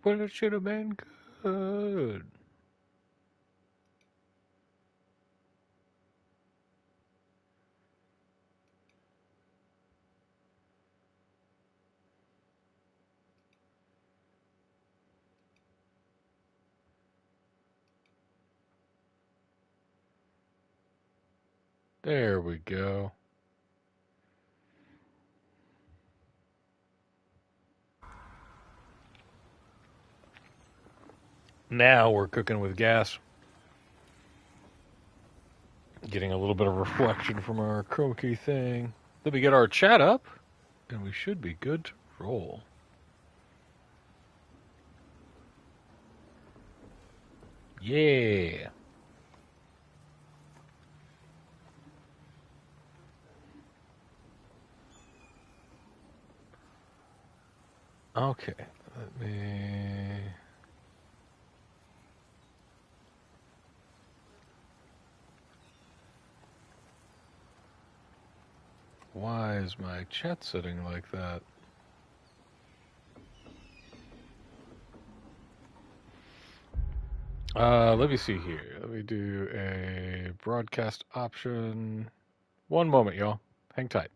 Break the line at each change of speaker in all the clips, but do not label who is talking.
but it should have been good. There we go. Now we're cooking with gas. Getting a little bit of reflection from our chroma key thing. Then we get our chat up, and we should be good to roll. Yeah. Okay, let me... Why is my chat setting like that? Let me see here. Let me do a broadcast option. One moment, y'all. Hang tight.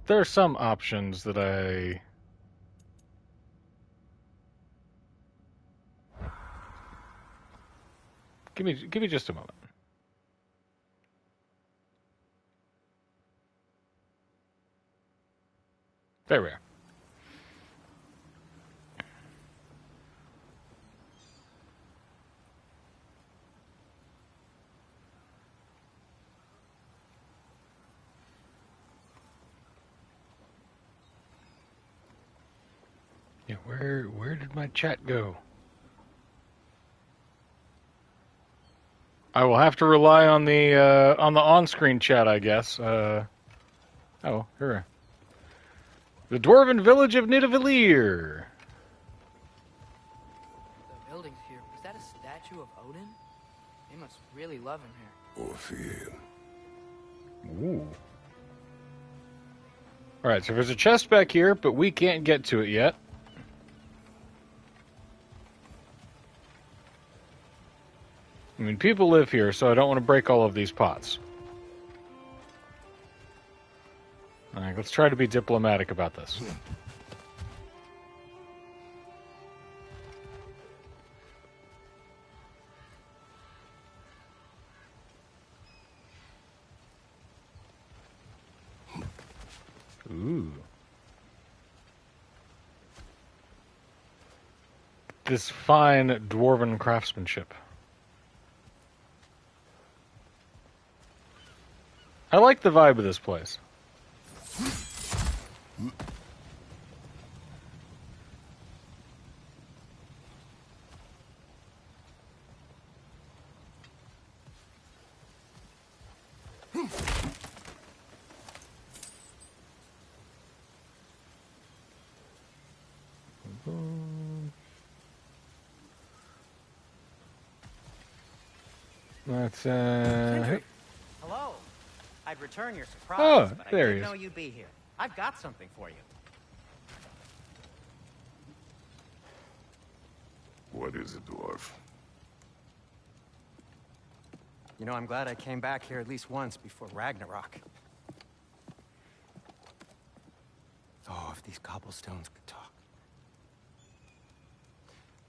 There are some options that I... Give me just a moment. There we are. Yeah, where did my chat go? I will have to rely on the on-screen chat, I guess. Oh, here. The Dwarven Village of Nidavellir.
The buildings here, is that a statue of Odin? They must really love him here.
Orpheum.
Ooh. Alright, so there's a chest back here, but we can't get to it yet. I mean, people live here, so I don't want to break all of these pots. Alright, let's try to be diplomatic about this. Ooh. This fine dwarven craftsmanship. I like the vibe of this place. Let's,
Hello. I'd return your surprise,
Oh,
but I
there he
didn't
is.
know you'd be here. I've got something for you.
What is it, dwarf?
You know, I'm glad I came back here at least once before Ragnarok. Oh, if these cobblestones could talk.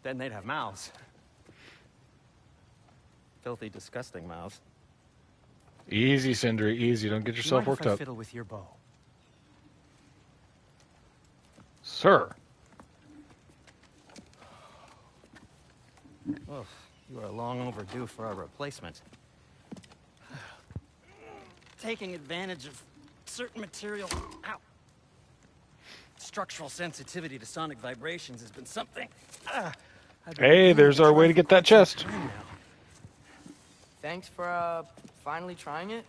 Then they'd have mouths. Filthy, disgusting mouths.
Easy, Sindri, easy. Don't get yourself worked up.
Fiddle with your bow.
Sir.
Oh, you are long overdue for a replacement. Taking advantage of certain material. Ow. Structural sensitivity to sonic vibrations has been something.
Hey, there's our way to get that chest.
Thanks for finally trying it.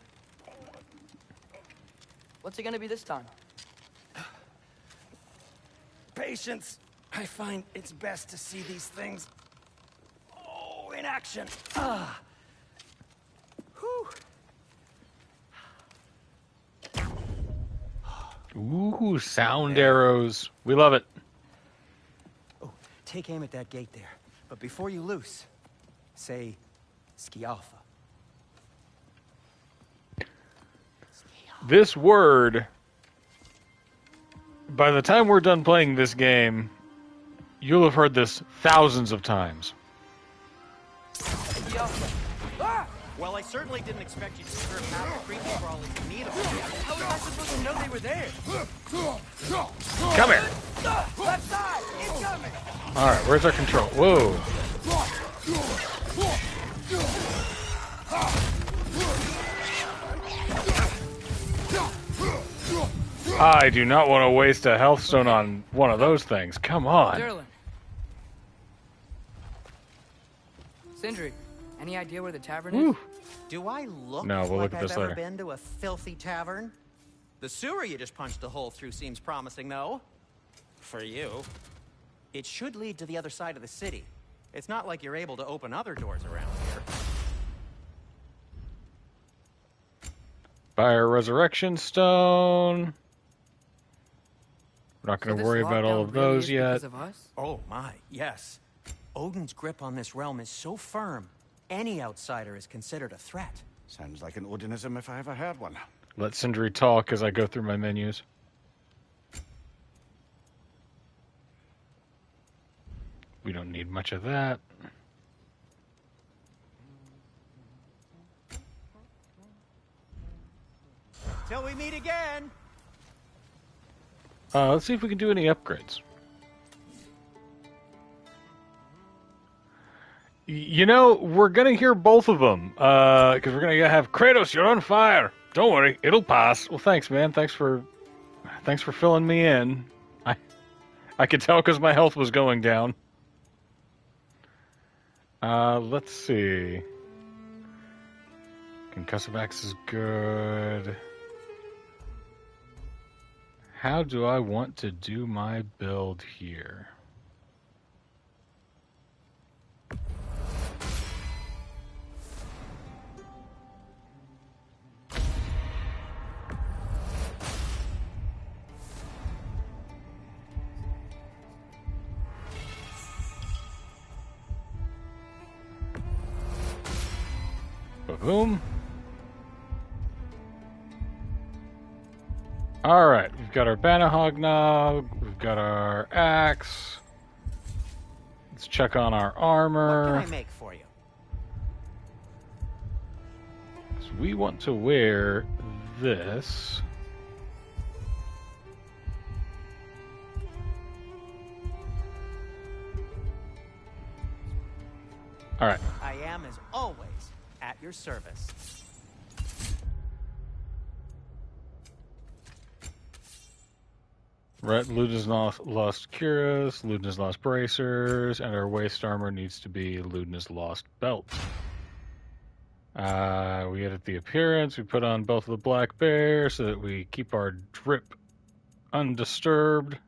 What's it gonna be this time?
Patience. I find it's best to see these things, in action. Ah. Whew.
Ooh, sound arrows. We love it.
Oh, take aim at that gate there. But before you loose, say, Skialfa.
This word, by the time we're done playing this game, you'll have heard this thousands of times.
Well, I certainly didn't expect you to serve half the creepy crawlers in need of them.
How was I supposed to know they were there?
Come here.
Left side! Incoming!
Alright, where's our control? Whoa. I do not want to waste a health stone on one of those things. Come on.
Durlin. Sindri, any idea where the tavern is?
Do I look
No, we'll
like
look at this
I've ever
later.
been to a filthy tavern? The sewer you just punched a hole through seems promising, though. For you. It should lead to the other side of the city. It's not like you're able to open other doors around here.
Fire resurrection stone. We're not going to worry about all of those yet.
Of us?
Oh my, yes. Odin's grip on this realm is so firm, any outsider is considered a threat.
Sounds like an Odinism if I ever heard one.
Let Sindri talk as I go through my menus. We don't need much of that.
Till we meet again!
Let's see if we can do any upgrades. You know, we're going to hear both of them. Because we're going to have Kratos, you're on fire. Don't worry, it'll pass. Well, thanks, man. Thanks for filling me in. I could tell because my health was going down. Let's see. Concussive axe is good. How do I want to do my build here? Boom. Alright, we've got our Banahognog, we've got our axe. Let's check on our armor.
What can I make for you?
So we want to wear this. Alright.
I am, as always, at your service.
Right, Ludin's lost cuirass, Ludin's lost bracers, and our waist armor needs to be Ludin's lost belt. We edit the appearance, we put on both of the black bear so that we keep our drip undisturbed.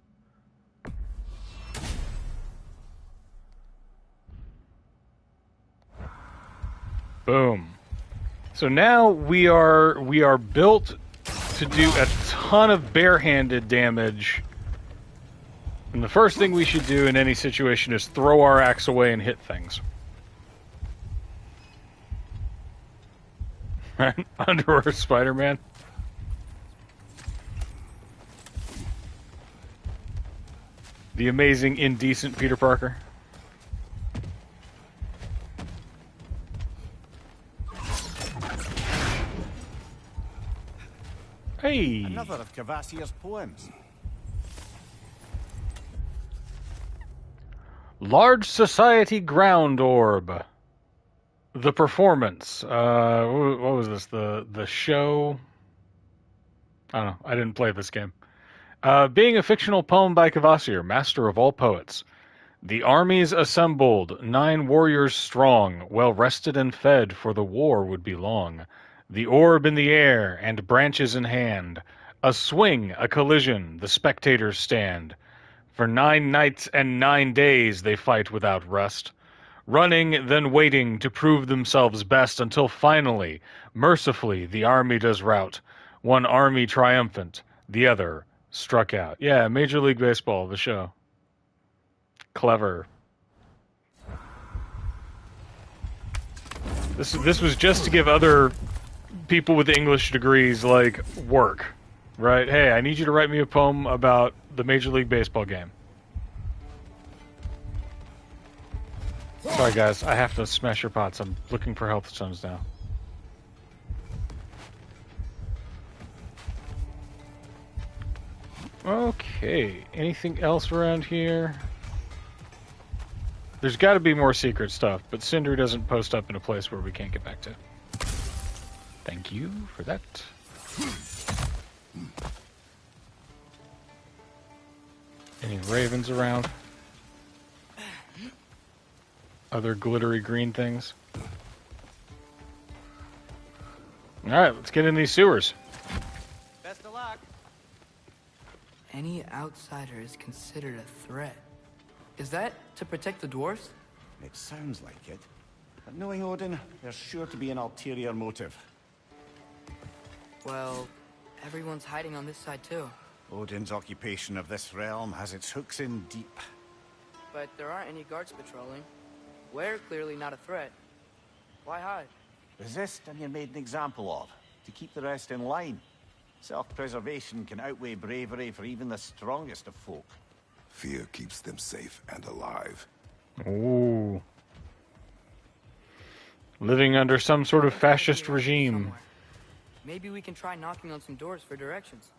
Boom. So now we are built to do a ton of barehanded damage. And the first thing we should do in any situation is throw our axe away and hit things. Underwear Spider-Man. The amazing, indecent Peter Parker. Hey!
Another of Kvasir's poems.
Large Society Ground Orb. The performance. What was this? The show? I don't know. I didn't play this game. Being a fictional poem by Kvasir, master of all poets. The armies assembled, 9 warriors strong, well rested and fed, for the war would be long. The orb in the air, and branches in hand, A swing, a collision, the spectators stand. For 9 nights and 9 days they fight without rest, running, then waiting to prove themselves best until finally, mercifully, the army does rout. One army triumphant, the other struck out. Yeah, Major League Baseball, the show. Clever. This was just to give other people with English degrees, like, work. Right? Hey, I need you to write me a poem about the Major League Baseball game. Sorry, guys. I have to smash your pots. I'm looking for health stones now. Okay. Anything else around here? There's got to be more secret stuff, but Cinder doesn't post up in a place where we can't get back to. Thank you for that. Any ravens around? Other glittery green things? Alright, let's get in these sewers.
Best of luck.
Any outsider is considered a threat. Is that to protect the dwarves?
It sounds like it. But knowing Odin, there's sure to be an ulterior motive.
Well, everyone's hiding on this side too.
Odin's occupation of this realm has its hooks in deep.
But there aren't any guards patrolling. We're clearly not a threat. Why hide?
Resist and you're made an example of, to keep the rest in line. Self-preservation can outweigh bravery for even the strongest of folk.
Fear keeps them safe and alive.
Ooh. Living under some sort of fascist regime.
Somewhere. Maybe we can try knocking on some doors for directions.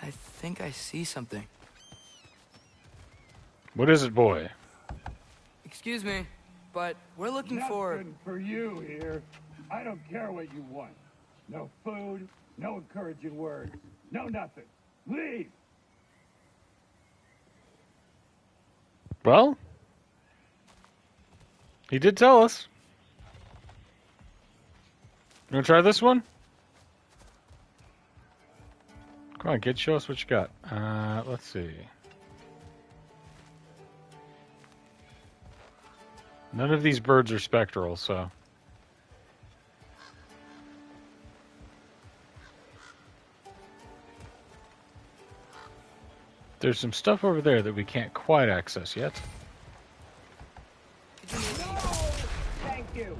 I think I see something.
What is it, boy?
Excuse me, but we're looking for...
Nothing for you here. I don't care what you want. No food, no encouraging words, no nothing. Leave!
Well, he did tell us. You want to try this one? Come on, kid, show us what you got. Let's see. None of these birds are spectral, so... There's some stuff over there that we can't quite access yet.
Thank you.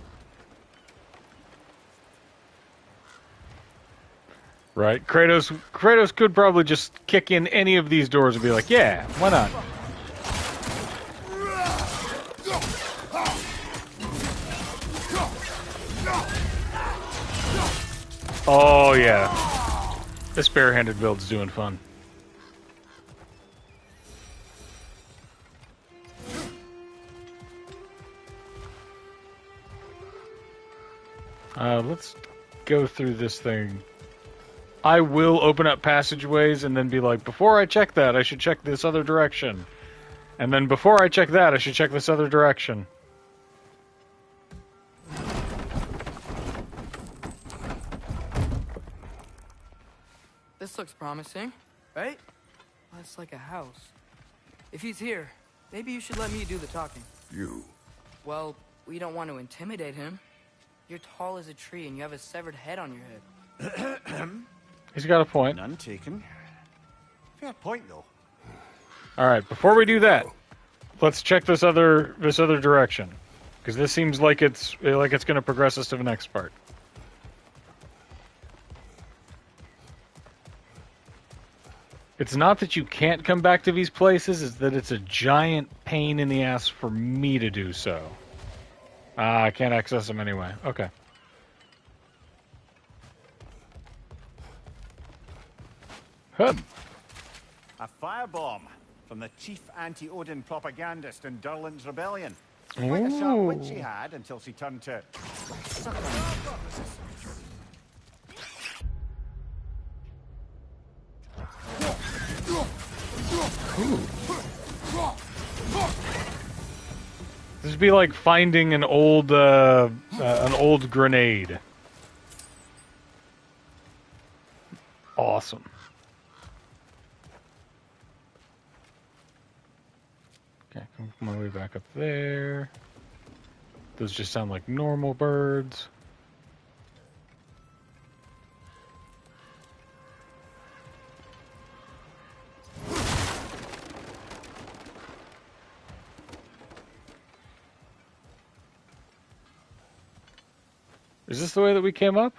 Right? Kratos could probably just kick in any of these doors and be like, yeah, why not? Oh, yeah. This barehanded build's doing fun. Let's go through this thing. I will open up passageways and then be like, before I check that, I should check this other direction. And then before I check that, I should check this other direction.
This looks promising, right? That's like a house. If he's here, maybe you should let me do the talking.
You.
Well, we don't want to intimidate him. You're tall as a tree and you have a severed head on your head.
He's got a point.
None taken. Fair point, though.
Alright, before we do that, let's check this other direction. Because this seems like it's going to progress us to the next part. It's not that you can't come back to these places, it's that it's a giant pain in the ass for me to do so. I can't access them anyway. Okay. Hup.
A firebomb from the chief anti-Odin propagandist in Durland's rebellion. It's quite a sharp wit she had until she turned to...
This would be like finding an old grenade. awesome. Okay, come my way back up there. Those just sound like normal birds. Is this the way that we came up?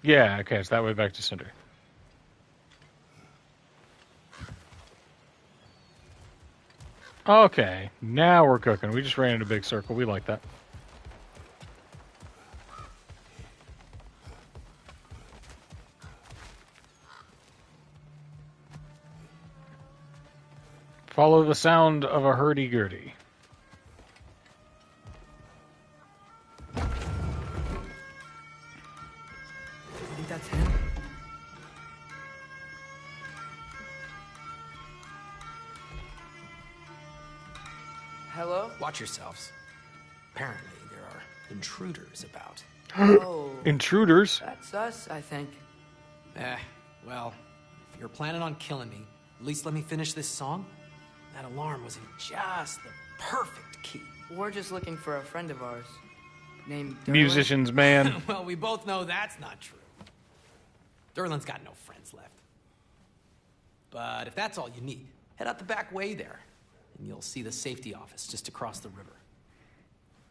Yeah, okay, it's that way back to Cinder. Okay, now we're cooking. We just ran in a big circle. We like that. Follow the sound of a hurdy-gurdy.
I think that's him. Hello?
Watch yourselves. Apparently, there are intruders about.
Oh,
Intruders?
that's us, I think.
Well, if you're planning on killing me, at least let me finish this song. That alarm was in just the perfect key.
We're just looking for a friend of ours named Derwin.
Musicians, man.
Well, we both know that's not true. Derlin's got no friends left. But if that's all you need, head out the back way there, and you'll see the safety office just across the river.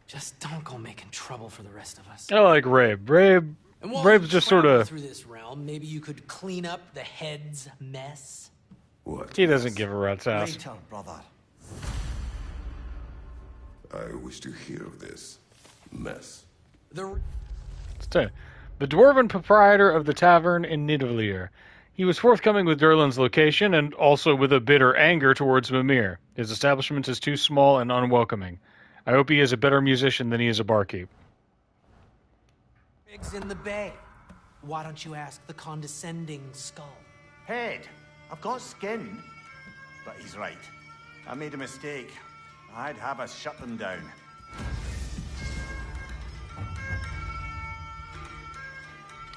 Just don't go making trouble for the rest of us.
I like Rabe. Rabe's just sort of...
through this realm, maybe you could clean up the head's mess.
What?
He doesn't give a rat's ass.
Later, brother.
I wish to hear of this mess.
The
dwarven proprietor of the tavern in Nidavellir. He was forthcoming with Derlin's location and also with a bitter anger towards Mimir. His establishment is too small and unwelcoming. I hope he is a better musician than he is a barkeep.
Pigs in the bay. Why don't you ask the condescending skull?
Head, I've got skin. But he's right. I made a mistake. I'd have us shut them down.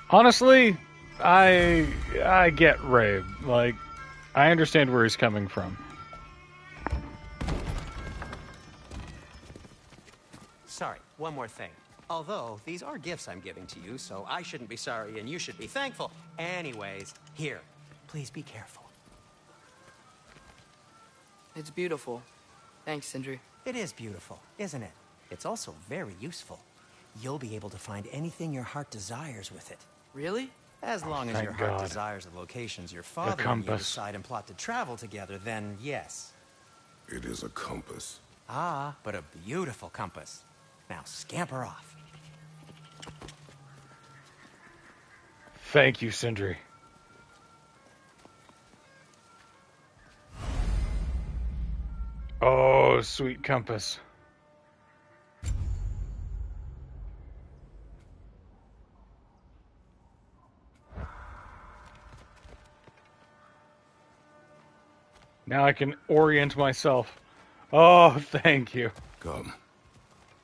Honestly, I get Rabe. Like, I understand where he's coming from.
Sorry, one more thing. Although, these are gifts I'm giving to you, so I shouldn't be sorry and you should be thankful. Anyways, here, please be careful.
It's beautiful. Thanks, Sindri.
It is beautiful, isn't it? It's also very useful. You'll be able to find anything your heart desires with it.
Really?
As long as
Thank
your heart
God.
desires the locations your father and you
compass.
decide and plot to travel together, then yes.
It is a compass.
Ah, but a beautiful compass. Now scamper off.
Thank you, Sindri. Oh, sweet compass. Now I can orient myself. Oh, thank you.
Come.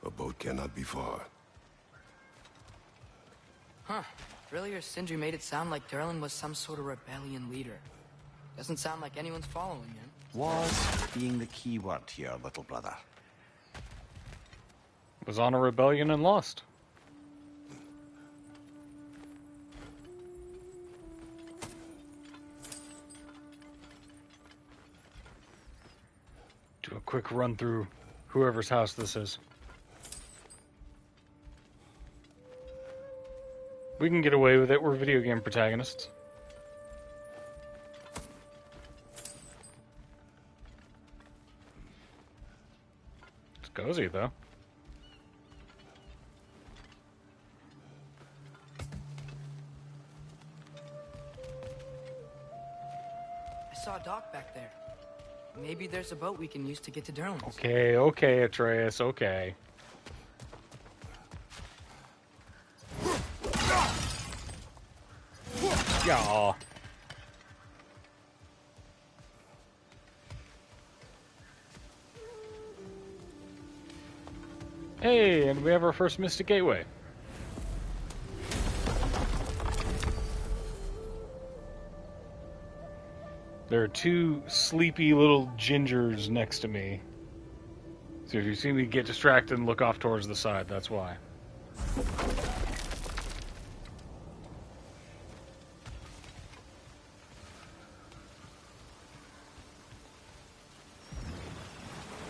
A boat cannot be far.
Huh. Earlier, Sindri made it sound like Derlin was some sort of rebellion leader. Doesn't sound like anyone's following him.
Was being the key word here, little brother.
Was on a rebellion and lost. Do a quick run through whoever's house this is. We can get away with it. We're video game protagonists. It's cozy, though.
I saw a dock back there. Maybe there's a boat we can use to get to Derlin's.
Okay, okay, Atreus, okay. Yeah. Hey, and we have our first Mystic Gateway. There are two sleepy little gingers next to me. So if you see me get distracted and look off towards the side, that's why.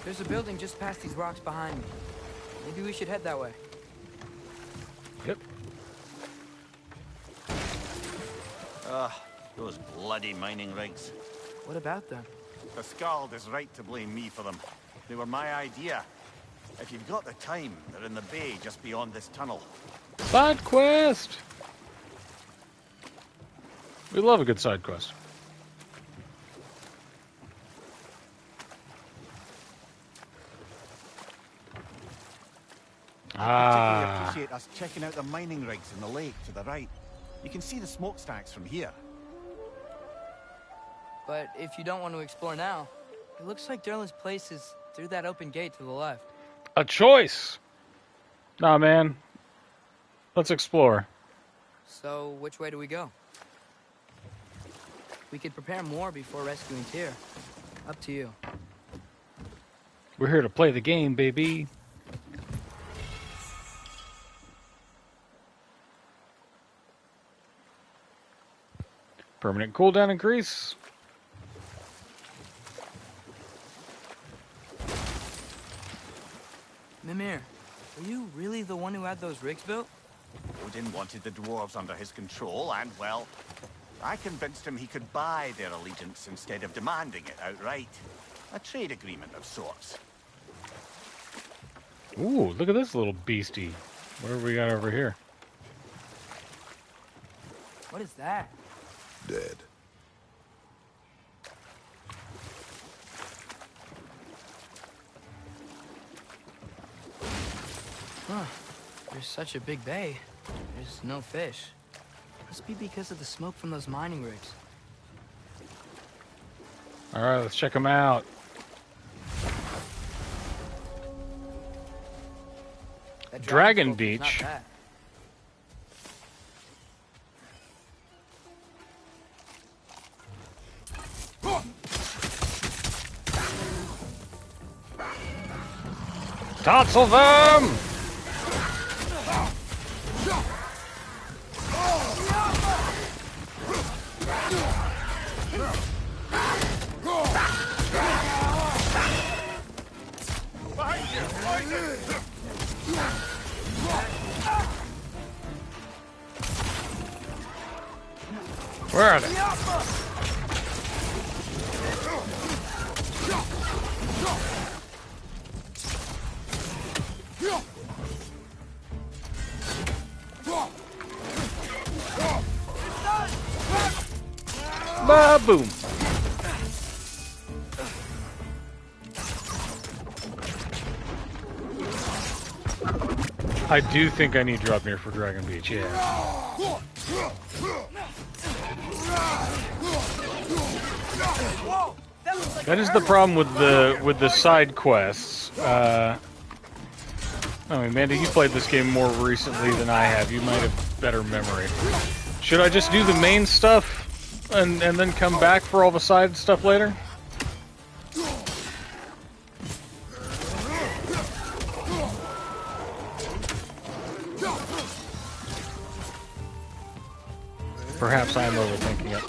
There's a building just past these rocks behind me. Maybe we should head that way.
Yep.
Those bloody mining rigs.
What about them?
The Skald is right to blame me for them. They were my idea. If you've got the time, they're in the bay just beyond this tunnel.
Side quest! We love a good side quest.
I particularly appreciate us checking out the mining rigs in the lake to the right. You can see the smokestacks from here.
But if you don't want to explore now, it looks like Derlin's place is through that open gate to the left.
A choice! Nah, man. Let's explore.
So, which way do we go? We could prepare more before rescuing Tyr. Up to you.
We're here to play the game, baby. Permanent cooldown increase.
Mimir, are you really the one who had those rigs built?
Odin wanted the dwarves under his control, and, well, I convinced him he could buy their allegiance instead of demanding it outright. A trade agreement of sorts.
Ooh, look at this little beastie. What have we got over here?
What is that?
Dead.
Huh. There's such a big bay. There's no fish. Must be because of the smoke from those mining rigs.
Alright, let's check them out.
That
Dragon
sculpture's
Beach.
not bad.
Tonsil them! Where are they? Ba-boom! I do think I need drop near for Dragon Beach, yeah. That is the problem with the side quests. I mean, Amanda, you played this game more recently than I have. You might have better memory. Should I just do the main stuff and then come back for all the side stuff later? Perhaps I'm overthinking it.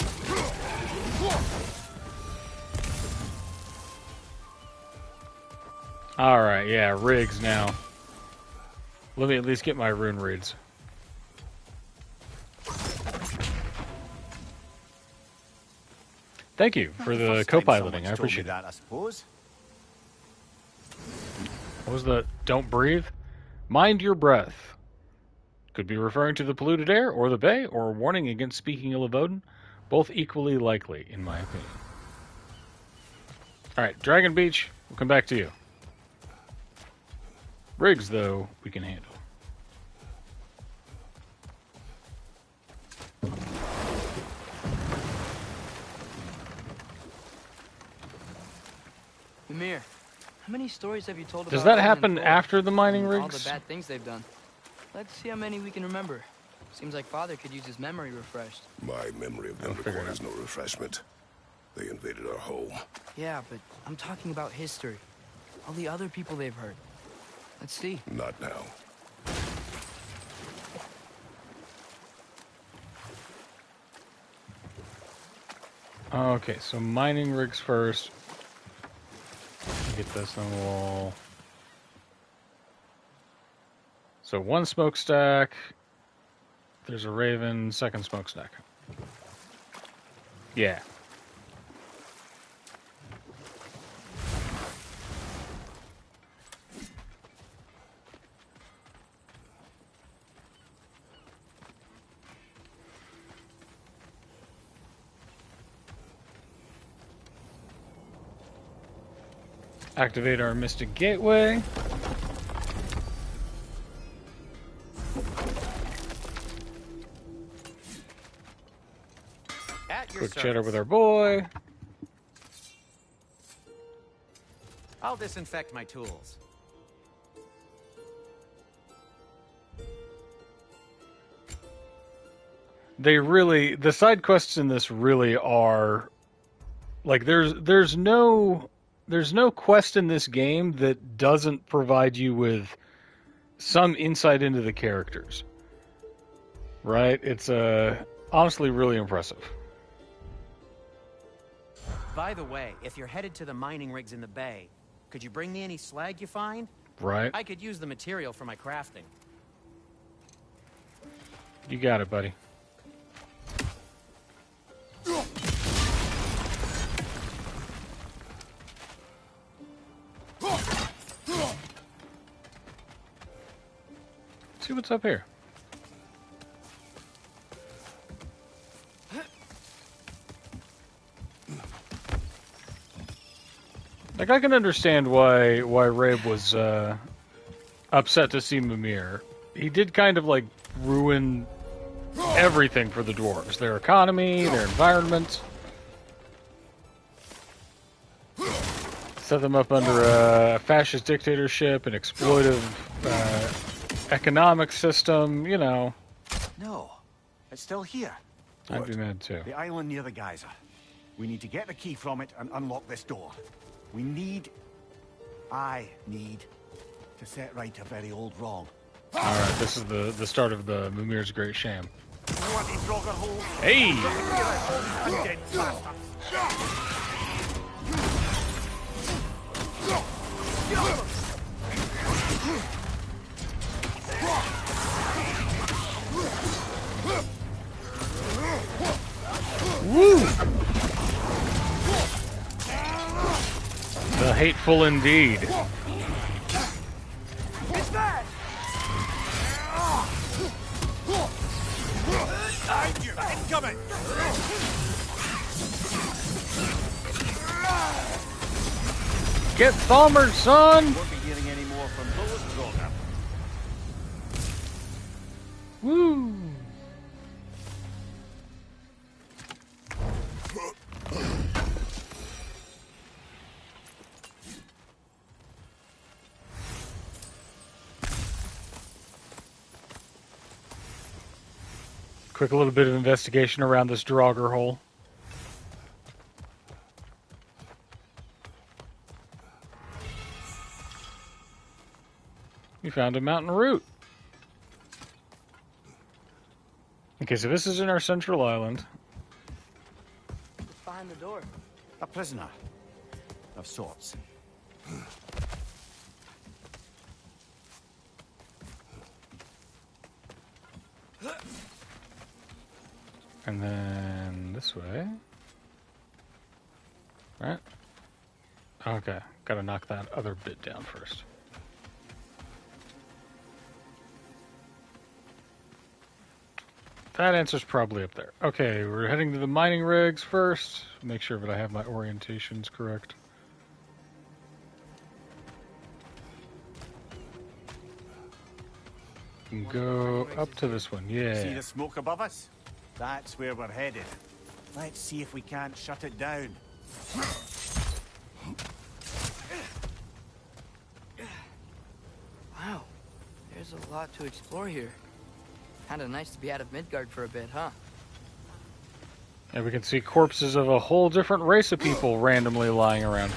Alright, yeah, rigs now. Let me at least get my rune reads. Thank you for the co-piloting, I appreciate it.
That, I suppose.
What was the don't breathe? Mind your breath. Could be referring to the polluted air, or the bay, or a warning against speaking ill of Odin. Both equally likely, in my opinion. Alright, Dragon Beach, we'll come back to you. Rigs, though, we can handle.
Mimir, how many stories have you told about
Does that
Odin and
happen
Thor
after the mining
and all
rigs?
the bad things they've done? Let's see how many we can remember. Seems like Father could use his memory refreshed.
My memory of them requires no refreshment. They invaded our home.
Yeah, but I'm talking about history. All the other people they've hurt. Let's see.
Not now.
Okay, so mining rigs first. Get this on the wall. So one smokestack. There's a raven, second smokestack. Yeah. Activate our Mystic Gateway.
At your
Quick
service.
chatter with our boy.
I'll disinfect my tools.
The side quests in this really are like there's no quest in this game that doesn't provide you with some insight into the characters. Right? It's honestly really impressive.
By the way, if you're headed to the mining rigs in the bay, could you bring me any slag you find?
Right?
I could use the material for my crafting.
You got it, buddy. See what's up here. Like, I can understand why Rabe was upset to see Mimir. He did kind of like ruin everything for the dwarves. Their economy, their environment. Set them up under a fascist dictatorship, an exploitive economic system, you know.
No, it's still here.
I'd be mad too.
The island near the geyser. We need to get the key from it and unlock this door. I need to set right a very old wrong.
Alright, this is the start of the Mimir's Great Sham.
Hey!
Woo! The hateful indeed.
It's bad! Behind you! Incoming!
Get Thalmerd, son!
Won't be hearing any more from those Droga.
Woo! Quick little bit of investigation around this Draugr hole. We found a mountain root. Okay, so this is in our central island.
What's behind the door?
A prisoner. Of sorts.
And then this way. Right? Okay, gotta knock that other bit down first. That answer's probably up there. Okay, we're heading to the mining rigs first. Make sure that I have my orientations correct. And go up to this one, yeah.
See the smoke above us? That's where we're headed. Let's see if we can't shut it down.
Wow, there's a lot to explore here. Kinda nice to be out of Midgard for a bit, huh?
And we can see corpses of a whole different race of people randomly lying around.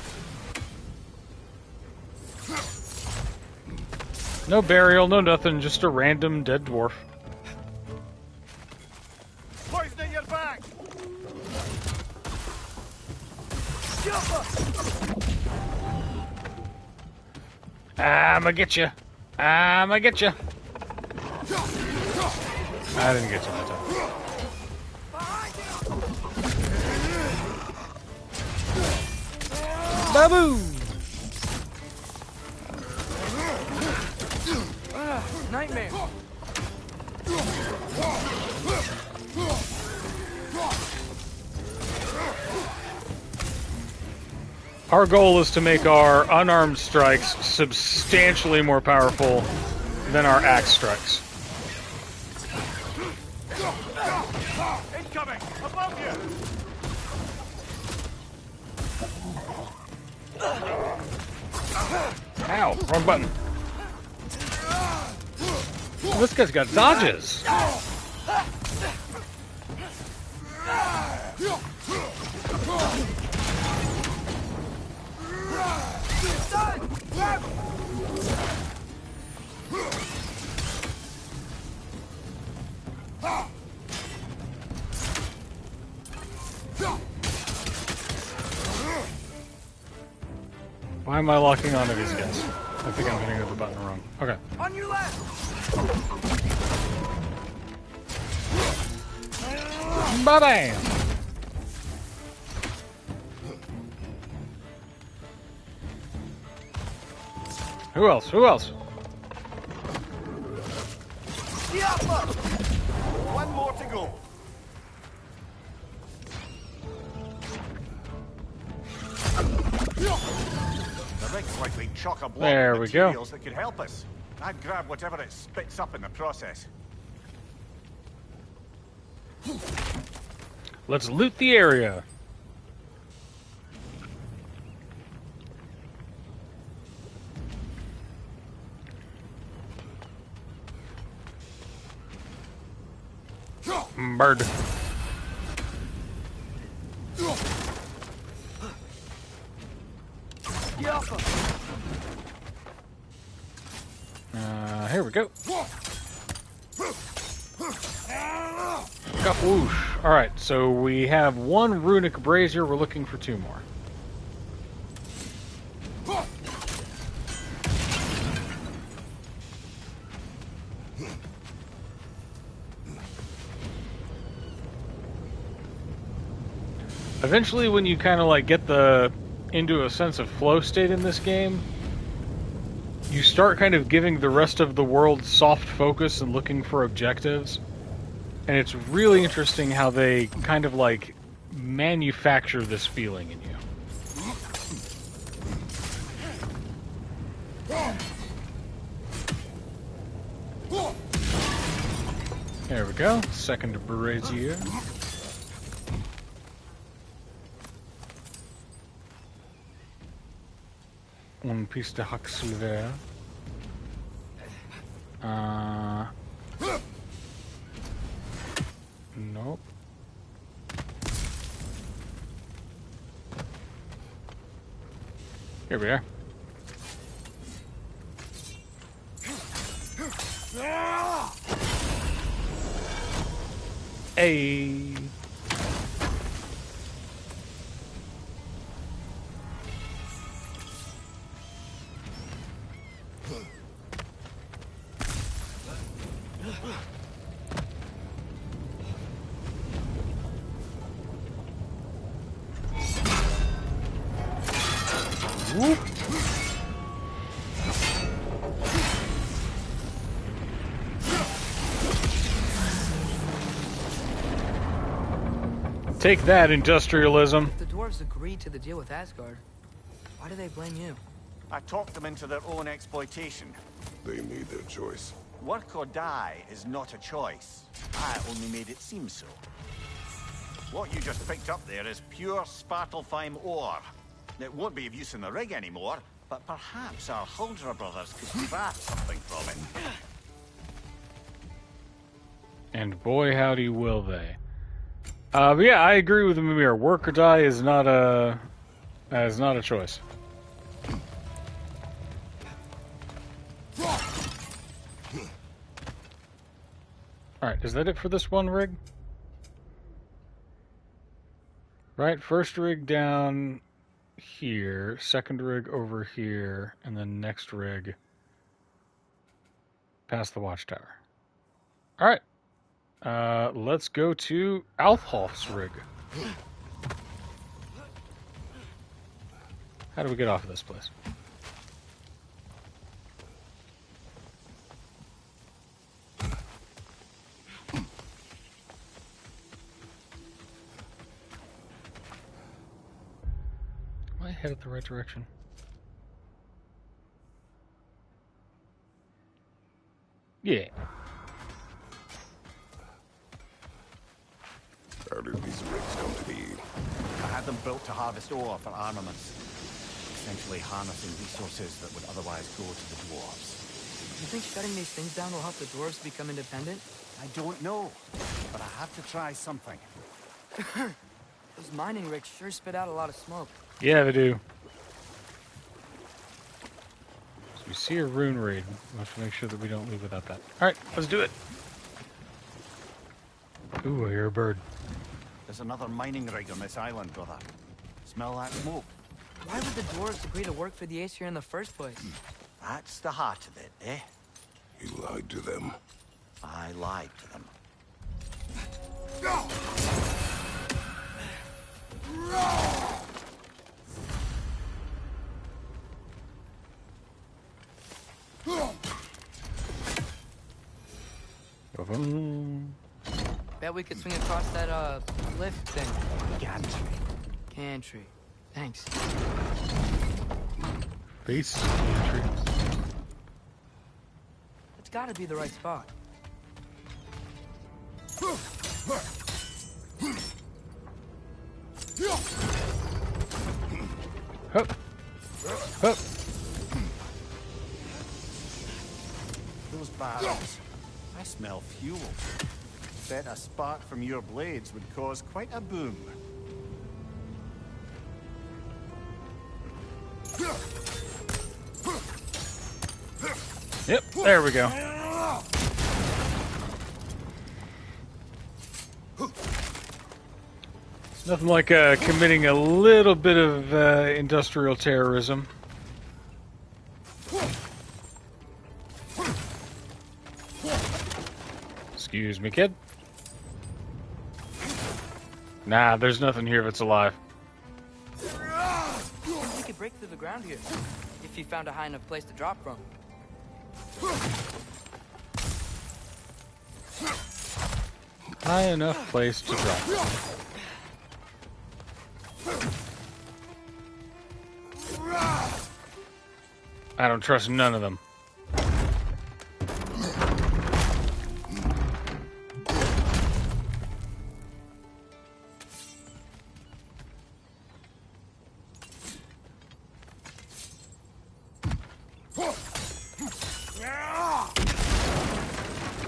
No burial, no nothing, just a random dead dwarf.
Poison at your back!
I'ma get you. I'ma get you. I didn't get you that time. Babu!
Nightmare.
Our goal is to make our unarmed strikes substantially more powerful than our axe strikes.
Incoming! Above you!
Ow, wrong button. This guy's got dodges. Why am I locking onto these guys? I think I'm hitting the button wrong. Okay.
On your left.
Ba-bam! Who else? Who else?
One more to go. The rig's likely chock-a-block
There
with
we go.
materials that could help us. I'd grab whatever it spits up in the process.
Let's loot the area. Bird. Here we go. Got whoosh. Alright, so we have one runic brazier. We're looking for two more. Eventually, when you kind of like get into a sense of flow state in this game, you start kind of giving the rest of the world soft focus and looking for objectives. And it's really interesting how they kind of like manufacture this feeling in you. There we go. Second brazier. One piece de Huxlever. Nope. Here we are. Hey. Whoop. Take that, industrialism.
The dwarves agreed to the deal with Asgard. Why do they blame you?
I talked them into their own exploitation.
They made their choice.
Work or die is not a choice. I only made it seem so. What you just picked up there is pure Spartalfheim ore. It won't be of use in the rig anymore, but perhaps our Huldra brothers could craft something from it.
And boy, howdy will they. But yeah, I agree with Mimir. Work or die is not a choice. Alright, is that it for this one rig? Right, first rig down here, second rig over here, and then next rig past the watchtower. Alright, let's go to Alfholf's rig. How do we get off of this place? Am I headed the right direction? Yeah.
How did these rigs come to be?
I had them built to harvest ore for armaments. Essentially harnessing resources that would otherwise go to the dwarves.
You think shutting these things down will help the dwarves become independent?
I don't know, but I have to try something.
Those mining rigs sure spit out a lot of smoke.
Yeah, they do. So we see a rune raid. We have to make sure that we don't leave without that. Alright, let's do it. Ooh, I hear a bird.
There's another mining rig on this island, brother. Smell that smoke?
Why would the dwarves agree to work for the Aesir in the first place?
That's the heart of it, eh?
You lied to them.
I lied to them.
Bet we could swing across that, lift thing.
Gantry.
Gantry. Thanks.
Base entry.
That's gotta be the right spot.
Hup. Hup.
Those barrels. I smell fuel. Bet a spark from your blades would cause quite a boom.
Yep, there we go. Nothing like committing a little bit of industrial terrorism. Excuse me, kid. Nah, there's nothing here if it's alive.
We could break through the ground here. If you found a high enough place to drop from.
High enough place to drop. I don't trust none of them.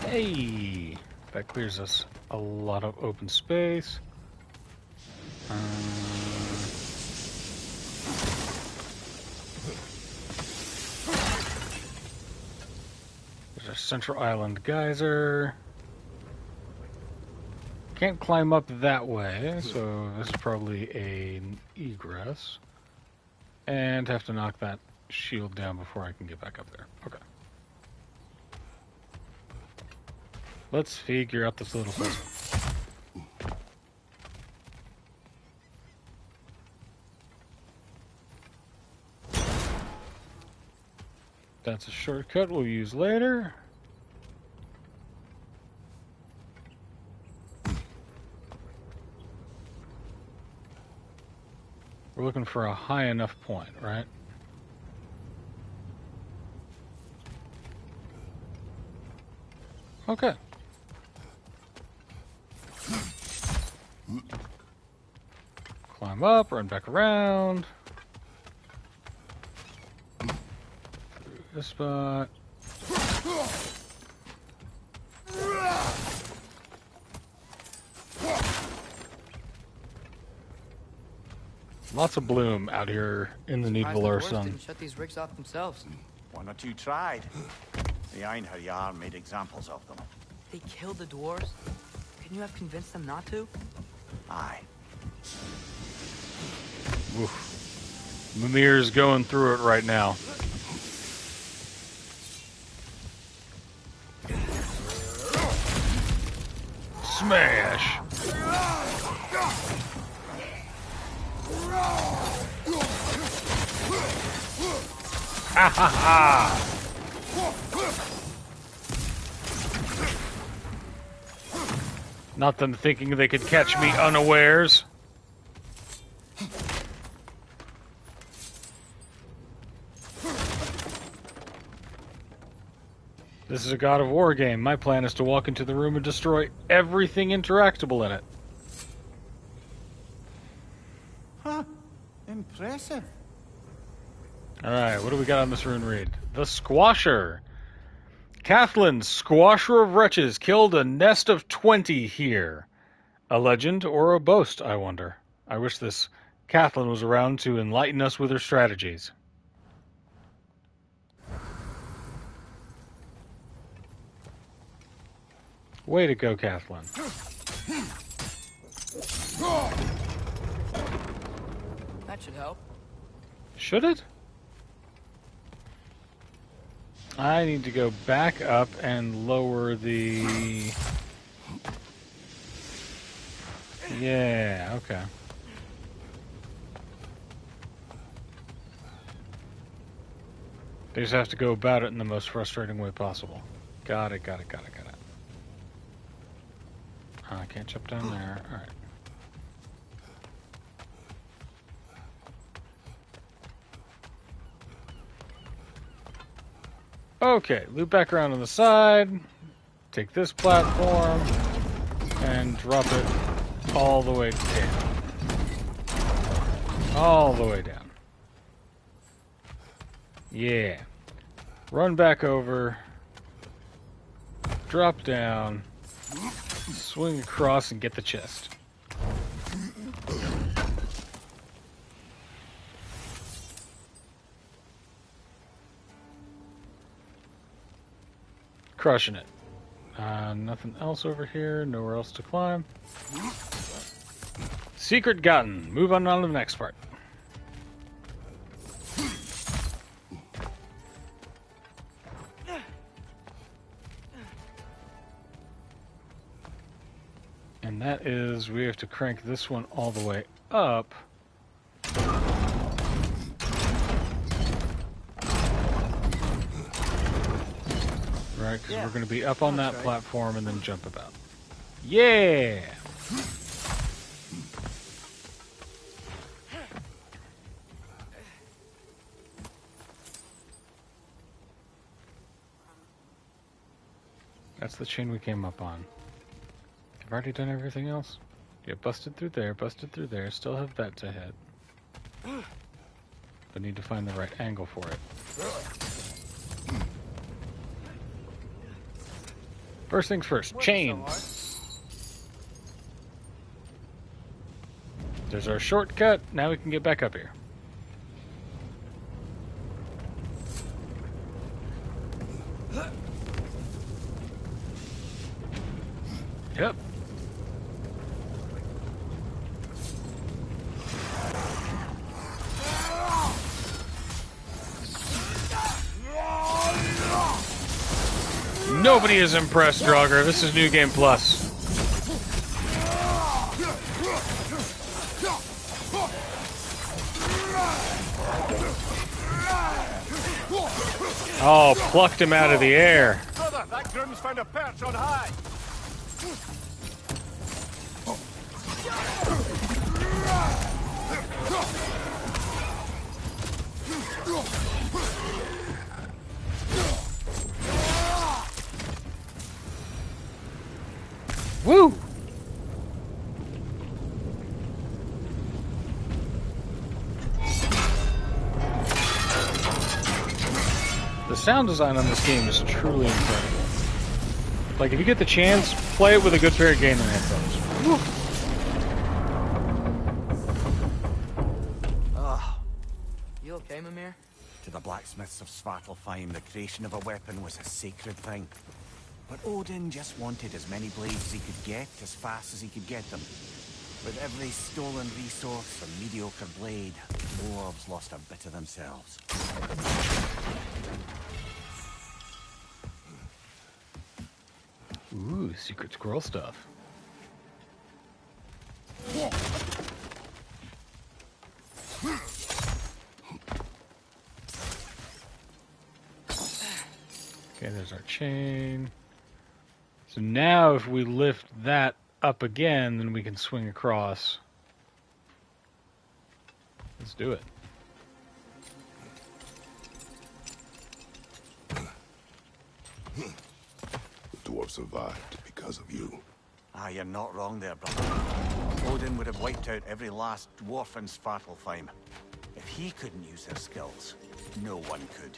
Hey, that clears us a lot of open space. There's a Central Island geyser. Can't climb up that way, so this is probably an egress. And have to knock that shield down before I can get back up there. Okay. Let's figure out this little puzzle. That's a shortcut we'll use later. We're looking for a high enough point, right? Okay. Climb up, run back around. Through this spot. Lots of bloom out here in the
Surprised the
Needvalor
dwarves
sun.
didn't shut these rigs off themselves.
One or two tried. The Einherjar made examples of them.
They killed the dwarves? Couldn't you have convinced them not to?
Aye.
Oof. Mimir's going through it right now. Smash! Ha ha ha! Not them thinking they could catch me unawares. This is a God of War game. My plan is to walk into the room and destroy everything interactable in it.
Huh. Impressive.
Alright, what do we got on this rune read? The Squasher. Kathleen, Squasher of Wretches, killed a nest of 20 here. A legend or a boast, I wonder. I wish this Kathleen was around to enlighten us with her strategies. Way to go, Kathleen.
That should help.
Should it? I need to go back up and lower the... Yeah, okay. They just have to go about it in the most frustrating way possible. Got it. I can't jump down there. Alright. Okay, loop back around on the side, take this platform, and drop it all the way down. All the way down. Yeah. Run back over, drop down, swing across and get the chest. Crushing it. Nothing else over here. Nowhere else to climb. Secret gotten. Move on to the next part. And that is, we have to crank this one all the way up. Right, because we're going to be up on that platform and then jump about. Yeah! That's the chain we came up on. I've already done everything else. Yeah, busted through there, still have that to hit. But need to find the right angle for it. First things first, chains. There's our shortcut. Now we can get back up here. Yep. Nobody is impressed, Draugr. This is New Game Plus. Oh, plucked him out of the air.
Brother, that groom's found a perch on high.
Woo! The sound design on this game is truly incredible. Like, if you get the chance, play it with a good pair of gaming headphones. Woo.
okay, Mimir?
To the blacksmiths of Svartalfheim, the creation of a weapon was a sacred thing. But Odin just wanted as many blades as he could get, as fast as he could get them. With every stolen resource and mediocre blade, dwarves lost a bit of themselves.
Ooh, secret squirrel stuff. Okay, there's our chain. So now if we lift that up again, then we can swing across. Let's do it.
The dwarf survived because of you.
Ah, you're not wrong there, brother. Odin would have wiped out every last dwarf in Svartalfheim. If he couldn't use their skills, no one could.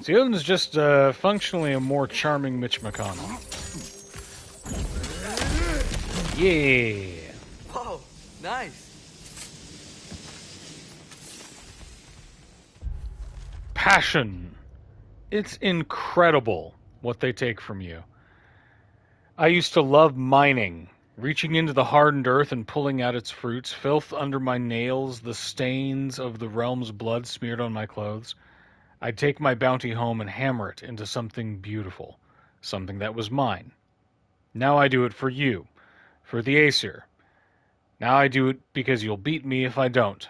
Odin's just functionally a more charming Mitch McConnell. Yeah.
Whoa, nice.
Passion. It's incredible what they take from you. I used to love mining, reaching into the hardened earth and pulling out its fruits, filth under my nails, the stains of the realm's blood smeared on my clothes. I'd take my bounty home and hammer it into something beautiful, something that was mine. Now I do it for you, for the Aesir. Now I do it because you'll beat me if I don't.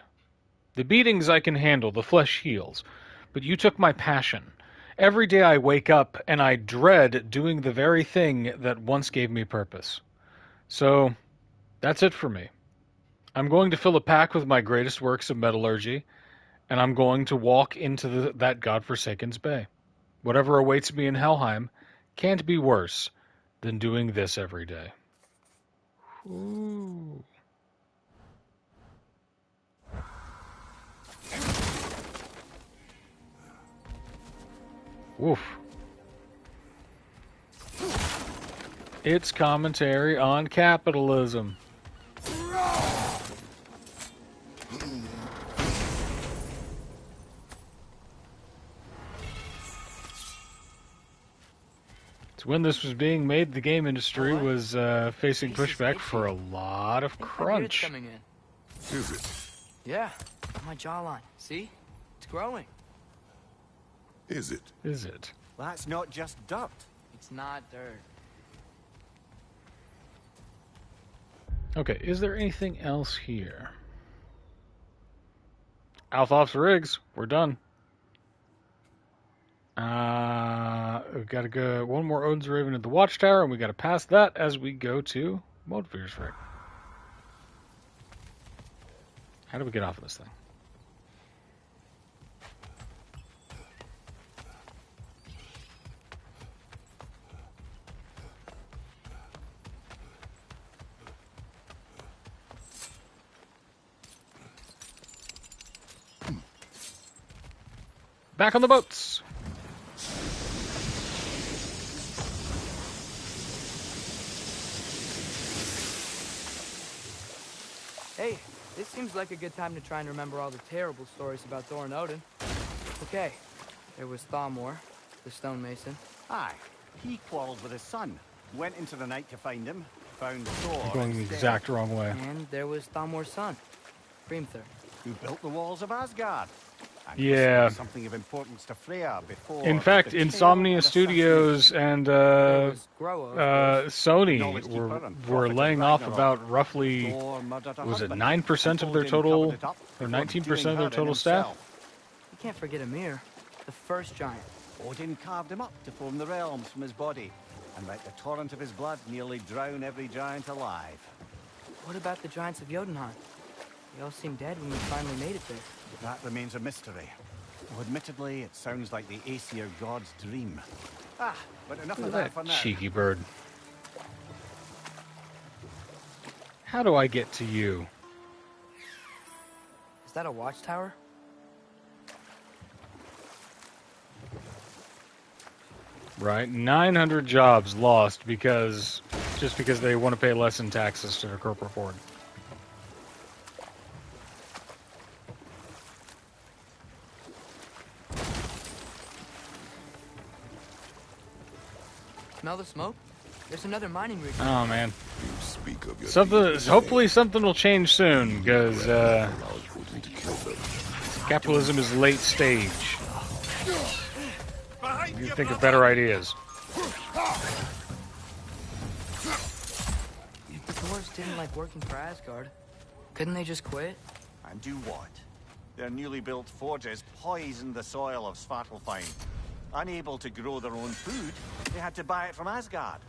The beatings I can handle, the flesh heals, but you took my passion. Every day I wake up and I dread doing the very thing that once gave me purpose. So, that's it for me. I'm going to fill a pack with my greatest works of metallurgy, and I'm going to walk into that godforsaken's bay. Whatever awaits me in Helheim can't be worse than doing this every day. Ooh. Woof. It's commentary on capitalism. So when this was being made, the game industry was facing pushback for a lot of crunch.
Coming in.
Is it?
Yeah, on my jawline. See? It's growing.
Is it?
Is it?
That's not just dirt.
It's not dirt.
Okay, is there anything else here? Althoff's rigs. We're done. We've got to go one more Odin's Raven at the Watchtower, and we got to pass that as we go to Modvir's rig. How do we get off of this thing? Back on the boats.
Hey, this seems like a good time to try and remember all the terrible stories about Thor and Odin. Okay, there was Thamor, the stonemason.
Aye, he quarreled with his son. Went into the night to find him, found Thor.
You're going the
instead,
exact wrong way.
And there was Thamor's son, Hrimthur.
who built the walls of Asgard. And
Yeah.
something of importance to Freya before.
In fact,
the betrayal
Insomnia
and
Studios and
There was Groa, of course.
Sony
Knowledge keeper
were
and prophet of
laying off
Ragnarok.
about roughly,
Thor murdered her
was it
husband
9%
and
of their
Odin
total,
covered it up
or
before
19% of
doing
their
her
total
in
staff?
himself.
You can't forget Ymir, the first giant.
Odin carved him up to form the realms from his body, and let the torrent of his blood nearly drown every giant alive.
What about the giants of Jotunheim? They all seemed dead when we finally made it there.
That remains a mystery. Though admittedly, it sounds like the Aesir god's dream. Ah, but enough of that for now.
Cheeky bird. How do I get to you?
Is that a watchtower?
Right, 900 jobs lost because just because they want to pay less in taxes to their corporate board.
Smell the smoke? There's another mining rig.
Oh man.
You speak of your
Something.
deeds.
Hopefully, something will change soon, because
Allowed Putin to kill them.
capitalism is late stage. You think of better ideas.
If the dwarves didn't like working for Asgard, couldn't they just quit?
And do what? Their newly built forges poisoned the soil of Svartalfheim. Unable to grow their own food, they had to buy it from Asgard.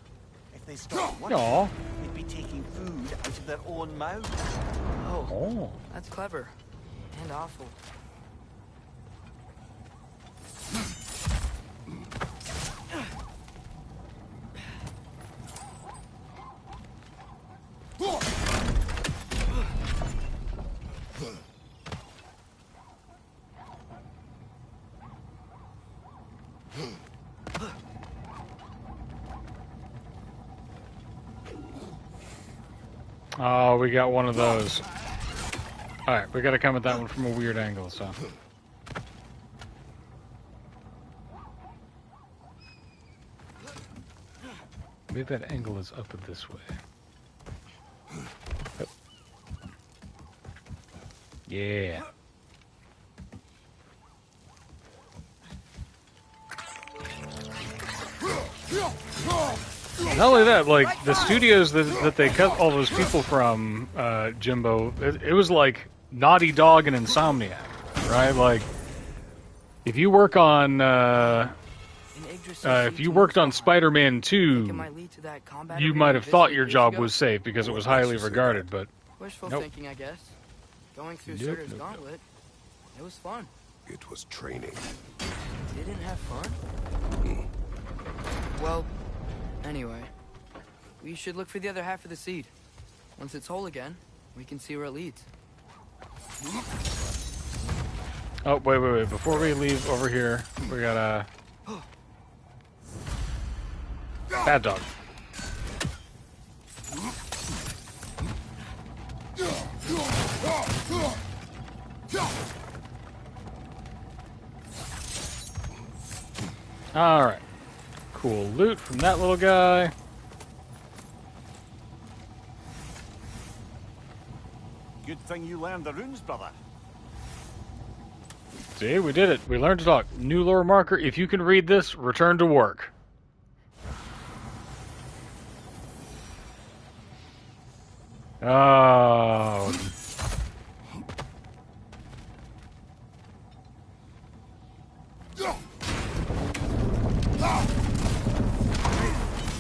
If they stopped working,
Aw.
they'd be taking food out of their own mouths.
Oh.
That's clever. And awful.
Oh, we got one of those. Alright, we gotta come at that one from a weird angle, so. Maybe that angle is up this way. Yep. Yeah. Not only that, like, the studios that they cut all those people from, Jimbo, it was like Naughty Dog and Insomniac, right? Like, if you work on, if you worked on Spider-Man 2, you might have thought your job was safe because it was highly regarded, but
Wishful
nope.
thinking, I guess. Going through
Nope,
Surtur's
nope, nope.
gauntlet, it was fun.
It was training.
Didn't have fun? Well, anyway, we should look for the other half of the seed. Once it's whole again, we can see where it leads.
Oh, wait. Before we leave over here, we got a bad dog. All right. Cool loot from that little guy.
Good thing you learned the runes, brother.
See, we did it. We learned to talk. New lore marker. If you can read this, return to work. Oh.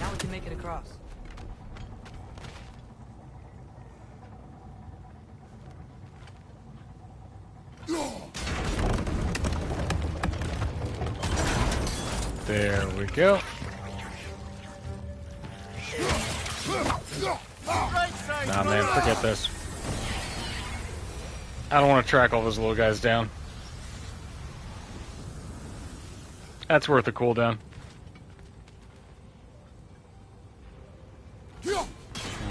Now we can make it across.
There we go. Nah, man, forget this. I don't want to track all those little guys down. That's worth a cooldown.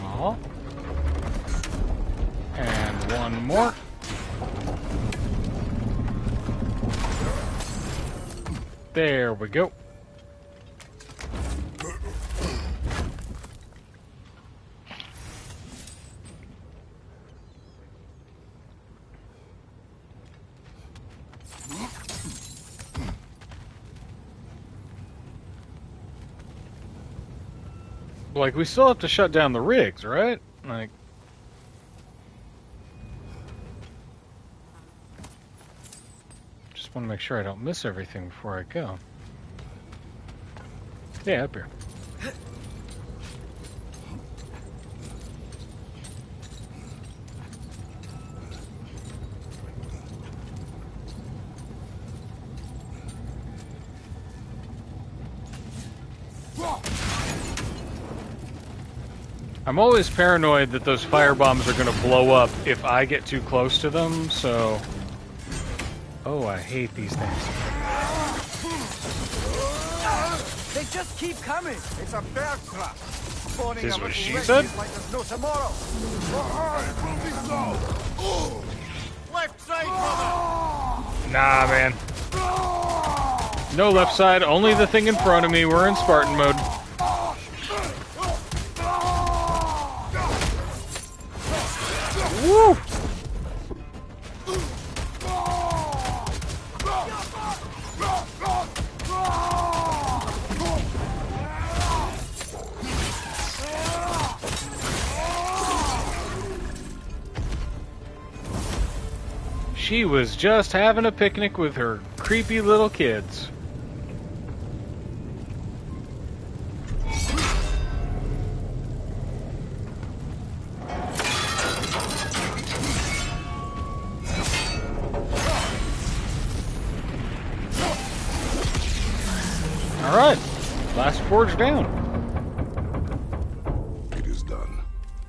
Aw. And one more. There we go. Like, we still have to shut down the rigs, right? Like... Just want to make sure I don't miss everything before I go. Yeah, up here. I'm always paranoid that those fire bombs are going to blow up if I get too close to them, so... Oh, I hate these things.
They just keep coming!
It's a bear trap. phoning
Is
a
what
little
she
witches
said?
like there's no tomorrow. Left side, brother!
Nah, man. No left side, only the thing in front of me. We're in Spartan mode. Woo! She was just having a picnic with her creepy little kids. Alright, last forge down.
It is done.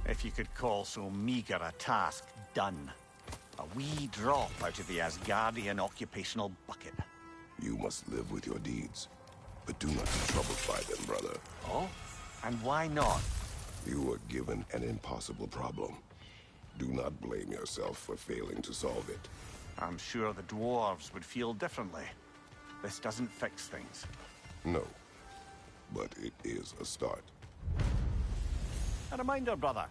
If you could call so meager a task done. A wee drop out of the Asgardian occupational bucket.
You must live with your deeds, but do not be troubled by them, brother.
Oh? And why not?
You were given an impossible problem. Do not blame yourself for failing to solve it.
I'm sure the dwarves would feel differently. This doesn't fix things.
No, but it is a start.
A reminder, brother.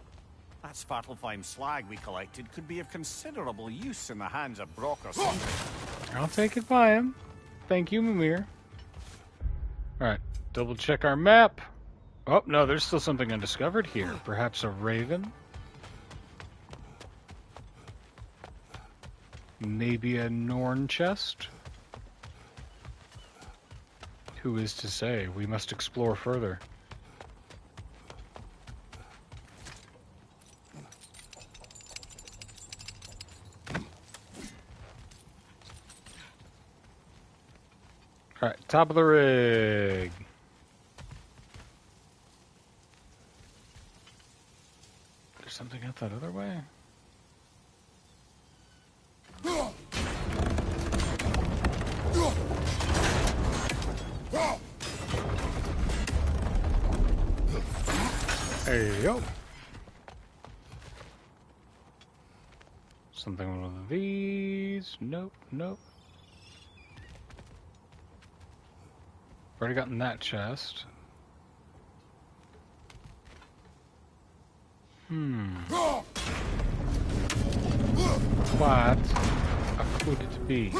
That Svartalfheim slag we collected could be of considerable use in the hands of Brock or something.
I'll take it by him. Thank you, Mimir. Alright, double check our map. Oh, no, there's still something undiscovered here. Perhaps a raven? Maybe a Norn chest? Who is to say? We must explore further. Alright, top of the rig. There's something out that other way? Hey yo. Something with these. Nope, nope. Already gotten that chest. What could it be?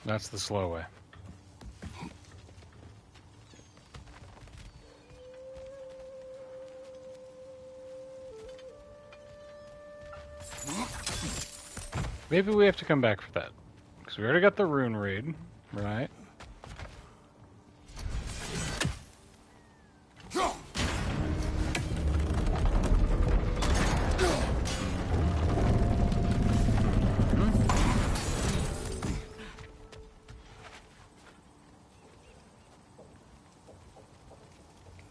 That's the slow way. Maybe we have to come back for that. Because we already got the rune read, right?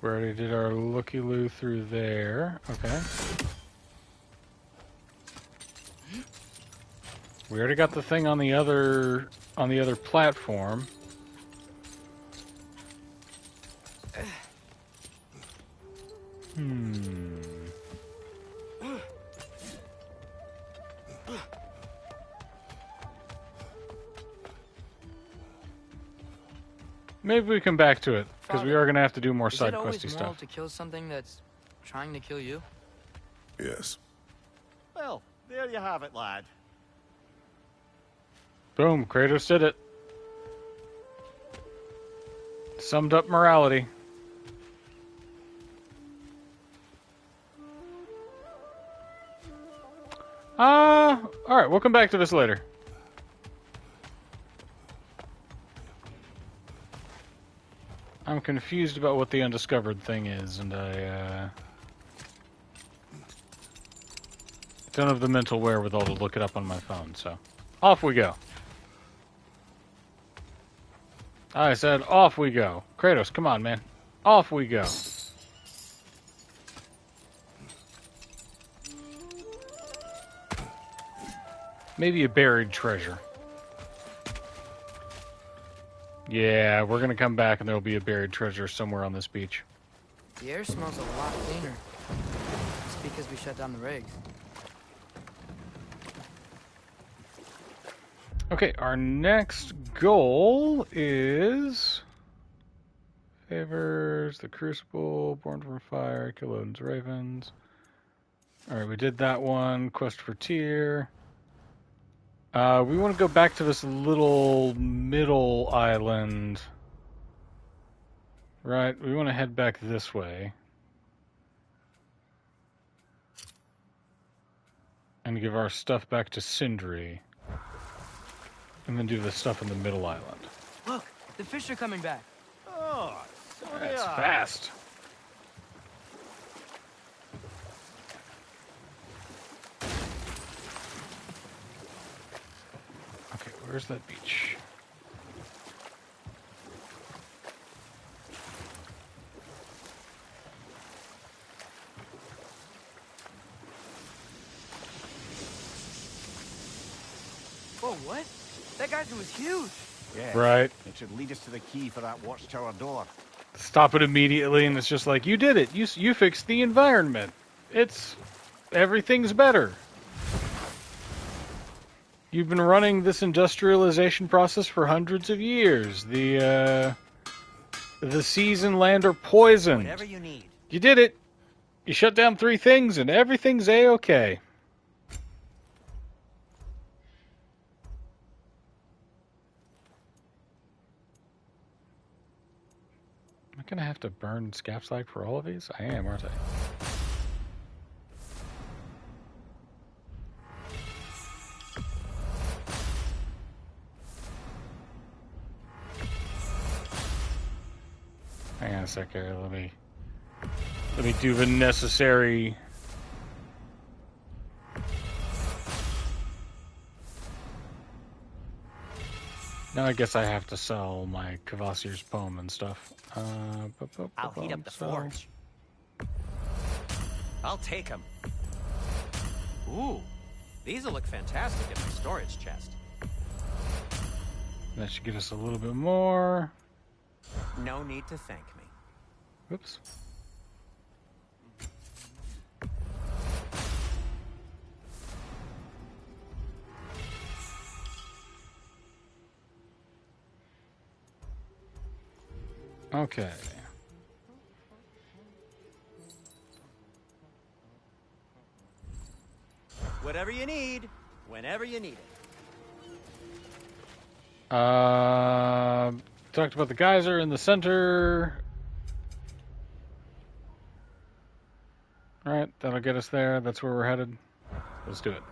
We already did our looky-loo through there. Okay. We already got the thing on the other platform. Maybe we come back to it, because we are going to have to do more side questy
Is it always moral
stuff.
to kill something that's trying to kill you?
Yes.
Well, there you have it, lad.
Boom, Kratos did it. Summed up morality. Alright, we'll come back to this later. I'm confused about what the undiscovered thing is, and I don't have the mental wherewithal to look it up on my phone, so off we go. I said off we go. Kratos, come on, man. Off we go. Maybe a buried treasure. Yeah, we're gonna come back and there'll be a buried treasure somewhere on this beach.
The air smells a lot cleaner. It's because we shut down the rigs.
Okay, our next goal is... Favors, the Crucible, Born from Fire, kill Odin's Ravens. Alright, we did that one. Quest for Tyr. We want to go back to this little middle island. Right, we want to head back this way. And give our stuff back to Sindri. And then do the stuff in the middle island.
Look, the fish are coming back.
Oh, so they
That's
are.
fast. Okay, where's that beach?
Whoa, what? That geyser was huge.
Yeah.
Right.
It should lead us to the key for that watchtower door.
Stop it immediately, and it's just like, you did it. You fixed the environment. Everything's better. You've been running this industrialization process for hundreds of years. The seas and land are poisoned.
Whatever you need.
You did it. You shut down 3 things, and everything's A-okay. Am I going to have to burn scap slag for all of these? I am, aren't I? Hang on a sec here. Let me do the necessary. Now I guess I have to sell my Kvasir's poem and stuff.
I'll heat up the forge. I'll take them. Ooh, these will look fantastic in my storage chest.
That should get us a little bit more.
No need to thank me.
Whoops. Okay.
Whatever you need, whenever you need it.
Talked about the geyser in the center. Alright, that'll get us there. That's where we're headed. Let's do it.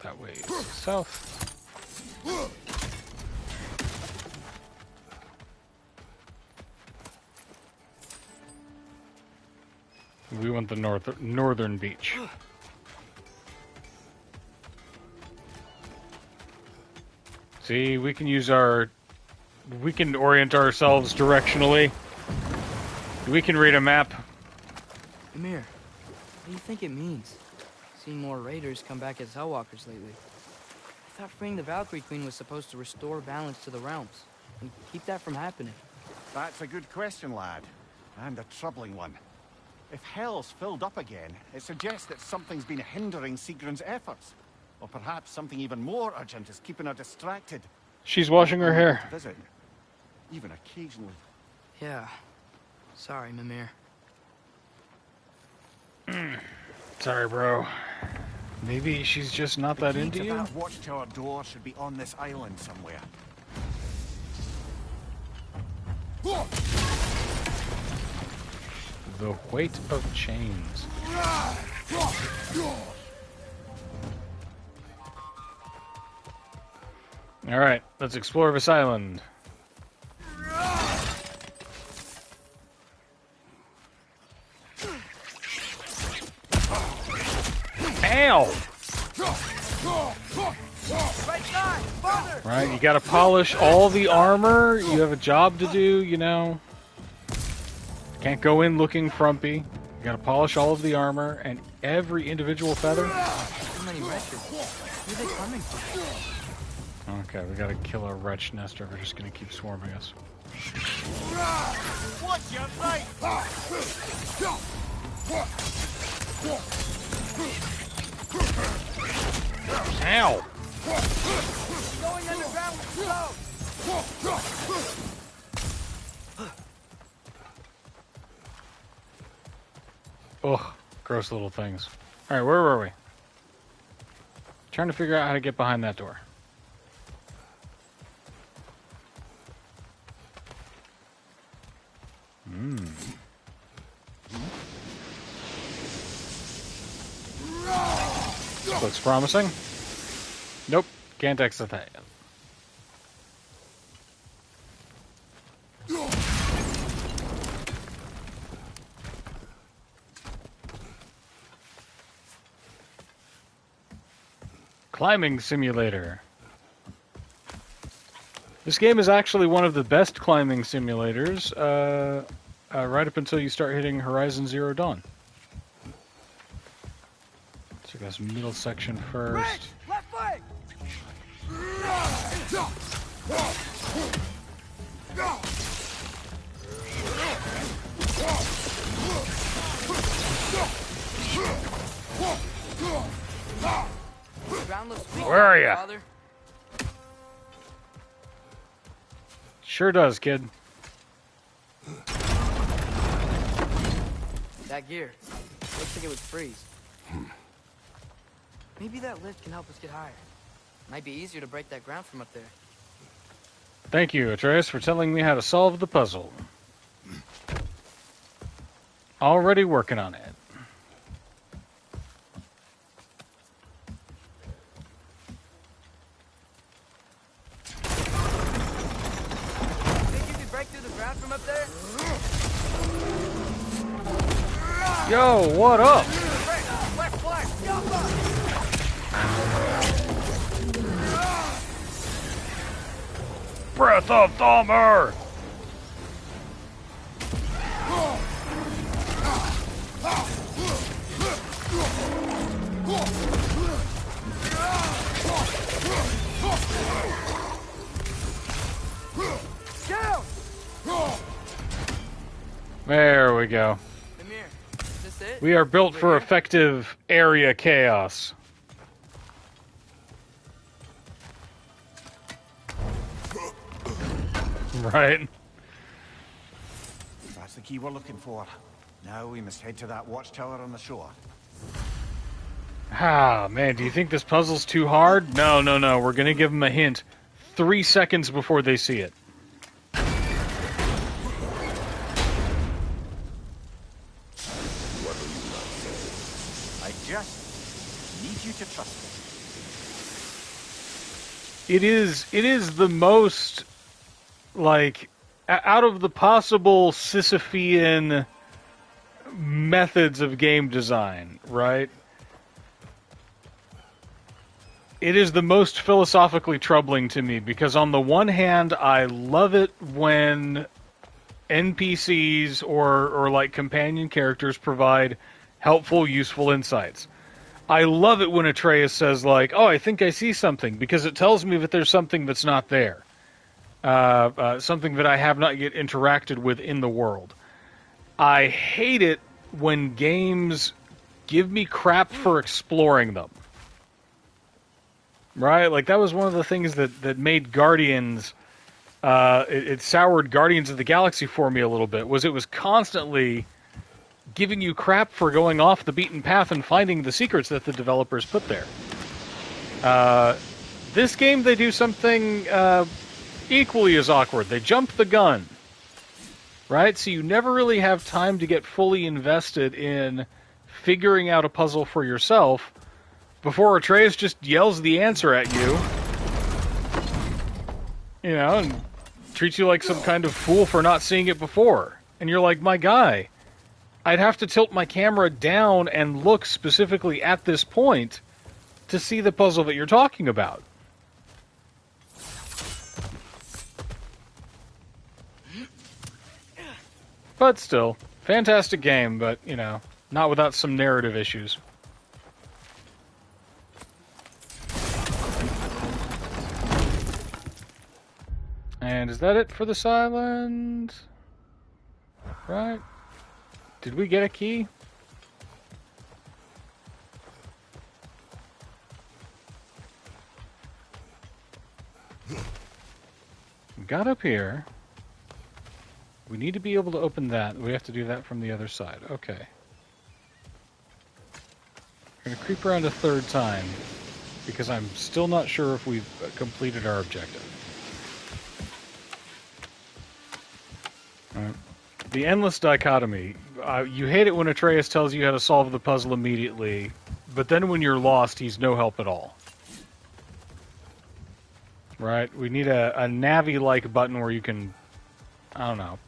That way south. We want the northern beach. See, we can orient ourselves directionally. We can read a map.
Amir, what do you think it means? Seeing more raiders come back as Hellwalkers lately. I thought freeing the Valkyrie Queen was supposed to restore balance to the realms and keep that from happening.
That's a good question, lad. And a troubling one. If Hell's filled up again, it suggests that something's been hindering Sigrun's efforts. Or perhaps something even more urgent is keeping her distracted.
She's washing her hair.
To visit. Even occasionally.
Yeah. Sorry, Mimir.
Sorry, bro. Maybe she's just not that into
The key
you?
to that watchtower door should be on this island somewhere.
The weight of chains. Alright, let's explore this island. Ow! Right, you gotta polish all the armor. You have a job to do, you know. Can't go in looking frumpy. You gotta polish all of the armor, and every individual feather?
Too many wretches. Where are they coming from?
Okay, we gotta kill a wretch nest or we're just gonna keep swarming us.
What's your right?
Ow!
Going underground with
Ugh, gross little things. Alright, where were we? Trying to figure out how to get behind that door. Looks promising. Nope, can't exit that yet. Climbing simulator. This game is actually one of the best climbing simulators, right up until you start hitting Horizon Zero Dawn. Check this middle section first.
left foot! Ground looks weak.
Where are ya?
Father.
Sure does, kid.
That gear. Looks like it would freeze. Maybe that lift can help us get higher. Might be easier to break that ground from up there.
Thank you, Atreus, for telling me how to solve the puzzle. Already working on it.
Think you could break through the ground from up there?
Yo, what up?
Left flank! Jump up!
Breath of Thalmor!
Down!
There we go.
Amir, is this it?
We are built
Over
for
here?
effective area chaos. Right?
That's the key we're looking for. Now we must head to that watchtower on the shore.
Ah, man, do you think this puzzle's too hard? No, no, no. We're gonna give them a hint 3 seconds before they see it.
I just need you to trust me.
It is the most, like, out of the possible Sisyphean methods of game design, right? It is the most philosophically troubling to me because on the one hand, I love it when NPCs or like companion characters provide helpful, useful insights. I love it when Atreus says like, "Oh, I think I see something," because it tells me that there's something that's not there, something that I have not yet interacted with in the world. I hate it when games give me crap for exploring them. Right? Like, that was one of the things that made Guardians, it soured Guardians of the Galaxy for me a little bit, was it was constantly giving you crap for going off the beaten path and finding the secrets that the developers put there. This game, they do something equally as awkward. They jump the gun. Right? So you never really have time to get fully invested in figuring out a puzzle for yourself before Atreus just yells the answer at you, you know, and treats you like some kind of fool for not seeing it before. And you're like, my guy, I'd have to tilt my camera down and look specifically at this point to see the puzzle that you're talking about. But still, fantastic game, but, you know, not without some narrative issues. And is that it for this island? Right? Did we get a key? We got up here. We need to be able to open that. We have to do that from the other side. Okay. We're going to creep around a third time because I'm still not sure if we've completed our objective. All right. The endless dichotomy. You hate it when Atreus tells you how to solve the puzzle immediately, but then when you're lost, he's no help at all. Right? We need a Navi-like button where you can, I don't know,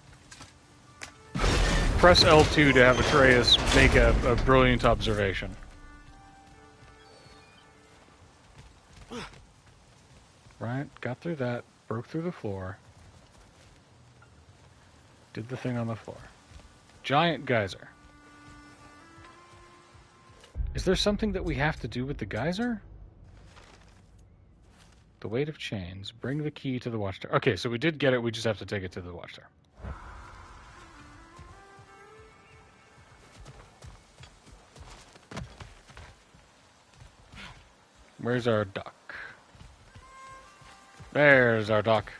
press L2 to have Atreus make a brilliant observation. Right? Got through that. Broke through the floor. Did the thing on the floor. Giant geyser. Is there something that we have to do with the geyser? The weight of chains. Bring the key to the watchtower. Okay, so we did get it. We just have to take it to the watchtower. Where's our duck? There's our duck.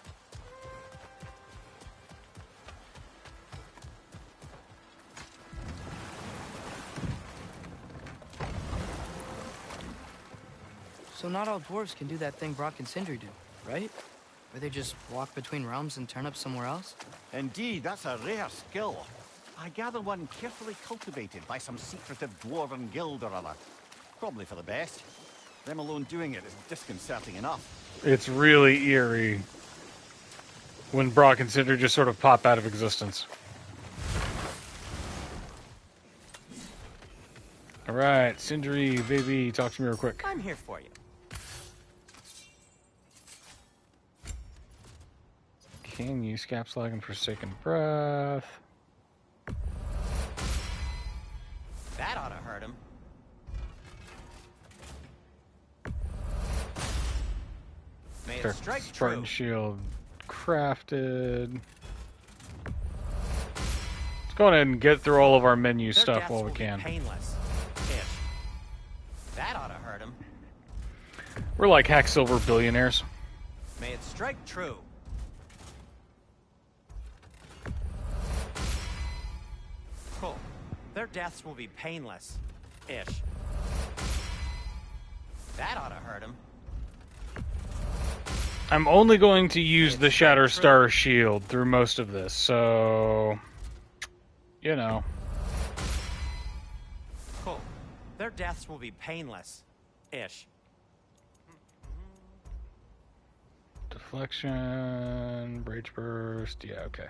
So not all dwarves can do that thing Brock and Sindri do, right? Where they just walk between realms and turn up somewhere else?
Indeed, that's a rare skill. I gather one carefully cultivated by some secretive dwarven guild or other. Probably for the best. Them alone doing it is disconcerting enough.
It's really eerie when Brock and Cinder just sort of pop out of existence. Alright, Sindri, baby, talk to me real quick.
I'm here for you.
Can use Capslag and Forsaken Breath.
That ought to hurt him. May it strike
Spartan
true.
Shield crafted. Let's go ahead and get through all of our menu
Their
stuff
deaths
while we
will be
can.
painless. Ish. That ought to hurt him.
We're like Hacksilver billionaires.
May it strike true. Cool. Their deaths will be painless. Ish. That ought to hurt him.
I'm only going to use the Shatterstar shield through most of this, so you know.
Cool. Their deaths will be painless. Ish.
Deflection, Rage Burst, yeah, okay.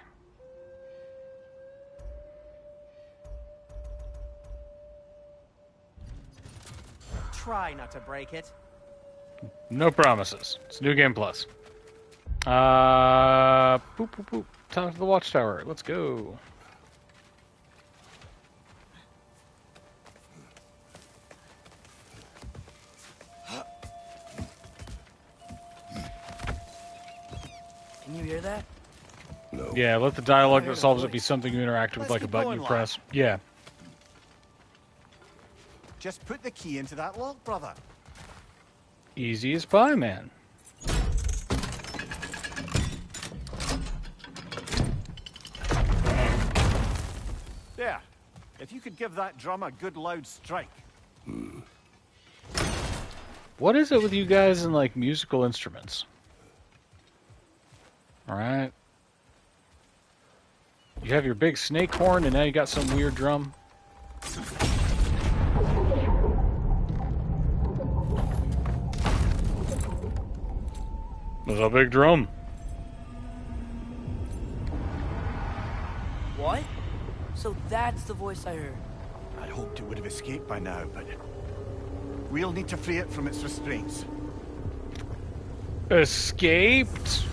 Try not to break it.
No promises. It's New Game Plus. Boop, boop, boop. Time for the Watchtower. Let's go.
Can you hear that?
No.
Yeah, let the dialogue
I heard
that
a
solves it
voice.
be something you interact with
Let's
like a
keep
button
going,
you
lad.
press. Yeah.
Just put the key into that lock, brother.
Easy as pie, man.
There. If you could give that drum a good loud strike.
What is it with you guys and like musical instruments? Alright. You have your big snake horn and now you got some weird drum. There's a big drum.
What? So that's the voice I heard.
I'd hoped it would have escaped by now, but we'll need to free it from its restraints.
Escaped?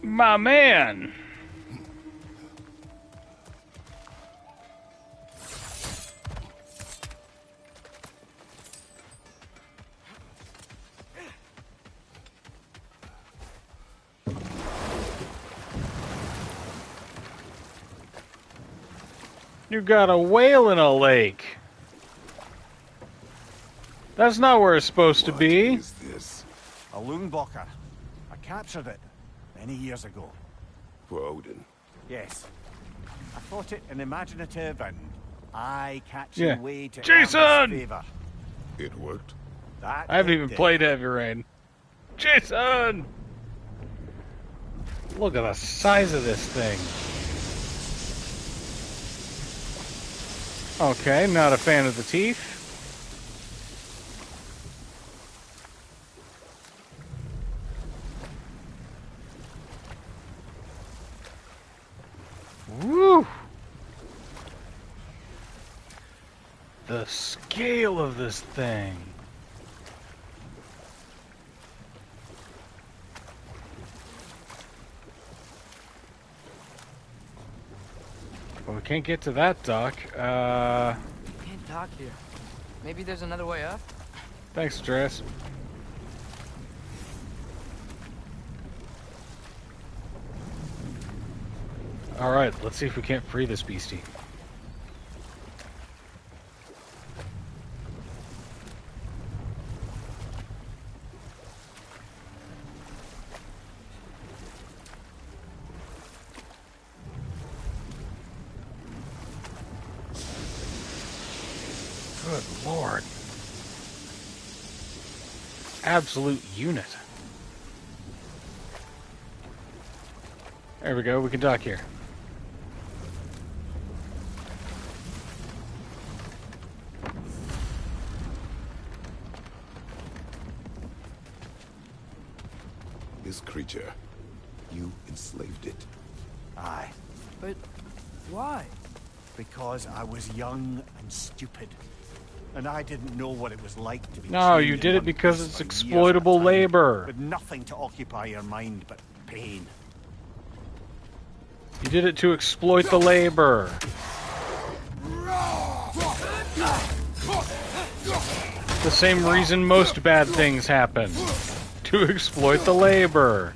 My man! You got a whale in a lake. That's not where it's supposed to be.
What is this?
A loonbocker. I captured it many years ago.
For Odin.
Yes. I thought it an imaginative and eye-catching way to
Jason!
earn his favor.
It worked?
That
I haven't
it
even
did.
played Heavy Rain. Jason! Look at the size of this thing. Okay, not a fan of the teeth. Woo! The scale of this thing. Well, we can't get to that dock.
Can't dock here. Maybe there's another way up?
Thanks, Stress. Alright, let's see if we can't free this beastie. Good lord. Absolute unit. There we go, we can dock here.
This creature, you enslaved it.
Aye.
But why?
Because I was young and stupid. And I didn't know what it was like to be
No,
chained
you
in
did it
one
because
place
it's
for years
exploitable
at a time,
labor.
With nothing to occupy your mind but pain.
You did it to exploit the labor. The same reason most bad things happen. To exploit the labor.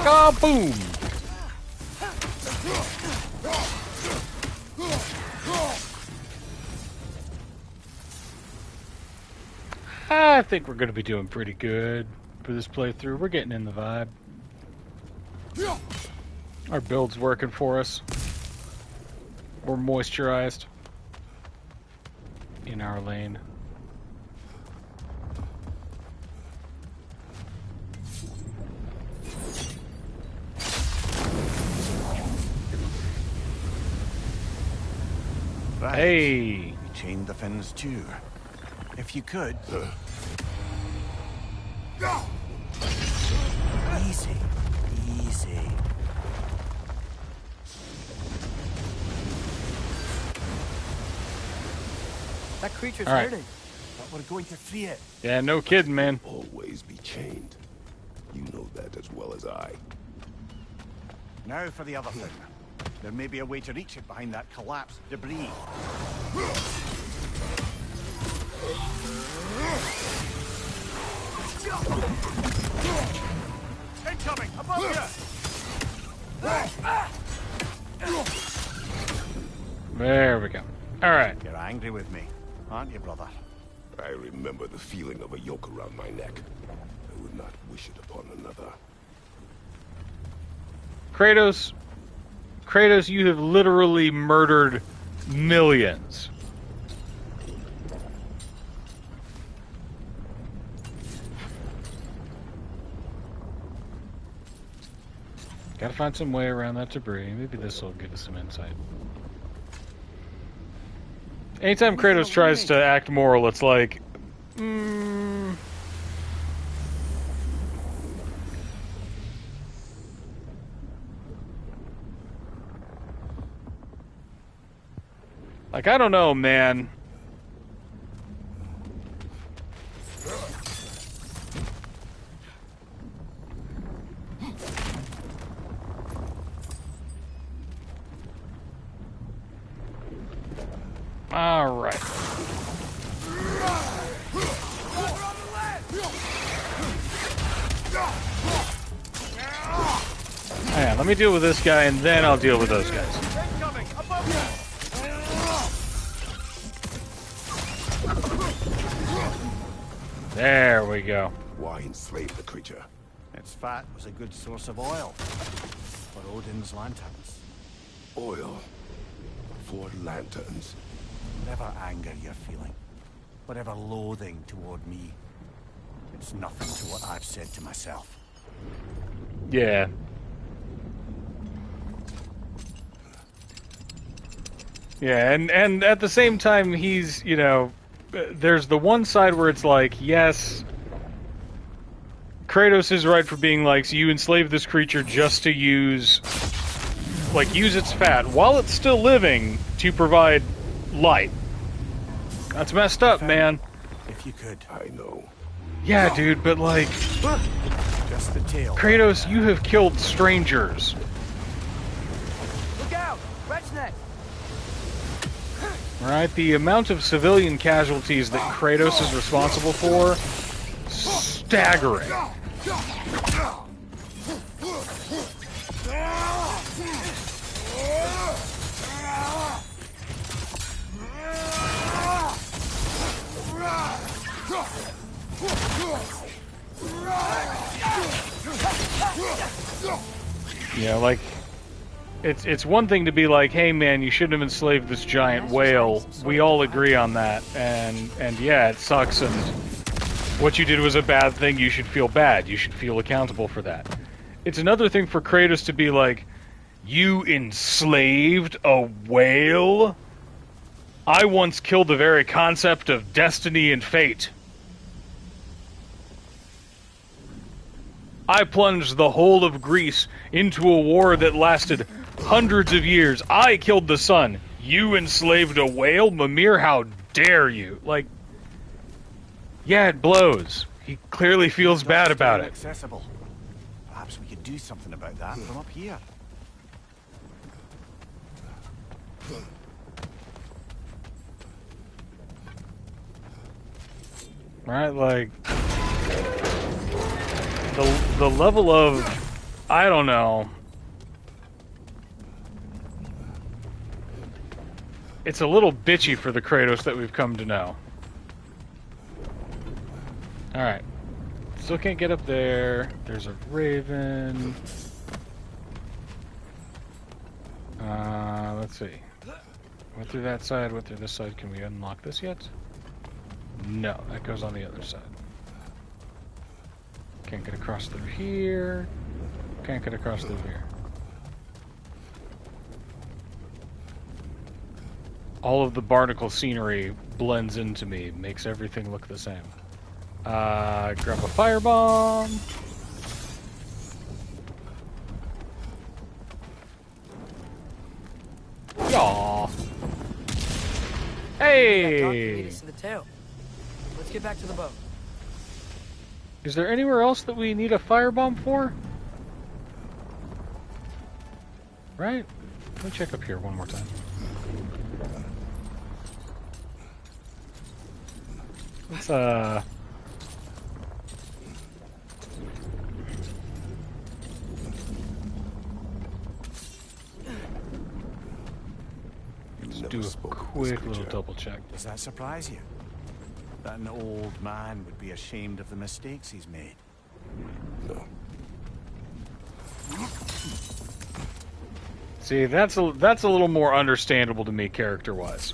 Kaboom! I think we're going to be doing pretty good for this playthrough. We're getting in the vibe. Our build's working for us. We're moisturized in our lane.
Right.
Hey!
You chained the fins too. If you could. Easy. Easy.
That creature's
All right.
hurting.
But we're going to free it.
Yeah, no kidding, man.
Always be chained. You know that as well as I.
Now for the other thing. There may be a way to reach it behind that collapsed debris. Incoming! Above you!
There we go. Alright.
You're angry with me, aren't you, brother?
I remember the feeling of a yoke around my neck. I would not wish it upon another.
Kratos, you have literally murdered millions. Gotta find some way around that debris. Maybe this will give us some insight. Anytime Kratos tries to act moral, it's like, like, I don't know, man. All right. Hang on, let me deal with this guy, and then I'll deal with those guys. There we go.
Why enslave the creature?
Its fat was a good source of oil for Odin's lanterns.
Oil. For lanterns.
Whatever anger you're feeling, whatever loathing toward me, it's nothing to what I've said to myself.
Yeah. Yeah, and at the same time, he's, you know, there's the one side where it's like, yes, Kratos is right for being like, so you enslave this creature just to use its fat while it's still living to provide light. That's messed up, man.
If you could.
I know.
Yeah, dude, but like,
Just the tail.
Kratos, you have killed strangers.
Look out! Red's neck!
Right, the amount of civilian casualties that Kratos is responsible for, staggering. Yeah, like, it's one thing to be like, hey man, you shouldn't have enslaved this giant whale. We all agree on that, and yeah, it sucks, and what you did was a bad thing, you should feel bad, you should feel accountable for that. It's another thing for Kratos to be like, you enslaved a whale? I once killed the very concept of destiny and fate. I plunged the whole of Greece into a war that lasted hundreds of years. I killed the sun. You enslaved a whale? Mimir, how dare you? Like, yeah, it blows. He clearly feels bad about it.
Accessible. Perhaps we could do something about that from up here.
Right, like, the level of, I don't know. It's a little bitchy for the Kratos that we've come to know. Alright. Still can't get up there. There's a raven. Let's see. Went through that side, went through this side. Can we unlock this yet? No, that goes on the other side. Can't get across through here. Can't get across through here. All of the barnacle scenery blends into me, makes everything look the same. Grab a firebomb. Yaw. Hey!
Lead us to the tail. Let's get back to the boat.
Is there anywhere else that we need a firebomb for? Right? Let me check up here one more time. Let's, do a quick little double check.
Does that surprise you? That an old man would be ashamed of the mistakes he's made?
No.
See, that's a little more understandable to me character-wise.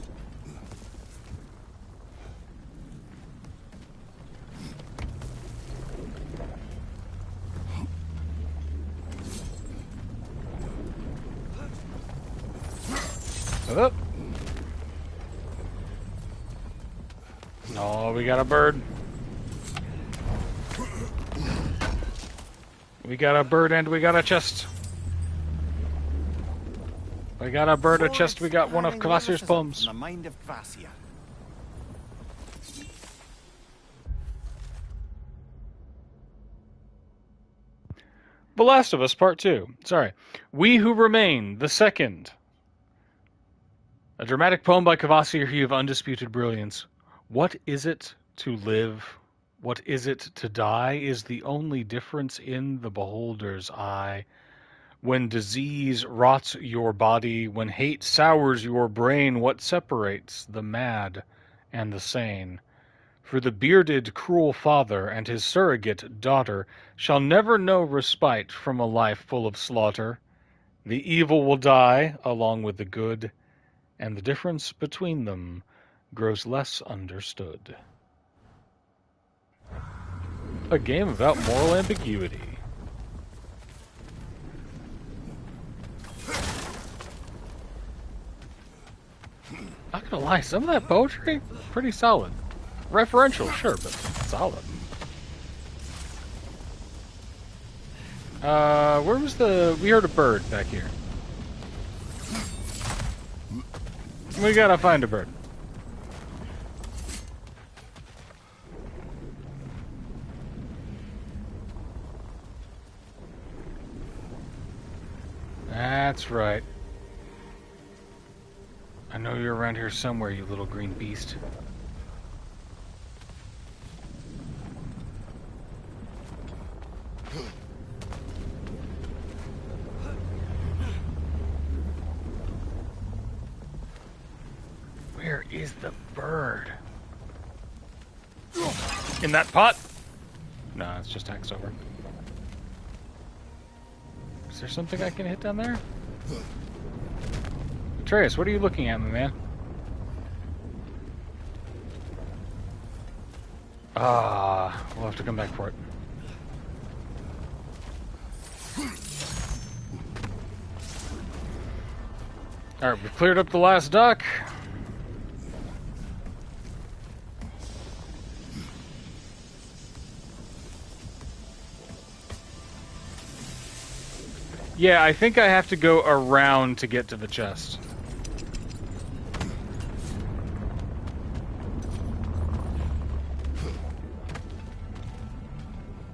Up. Oh, we got a bird. We got a bird and we got a chest. We got a bird, a chest, we got one of Kvasir's poems.
The mind of Kvasir.
The Last of Us Part 2. Sorry. We Who Remain, the second. A dramatic poem by Kvasir of undisputed brilliance. What is it to live? What is it to die? Is the only difference in the beholder's eye. When disease rots your body, when hate sours your brain, what separates the mad and the sane? For the bearded, cruel father and his surrogate daughter shall never know respite from a life full of slaughter. The evil will die along with the good, and the difference between them grows less understood. A game about moral ambiguity. Not gonna lie, some of that poetry, pretty solid. Referential, sure, but solid. Where was the... We heard a bird back here. We gotta find a bird. That's right. I know you're around here somewhere, you little green beast. Where is the bird? In that pot? No, it's just hacked over. Is there something I can hit down there? Atreus, what are you looking at, my man? Ah, we'll have to come back for it. Alright, we've cleared up the last dock. Yeah, I think I have to go around to get to the chest.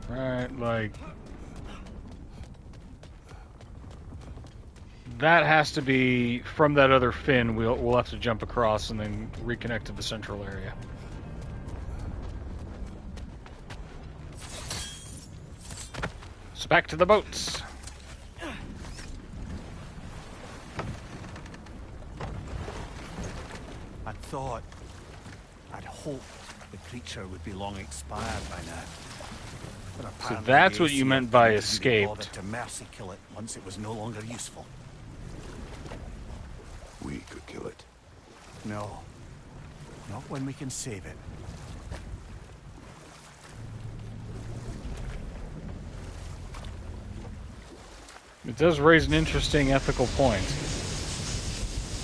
Right, like... That has to be from that other fin. We'll have to jump across and then reconnect to the central area. So back to the boats.
I'd hoped the creature would be long expired by now. But
So
apparently
that's
the
what you
AC
meant by
didn't
escaped.
bother to mercy kill it once it was no longer useful.
We could kill it.
No. Not when we can save it.
It does raise an interesting ethical point.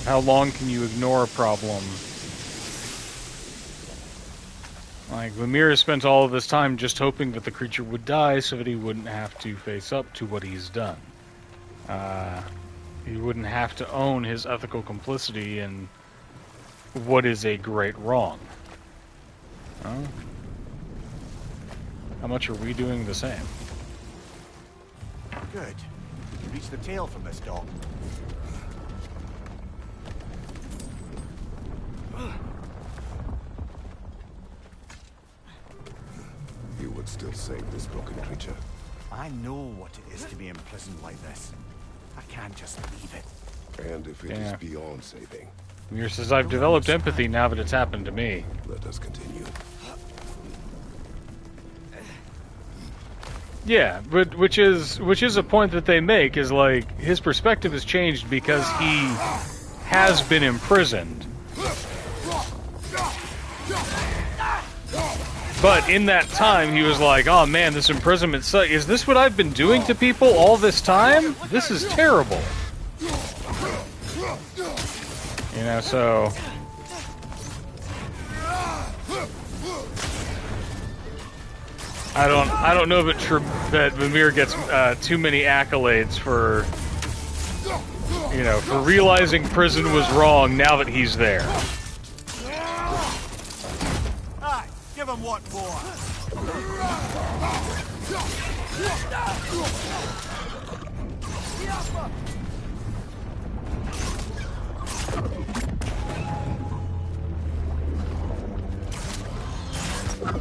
How long can you ignore a problem? Like, Lemire spent all of this time just hoping that the creature would die so that he wouldn't have to face up to what he's done. He wouldn't have to own his ethical complicity in what is a great wrong. Well, how much are we doing the same?
Good. You can reach the tail from this dock.
You would still save this broken creature.
I know what it is to be imprisoned like this. I can't just leave it.
And if it is beyond saving,
Lemire says, I've developed empathy now that it's happened to me.
let us continue.
Yeah, but which is a point that they make, is like his perspective has changed because he has been imprisoned. But in that time, he was like, oh man, this imprisonment sucks. Is this what I've been doing to people all this time? This is terrible. You know, so... I don't know that Mimir gets too many accolades for, you know, for realizing prison was wrong now that he's there.
Aye, give him what for.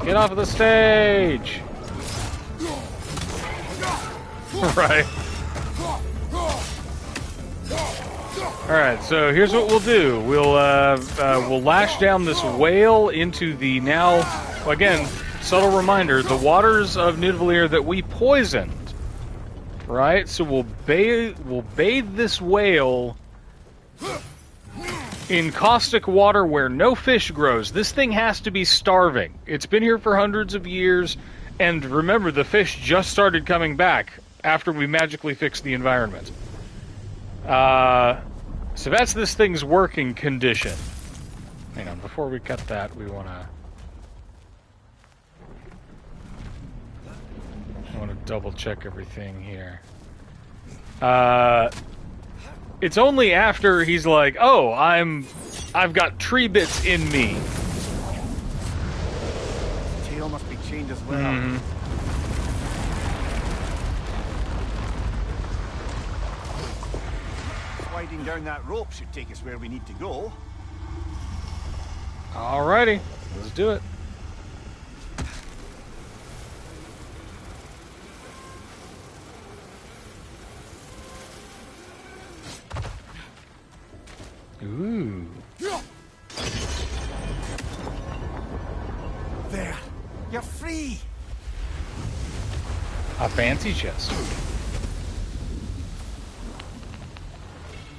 Get off of the stage! Right. Alright, so here's what we'll do. We'll lash down this whale into the now, again, subtle reminder, the waters of Nidavellir that we poisoned. Right? So we'll bathe this whale in caustic water where no fish grows. This thing has to be starving. It's been here for hundreds of years, and remember, the fish just started coming back after we magically fixed the environment. So that's this thing's working condition. Hang on, before we cut that, we want to double check everything here. It's only after he's like, "Oh, I've got tree bits in me."
Tail must be chained as well.
Mm-hmm.
Sliding down that rope should take us where we need to go.
Alrighty, let's do it. Ooh.
There. You're free.
A fancy chest.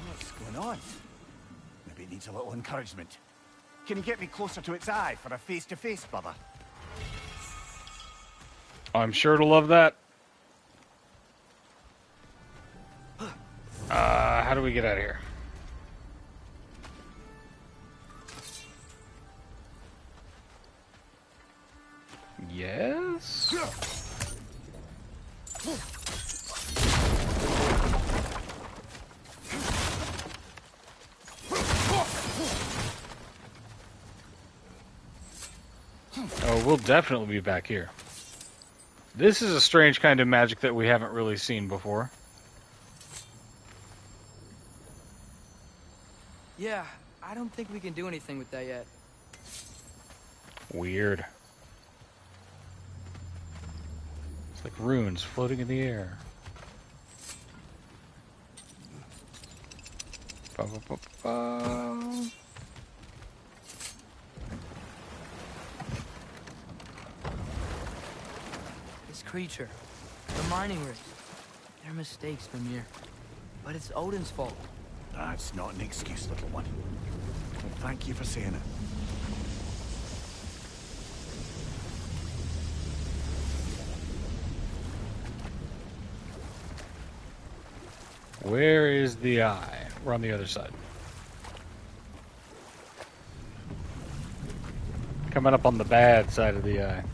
What's going on? Maybe it needs a little encouragement. Can you get me closer to its eye for a face-to-face, brother?
I'm sure to love that. How do we get out of here? Yes? Oh, we'll definitely be back here. This is a strange kind of magic that we haven't really seen before.
Yeah, I don't think we can do anything with that yet.
Weird. It's like runes floating in the air. Ba, ba, ba, ba.
This creature, the mining rig, they're mistakes, Mimir. But it's Odin's fault.
That's not an excuse, little one. Well, thank you for saying it.
Where is the eye? We're on the other side. Coming up on the bad side of the eye.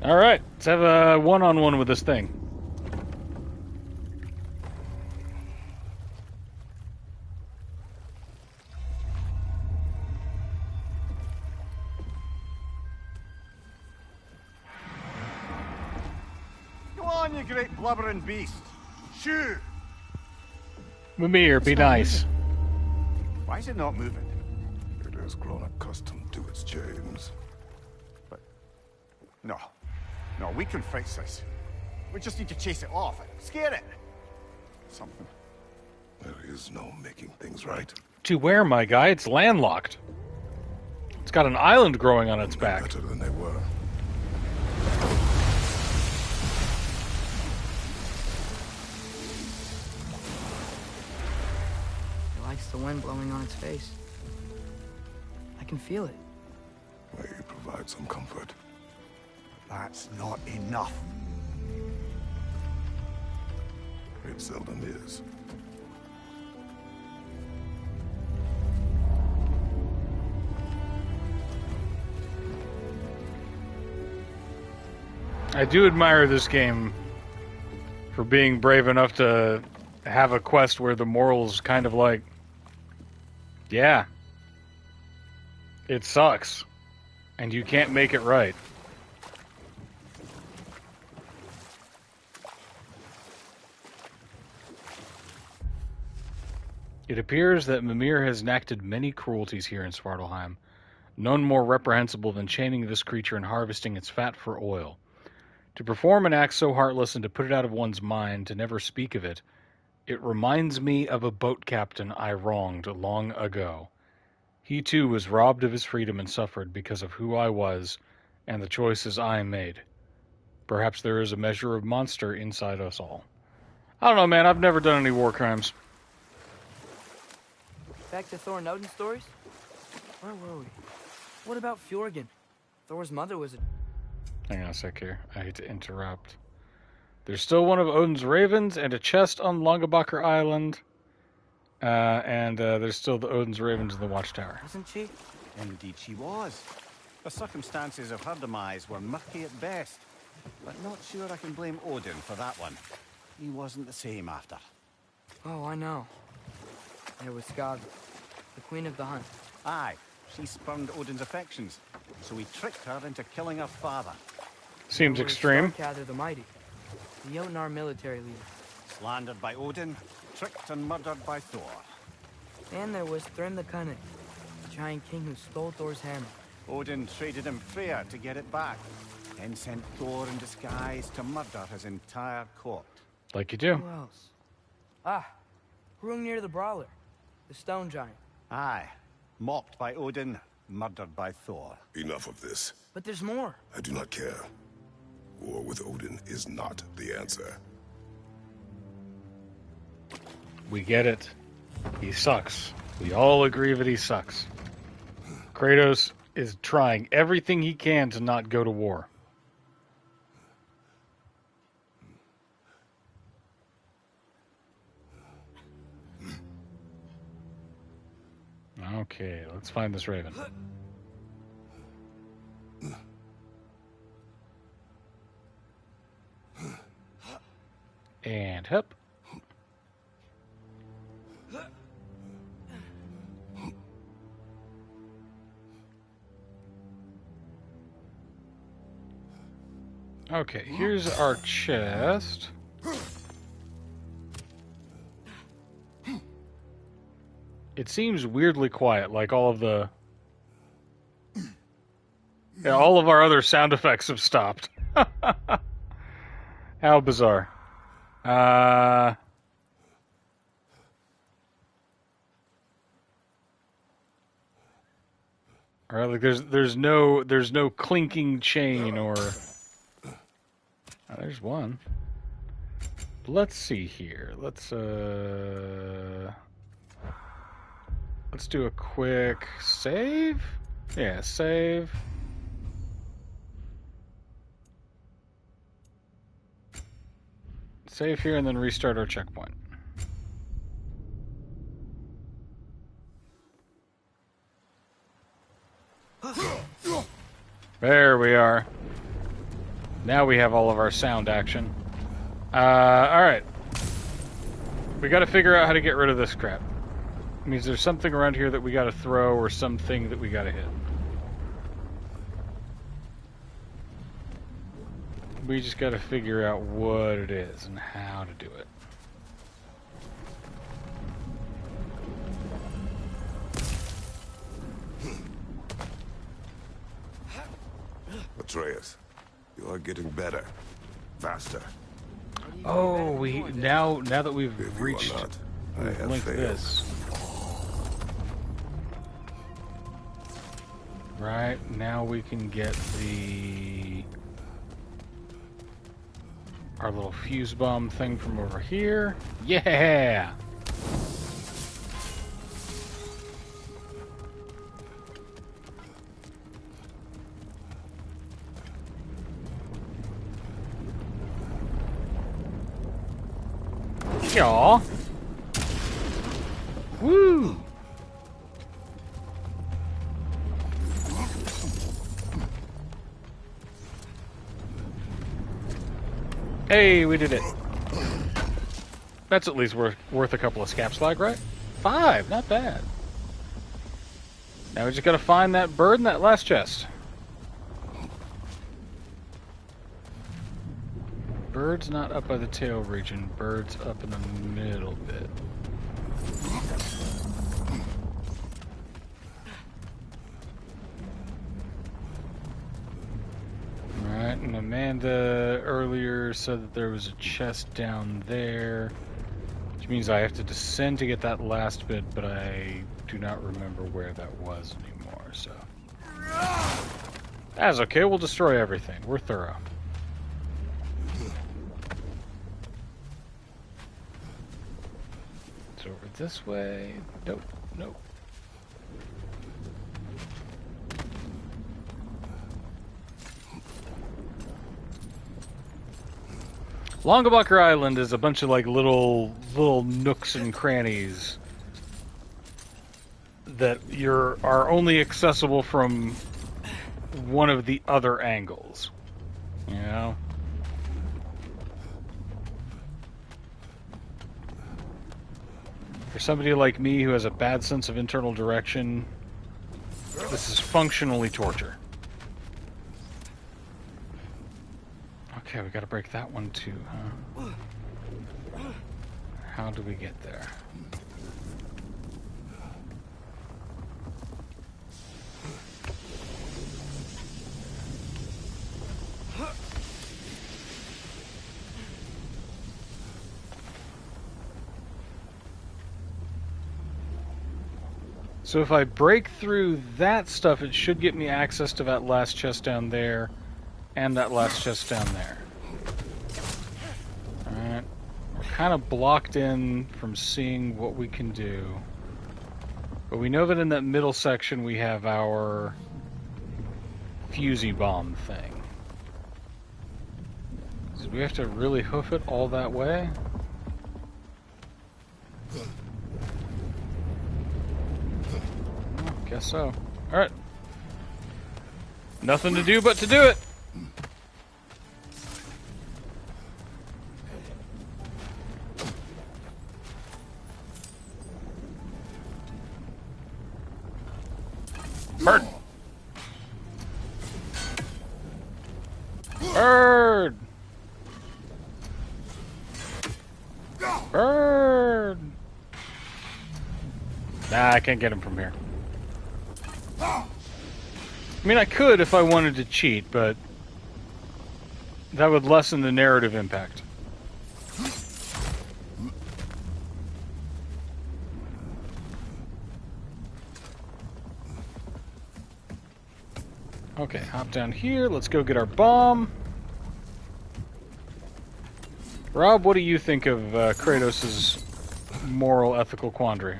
All right, let's have a one-on-one with this thing.
Go on, you great blubbering beast. Shoo!
Mimir, be nice.
Why is it not moving?
It has grown accustomed to its chains.
But no, we can face this. We just need to chase it off and scare it. Something.
There is no making things right.
To where, my guy? It's landlocked. It's got an island growing on its back.
Better than they were.
It likes the wind blowing on its face. I can feel it.
May provide some comfort.
That's not enough.
It seldom is.
I do admire this game for being brave enough to have a quest where the moral's kind of like, yeah, it sucks. And you can't make it right. It appears that Mimir has enacted many cruelties here in Svartalheim, none more reprehensible than chaining this creature and harvesting its fat for oil. To perform an act so heartless and to put it out of one's mind, to never speak of it, it reminds me of a boat captain I wronged long ago. He too was robbed of his freedom and suffered because of who I was and the choices I made. Perhaps there is a measure of monster inside us all. I don't know, man. I've never done any war crimes.
Back to Thor and Odin stories? Where were we? What about Fjorgen? Thor's mother was a...
Hang on a sec here. I hate to interrupt. There's still one of Odin's ravens and a chest on Longabacher Island. And there's still the Odin's ravens in the watchtower.
Wasn't she?
Indeed she was. The circumstances of her demise were murky at best. But not sure I can blame Odin for that one. He wasn't the same after.
Oh, I know. There was Skadi, the queen of the hunt.
Aye, she spurned Odin's affections, so he tricked her into killing her father.
Seems extreme.
Starkadr the Mighty, the Jotnar military leader.
Slandered by Odin, tricked and murdered by Thor.
And there was Thrym the Cunning, the giant king who stole Thor's hammer.
Odin traded him Freya to get it back, then sent Thor in disguise to murder his entire court.
Like you do.
Who else? Ah, Hrungnir the Brawler, the stone giant.
Aye, mocked by Odin, murdered by Thor.
Enough of this.
But there's more.
I do not care. War with Odin is not the answer.
We get it. He sucks. We all agree that he sucks. Kratos is trying everything he can to not go to war. Okay, let's find this raven. And hop. Okay, here's our chest. It seems weirdly quiet, like all of the... Yeah, all of our other sound effects have stopped. How bizarre. Alright, like there's no clinking chain or... Oh, there's one. Let's see here. Let's do a quick save. Yeah, save. Save here and then restart our checkpoint. There we are. Now we have all of our sound action. Alright. We gotta figure out how to get rid of this crap. It means there's something around here that we gotta throw or something that we gotta hit. We just gotta figure out what it is and how to do it.
Atreus, you are getting better. Faster.
Oh, we now that we've
If you
reached
are not, I have
link
failed.
this. Right, now we can get our little fuse bomb thing from over here. Yeah! Yaw. Woo! Hey, we did it. That's at least worth a couple of scap slag, right? 5, not bad. Now we just gotta find that bird in that last chest. Bird's not up by the tail region. Bird's up in the middle bit. Alright, and Amanda earlier said that there was a chest down there, which means I have to descend to get that last bit, but I do not remember where that was anymore, so... That's okay, we'll destroy everything. We're thorough. It's over this way. Nope, nope. Longabacher Island is a bunch of like little nooks and crannies that are only accessible from one of the other angles. You know? For somebody like me who has a bad sense of internal direction, this is functionally torture. Okay, we gotta break that one too, huh? How do we get there? So if I break through that stuff, it should get me access to that last chest down there, and that last chest down there. Alright. We're kind of blocked in from seeing what we can do. But we know that in that middle section we have our fusey bomb thing. So do we have to really hoof it all that way? Guess so. Alright. Nothing to do but to do it! Bird! Bird! Bird! Nah, I can't get him from here. I mean, I could if I wanted to cheat, but that would lessen the narrative impact. Okay, hop down here. Let's go get our bomb. Rob, what do you think of Kratos' moral, ethical quandary?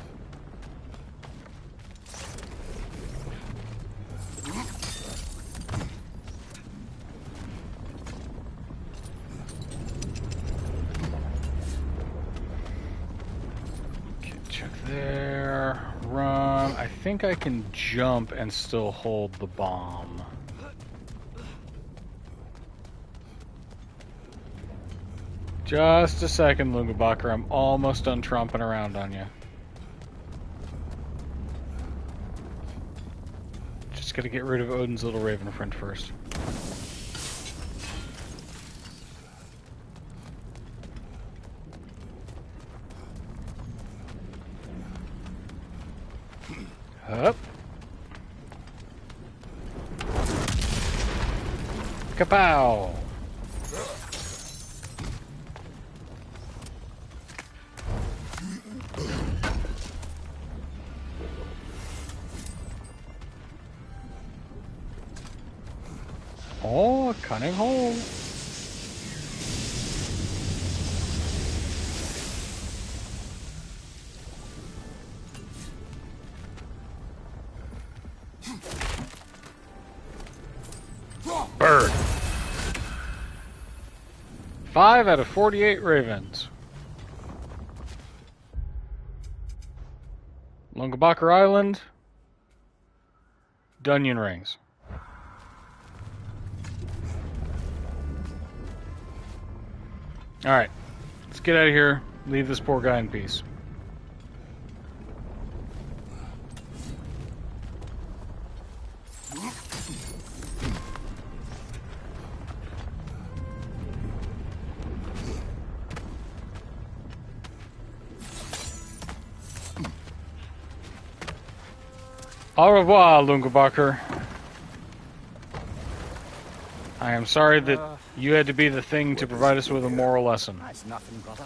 I think I can jump and still hold the bomb. Just a second, Lungabacher. I'm almost done tromping around on you. Just gotta get rid of Odin's little raven friend first. Up. Kapow! Oh, a cunning hole. Bird. 5 out of 48 ravens. Lungabacher Island. Dunyan rings. Alright. Let's get out of here. Leave this poor guy in peace. Au revoir, Lungabacher. I am sorry that you had to be the thing to provide us with a moral lesson.
That's nothing, brother.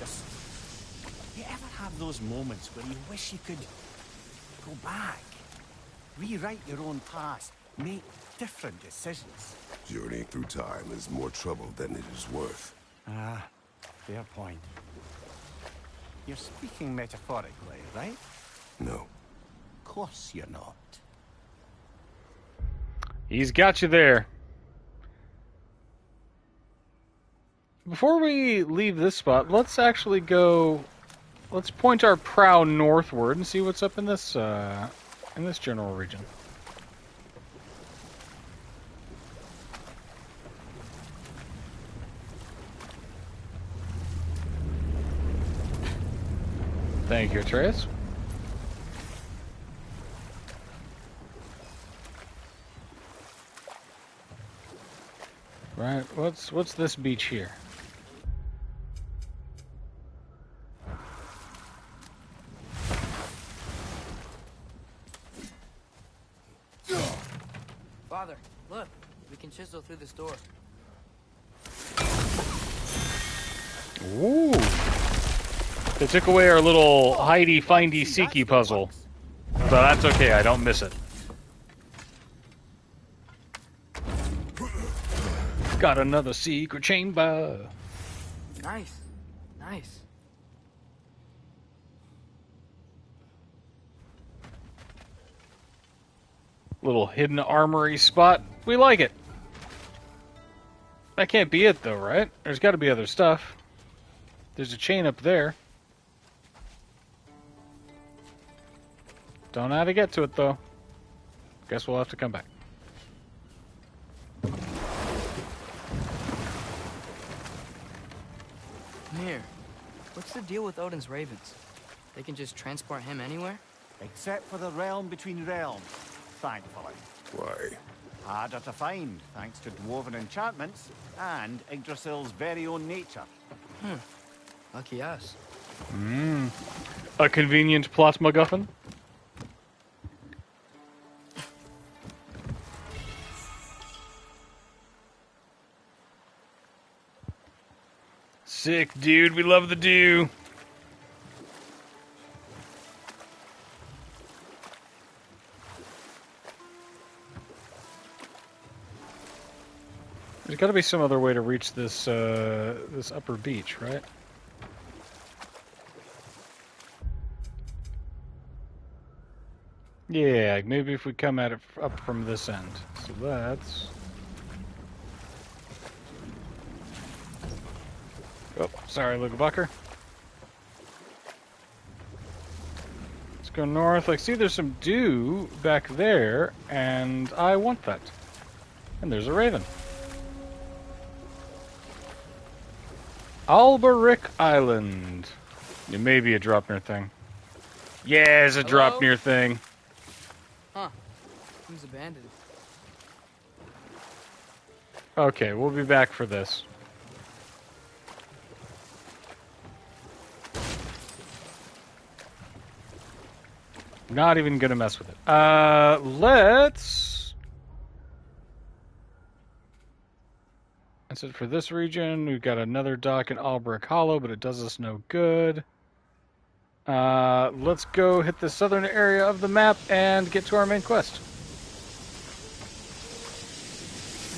Just... You ever have those moments where you wish you could go back? Rewrite your own past. Make different decisions.
Journeying through time is more trouble than it is worth.
Ah, fair point. You're speaking metaphorically, right?
No.
Of course you're not.
He's got you there. Before we leave this spot, let's actually go... Let's point our prow northward and see what's up in this general region. Thank you, Atreus. Right, what's this beach here?
Father, look. We can chisel through this door.
Ooh. They took away our little hidey-findy-seeky puzzle. But that's okay, I don't miss it. Got another secret chamber.
Nice. Nice.
Little hidden armory spot. We like it. That can't be it, though, right? There's got to be other stuff. There's a chain up there. Don't know how to get to it, though. Guess we'll have to come back.
Mir, what's the deal with Odin's ravens? They can just transport him anywhere?
Except for the realm between realms, thankfully.
Why?
Harder to find, thanks to dwarven enchantments and Yggdrasil's very own nature.
Lucky us.
A convenient plot MacGuffin? Sick, dude. We love the dew. There's got to be some other way to reach this this upper beach, right? Yeah, maybe if we come at it up from this end. So that's... Oh, sorry, Lugabucker. Let's go north. I see there's some dew back there, and I want that. And there's a raven. Alberic Island. It may be a drop near thing. Yeah, it's a drop near thing.
Huh. Seems abandoned.
Okay, we'll be back for this. Not even gonna mess with it. Let's... That's it for this region. We've got another dock in Albrecht Hollow, but it does us no good. Let's go hit the southern area of the map and get to our main quest.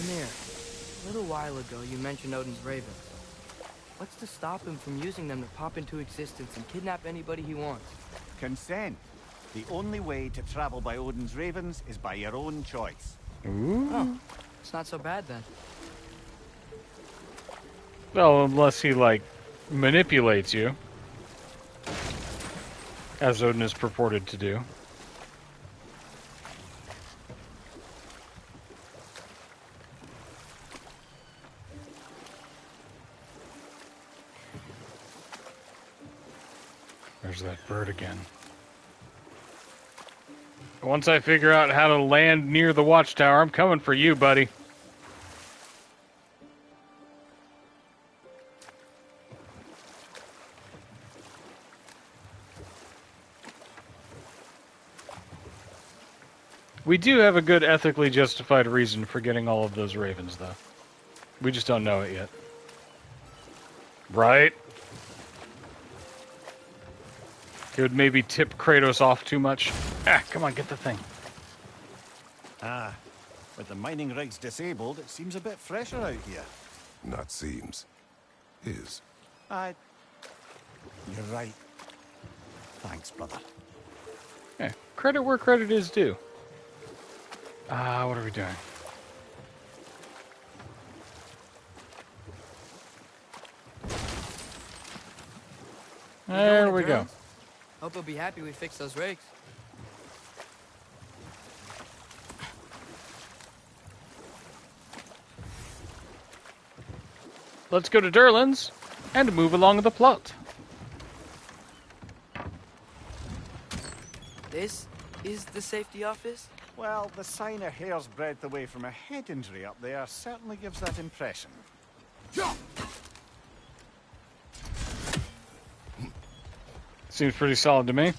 Amir, a little while ago you mentioned Odin's ravens. What's to stop him from using them to pop into existence and kidnap anybody he wants?
Consent. The only way to travel by Odin's ravens is by your own choice.
Ooh.
Oh, it's not so bad then.
Well, unless he, like, manipulates you. As Odin is purported to do. There's that bird again. Once I figure out how to land near the watchtower, I'm coming for you, buddy. We do have a good ethically justified reason for getting all of those ravens, though. We just don't know it yet. Right? It would maybe tip Kratos off too much. Ah, come on, get the thing.
Ah, with the mining rigs disabled, it seems a bit fresher out here.
Not seems. Is.
You're right. Thanks, brother.
Yeah, credit where credit is due. What are we doing? There we go.
Hope he'll be happy we fixed those rigs.
Let's go to Durlin's and move along the plot.
This is the safety office?
Well, the sign a hair's breadth away from a head injury up there certainly gives that impression.
Seems pretty solid to me.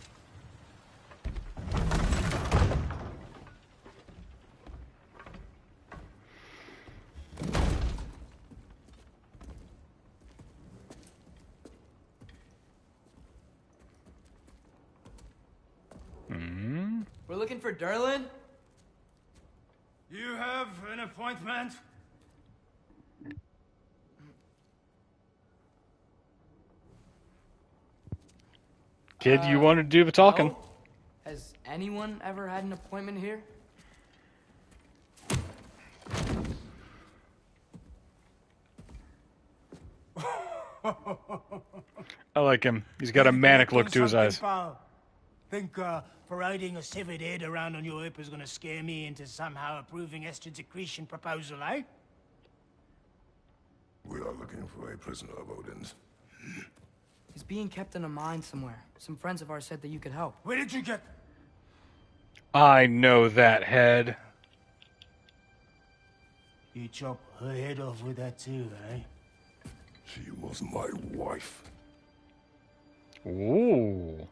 We're looking for Durlin?
You have an appointment?
Kid, you want to do the talking.
No? Has anyone ever had an appointment here?
I like him. He's got a manic look to his eyes.
Think parading a severed head around on your hip is gonna scare me into somehow approving estrogen secretion proposal, eh?
We are looking for a prisoner of Odin's.
He's being kept in a mine somewhere. Some friends of ours said that you could help.
Where did you get?
I know that head.
You chop her head off with that too, eh?
She was my wife.
Ooh.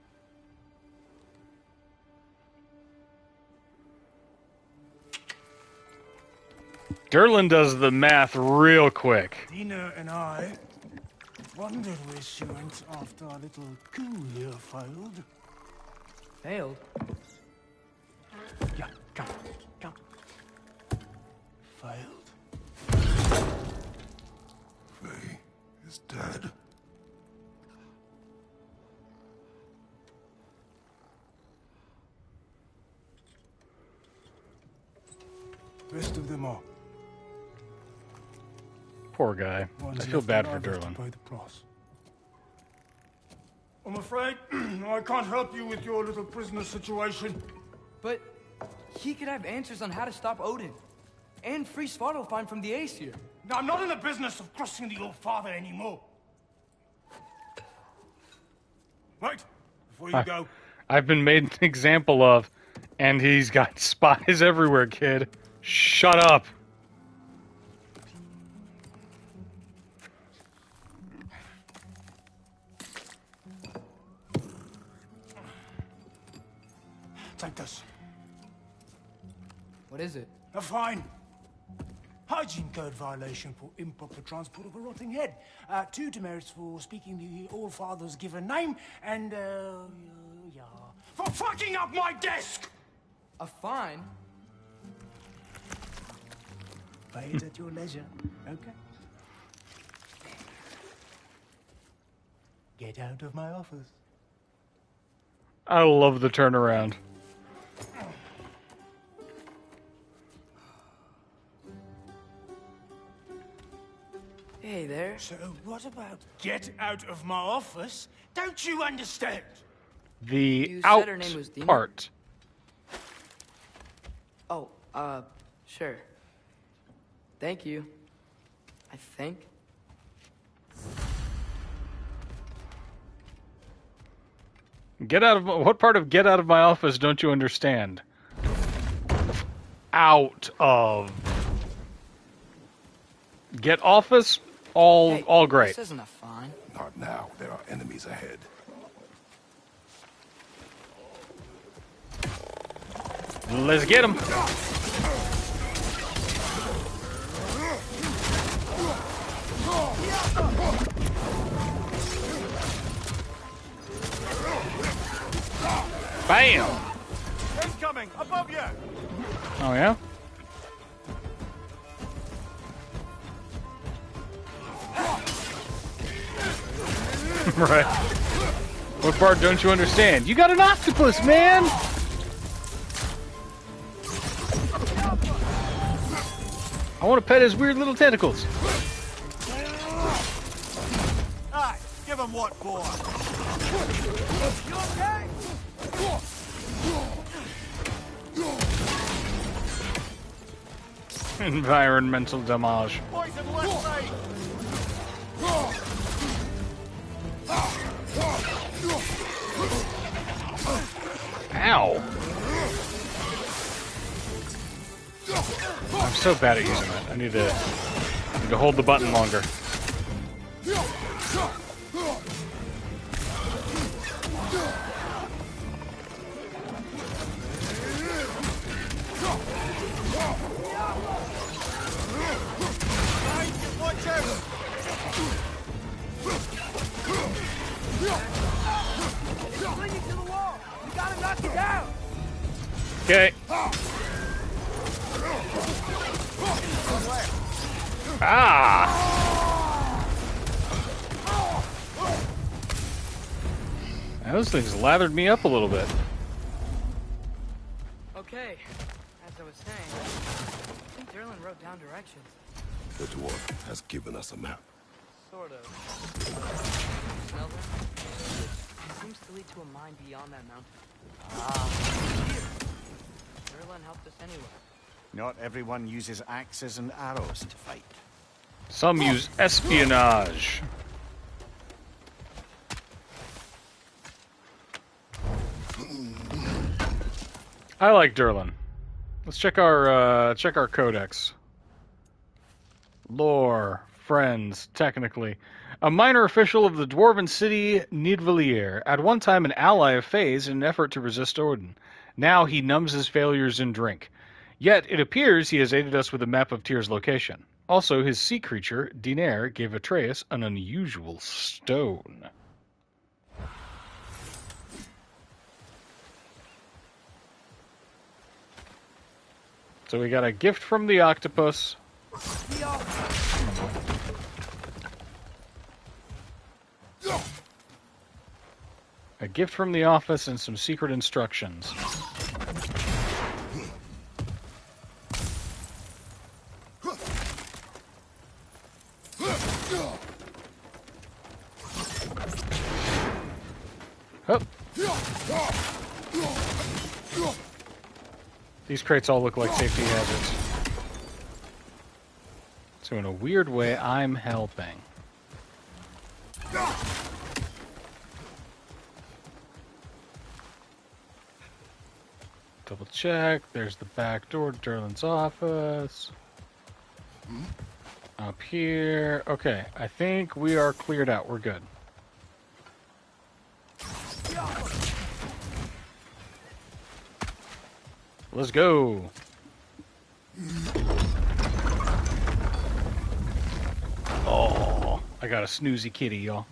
Durlin does the math real quick.
Dina and I wondered where she went after our little coup here failed.
Failed?
Yeah, come. Failed.
Faye is dead.
Rest of them are.
Poor guy. I feel bad for Durlin.
Pay the price. I'm afraid I can't help you with your little prisoner situation.
But he could have answers on how to stop Odin. And free Svartalfheim from the Aesir.
Now, I'm not in the business of crossing the Old Father anymore. Right, before you go.
I've been made an example of, and he's got spies everywhere, kid. Shut up.
Take this.
What is it?
A fine. Hygiene code violation for improper transport of a rotting head. 2 demerits for speaking the All-Father's given name, and, yeah. For fucking up my desk!
A fine?
Pay it at your leisure, okay? Get out of my office.
I love the turnaround.
Hey there.
So what about get out of my office? Don't you understand?
The
You
out
said her name was Dina?
part.
Oh, sure. Thank you. I think.
Get out of what part of get out of my office don't you understand? Out of. Get office, all great.
This isn't a fine.
Not now. There are enemies ahead.
Let's get him. Bam!
Incoming! Above you!
Oh, yeah? Right. What part don't you understand? You got an octopus, man! I want to pet his weird little tentacles.
Aye, give him what for. You okay?
Environmental damage.
Poison left side!
Ow! I'm so bad at using it. I need to hold the button longer.
Watch out!
Clinging to the wall. You gotta knock it down.
Okay. Ah! Now, those things lathered me up a little bit.
Okay, as I was saying, I think Derlin wrote down directions.
The dwarf has given us a map.
Sort of. Smell that? It seems to lead to a mine beyond that mountain. Here. Derlin helped us anyway.
Not everyone uses axes and arrows to fight.
Some use espionage. I like Derlin. Let's check our codex. Lore, friends, technically. A minor official of the dwarven city Nidvalier, at one time an ally of Faye's in an effort to resist Odin. Now he numbs his failures in drink. Yet it appears he has aided us with a map of Tyr's location. Also, his sea creature, Dinair, gave Atreus an unusual stone. So we got a gift from the octopus. A gift from the office and some secret instructions. Oh. These crates all look like safety hazards. So in a weird way, I'm helping. Double check. There's the back door to Derlin's office. Up here. Okay, I think we are cleared out. We're good. Let's go. Oh, I got a snoozy kitty, y'all.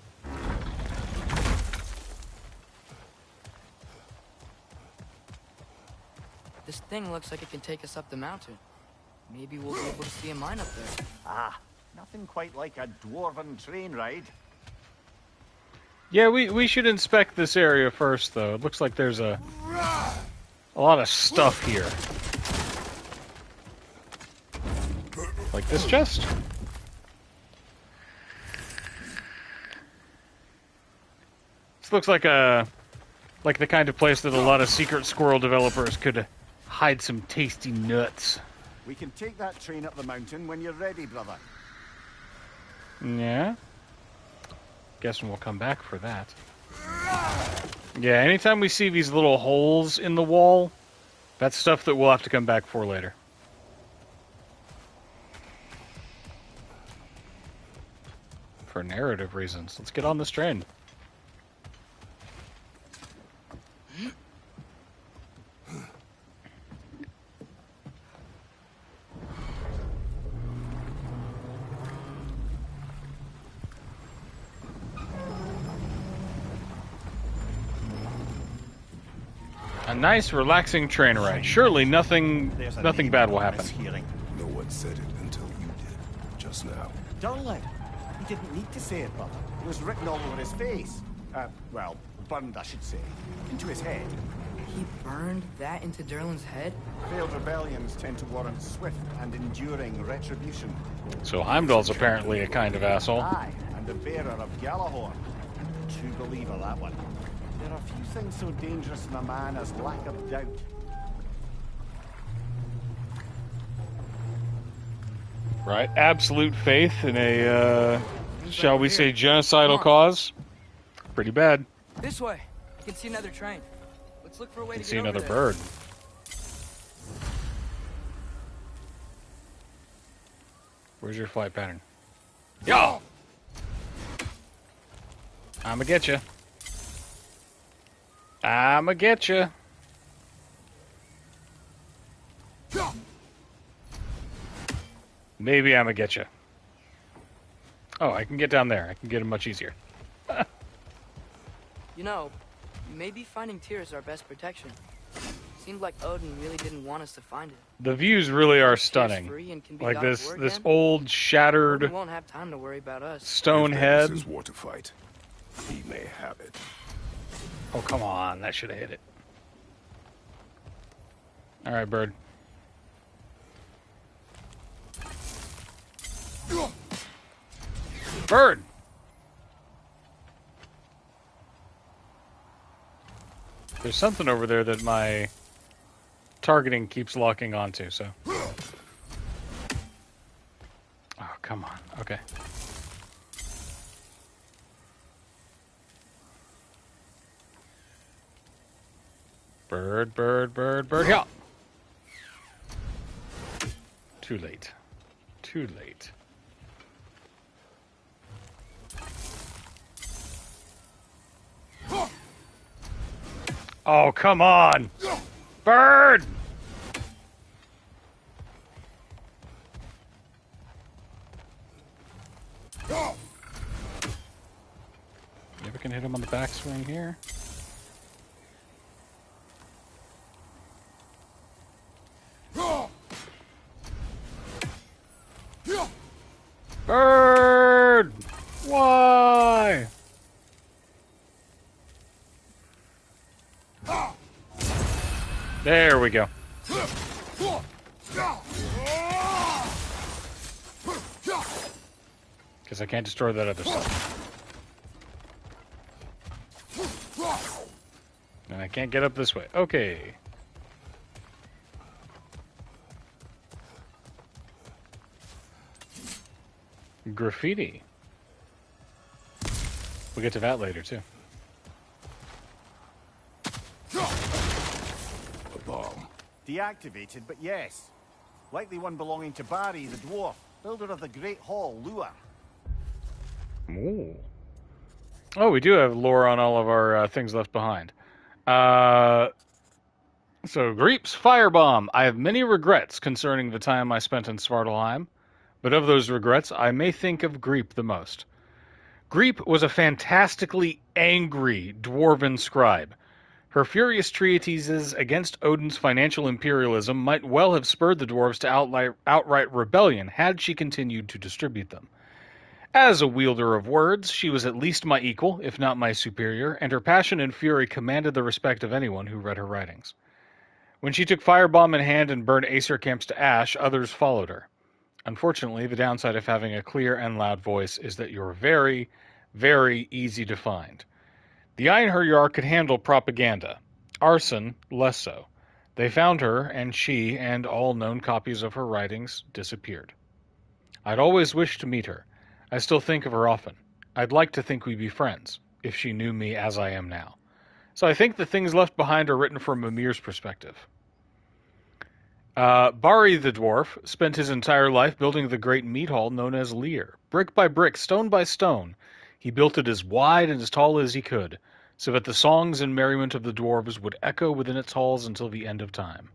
This thing looks like it can take us up the mountain. Maybe we'll be able to see a mine up there.
Ah, nothing quite like a dwarven train ride.
Yeah, we should inspect this area first, though. It looks like there's a lot of stuff here. Like this chest? This looks like the kind of place that a lot of secret squirrel developers could hide some tasty nuts.
We can take that train up the mountain when you're ready, brother.
Yeah. Guessing we'll come back for that. Yeah, anytime we see these little holes in the wall, that's stuff that we'll have to come back for later. For narrative reasons. Let's get on this train. A nice, relaxing train ride. Surely nothing bad will happen.
No one said it until you did, just now.
Darling, he didn't need to say it, brother. It was written all over his face. Well, burned, I should say. Into his head.
He burned that into Durlin's head?
Failed rebellions tend to warrant swift and enduring retribution.
So Heimdall's apparently a kind of asshole.
Aye, and the bearer of Galahorn. True believer, that one. There are few things so dangerous in a man as lack of doubt.
Right, absolute faith in a, shall we say, genocidal cause. Pretty bad.
This way. I can see another train. Let's look for a way to
See
get over
another
there.
bird. Where's your flight pattern? Yo! I'ma get you. I'ma get you. Maybe I'ma get you. Oh, I can get down there. I can get him much easier.
You know, maybe finding Tyr is our best protection. Seemed like Odin really didn't want us to find it.
The views really are
Tyr's
stunning.
free and can be
Like
God of
this
War
this
again.
old shattered
Odin won't have time to worry about us.
stone
If
head.
Dennis is war to fight, he may have it.
Oh, come on. That should have hit it. All right, bird. Bird! There's something over there that my targeting keeps locking onto, so. Oh, come on. Okay. Bird, bird, bird, bird. Yeah. Too late. Too late. Oh, come on! Bird! You ever can hit him on the backswing here? Bird! Why? There we go. Because I can't destroy that other stuff. And I can't get up this way. Okay. Graffiti. We'll get to that later, too.
A bomb.
Deactivated, but yes. Likely one belonging to Barry, the dwarf, builder of the Great Hall, Lure.
Ooh. Oh, we do have lore on all of our things left behind. So, Greep's Firebomb. I have many regrets concerning the time I spent in Svartalheim, but of those regrets, I may think of Greep the most. Greep was a fantastically angry dwarven scribe. Her furious treatises against Odin's financial imperialism might well have spurred the dwarves to outright rebellion had she continued to distribute them. As a wielder of words, she was at least my equal, if not my superior, and her passion and fury commanded the respect of anyone who read her writings. When she took Firebomb in hand and burned Aesir camps to ash, others followed her. Unfortunately, the downside of having a clear and loud voice is that you're very, very easy to find. The Einherjar could handle propaganda. Arson, less so. They found her, and she, and all known copies of her writings, disappeared. I'd always wished to meet her. I still think of her often. I'd like to think we'd be friends, if she knew me as I am now. So I think the things left behind are written from Mimir's perspective. Bari the dwarf spent his entire life building the great meat hall known as Lear. Brick by brick, stone by stone, he built it as wide and as tall as he could, so that the songs and merriment of the dwarves would echo within its halls until the end of time.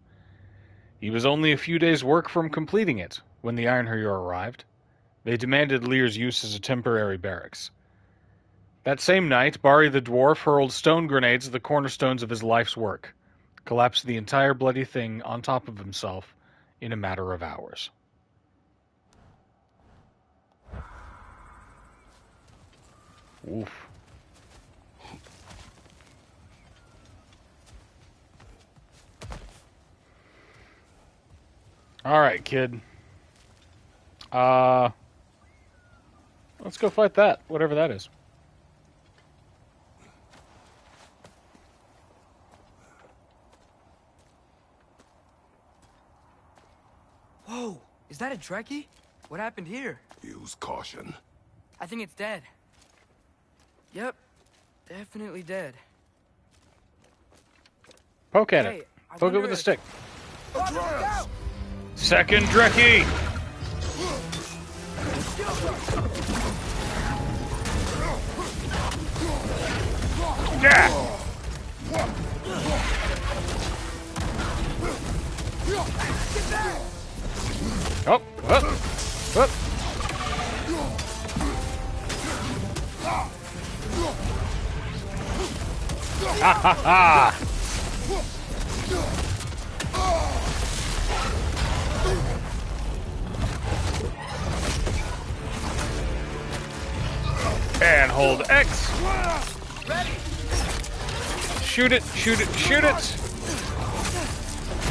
He was only a few days' work from completing it when the Einherjar arrived. They demanded Lear's use as a temporary barracks. That same night, Bari the dwarf hurled stone grenades at the cornerstones of his life's work. collapsed the entire bloody thing on top of himself in a matter of hours. Oof. All right, kid. Let's go fight that, whatever that is.
Whoa, is that a Trekkie? What happened here?
Use caution.
I think it's dead. Yep, definitely dead.
Poke at
Hey,
it.
I
Poke it
wonder
with a
if-
stick.
Father, look out!
Second Drekkie! Yeah! Oh, up, up. Ha ha ha! And hold X. Shoot it, shoot it, shoot it!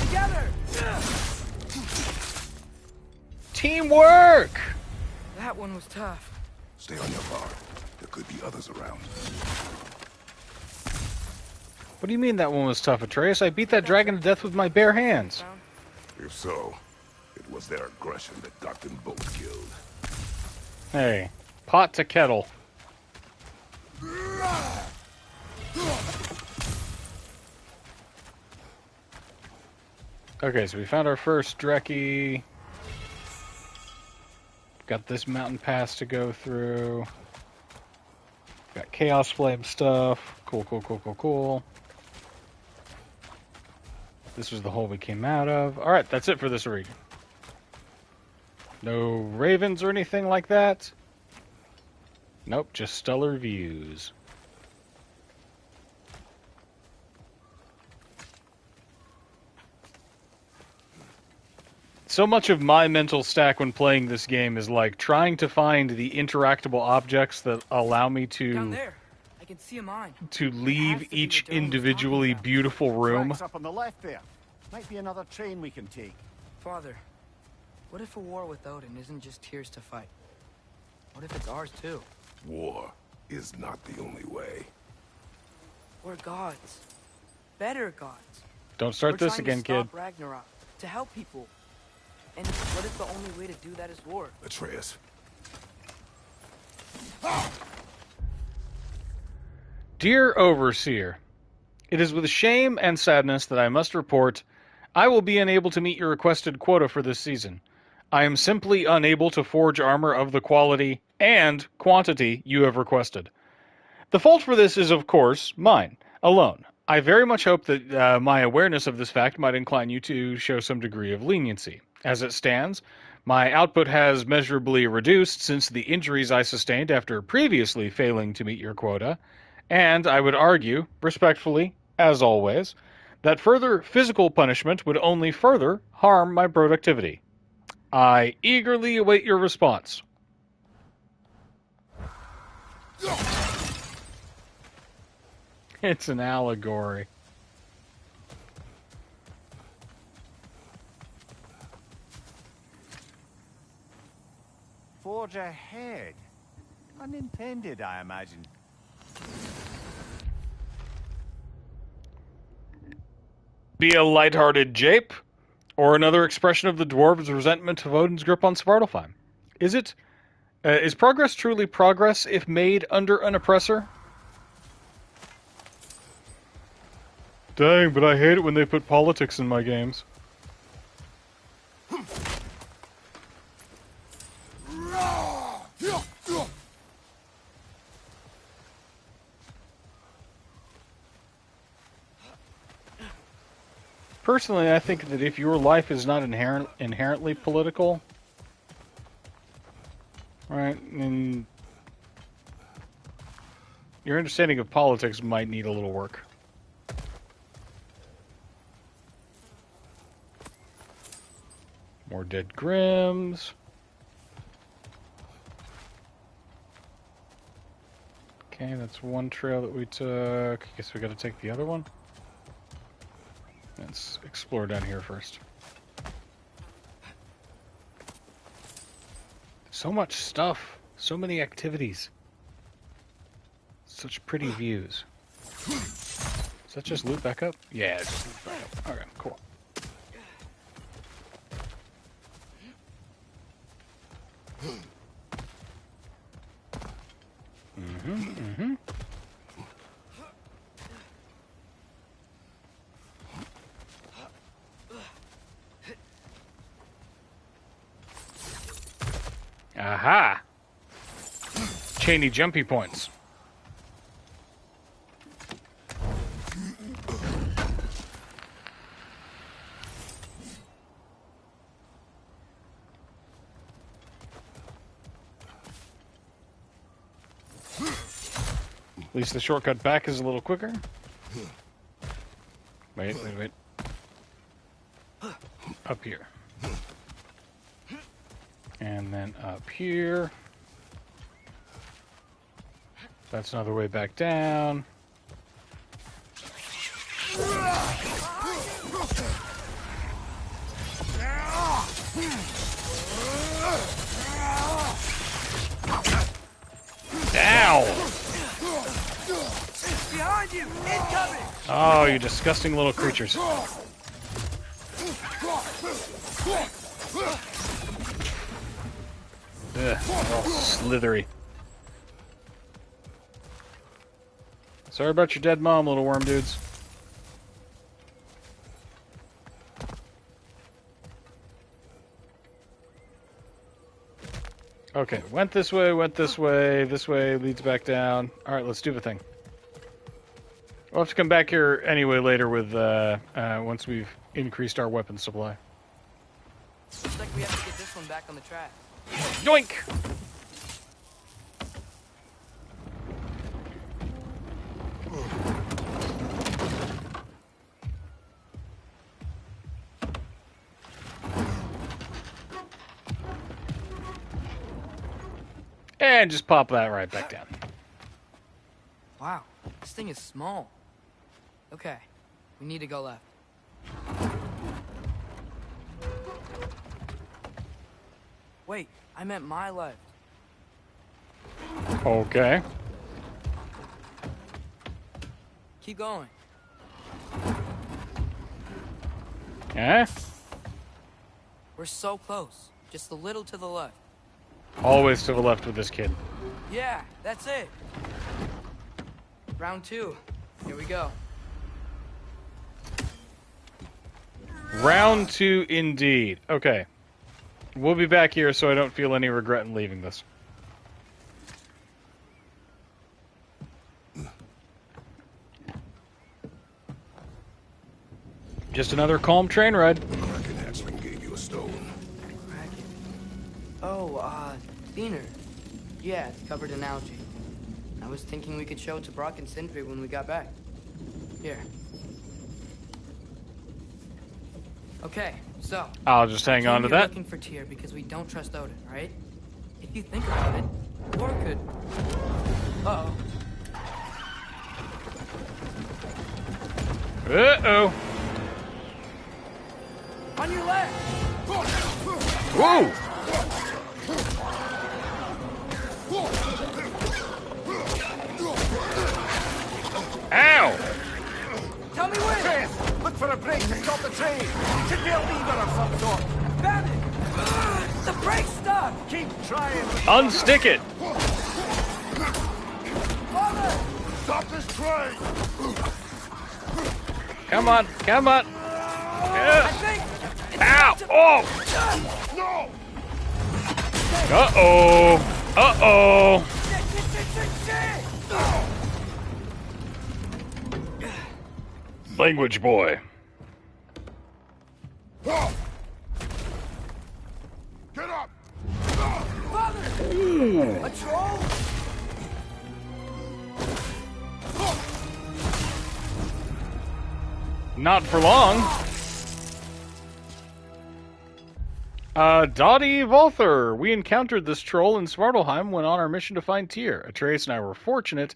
Together!
Teamwork!
That one was tough.
Stay on your guard. There could be others around.
What do you mean that one was tough, Atreus? I beat that dragon to death with my bare hands.
If so, it was their aggression that got them both killed.
Hey, pot to kettle. Okay, so we found our first Drekkie. Got this mountain pass to go through. Got Chaos Flame stuff. Cool, cool, cool, cool, cool. This was the hole we came out of. Alright, that's it for this region. No ravens or anything like that. Nope, just stellar views. So much of my mental stack when playing this game is like trying to find the interactable objects that allow me
Down
to
there. I can see a mine.
leave
to be
each
what Dylan was
individually
talking about.
beautiful room.
Tracks up on the left there. Might be another train we can take.
Father, what if a war with Odin isn't just Tyr's to fight? What if it's ours too?
War is not the only way.
We're gods. Better gods.
Don't start
We're
this
trying
again,
to
kid.
stop Ragnarok, to help people. And what if the only way to do that is war?
Atreus.
Dear Overseer, it is with shame and sadness that I must report I will be unable to meet your requested quota for this season. I am simply unable to forge armor of the quality and quantity you have requested. The fault for this is, of course, mine, alone. I very much hope that my awareness of this fact might incline you to show some degree of leniency. As it stands, my output has measurably reduced since the injuries I sustained after previously failing to meet your quota, and I would argue, respectfully, as always, that further physical punishment would only further harm my productivity. I eagerly await your response. It's an allegory.
Forge ahead. Unintended, I imagine.
Be a light-hearted jape, or another expression of the dwarves' resentment of Odin's grip on Svartalfheim. Is progress truly progress if made under an oppressor? Dang, but I hate it when they put politics in my games. Personally, I think that if your life is not inherently political, right, then your understanding of politics might need a little work. dead Grims. Okay, that's one trail that we took. I guess we gotta take the other one. Let's explore down here first. So much stuff. So many activities. Such pretty views. Is that just loot back up? Yeah, it's just loot back up. Okay, cool. Aha! Chainy jumpy points. At least the shortcut back is a little quicker. Wait. Up here. And then up here. That's another way back down. Ow!
Behind you! Incoming!
Oh, you disgusting little creatures. Ugh, they're all slithery. Sorry about your dead mom, little worm dudes. Okay, went this way, this way leads back down. Alright, let's do the thing. We'll have to come back here anyway later with, once we've increased our weapon supply.
Looks like we have to get this one back on the track.
Yoink! And just pop that right back down.
Wow, this thing is small. Okay, we need to go left. Wait, I meant my left.
Okay.
Keep going.
Eh?
We're so close. Just a little to the left.
Always to the left with this kid.
Yeah, that's it. Round 2. Here we go.
Round 2 indeed. Okay. We'll be back here so I don't feel any regret in leaving this. Just another calm train ride.
The Kraken hatchling gave you a stone.
Kraken. Oh, Diener. Yeah, it's covered in algae. I was thinking we could show it to Brock and Sindri when we got back. Here. Okay, so...
I'll just hang on to
You're
that.
looking for Tyr because we don't trust Odin, right? If you think about it, Thor could... Uh-oh.
Uh-oh.
On your left!
Whoa! Ow!
Tell me when!
Look for a break to stop the train. Should be a lever of some sort.
Found it! The brake's stuck!
Keep trying.
Unstick it!
Father!
Stop this train.
Come on, come on!
I think...
Ow! Oh!
No.
Uh-oh! Uh-oh! Language boy.
Get up.
Father! A troll?
Not for long. Dottie Volther. We encountered this troll in Svartalheim when on our mission to find Tyr. Atreus and I were fortunate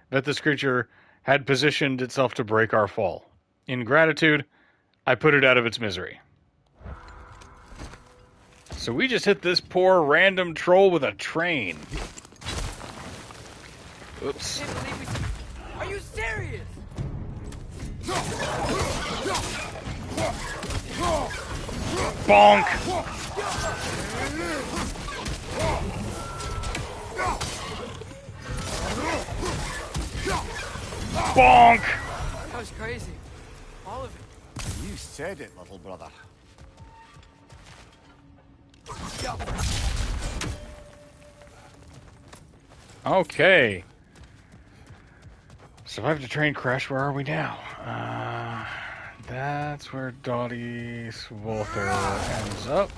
that this creature had positioned itself to break our fall. In gratitude, I put it out of its misery. So we just hit this poor random troll with a train. Oops.
Are you serious?
Bonk! Bonk!
That was crazy. All of it.
You said it, little brother.
Okay. Survived a train crash. Where are we now? That's where Dottie Swolter ends up.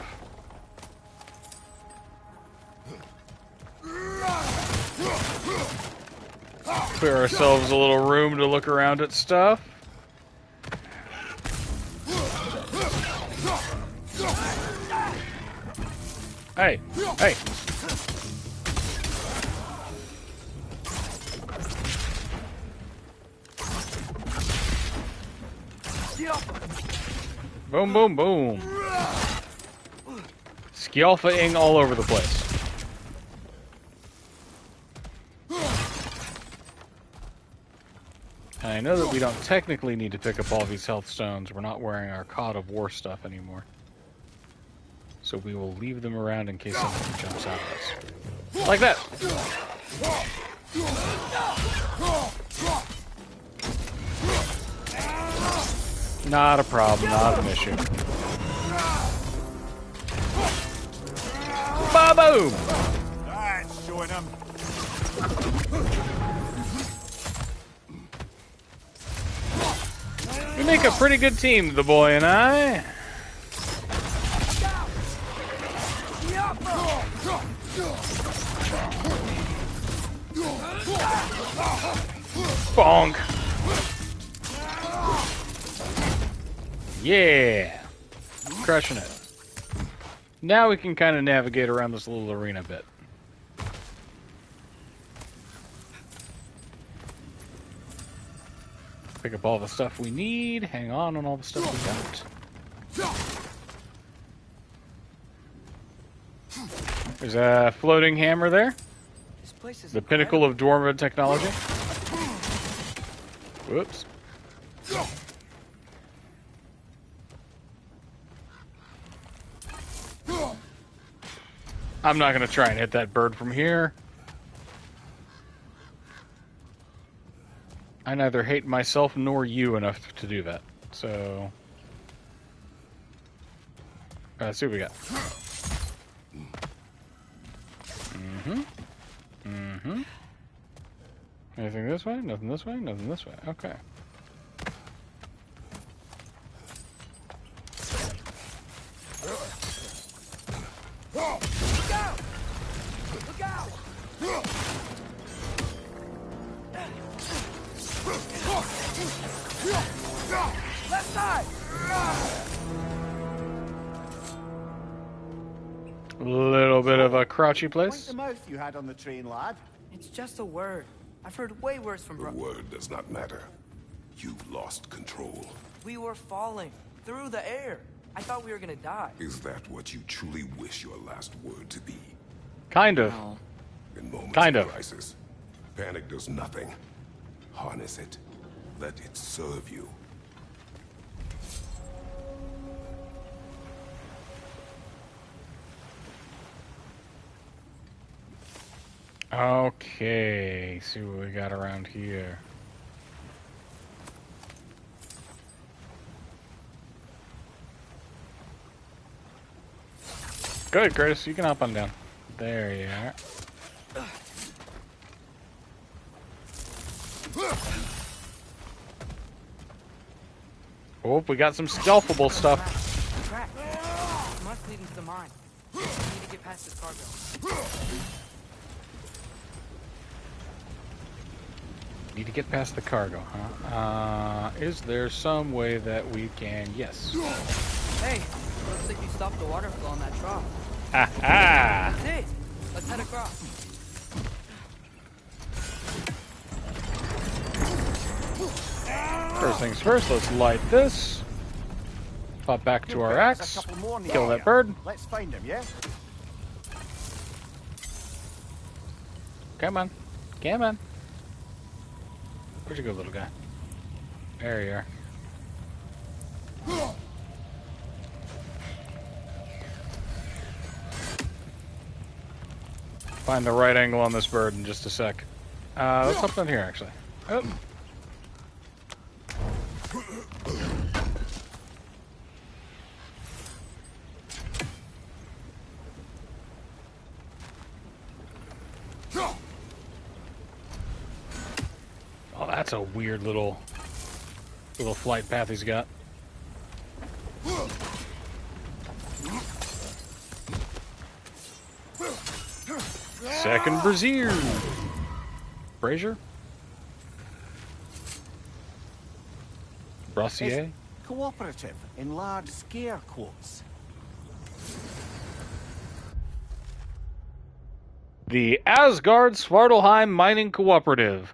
Clear ourselves a little room to look around at stuff. Hey, hey. Boom, boom, boom. Skjalfa-ing all over the place. And I know that we don't technically need to pick up all these health stones. We're not wearing our Cod of War stuff anymore. So we will leave them around in case something jumps out at us. Like that! Not a problem, not an issue. Ba-boom!
That's showing him.
We make a pretty good team, the boy and I. Bonk! Yeah! Crushing it. Now we can kind of navigate around this little arena a bit. Pick up all the stuff we need, hang on all the stuff we got. There's a floating hammer there.
This place is
The pinnacle of dwarven technology. Whoops. I'm not going to try and hit that bird from here. I neither hate myself nor you enough to do that. So, let's see what we got. Anything this way? Nothing this way? Nothing this way. Okay.
Look out! Look out! Left side!
Little bit of a crouchy
Point
place.
the mouth you had on the train, lad.
It's just a word. I've heard way worse from
The word does not matter. You lost control.
We were falling through the air. I thought we were gonna die.
Is that what you truly wish your last word to be?
Kind of.
No.
In moments
Kind
of
of.
crisis, panic does nothing. Harness it. Let it serve you.
Okay, see what we got around here. Good, Curtis. You can hop on down. There you are. Oh, we got some stealthable stuff.
Track. It must lead into the mine. We need to get past this cargo.
Need to get past the cargo, huh? Is there some way that we can... Yes.
Hey, Looks like you stopped the water flow in that trough.
Ha ha!
That's it. Let's head across.
First things first, let's light this. Pop back to our
There's a
axe.
couple more in the
Kill that
area.
bird.
Let's find him, yeah?
Come on. Come on. Where'd you go, little guy? There you are. Find the right angle on this bird in just a sec. Let's hop down here, actually. Oh. Oh, that's a weird little flight path he's got. Second brazier. Brazier? Brassier?
It's cooperative in large scare quotes.
The Asgard Svartalheim Mining Cooperative.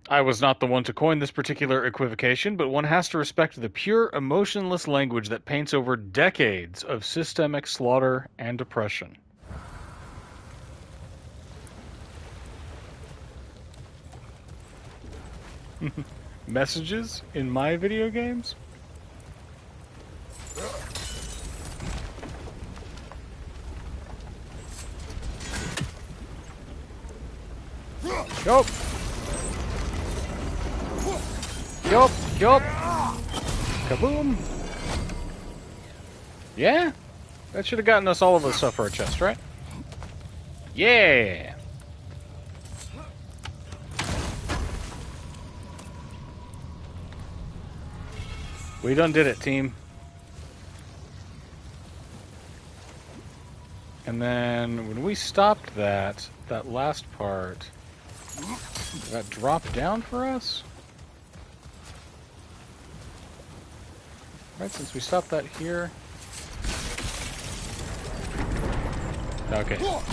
I was not the one to coin this particular equivocation, but one has to respect the pure, emotionless language that paints over decades of systemic slaughter and oppression. Messages in my video games? Yup. Yup. Yup. Kaboom. Yeah? That should have gotten us all of the stuff for our chest, right? Yeah! We done did it, team. And then when we stopped that last part, did that drop down for us? Right, since we stopped that here. Okay. Oh!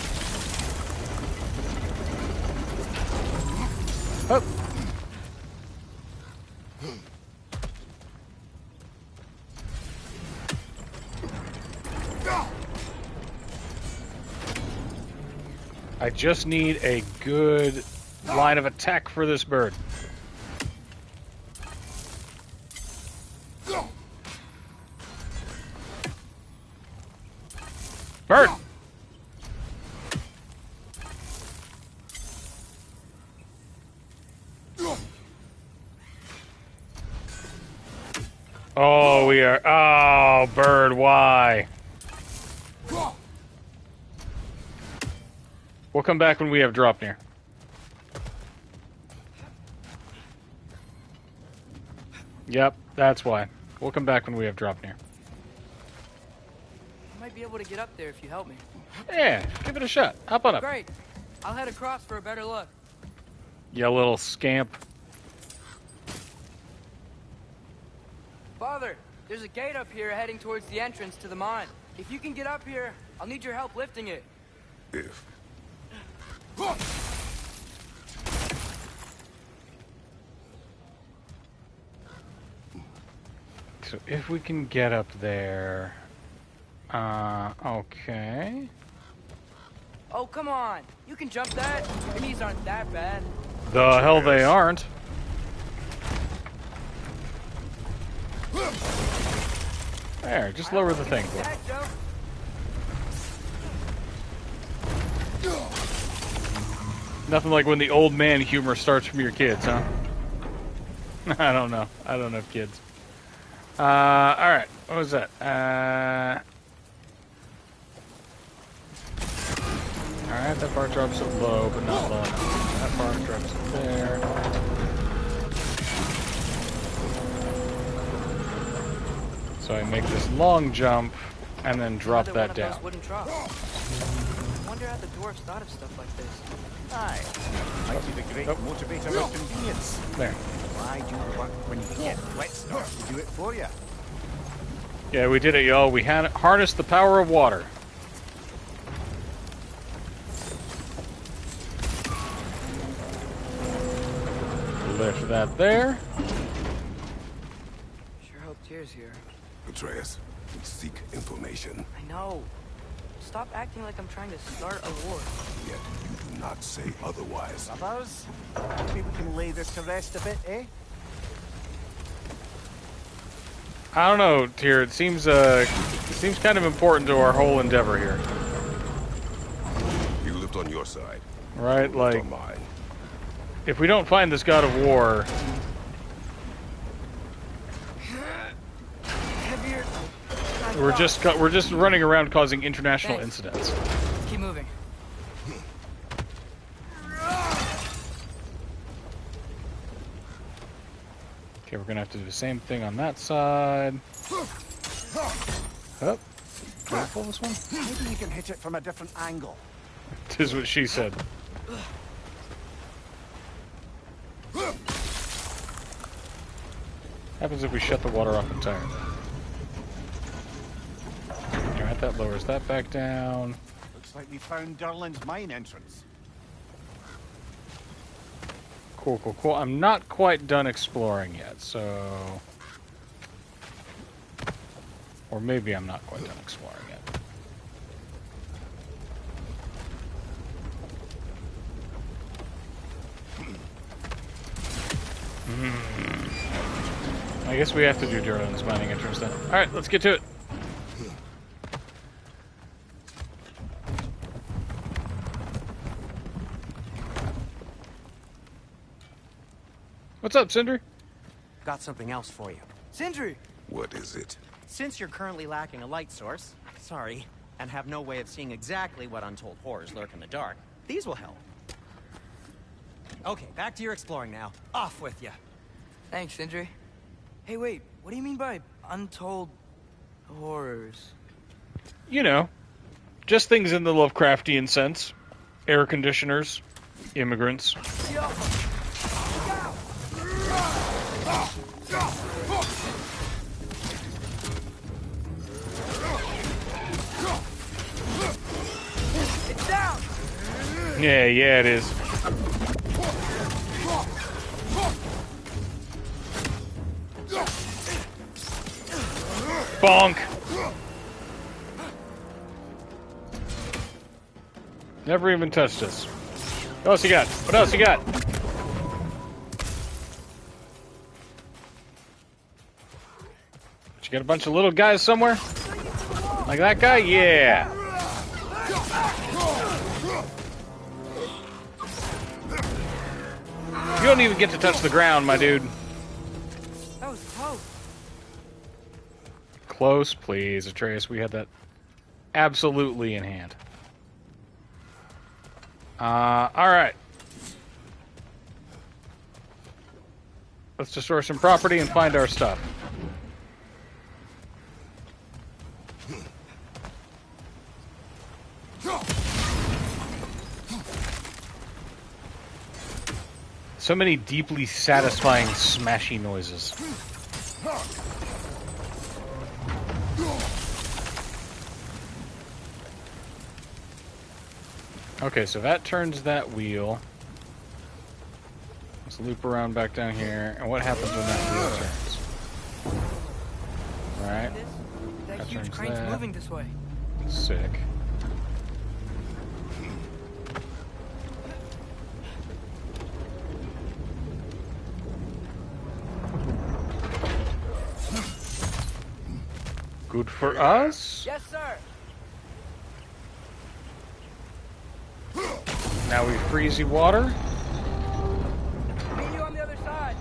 I just need a good line of attack for this bird. Bird! Oh, we are... Oh, bird, why? We'll come back when we have drop near. Yep, that's why. We'll come back when we have drop near.
I might be able to get up there if you help me.
Yeah, give it a shot. Hop on up.
Great. I'll head across for a better look.
You little scamp.
Father, there's a gate up here heading towards the entrance to the mine. If you can get up here, I'll need your help lifting it.
If.
So if we can get up there... okay.
Oh, come on. You can jump that. Your knees aren't that bad.
The hell they aren't. There, just lower the thing.
That jump.
Nothing like when the old man humor starts from your kids, huh? I don't know. I don't have kids. Alright. What was that? Alright, that part drops it low, but not low enough. That part drops it there. So I make this long jump, and then drop that down.
I wonder how the dwarves thought of stuff like this.
Aye. Might be the great motivator of convenience.
There.
Why do the work when you can get wet stuff to do it for you?
Yeah, we did it, y'all. We harnessed the power of water. Lift that there.
Sure hope Tyr's here.
Atreus, we seek information.
I know. Stop acting like I'm trying to start a war.
Yet you do not say otherwise.
Others? Maybe we can lay this to rest a bit, eh?
I don't know, Tyr. It seems kind of important to our whole endeavor here.
You lived on your side.
Right?
You lived
Like,
on mine.
if we don't find this god of war, we're just running around causing international incidents.
Keep moving.
Okay, we're gonna have to do the same thing on that side. Up. Can I pull this one?
Maybe you can hit it from a different angle.
Tis what she said. Happens if we shut the water off entirely. Alright, that lowers that back down.
Looks like we found Durlin's mine entrance.
Cool, cool, cool. I'm not quite done exploring yet, so... Or maybe I'm not quite done exploring yet. I guess we have to do Durlin's mining entrance then. Alright, let's get to it. What's up, Cinder?
Got something else for you.
Sindri!
What is it?
Since you're currently lacking a light source, sorry, and have no way of seeing exactly what untold horrors lurk in the dark, these will help. Okay, back to your exploring now. Off with you.
Thanks, Sindri. Hey, wait. What do you mean by untold horrors?
You know, just things in the Lovecraftian sense. Air conditioners, immigrants.
It's down!
Yeah, it is. Bonk! Never even touched us. What else you got? What else you got? You got a bunch of little guys somewhere? Like that guy? Yeah! You don't even get to touch the ground, my dude.
That was close.
Close, please, Atreus. We had that absolutely in hand. Alright. Let's destroy some property and find our stuff. So many deeply satisfying smashy noises. Okay, so that turns that wheel. Let's loop around back down here. And what happens when that wheel turns? Alright.
That huge
turns
crane's
that.
moving this way.
Sick. Good for us.
Yes, sir.
Now we freezy water.
Meet you on the other side.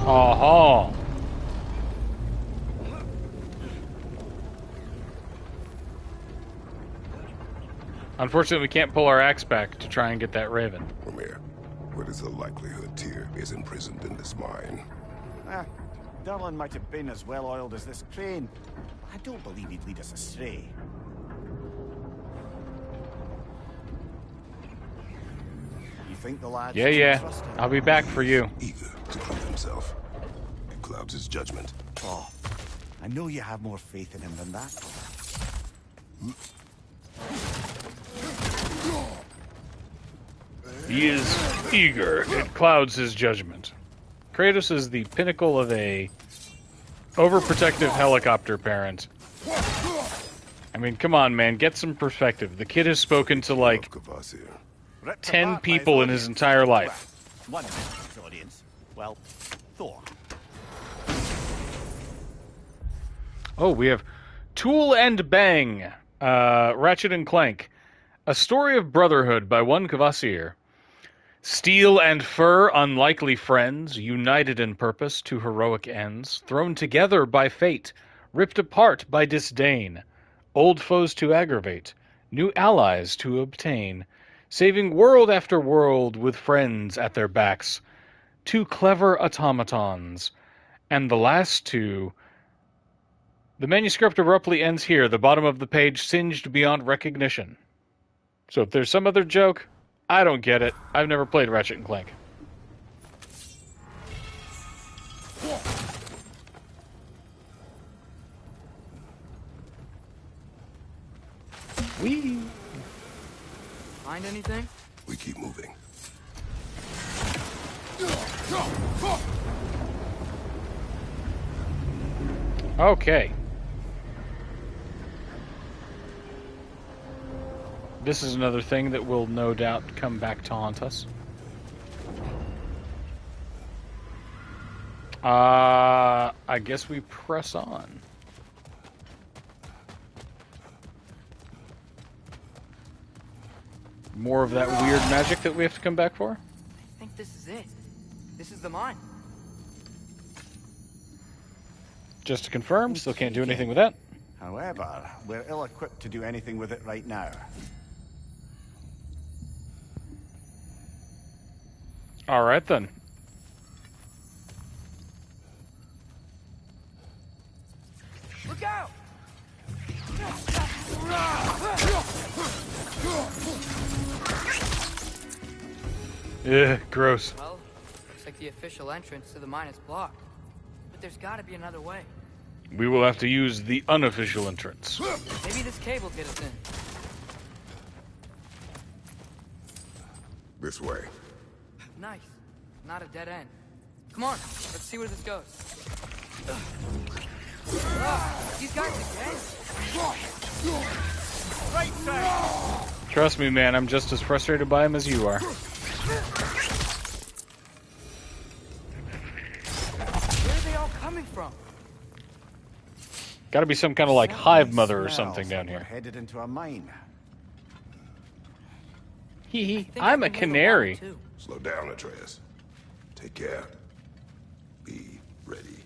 Aha. Unfortunately, we can't pull our axe back to try and get that raven.
Ramir, what is the likelihood Tyr is imprisoned in this mine?
Durlin might have been as well oiled as this crane. I don't believe he'd lead us astray. You think the lad?
Yeah. I'll be back for you.
Eager to prove himself. It clouds his judgment.
Oh, I know you have more faith in him than that.
He is eager. It clouds his judgment. Kratos is the pinnacle of a overprotective helicopter parent. I mean, come on, man. Get some perspective. The kid has spoken to, like,
Kvasir.
10 people in his entire life.
One of his audience. Well, Thor.
Oh, we have Tool and Bang, Ratchet and Clank. A story of brotherhood by one Kvasir. Steel and fur, unlikely friends, united in purpose to heroic ends, thrown together by fate, ripped apart by disdain, old foes to aggravate, new allies to obtain, saving world after world with friends at their backs, two clever automatons, and the last two. The manuscript abruptly ends here, the bottom of the page singed beyond recognition. So if there's some other joke, I don't get it. I've never played Ratchet and Clank. Whee!
Find anything?
We keep moving.
Okay. This is another thing that will no doubt come back to haunt us. I guess we press on. More of that weird magic that we have to come back for?
I think this is it. This is the mine.
Just to confirm, still can't do anything with that.
However, we're ill-equipped to do anything with it right now.
All right, then.
Look out!
Ugh, gross.
Well, looks like the official entrance to the mine is blocked. But there's gotta be another way.
We will have to use the unofficial entrance.
Maybe this cave will get us in.
This way.
Nice. Not a dead end. Come on, let's see where this goes. These guys again?
Right side!
Trust me, man, I'm just as frustrated by him as you are.
Where are they all coming from?
Gotta be some kind of like hive mother or something down
We're
here.
headed into a mine.
Hee hee.
Think I
I'm a
can hear the
canary.
water, too.
Slow down, Atreus. Take care. Be ready.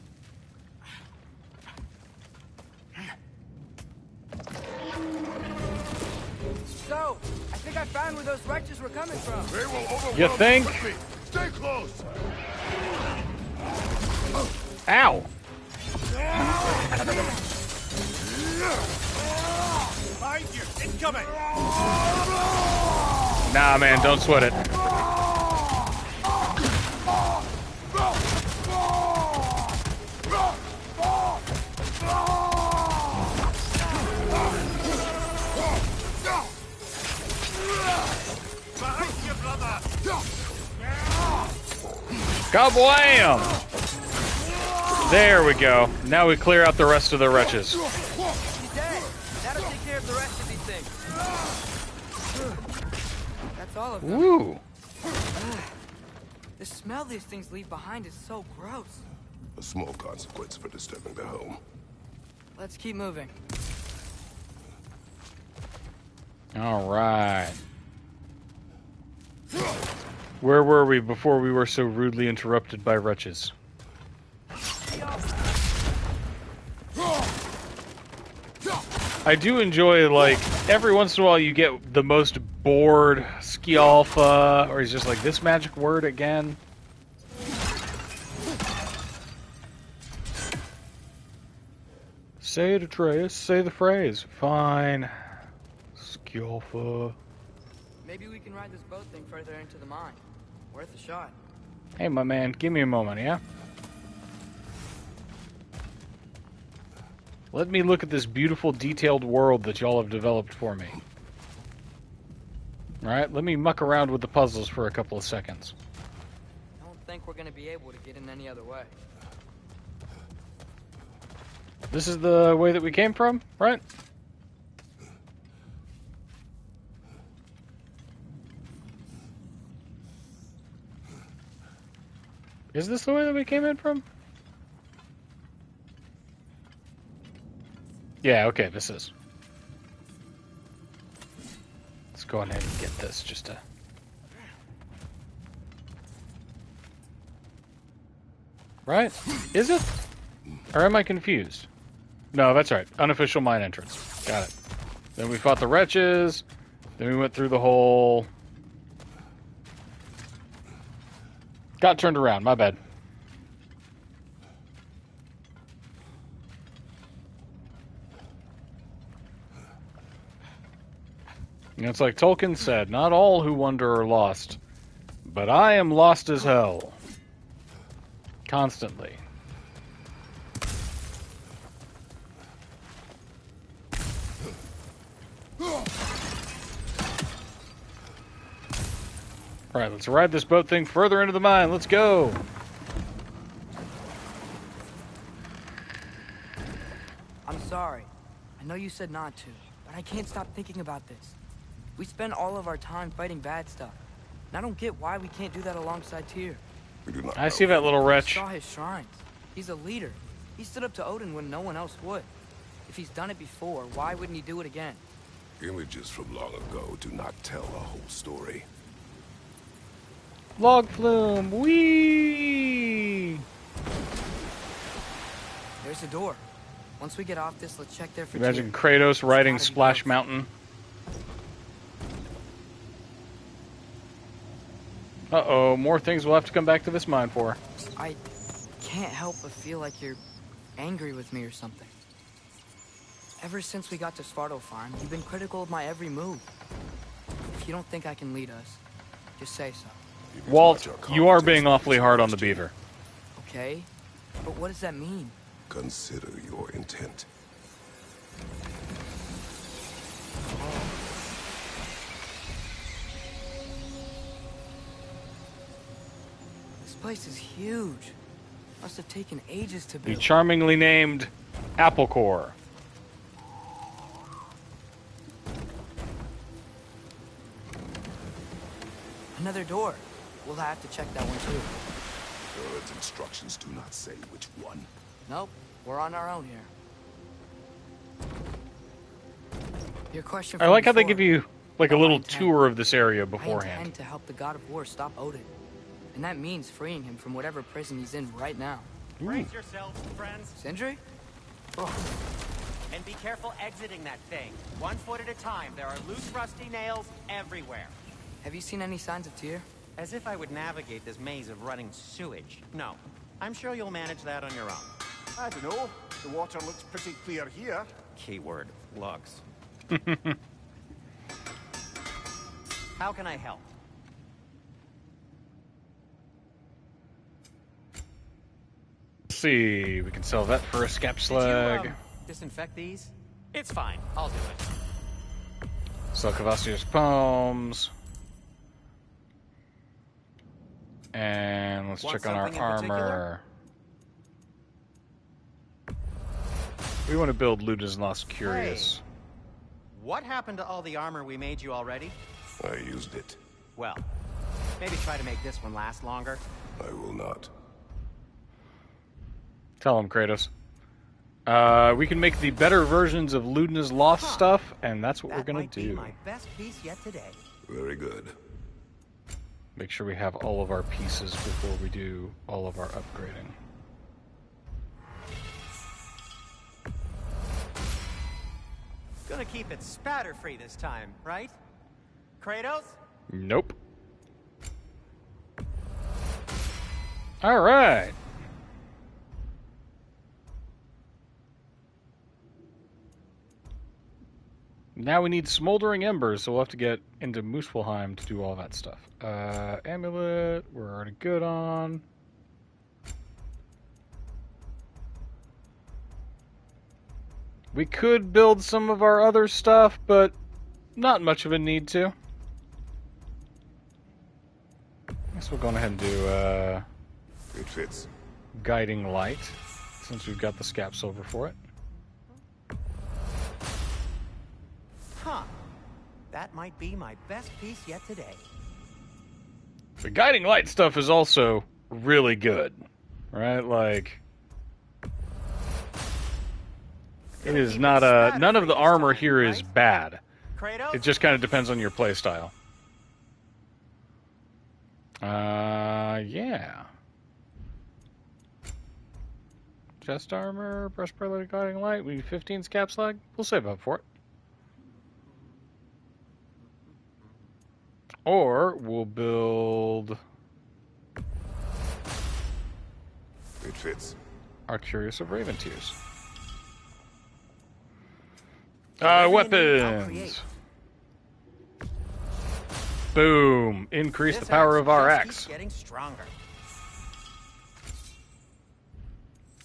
So, I think I found where those wretches were coming from.
They will overwhelm
You think?
quickly. Stay close.
Ow!
Behind you! Incoming!
Nah, man, don't sweat it.
Behind you, brother!
Kablam! There we go. Now we clear out the rest of the wretches.
He's dead. That'll take care of the rest of these things. That's all of them.
Woo!
The smell these things leave behind is so gross.
A small consequence for disturbing their home.
Let's keep moving.
All right. Where were we before we were so rudely interrupted by wretches? I do enjoy, like, every once in a while you get the most bored Skialfa, or he's just like, this magic word again? Say it, Atreus. Say the phrase. Fine. Skialfa.
Maybe we can ride this boat thing further into the mine. Worth a shot.
Hey, my man, give me a moment, yeah? Let me look at this beautiful, detailed world that y'all have developed for me. Alright, let me muck around with the puzzles for a couple of seconds.
I don't think we're gonna be able to get in any other way.
This is the way that we came from, right? Is this the way that we came in from? Yeah, okay, this is. Let's go ahead and get this just to... Right? Is it? Or am I confused? No, that's right. Unofficial mine entrance. Got it. Then we fought the wretches. Then we went through the whole... Got turned around. My bad. You know, it's like Tolkien said, not all who wander are lost, but I am lost as hell. Constantly. Alright, let's ride this boat thing further into the mine. Let's go!
I'm sorry. I know you said not to, but I can't stop thinking about this. We spend all of our time fighting bad stuff. And I don't get why we can't do that alongside Tyr.
We do not
I see that little
I
wretch.
saw his shrines. He's a leader. He stood up to Odin when no one else would. If he's done it before, why wouldn't he do it again?
Images from long ago do not tell the whole story.
Log flume! Whee!
There's a door. Once we get off this, let's check there for
Imagine
Tyr.
Kratos riding
It's gotta be
Splash
close.
Mountain. Uh-oh, more things we'll have to come back to this mine for.
I can't help but feel like you're angry with me or something. Ever since we got to Svartalfheim, you've been critical of my every move. If you don't think I can lead us, just say so.
It is
Walt,
not your
you are
competence
being
that
awfully
is
hard on the
questioned.
beaver.
Okay? But what does that mean?
Consider your intent.
This place is huge. Must have taken ages to
The
build.
charmingly named Apple Core.
Another door. We'll have to check that one too.
Bird's instructions do not say which one.
Nope, we're on our own here. Your question.
I
from
like how they
before.
give you like a
About my
little
intent.
tour of this area
I
beforehand.
intend to help the God of War stop Odin. And that means freeing him from whatever prison he's in right now.
Brace yourselves, friends,
Sindri?
and be careful exiting that thing. 1 foot at a time. There are loose, rusty nails everywhere.
Have you seen any signs of Tyr?
As if I would navigate this maze of running sewage. No. I'm sure you'll manage that on your own.
I don't know. The water looks pretty clear here.
Keyword, looks. How can I help?
Let's see, we can sell that for a scap
Did
slag.
you, disinfect these? It's fine. I'll do it.
Sell Cavassius poems. And let's
Want
check on our
something in particular?
armor. We want to build Luda's Lost Curious.
What happened to all the armor we made you already?
I used it.
Well, maybe try to make this one last longer.
I will not.
Tell him, Kratos. We can make the better versions of Ludna's Lost stuff, and that's what we're
That
gonna
might be
do.
my best piece yet today.
Very good.
Make sure we have all of our pieces before we do all of our upgrading.
Gonna keep it spatter-free this time, right? Kratos?
Nope. All right. Now we need smoldering embers, so we'll have to get into Muspelheim to do all that stuff. Amulet, we're already good on. We could build some of our other stuff, but not much of a need to. I guess we'll go ahead and do
It fits.
Guiding Light, since we've got the Scap Silver for it.
Huh. That might be my best piece yet today.
The Guiding Light stuff is also really good, right? Like, it is not a... None of the armor here is bad.
Kratos?
It just kind of depends on your playstyle. Yeah. Chest armor, breastplate, guiding light. We need 15 scap slag. We'll save up for it. Or we'll build
It fits.
Arcurious of Raven Tears.
Whatever you need,
Weapons. Boom. Increase the power of our axe.
Getting stronger.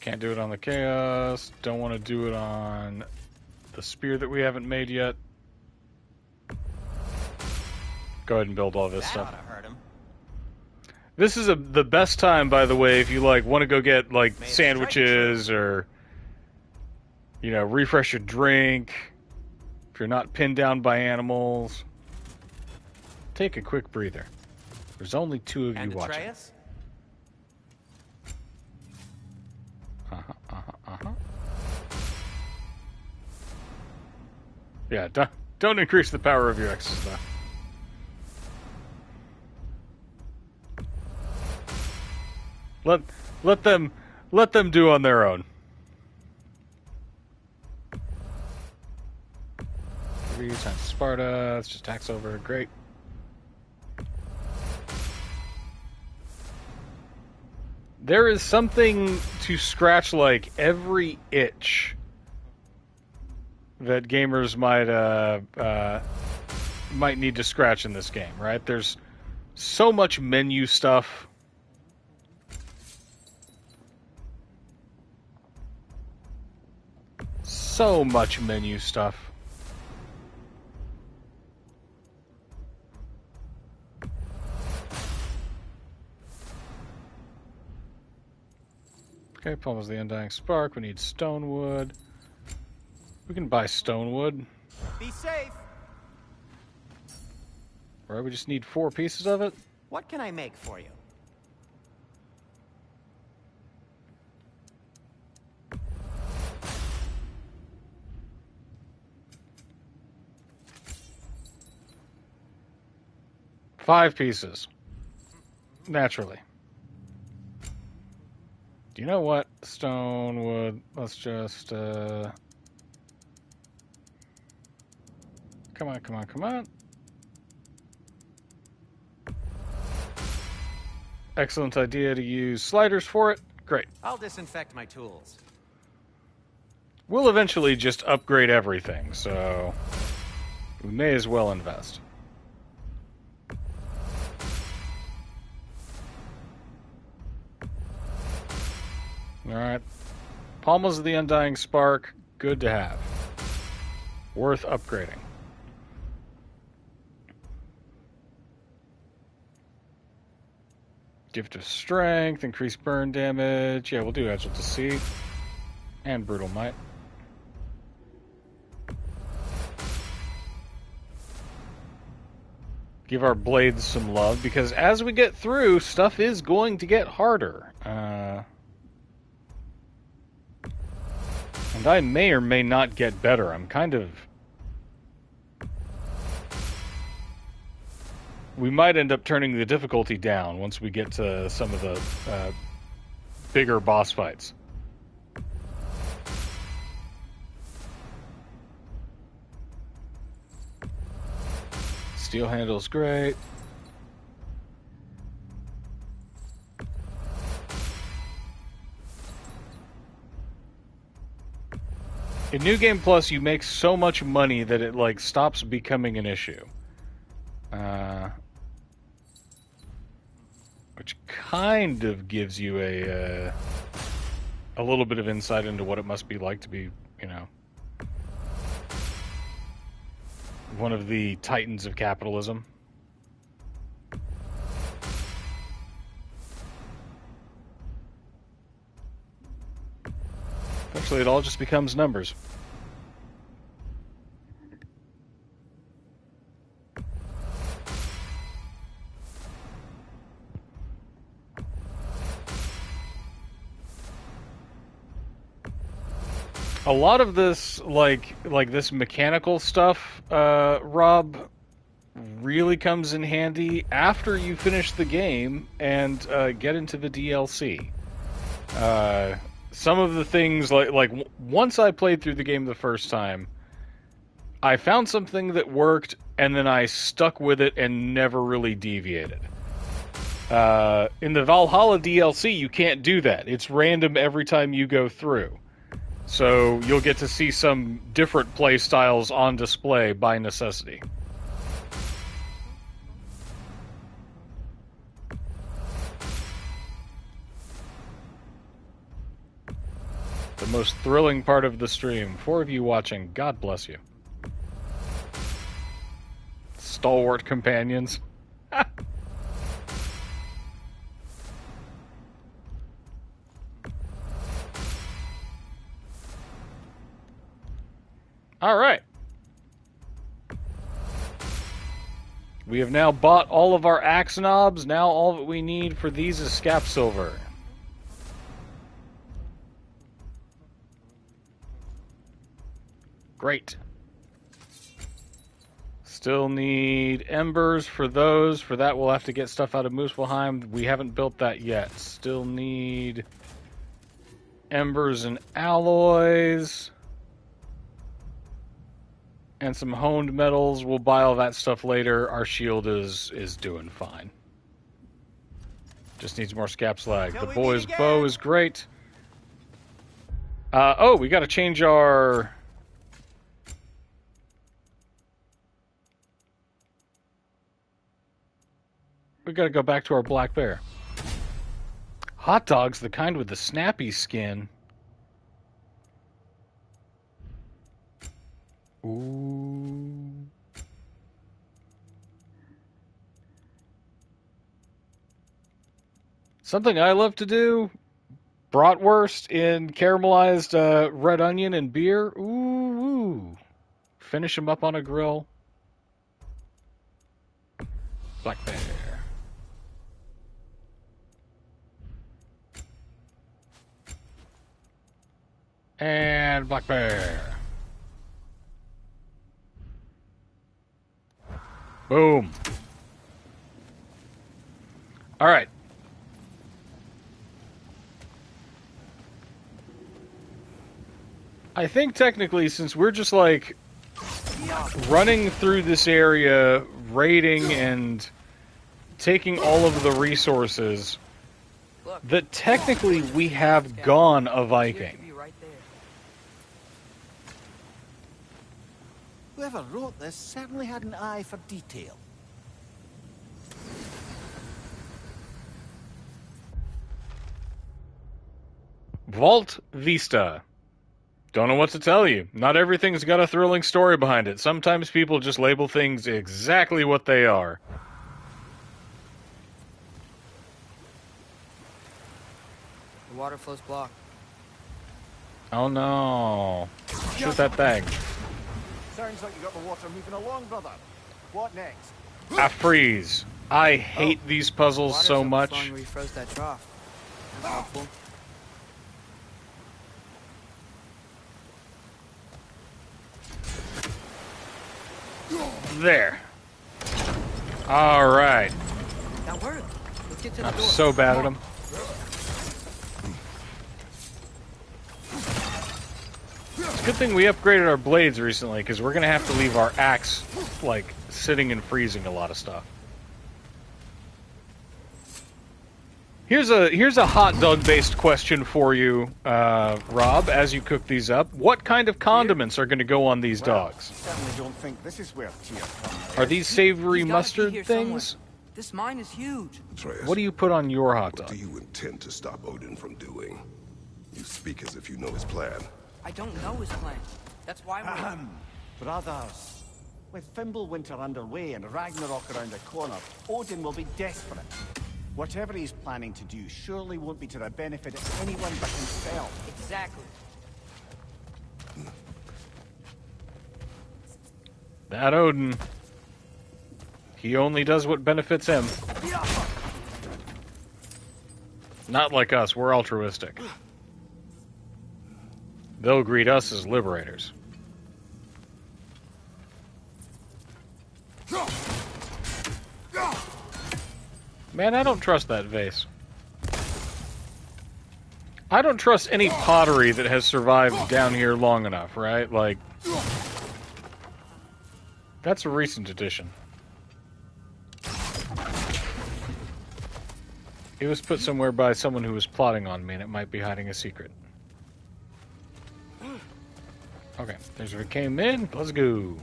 Can't do it on the Chaos. Don't want to do it on the spear that we haven't made yet. Go ahead and build all this
That
stuff.
ought to hurt him.
This is the best time, by the way, if you like want to go get like
Made
sandwiches or refresh your drink. If you're not pinned down by animals, take a quick breather. There's only 2 of you
And
watching.
Atreus?
Yeah, don't increase the power of your X's though. Let them do on their own. 3 times Sparta. It's just tax over. Great. There is something to scratch like every itch that gamers might need to scratch in this game, right? There's so much menu stuff. So much menu stuff. Okay, Pummels the Undying Spark. We need stone wood. We can buy stone wood.
Be safe.
Right, we just need 4 pieces of it.
What can I make for you?
Five pieces. Naturally. Do you know what? Stone wood. Let's just, come on, come on, come on. Excellent idea to use sliders for it. Great.
I'll disinfect my tools.
We'll eventually just upgrade everything, so we may as well invest. Alright. Palmas of the Undying Spark, good to have. Worth upgrading. Gift of Strength, increased burn damage. Yeah, we'll do Edge of Deceit. And Brutal Might. Give our blades some love, because as we get through, stuff is going to get harder. And I may or may not get better. I'm kind of... We might end up turning the difficulty down once we get to some of the bigger boss fights. Steel handle's great. In New Game Plus, you make so much money that it like stops becoming an issue. Which kind of gives you a little bit of insight into what it must be like to be, you know, one of the titans of capitalism. Eventually, it all just becomes numbers. A lot of this, like this mechanical stuff, Rob, really comes in handy after you finish the game and get into the DLC. Some of the things, like once I played through the game the first time, I found something that worked, and then I stuck with it and never really deviated. In the Valhalla DLC, you can't do that. It's random every time you go through. So you'll get to see some different play styles on display by necessity. The most thrilling part of the stream. 4 of you watching, God bless you. Stalwart companions. All right. We have now bought all of our axe knobs. Now all that we need for these is scap silver. Great. Still need embers for those. For that, we'll have to get stuff out of Muspelheim. We haven't built that yet. Still need embers and alloys. And some honed metals. We'll buy all that stuff later. Our shield is doing fine. Just needs more scap slag. The boy's bow is great. Oh, we got to change our... We got to go back to our black bear. Hot dogs, the kind with the snappy skin. Ooh. Something I love to do, bratwurst in caramelized red onion and beer. Ooh. Finish them up on a grill. Black bear. And black bear. Boom. All right. I think technically, since we're just like running through this area, raiding and taking all of the resources, that technically we have gone a Viking.
Whoever wrote this certainly had an eye for detail.
Vault Vista. Don't know what to tell you. Not everything's got a thrilling story behind it. Sometimes people just label things exactly what they are.
The water flow's blocked.
Oh no. Shoot that thing.
Sounds like you got the water moving along, brother. What next?
I freeze. I hate these puzzles
Water's
so
up
much.
as long as we froze that trough. That's helpful.
There. All right.
That worked. Let's get to the
I'm
door.
so bad at them. It's a good thing we upgraded our blades recently, because we're going to have to leave our axe, like, sitting and freezing a lot of stuff. Here's a hot dog-based question for you, Rob, as you cook these up. What kind of condiments are going to go on these dogs?
Certainly don't think this is where Tyr comes.
Are these savory
He's gotta be
mustard
here
things?
somewhere. This mine is huge.
Atreus,
What do you put on your hot
what
dog?
do you intend to stop Odin from doing? You speak as if you know his plan.
I don't know his plan. That's why we're...
Brothers, With Fimbulwinter underway and Ragnarok around the corner, Odin will be desperate. Whatever he's planning to do surely won't be to the benefit of anyone but himself.
Exactly.
That Odin. He only does what benefits him. Not like us, we're altruistic. They'll greet us as liberators. Man, I don't trust that vase. I don't trust any pottery that has survived down here long enough, right? Like, that's a recent addition. It was put somewhere by someone who was plotting on me, and it might be hiding a secret. Okay, there's where it came in. Let's go.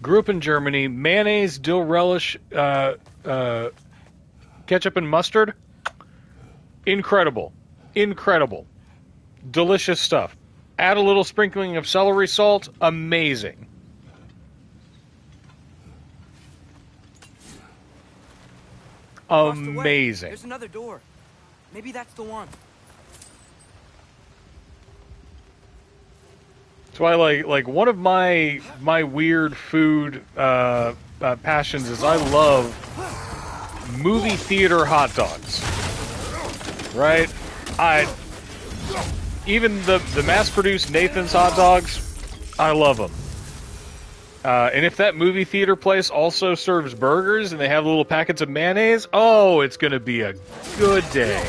Grew up in Germany. Mayonnaise, dill relish, ketchup and mustard. Incredible. Incredible. Delicious stuff. Add a little sprinkling of celery salt. Amazing. Amazing.
There's another door. Maybe that's the one.
That's why, like one of my weird food passions is I love movie theater hot dogs. Right? Even the mass-produced Nathan's hot dogs, I love them. And if that movie theater place also serves burgers and they have little packets of mayonnaise, oh, it's going to be a good day.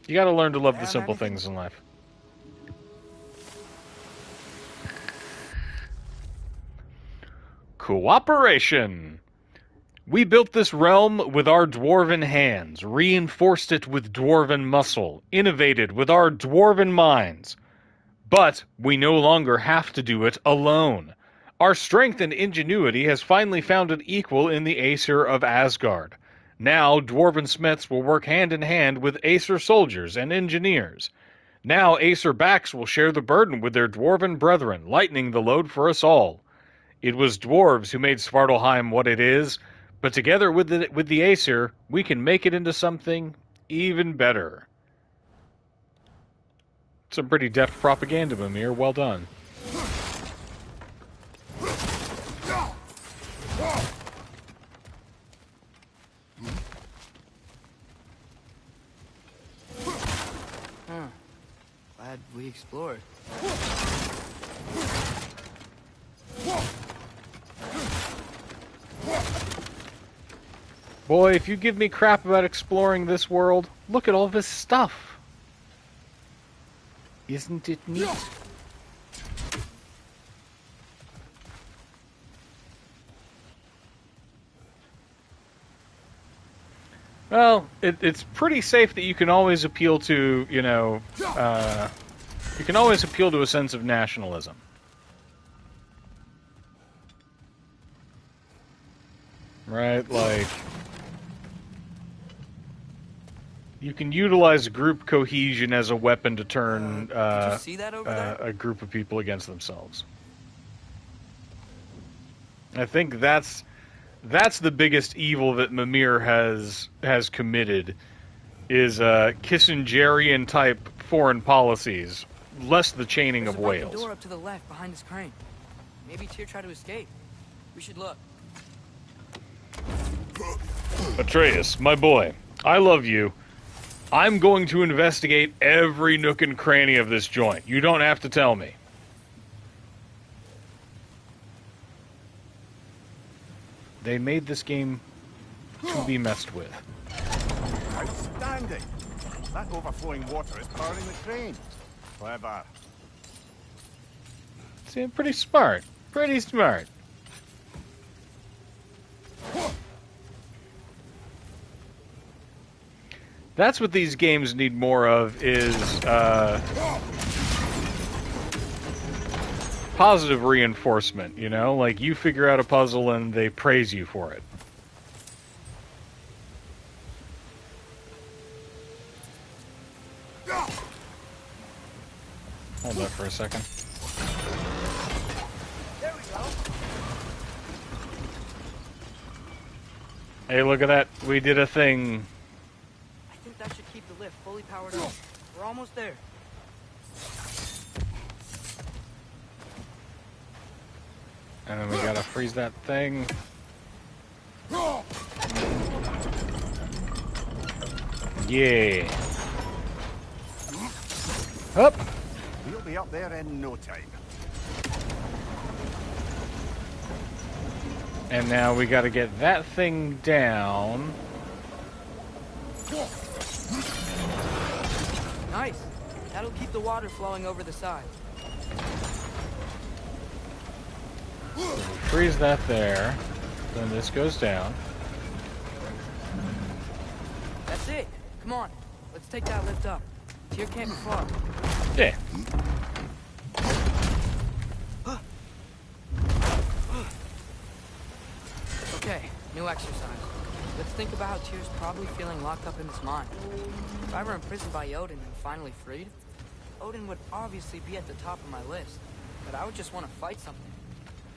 You got to learn to love the simple things in life. Cooperation. We built this realm with our dwarven hands, reinforced it with dwarven muscle, innovated with our dwarven minds. But we no longer have to do it alone. Our strength and ingenuity has finally found an equal in the Aesir of Asgard. Now, dwarven smiths will work hand in hand with Aesir soldiers and engineers. Now, Aesir backs will share the burden with their dwarven brethren, lightening the load for us all. It was dwarves who made Svartalfheim what it is, but together with the Aesir, we can make it into something even better. Some pretty deft propaganda, Mimir. Well done.
Glad we explored.
Boy, if you give me crap about exploring this world, look at all this stuff. Isn't it neat? Well, it's pretty safe that you can always appeal to, you know, you can always appeal to a sense of nationalism. Right, like, you can utilize group cohesion as a weapon to turn
did you see that over there?
a group of people against themselves. I think that's the biggest evil that Mimir has committed, is Kissingerian type foreign policies, less the chaining of whales.
There's a door up to the left behind this crane. Maybe Tyr tried to escape. We should look.
Atreus, my boy, I love you. I'm going to investigate every nook and cranny of this joint. You don't have to tell me. They made this game to be messed with.
Outstanding! That overflowing water is powering the crane. Clever.
See, pretty smart. Pretty smart. That's what these games need more of, is positive reinforcement, you know? Like, you figure out a puzzle and they praise you for it. for a second.
There we go.
Hey, look at that. We did a thing.
I think that should keep the lift fully powered up. We're almost there.
And then we gotta freeze that thing. Yeah. Up.
We'll be up there in no time.
And now we gotta get that thing down.
Nice. That'll keep the water flowing over the side.
Freeze that there. Then this goes down.
That's it. Come on. Let's take that lift up. Tyr can't be far.
Yeah.
Okay, new exercise. Let's think about how Tyr's probably feeling locked up in his mind. If I were imprisoned by Odin and finally freed, Odin would obviously be at the top of my list. But I would just want to fight something.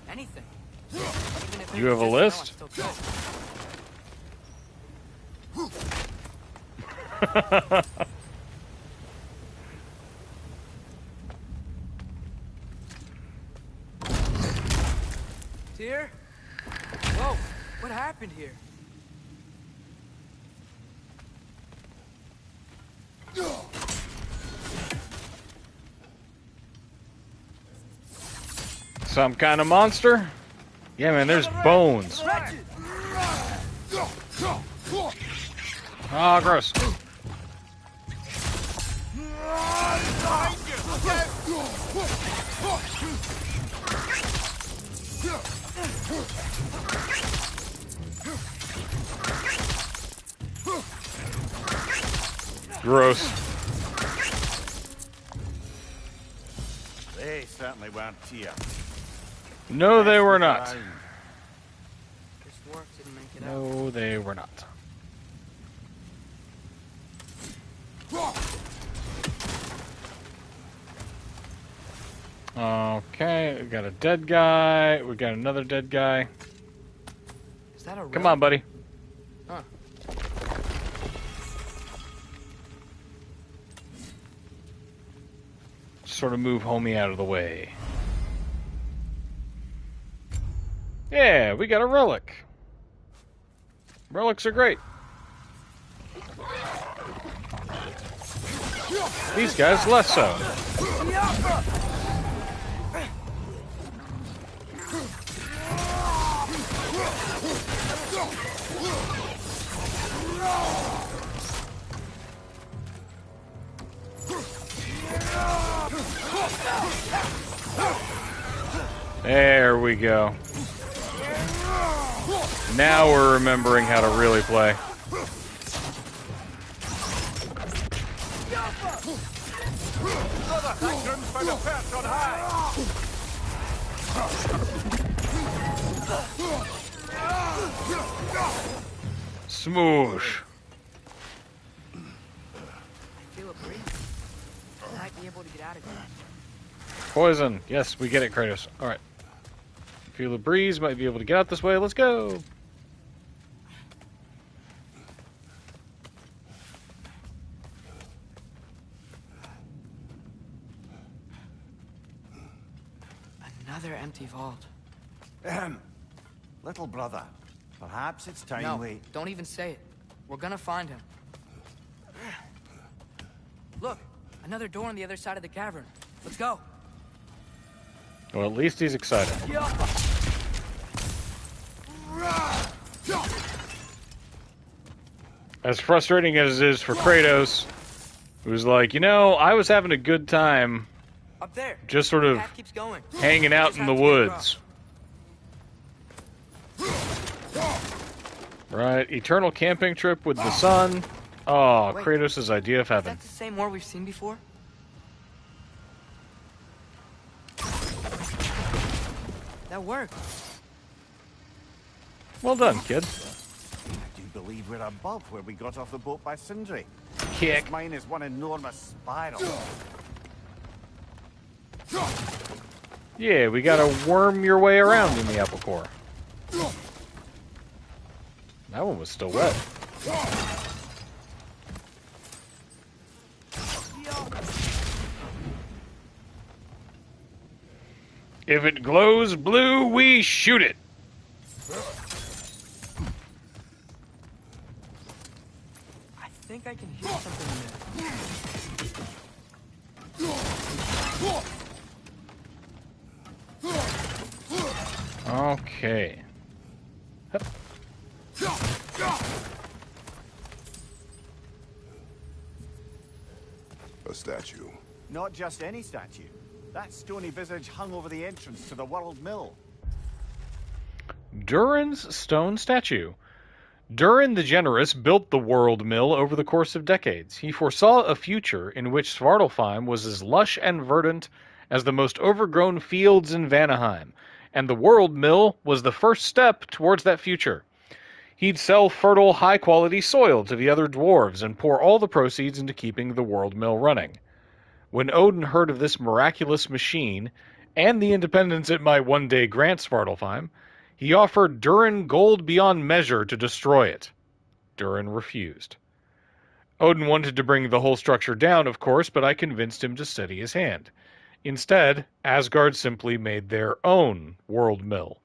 Anything. Even if
You have a list?
Tyr? Whoa, what happened here?
Some kind of monster? Yeah, man, there's bones. Ah, gross. Gross.
They certainly weren't Tyr.
No, they were not.
This dwarf didn't make it out.
No, they were not. Okay, we got a dead guy. We got another dead guy.
Is that a
Come on, buddy.
Huh.
Sort of move homie out of the way. Yeah, we got a relic. Relics are great. These guys less so. There we go. Now we're remembering how to really play. Smoosh.
I feel a breeze. I might be able to get out of here.
Poison. Yes, we get it, Kratos. Alright. Feel a breeze, might be able to get out this way. Let's go.
Another empty vault.
Little brother, perhaps it's time
No,
we...
don't even say it. We're gonna find him. Look, another door on the other side of the cavern. Let's go.
Well, at least he's excited. As frustrating as it is for Kratos, who's like, you know, I was having a good time
Up there.
just sort
The
of
path keeps going.
hanging out
Just
in the
have to get
woods. Right, eternal camping trip with the sun. Oh,
Wait,
Kratos' idea of
Is
heaven.
that the same war we've seen before? That worked.
Well done, kid.
I do believe we're above where we got off the boat by Sindri.
Kick.
This mine is one enormous spiral.
Yeah, we gotta worm your way around in the apple core. That one was still wet. If it glows blue, we shoot it.
I think I can hear something in there.
Okay. Hup.
A statue.
Not just any statue. That stony visage hung over the entrance to the World Mill.
Durin's stone statue. Durin the Generous built the World Mill over the course of decades. He foresaw a future in which Svartalfheim was as lush and verdant as the most overgrown fields in Vanaheim, and the World Mill was the first step towards that future. He'd sell fertile, high-quality soil to the other dwarves and pour all the proceeds into keeping the World Mill running. When Odin heard of this miraculous machine, and the independence it might one day grant Svartalfheim, he offered Durin gold beyond measure to destroy it. Durin refused. Odin wanted to bring the whole structure down, of course, but I convinced him to steady his hand. Instead, Asgard simply made their own World Mill.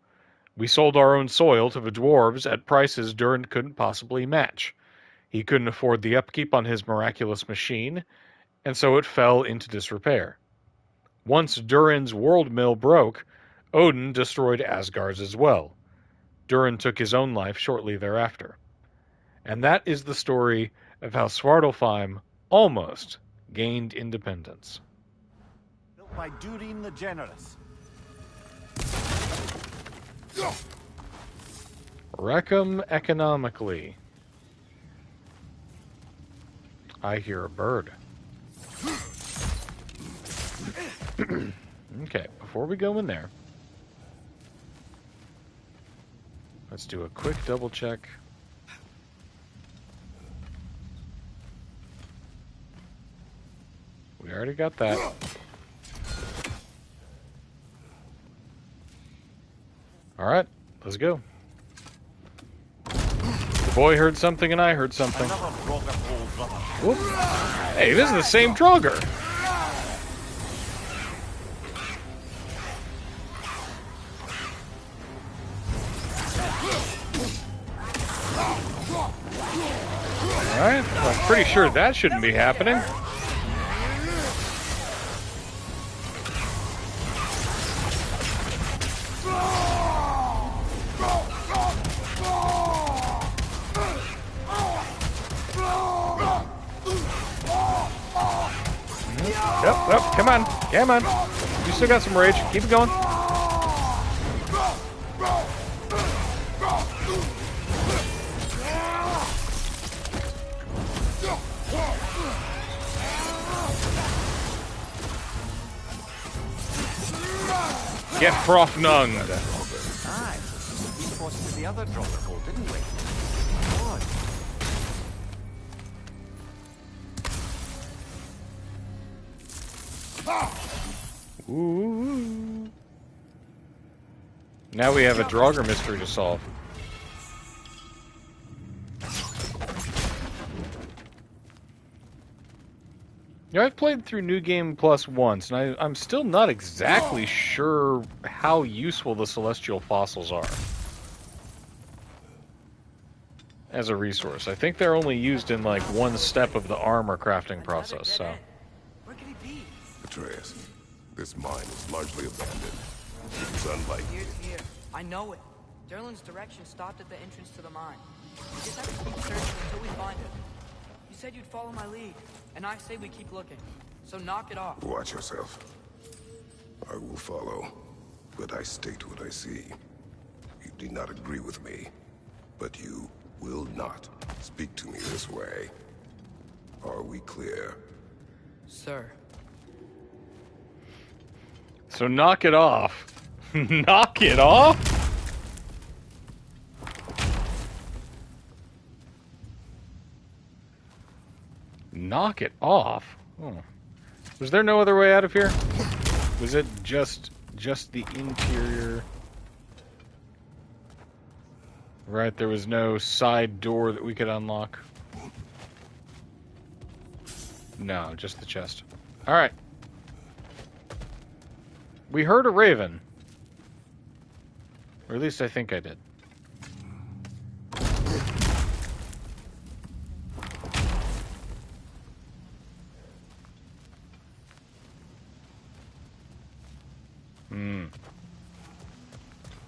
We sold our own soil to the dwarves at prices Durin couldn't possibly match. He couldn't afford the upkeep on his miraculous machine, and so it fell into disrepair. Once Durin's World Mill broke, Odin destroyed Asgard's as well. Durin took his own life shortly thereafter. And that is the story of how Svartalfheim almost gained independence.
Built by Durin the Generous.
Wreck 'em economically. I hear a bird. Okay, before we go in there, let's do a quick double check. We already got that. Alright, let's go. The boy heard something and I heard something. Whoop. Hey, this is the same Draugr. Alright, well, I'm pretty sure that shouldn't be happening. Yep, come on, come on. You still got some rage. Keep it going. Get Frothnunged.
Aye, we crossed to the other Draugr hole, didn't we? God.
Ooh. Now we have a Draugr mystery to solve. You know, I've played through New Game Plus once, and I'm still not exactly sure how useful the Celestial Fossils are as a resource. I think they're only used in, like, one step of the armor crafting process, so...
Where could he be?
Atreus, this mine is largely abandoned. It's unlike...
Here. I know it. Derlin's direction stopped at the entrance to the mine. We just have to keep searching until we find it. You said you'd follow my lead, and I say we keep looking. So knock it off.
Watch yourself. I will follow, but I state what I see. You do not agree with me, but you will not speak to me this way. Are we clear?
Sir.
So knock it off. Knock it off? Knock it off? Oh. Was there no other way out of here? Was it just the interior? Right, there was no side door that we could unlock. No, just the chest. All right. We heard a raven. Or at least I think I did.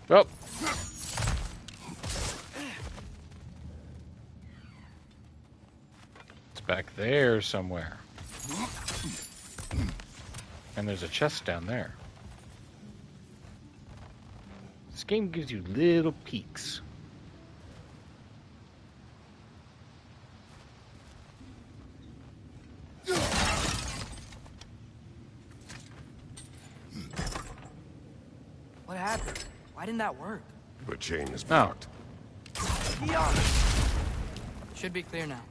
Oh. It's back there somewhere. And there's a chest down there. This game gives you little peeks.
What happened? Why didn't that work?
The chain is blocked.
Should be clear now.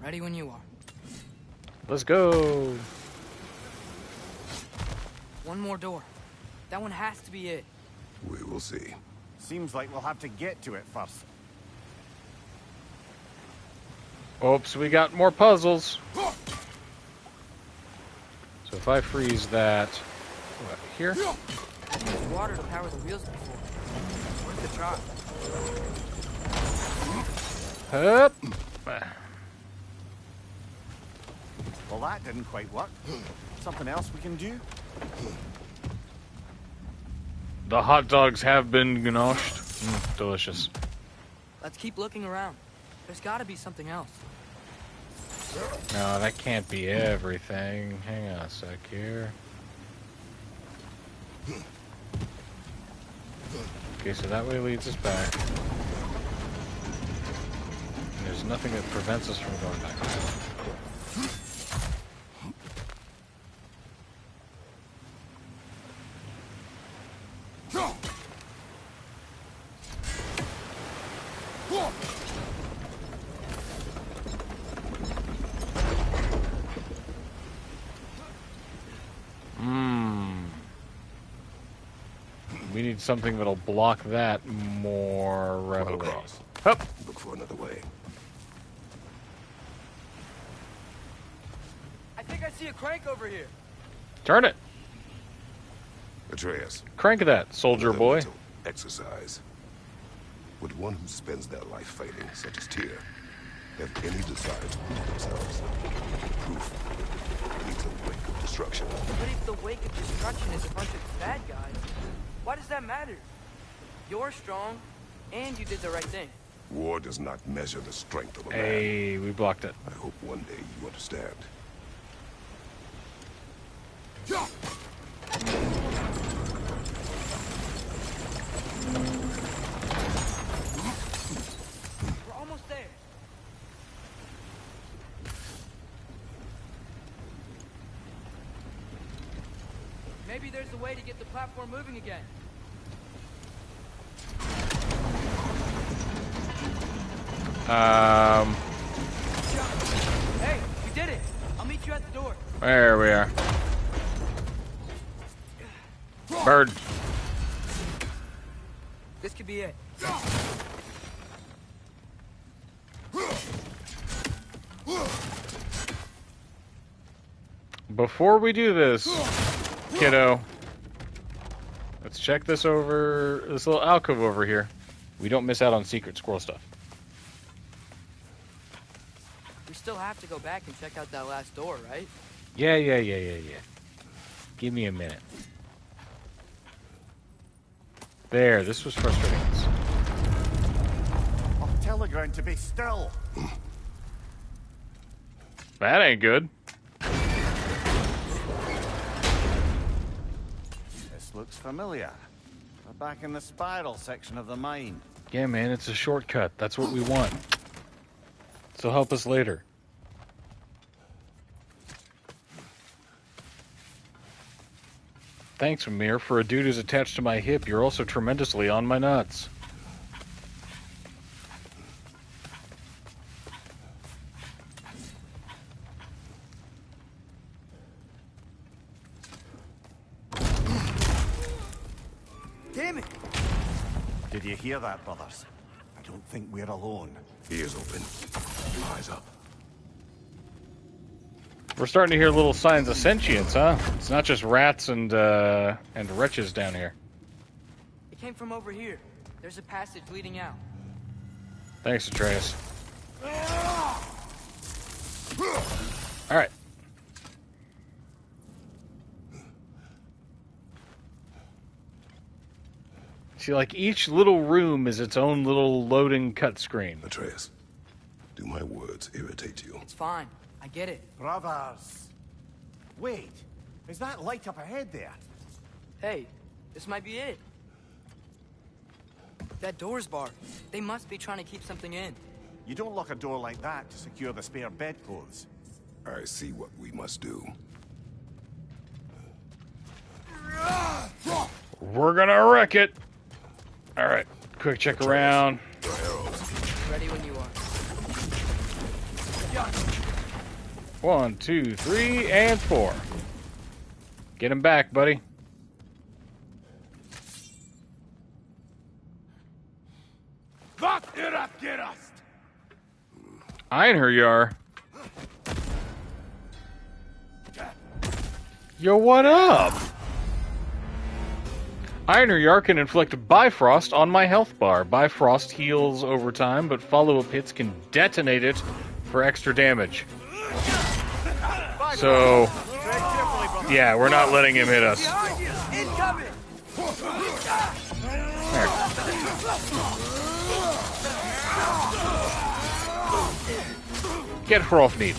Ready when you are.
Let's go.
One more door. That one has to be it.
We will see.
Seems like we'll have to get to it first.
Oops, we got more puzzles. So if I freeze that, what, here?
There's water to power the wheels before. Worth a try.
Hup.
Well, that didn't quite work. Something else we can do?
The hot dogs have been ganoshed. Delicious.
Let's keep looking around. There's got to be something else.
No, that can't be everything. Hang on a sec here. Okay, so that way leads us back. And there's nothing that prevents us from going back. We need something that'll block that more readily.
Up. Look for another way.
I think I see a crank over here.
Turn it.
Atreus.
Crank that, soldier boy.
Exercise. Would one who spends their life fighting, such as Tyr, have any desire to prove themselves? Proof leads a wake of destruction.
But if the wake of destruction is a bunch of bad guys, why does that matter? You're strong, and you did the right thing.
War does not measure the strength of a man.
Hey, we blocked it.
I hope one day you understand.
We're almost there. Maybe there's a way to get the platform moving again. Hey, we did it. I'll meet you at the door.
There we are. Bird.
This could be it.
Before we do this, kiddo, let's check this over, this little alcove over here. We don't miss out on secret squirrel stuff.
We still have to go back and check out that last door, right?
Yeah. Give me a minute. There, this was frustrating us.
I'll tell the ground to be still.
That ain't good.
This looks familiar. We're back in the spiral section of the mine.
Yeah, man, it's a shortcut. That's what we want. So help us later. Thanks, Amir. For a dude who's attached to my hip, you're also tremendously on my nuts.
Did you hear that, brothers? I don't think we're alone.
Ears open. Eyes up.
We're starting to hear little signs of sentience, huh? It's not just rats and wretches down here.
It came from over here. There's a passage leading out.
Thanks, Atreus. Alright. See, like, each little room is its own little loading cut screen.
Atreus, do my words irritate you?
It's fine. I get it.
Brothers! Wait, is that light up ahead there?
Hey, this might be it. That door's barred. They must be trying to keep something in.
You don't lock a door like that to secure the spare bedclothes.
I see what we must do.
We're gonna wreck it! Alright, quick check around.
Ready when you are.
1, 2, 3, and 4. Get him back, buddy. Einherjar. Yo, what up? Einherjar can inflict Bifrost on my health bar. Bifrost heals over time, but follow-up hits can detonate it for extra damage. So, yeah, we're not letting him hit us. There. Get Hrolfnir.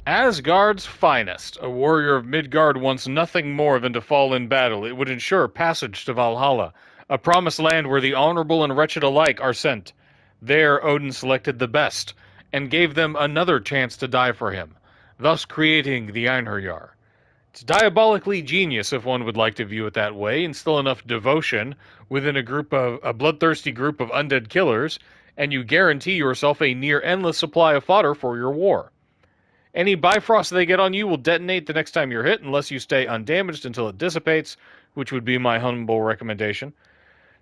Asgard's finest. A warrior of Midgard wants nothing more than to fall in battle. It would ensure passage to Valhalla, a promised land where the honorable and wretched alike are sent. There Odin selected the best, and gave them another chance to die for him, thus creating the Einherjar. It's diabolically genius if one would like to view it that way, instill enough devotion within a bloodthirsty group of undead killers, and you guarantee yourself a near-endless supply of fodder for your war. Any Bifrost they get on you will detonate the next time you're hit unless you stay undamaged until it dissipates, which would be my humble recommendation.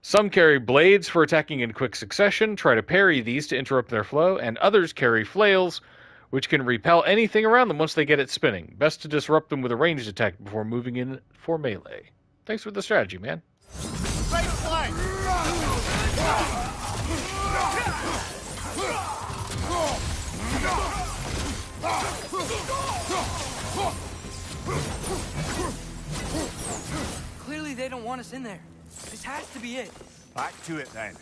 Some carry blades for attacking in quick succession, try to parry these to interrupt their flow, and others carry flails, which can repel anything around them once they get it spinning. Best to disrupt them with a ranged attack before moving in for melee. Thanks for the strategy, man.
Clearly they don't want us in there. This has to be it.
Back to it then.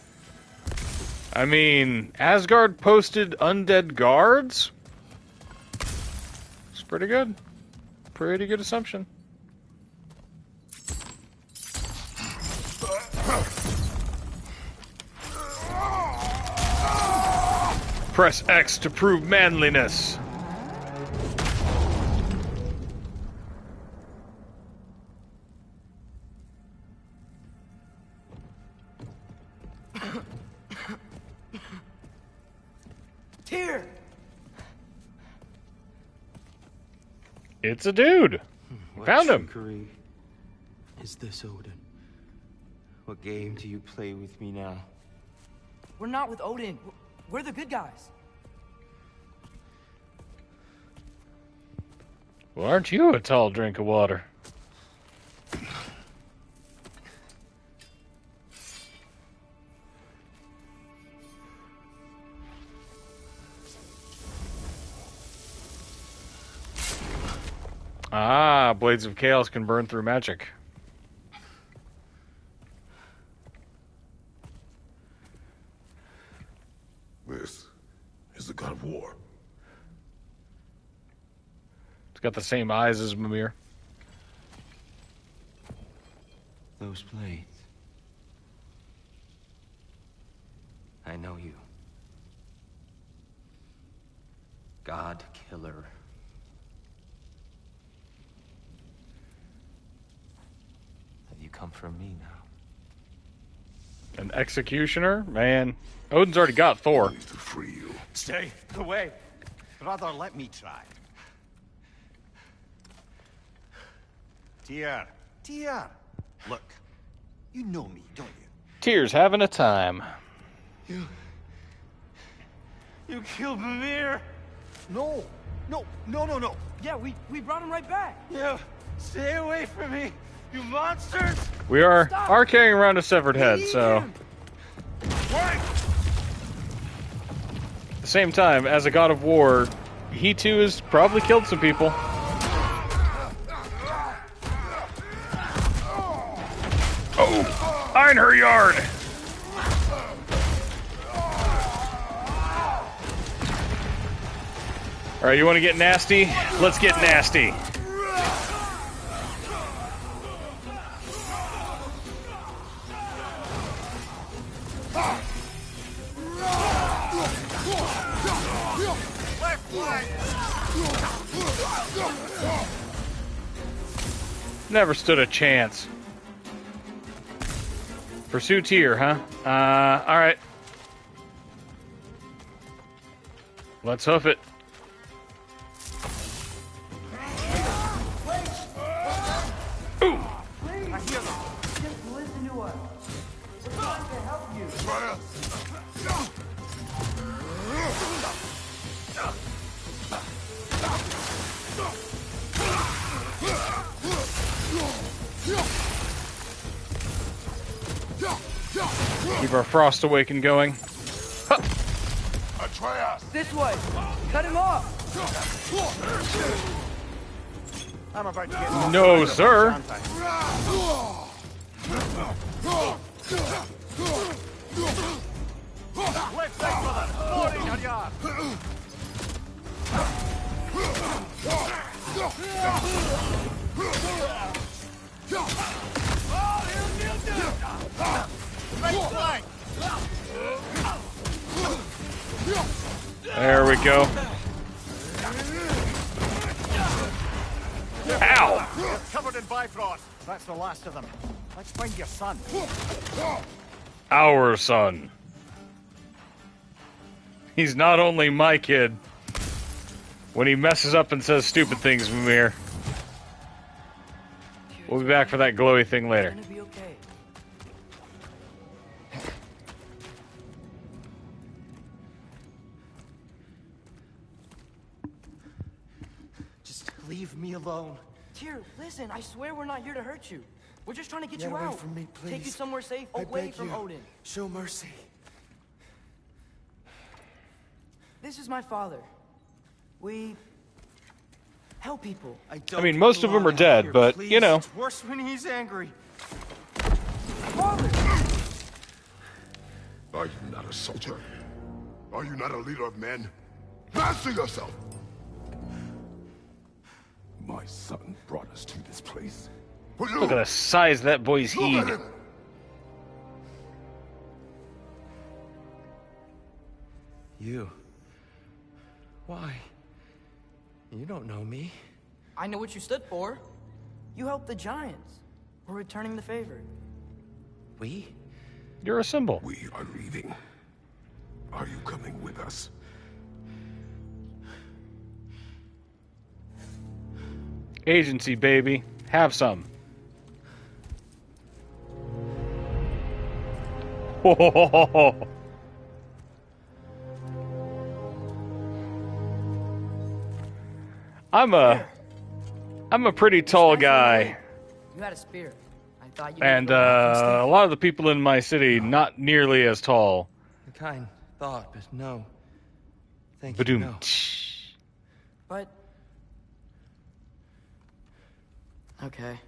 I mean, Asgard posted undead guards? It's pretty good. Pretty good assumption. Press X to prove manliness.
Tyr!
It's a dude. Found him.
Trickery is this, Odin? What game do you play with me now?
We're not with Odin. We're the good guys.
Well, aren't you a tall drink of water? Ah, Blades of Chaos can burn through magic.
This is the god of war.
It's got the same eyes as Mimir.
Those blades. I know you. God killer. Have you come for me now?
An executioner? Man, Odin's already got Thor.
To free you.
Stay away. Brother, let me try. Tyr. Tyr. Look, you know me, don't you?
Tyr's having a time.
You killed Mimir.
No. No, no, no, no.
Yeah, we brought him right back.
You stay away from me, you monsters.
We are carrying around a severed head, so.
Wait!
At the same time, as a god of war, he too has probably killed some people. Oh! Iron her yard! Alright, you want to get nasty? Let's get nasty. Never stood a chance. Pursue Tyr, huh? Alright. Let's hoof it. Ooh!
I hear them. Just listen to us. We're trying to help you.
Keep our Frost Awaken going. Huh.
Atreus!
This way. Cut him off.
I'm about to get
No, sir.
aren't I? Left side, brother. 40 on yard. Right flank.
There we go. Ow!
You're covered in Bifrost. That's the last of them. Let's find your son.
Our son. He's not only my kid. When he messes up and says stupid things, Mimir. We'll be back for that glowy thing later.
It's gonna be okay.
Just leave me alone.
Tyr, listen, I swear we're not here to hurt you. We're just trying to get
Get
you
away
out.
from me,
Take you
please.
somewhere safe,
I
away
beg
from
you.
Odin.
Show mercy.
This is my father. We help people.
I mean, most of them are dead, but, you know.
It's worse when he's angry.
Father!
Are you not a soldier? Are you not a leader of men? Master yourself! My son brought us to this place. For you!
Look at the size of that boy's
Look
heed.
at him!
You. Why? You don't know me.
I know what you stood for. You helped the giants. We're returning the favor.
We?
You're a symbol.
We are leaving. Are you coming with us?
Agency, baby. Have some. Ho, ho, ho, ho, ho. I'm a pretty tall guy,
You had a spear. I thought you
and a lot of the people in my city not nearly as tall.
A kind thought, but no. Thank you.
Badoom.
No.
But okay.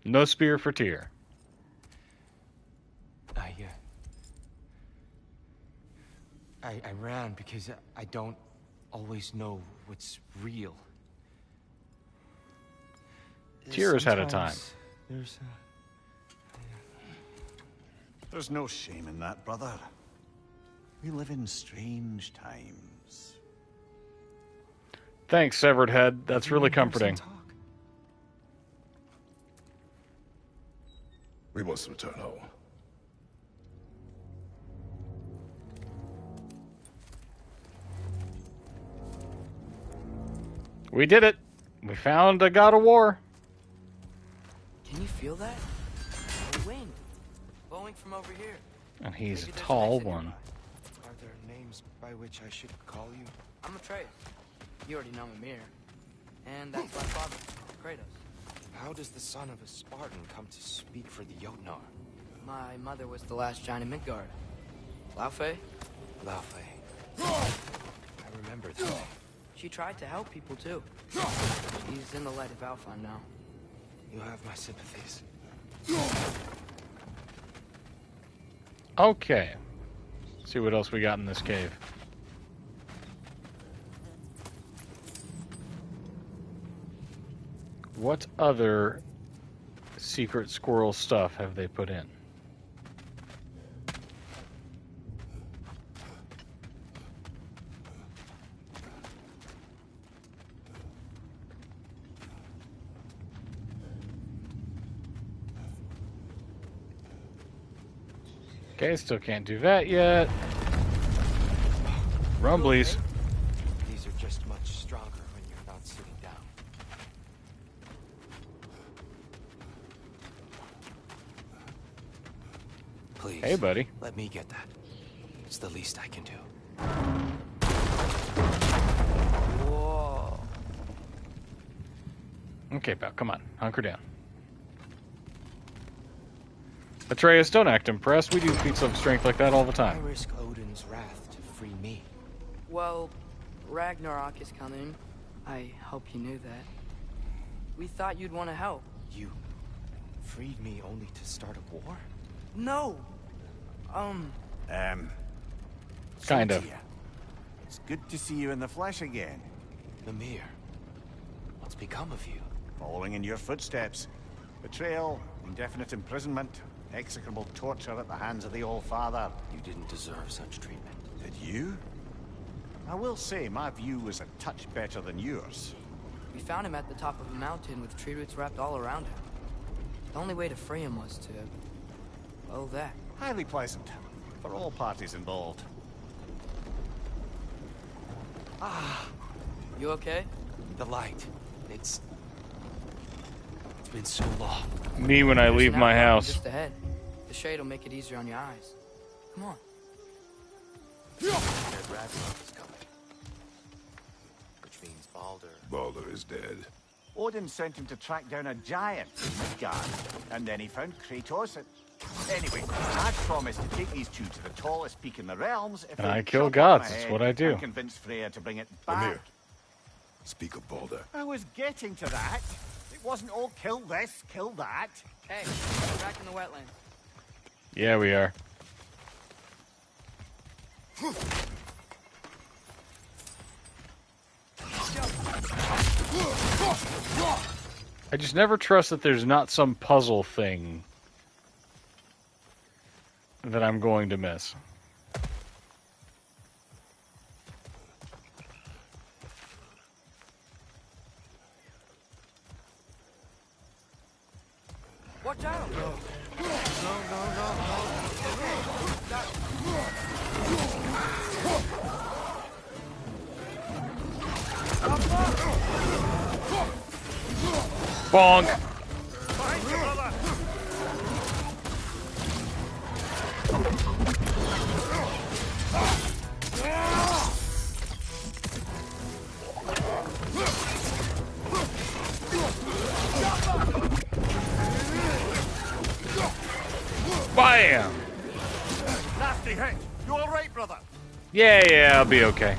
No spear for Tyr.
I ran because I don't always know what's real.
Tyr has had a time.
Sometimes
There's no shame in that, brother. We live in strange times.
Thanks, Severed Head. That's really comforting.
We must return home.
We did it. We found a god of war.
Can you feel that? A wind blowing from over here.
And he's
Maybe
a
there's an
tall
exit
one.
nearby.
Are there names by which I should call you?
I'm Atreus. You already know Mimir. And that's my father, Kratos.
How does the son of a Spartan come to speak for the Jotnar?
My mother was the last giant in Midgard. Laufey?
Laufey. I remember that.
She tried to help people too. She's in the light of Alphon now.
You have my sympathies.
Okay. Let's see what else we got in this cave. What other secret squirrel stuff have they put in? Okay, still can't do that yet. Rumblies.
These are just much stronger when you're not sitting down. Please.
Hey, buddy.
Let me get that. It's the least I can do.
Whoa.
Okay, pal, come on. Hunker down. Atreus, don't act impressed. We do feats of strength like that all the
I
time.
risk Odin's wrath to free me.
Well, Ragnarok is coming. I hope you knew that. We thought you'd want to help.
You freed me only to start a war?
No!
Kind of.
Tyr, it's good to see you in the flesh again.
Mimir, what's become of you?
Following in your footsteps. Betrayal, indefinite imprisonment, execrable torture at the hands of the All-Father.
You didn't deserve such treatment.
Did you? I will say, my view was a touch better than yours.
We found him at the top of a mountain with tree roots wrapped all around him. The only way to free him was to... well, that.
Highly pleasant, for all parties involved.
You okay?
The light. It's been so long.
Me when I
There's
leave
an
my
outline
house.
just ahead. The shade will make it easier on your eyes. Come on.
Said Ragnarok is coming. Which means Baldur.
Baldur is dead.
Odin sent him to track down a giant in Midgard, and then he found Kratos and... Anyway, I promised to take these two to the tallest peak in the realms if
And
they
I
would
kill
chop off
gods,
my
that's
head
what I do.
and convince Freya to bring it back.
Mimir, speak of Baldur.
I was getting to that. It wasn't all kill this, kill that.
Hey, we're back in the wetlands.
Yeah, we are. I just never trust that there's not some puzzle thing that I'm going to miss.
Watch out!
Bonk!
Behind you, brother!
Bam!
Nasty hit. You all right, brother?
Yeah, I'll be okay.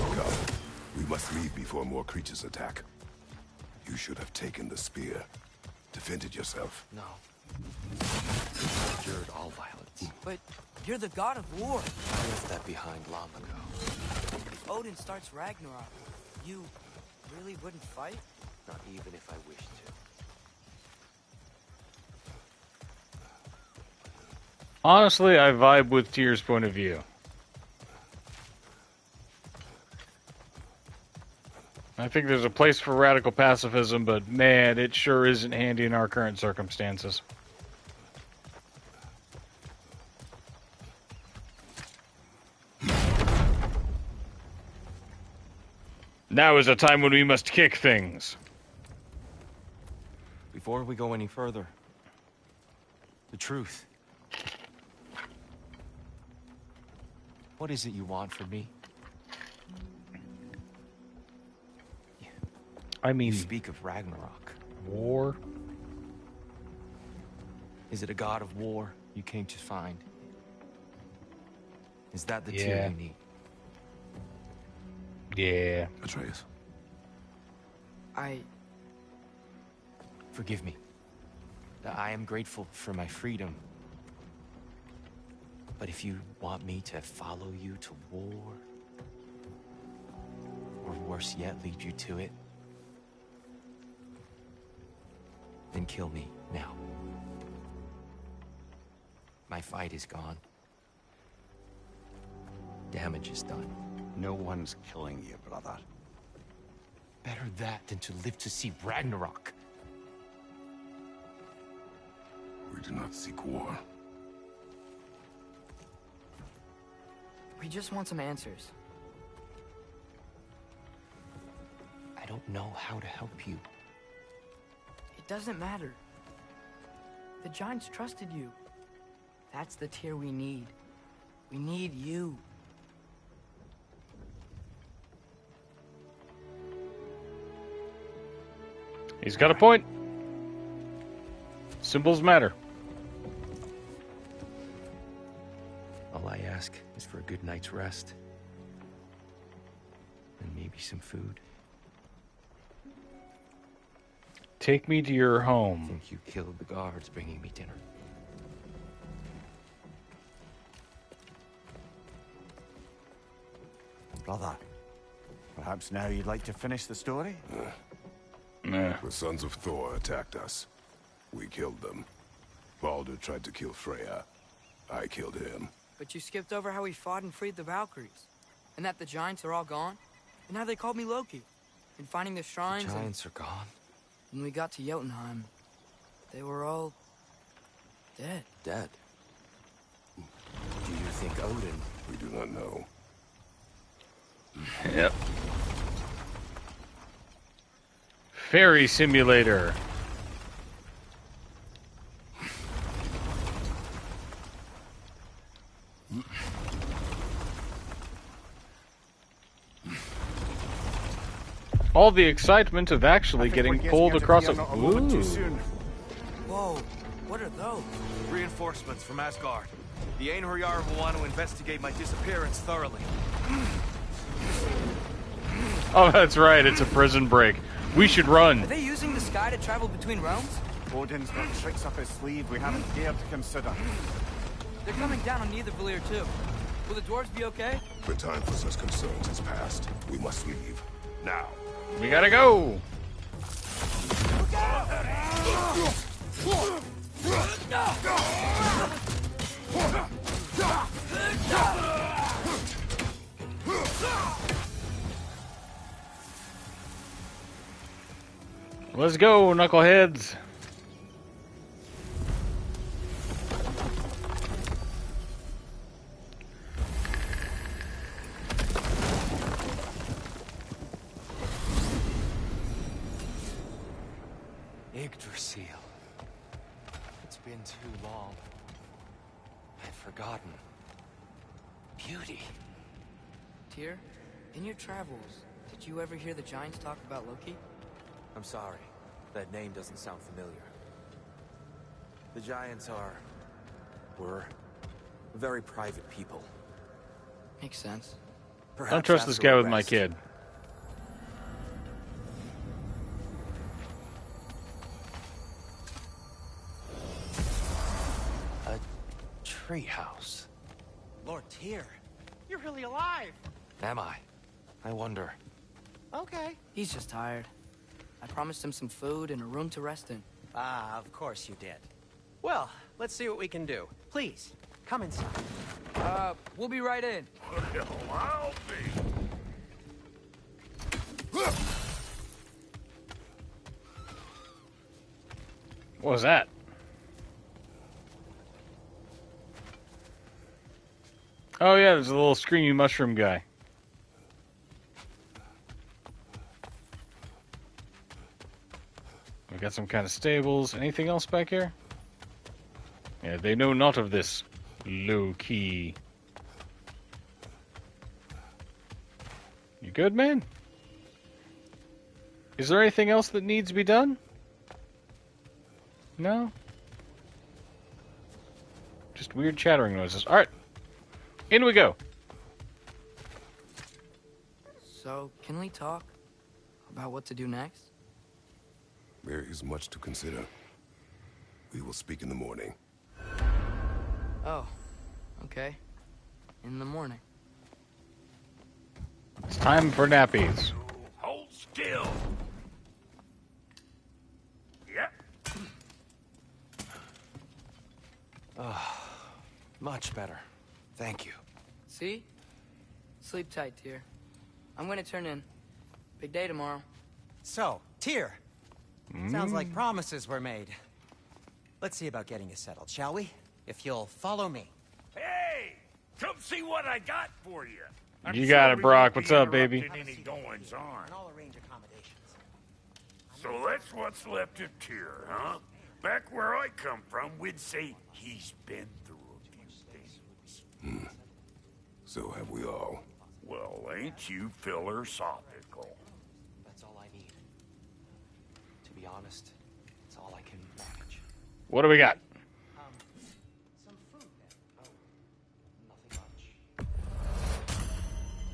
Go. We must leave before more creatures attack. You should have taken the spear. Defended yourself.
No. Endured all violence.
But you're the god of war.
I left that behind long ago.
If Odin starts Ragnarok, you really wouldn't fight?
Not even if I wished to.
Honestly, I vibe with Tyr's point of view. I think there's a place for radical pacifism, but man, it sure isn't handy in our current circumstances. Now is a time when we must kick things.
Before we go any further, the truth. What is it you want from me?
I mean,
You speak of Ragnarok.
war.
Is it a god of war you came to find? Is that the
Yeah.
Tyr you need?
Yeah.
Atreus.
Forgive me. I am grateful for my freedom. But if you want me to follow you to war, or worse yet, lead you to it, then kill me now. My fight is gone. Damage is done.
No one's killing you, brother.
Better that than to live to see Ragnarok.
We do not seek war.
We just want some answers.
I don't know how to help you.
It doesn't matter. The Giants trusted you. That's the Tyr we need. We need you.
He's got a point. Symbols matter.
All I ask is for a good night's rest. And maybe some food.
Take me to your
I
home.
think you killed the guards bringing me dinner.
Brother, perhaps now you'd like to finish the story?
Nah.
The sons of Thor attacked us. We killed them. Baldur tried to kill Freya. I killed him.
But you skipped over how we fought and freed the Valkyries. And that the Giants are all gone. And how they called me Loki. And finding the shrines
The giants are gone.
and when we got to Jotunheim, they were all dead.
Dead. Do you think Odin?
We do not know.
Yep. Fairy Simulator. All the excitement of actually getting pulled across a...
moment too
Ooh.
soon.
Whoa, what are those?
Reinforcements from Asgard. The Einherjar will want to investigate my disappearance thoroughly.
Oh, that's right. It's a prison break. We should run.
Are they using the sky to travel between realms?
Odin's got tricks up his sleeve we haven't dared to consider.
They're coming down on neither Valir too. Will the dwarves be okay?
The time for such concerns has passed. We must leave. Now.
We gotta go. Let's go, knuckleheads.
Yggdrasil. It's been too long. I've forgotten. Beauty.
Tyr, in your travels, did you ever hear the Giants talk about Loki?
I'm sorry. That name doesn't sound familiar. The Giants were very private people.
Makes sense.
Perhaps
Don't trust this
after
guy
a
with my
rest,
kid.
A treehouse.
Lord Tyr, you're really alive.
Am I? I wonder.
Okay.
He's just tired. I promised him some food and a room to rest in.
Ah, of course you did. Well, let's see what we can do. Please, come inside.
We'll be right in.
I'll be.
What was that? Oh yeah, there's a little screamy mushroom guy. We got some kind of stables. Anything else back here? Yeah, they know not of this. Low key. You good, man? Is there anything else that needs to be done? No? Just weird chattering noises. Alright. In we go.
So, can we talk about what to do next?
There is much to consider. We will speak in the morning.
Oh, okay. In the morning.
It's time for nappies.
Hold still. Yep.
Much better. Thank you.
See? Sleep tight, Tyr. I'm gonna turn in. Big day tomorrow.
So, Tyr. Sounds like promises were made. Let's see about getting you settled, shall we? If you'll follow me.
Hey! Come see what I got for you. I'm
You
sure
got it,
we
Brock.
won't be
What's up, baby?
interrupting Any goings on.
And I'll arrange accommodations.
So that's what's left of Tyr, huh? Back where I come from, we'd say he's been through a few things.
So have we all.
Well, ain't you philosophical?
That's all I need. To be honest, it's all I can manage.
What do we got?
Some food then. Oh, nothing much.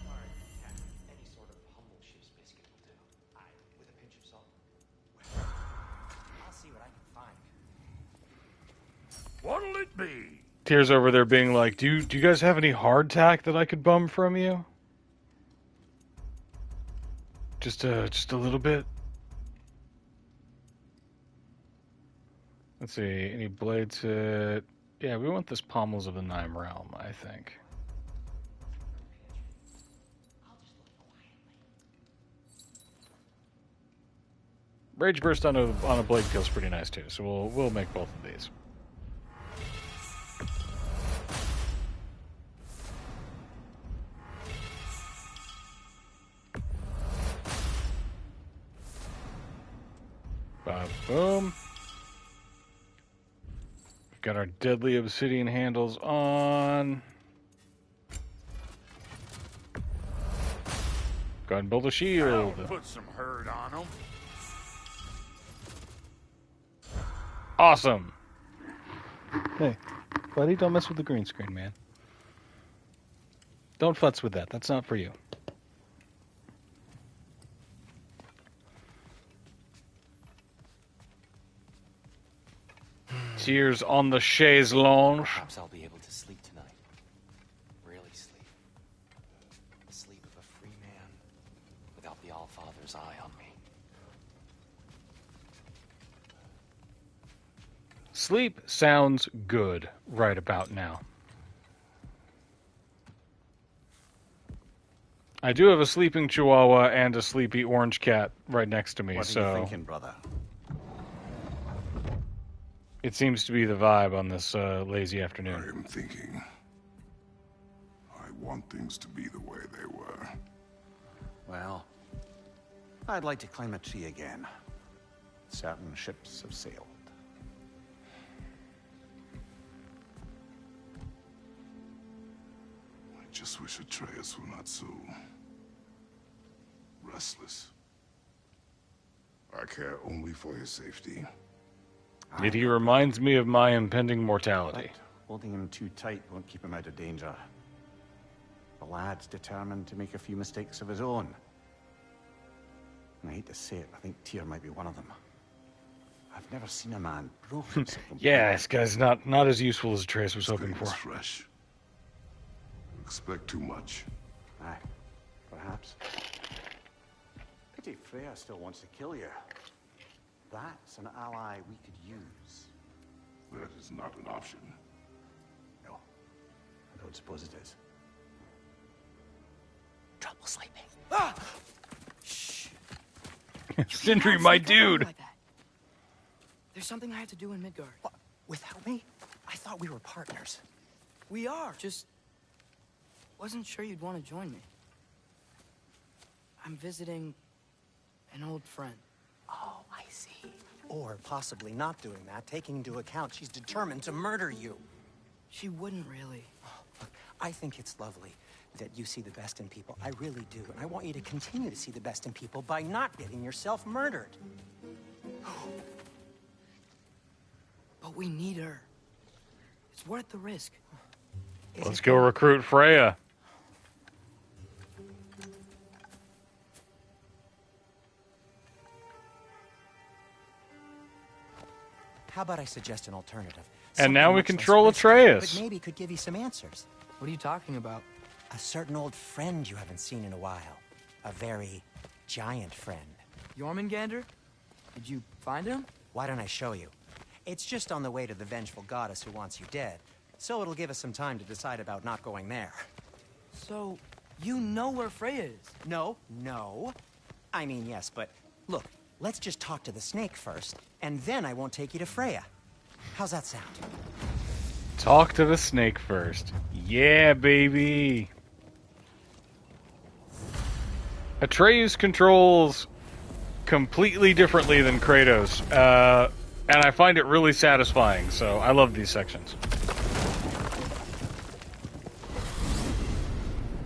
Alright, yeah, any sort of humble ship's biscuit will do. With a pinch of salt.
I'll see what I can find.
What'll it be?
Tears over there being like, do you guys have any hardtack that I could bum from you? Just a little bit. Let's see, any blades? Yeah, we want this Pommels of the Nine Realm, I think. Rage Burst on a blade feels pretty nice too, so we'll make both of these. Boom. We've got our deadly obsidian handles on. Go ahead and build a shield.
I'll put some hurt on him.
Awesome. Hey, buddy, don't mess with the green screen, man. Don't futz with that. That's not for you. Tears on the chaise lounge.
Perhaps I'll be able to sleep tonight. Really sleep. The sleep of a free man without the Allfather's eye on me.
Sleep sounds good right about now. I do have a sleeping chihuahua and a sleepy orange cat right next to me,
What
so
are you thinking, brother?
it seems to be the vibe on this lazy
I
afternoon.
am thinking. I want things to be the way they were.
Well, I'd like to climb a tree again. Certain ships have sailed.
I just wish Atreus were not so restless. I care only for his safety.
Yet he reminds me of my impending mortality.
But holding him too tight won't keep him out of danger. The lad's determined to make a few mistakes of his own. And I hate to say it, I think Tyr might be one of them. I've never seen a man broken so completely.
Yeah, this guy's not as useful as Atreus was
This
hoping
thing
for.
is fresh. Expect too much.
Aye, perhaps. Pity Freya still wants to kill you. That's an ally we could use.
That is not an option.
No, I don't suppose it is.
Trouble sleeping.
Sindri, my dude!
Like that. There's something I have to do in Midgard.
What? Without me? I thought we were partners.
We are. Just wasn't sure you'd want to join me. I'm visiting an old friend.
Oh, I see. Or possibly not doing that, taking into account she's determined to murder you.
She wouldn't really.
Look, I think it's lovely that you see the best in people. I really do. And I want you to continue to see the best in people by not getting yourself murdered.
But we need her. It's worth the risk.
Let's go recruit Freya.
How about I suggest an alternative?
And now
Something
we
much less
control
risky,
Atreus.
But maybe could give you some answers.
What are you talking about?
A certain old friend you haven't seen in a while. A very giant friend.
Jormungandr? Did you find him?
Why don't I show you? It's just on the way to the vengeful goddess who wants you dead. So it'll give us some time to decide about not going there.
So, you know where Freya is?
No. I mean, yes, but look, let's just talk to the snake first, and then I won't take you to Freya. How's that sound?
Talk to the snake first. Yeah, baby. Atreus controls completely differently than Kratos, and I find it really satisfying, so I love these sections.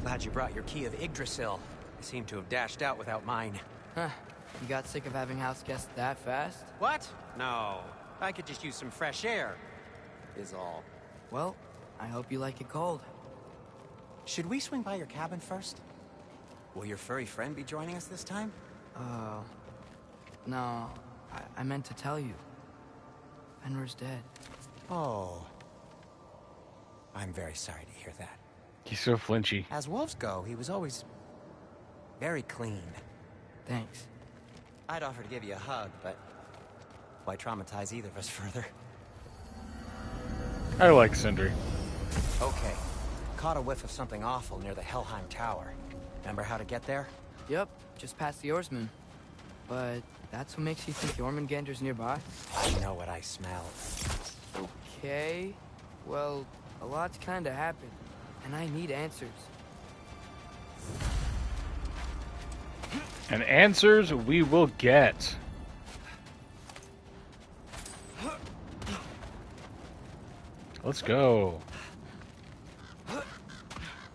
Glad you brought your key of Yggdrasil. I seem to have dashed out without mine.
Huh. You got sick of having house guests that fast?
What? No. I could just use some fresh air, is all.
Well, I hope you like it cold.
Should we swing by your cabin first? Will your furry friend be joining us this time?
No. I meant to tell you. Fenrir's dead.
Oh. I'm very sorry to hear that.
He's so flinchy.
As wolves go, he was always very clean.
Thanks.
I'd offer to give you a hug, but why traumatize either of us further?
I like Sindri.
Okay. Caught a whiff of something awful near the Helheim Tower. Remember how to get there?
Yep, just past the oarsman. But that's what makes you think Jormungandr's nearby?
I know what I smell.
Okay. Well, a lot's kinda happened, and I need answers.
And answers we will get. Let's go.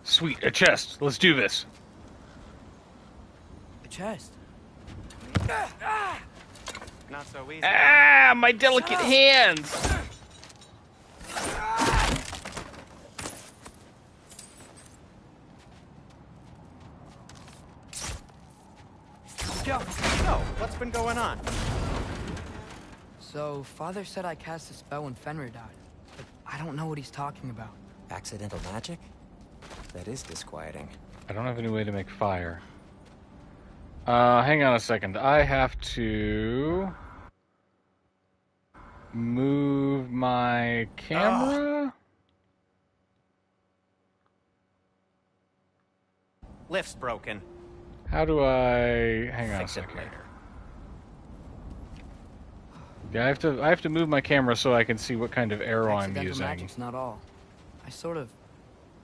Sweet, a chest. Let's do this.
A chest.
Not so easy.
Ah, my delicate hands.
Joe, what's been going on?
So, Father said I cast a spell when Fenrir died. But I don't know what he's talking about.
Accidental magic? That is disquieting.
I don't have any way to make fire. Hang on a second. I have to move my camera.
Lift's broken.
How do I hang on a
Fix it
second?
later.
Yeah, I have to move my camera so I can see what kind of arrow I'm
Accidental
using.
magic's not all. I sort of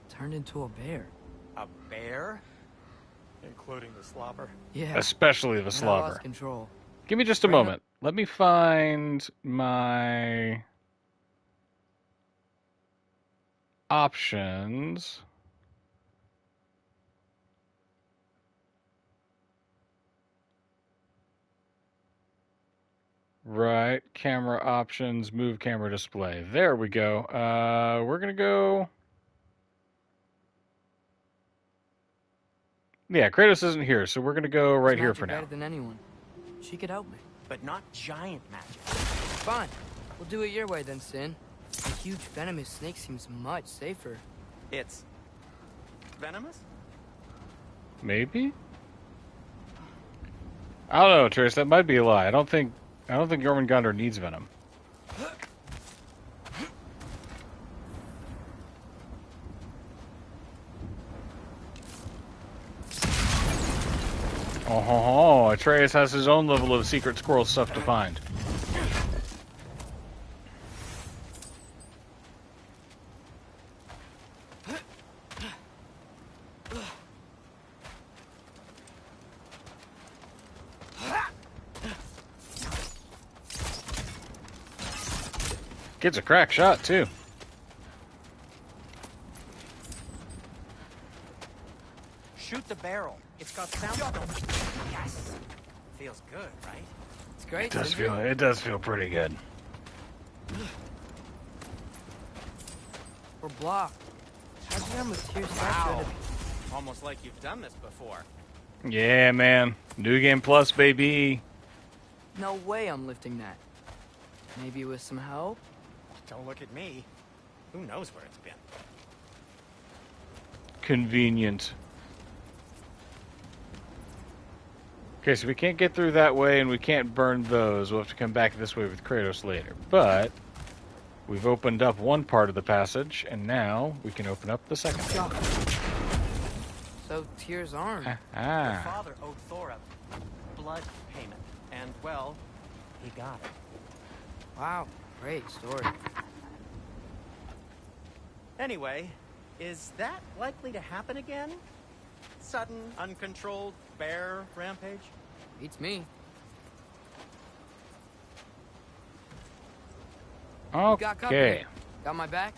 turned into a bear.
A bear?
Including the slobber?
Yeah.
Especially the
and I
slobber.
lost control.
Give me just a
Right up-
moment. Let me find my options. Right, camera options, move camera display. There we go. We're gonna go. Yeah, Kratos isn't here, so we're gonna go right
She's
here
magic
for now.
better than anyone. She could help me.
But not giant magic.
Fine. We'll do it your way then, Sin. A huge venomous snake seems much safer.
It's venomous?
Maybe. I don't know, Trace. That might be a lie. I don't think Jormungandr needs venom. Oh, Atreus has his own level of secret squirrel stuff to find. Kid's a crack shot, too.
Shoot the barrel. It's got sound. Yes. Feels good, right?
It's great.
It does feel pretty good.
We're blocked. How'd you end with Tyr's Tracks?
Wow. Almost like you've done this before.
Yeah, man. New Game Plus, baby.
No way I'm lifting that. Maybe with some help?
Don't look at me. Who knows where it's been?
Convenient. Okay, so we can't get through that way, and we can't burn those. We'll have to come back this way with Kratos later. But we've opened up one part of the passage, and now we can open up the second part.
So Tyr's arm.
Your father owed Thor a blood payment, and well, he got it.
Wow, great story.
Anyway, is that likely to happen again? Sudden, uncontrolled bear rampage?
Beats me.
Okay.
Got my back?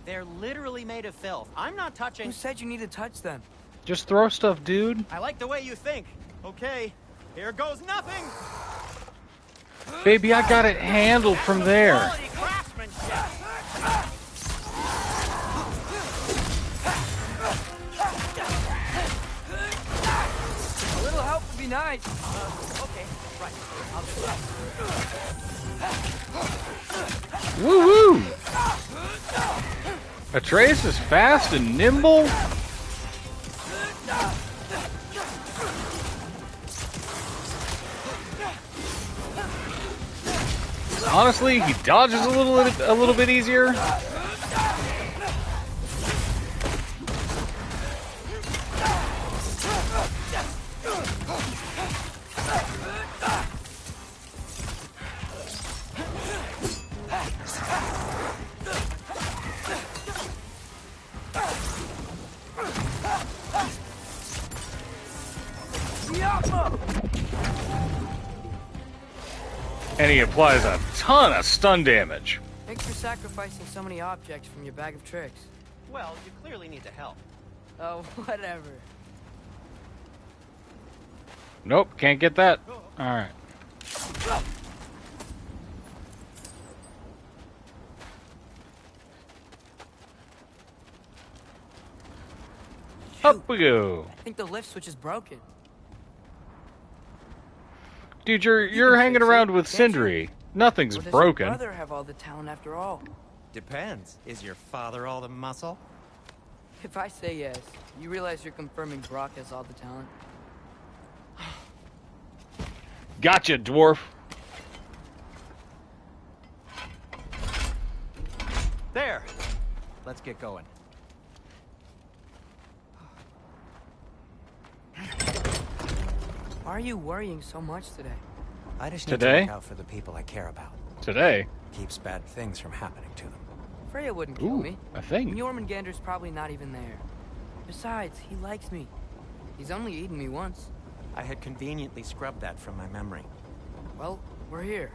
They're literally made of filth. I'm not touching.
Who said you need to touch them?
Just throw stuff, dude.
I like the way you think. Okay, here goes nothing.
Baby, I got it handled from there.
Quality craftsmanship.
A little help would be nice.
Okay, right. I'll do that.
Woo-woo! Atreus is fast and nimble. Honestly, he dodges a little bit easier. And he applies a ton of stun damage.
Thanks for sacrificing so many objects from your bag of tricks.
Well, you clearly need the help.
Oh, whatever.
Nope, can't get that. Alright. Up we go.
I think the lift switch is broken.
Dude, you're hanging around with Sindri. Nothing's
Or does
broken.
your brother have all the talent after all?
Depends. Is your father all the muscle?
If I say yes, you realize you're confirming Brock has all the talent?
Gotcha, dwarf.
There. Let's get going.
Why are you worrying so much today?
I just need
Today?
to look out for the people I care about.
Today?
Keeps bad things from happening to them.
Freya wouldn't kill
Ooh,
me.
a thing.
And Jormungandr's probably not even there. Besides, he likes me. He's only eaten me once.
I had conveniently scrubbed that from my memory.
Well, we're here.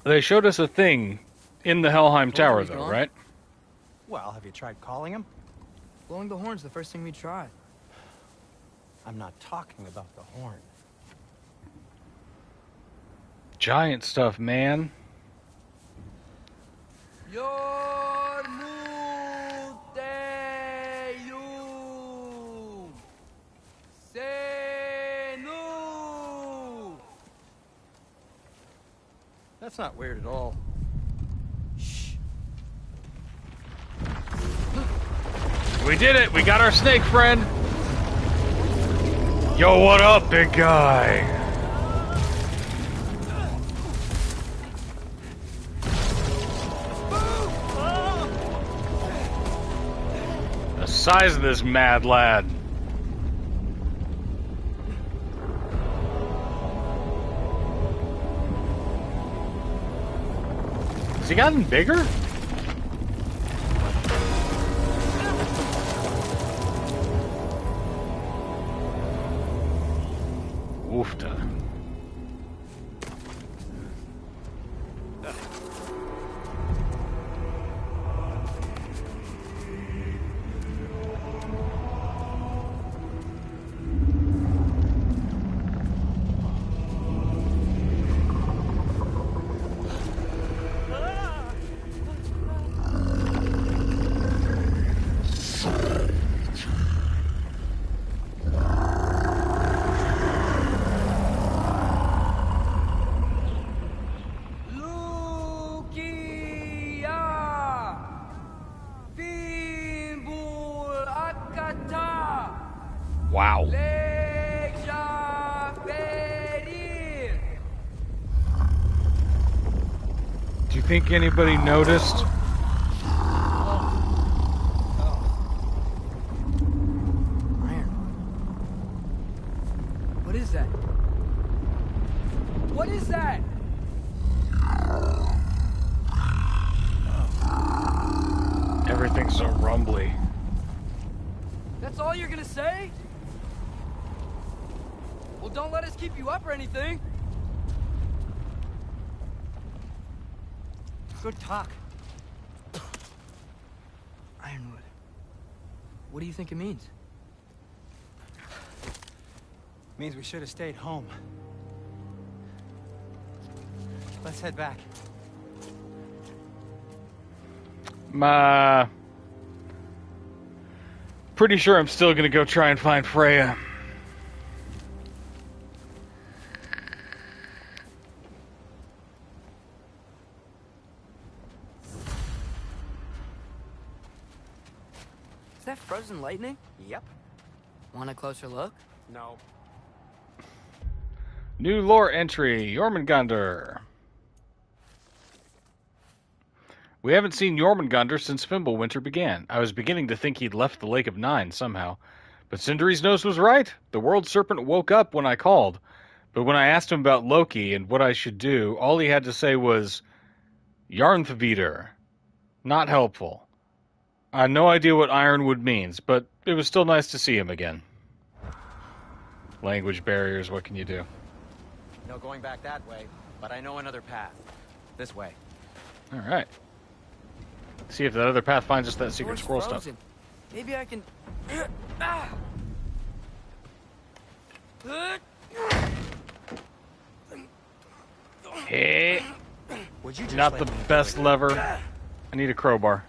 They showed us a thing in the Helheim Tower,
he's
though,
gone?
right?
Well, have you tried calling him?
Blowing the horn's the first thing we try.
I'm not talking about the horn.
Giant stuff, man.
That's not weird at all. Shh.
We did it! We got our snake friend! Yo, what up, big guy? The size of this mad lad. Has he gotten bigger? Woofta. Wow. Do you think anybody noticed?
Iron. What is that? What is that?
Everything's so rumbly.
That's all you're gonna say? Well, don't let us keep you up or anything.
Good talk.
Ironwood. What do you think it means?
Means we should have stayed home. Let's head back.
Pretty sure I'm still gonna go try and find Freya.
Is that frozen lightning?
Yep.
Want a closer look?
No.
New lore entry, Jormungandr. We haven't seen Jormungandr since Fimbulwinter began. I was beginning to think he'd left the Lake of Nine somehow. But Sindri's nose was right. The world serpent woke up when I called. But when I asked him about Loki and what I should do, all he had to say was, Yarnthvidr. Not helpful. I had no idea what Ironwood means, but it was still nice to see him again. Language barriers, what can you do?
No going back that way, but I know another path. This way.
All right. See if that other path finds us that secret
Door's
scroll
frozen.
stuff.
Maybe I can...
Hey,
Would you just
not
let
the
me do
best
it?
lever. I need a crowbar.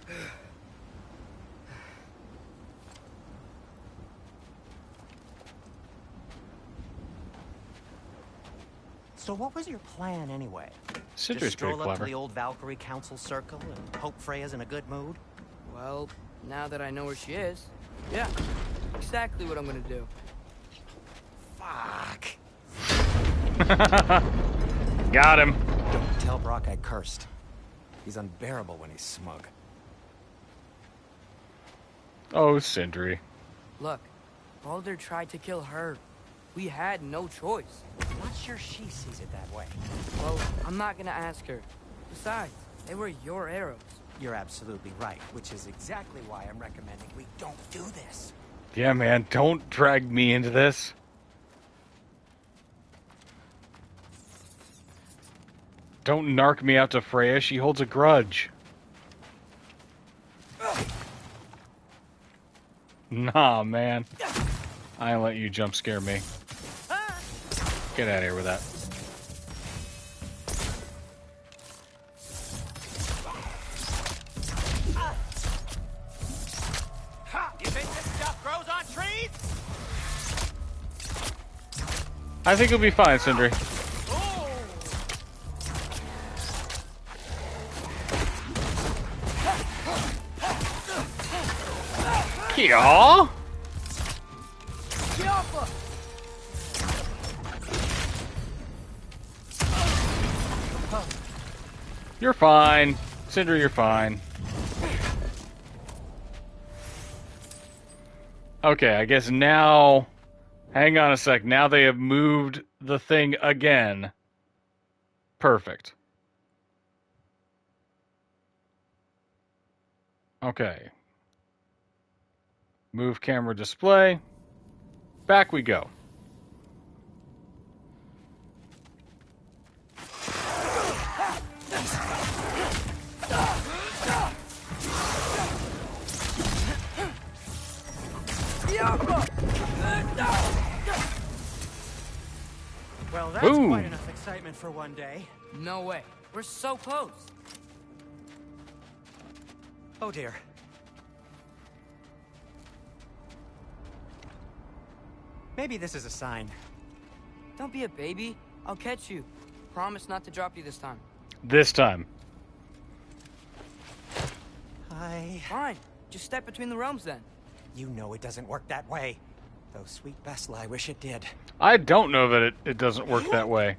So what was your plan anyway?
Sindri's
Just
pretty
stroll up to
clever.
the old Valkyrie Council circle and hope Freya's in a good mood?
Well, now that I know where she is, yeah, exactly what I'm gonna do.
Fuck.
Got him.
Don't tell Brock I cursed. He's unbearable when he's smug.
Oh, Sindri.
Look, Baldur tried to kill her. We had no choice.
I'm not sure she sees it that way.
Well, I'm not gonna ask her. Besides, they were your arrows.
You're absolutely right, which is exactly why I'm recommending we don't do this.
Yeah, man, don't drag me into this. Don't narc me out to Freya. She holds a grudge. Nah, man. I ain't let you jump scare me. Get out of here with that.
You think this stuff grows on trees?
I think you'll be fine, Sindri. Yeah. You're fine. Sindri, you're fine. Okay, I guess now... Hang on a sec. Now they have moved the thing again. Perfect. Okay. Move camera display. Back we go.
Well, that's
Boom.
quite enough excitement for one day.
No way. We're so close.
Oh dear. Maybe this is a sign.
Don't be a baby. I'll catch you. Promise not to drop you this time.
This time.
Fine. Just step between the realms then.
You know it doesn't work that way. Though sweet Bessel, I wish it did.
I don't know that it doesn't work that way.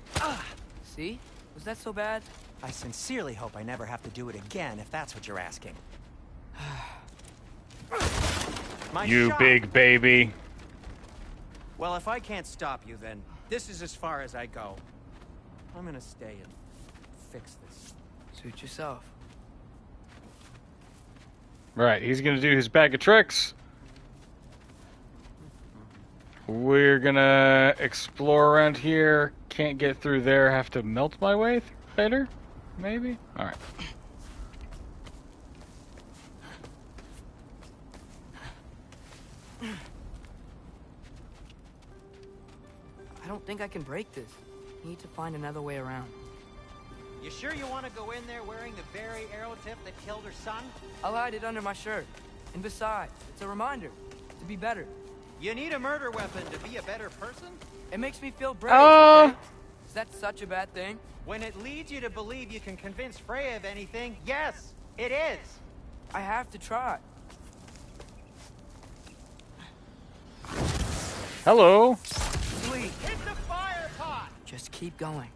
See? Was that so bad?
I sincerely hope I never have to do it again, if that's what you're asking.
You big baby.
Well, if I can't stop you, then this is as far as I go. I'm gonna stay and fix this.
Suit yourself.
Right, he's gonna do his bag of tricks. We're gonna explore around here. Can't get through there. Have to melt my way through later? Maybe? Alright.
I don't think I can break this. Need to find another way around.
You sure you want to go in there wearing the very arrow tip that killed her son?
I'll hide it under my shirt. And besides, it's a reminder to be better.
You need a murder weapon to be a better person?
It makes me feel brave, okay? Is that such a bad thing?
When it leads you to believe you can convince Freya of anything, yes, it is.
I have to try.
Hello.
Sweet.
Hit the fire pot!
Just keep going.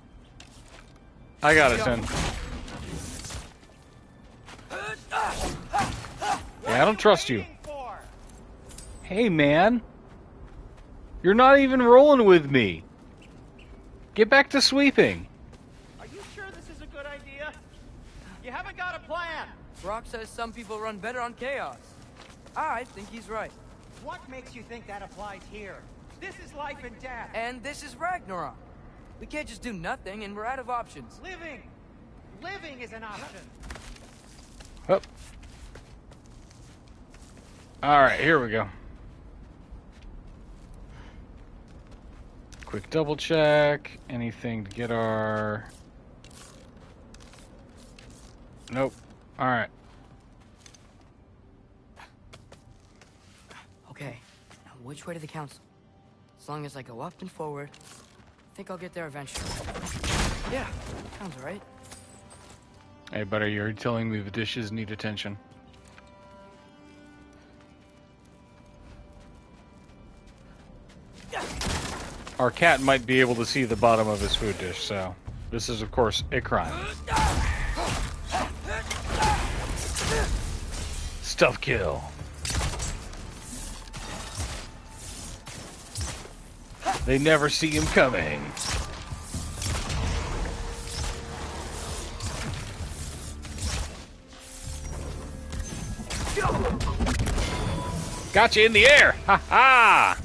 I got it, son. Yeah, I don't trust you. Hey, man. You're not even rolling with me. Get back to sweeping.
Are you sure this is a good idea? You haven't got a plan.
Brock says some people run better on chaos. I think he's right.
What makes you think that applies here? This is life and death.
And this is Ragnarok. We can't just do nothing, and we're out of options.
Living is an option.
Oh. Alright, here we go. Quick double check. Anything to get our... Nope. Alright.
Okay, now which way to the council? As long as I go up and forward, I think I'll get there eventually. Yeah, sounds right.
Hey, buddy, you're telling me the dishes need attention. Our cat might be able to see the bottom of his food dish, so this is, of course, a crime. Stealth kill. They never see him coming. Gotcha in the air! Ha ha!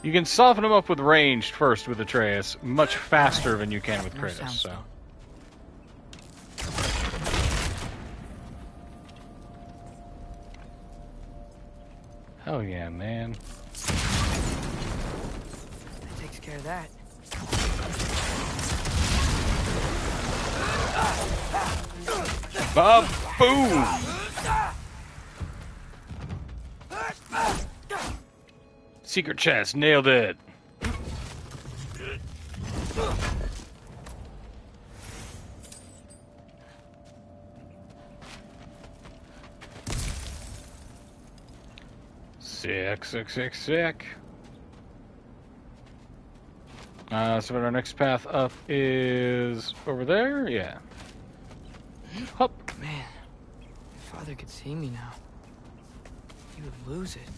You can soften them up with ranged first with Atreus, much faster than you can with Kratos, so. Hell yeah, man.
That takes care of that.
Boom! Secret chest, nailed it. Sick. So our next path up is over there? Yeah. Hup.
Man, if Father could see me now, he would lose it.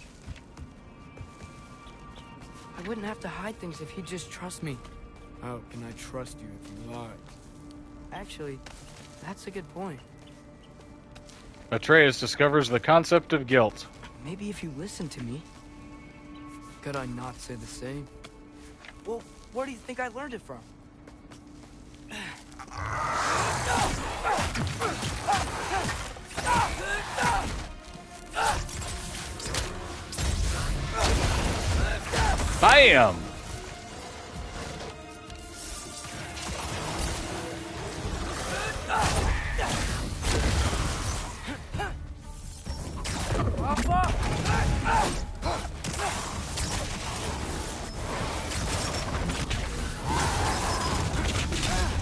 I wouldn't have to hide things if he'd just trust me. How can I trust you if you lie? Actually, that's a good point.
Atreus discovers the concept of guilt.
Maybe if you listen to me, could I not say the same? Well, where do you think I learned it from?
Bam!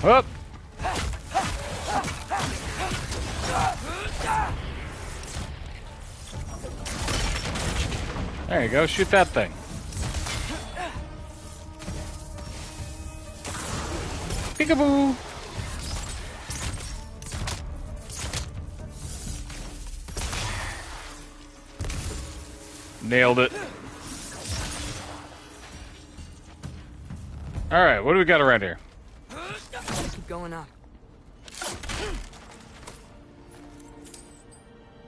Up. There you go, shoot that thing. Peekaboo! Nailed it. Alright, what do we got around here?
Keep going up.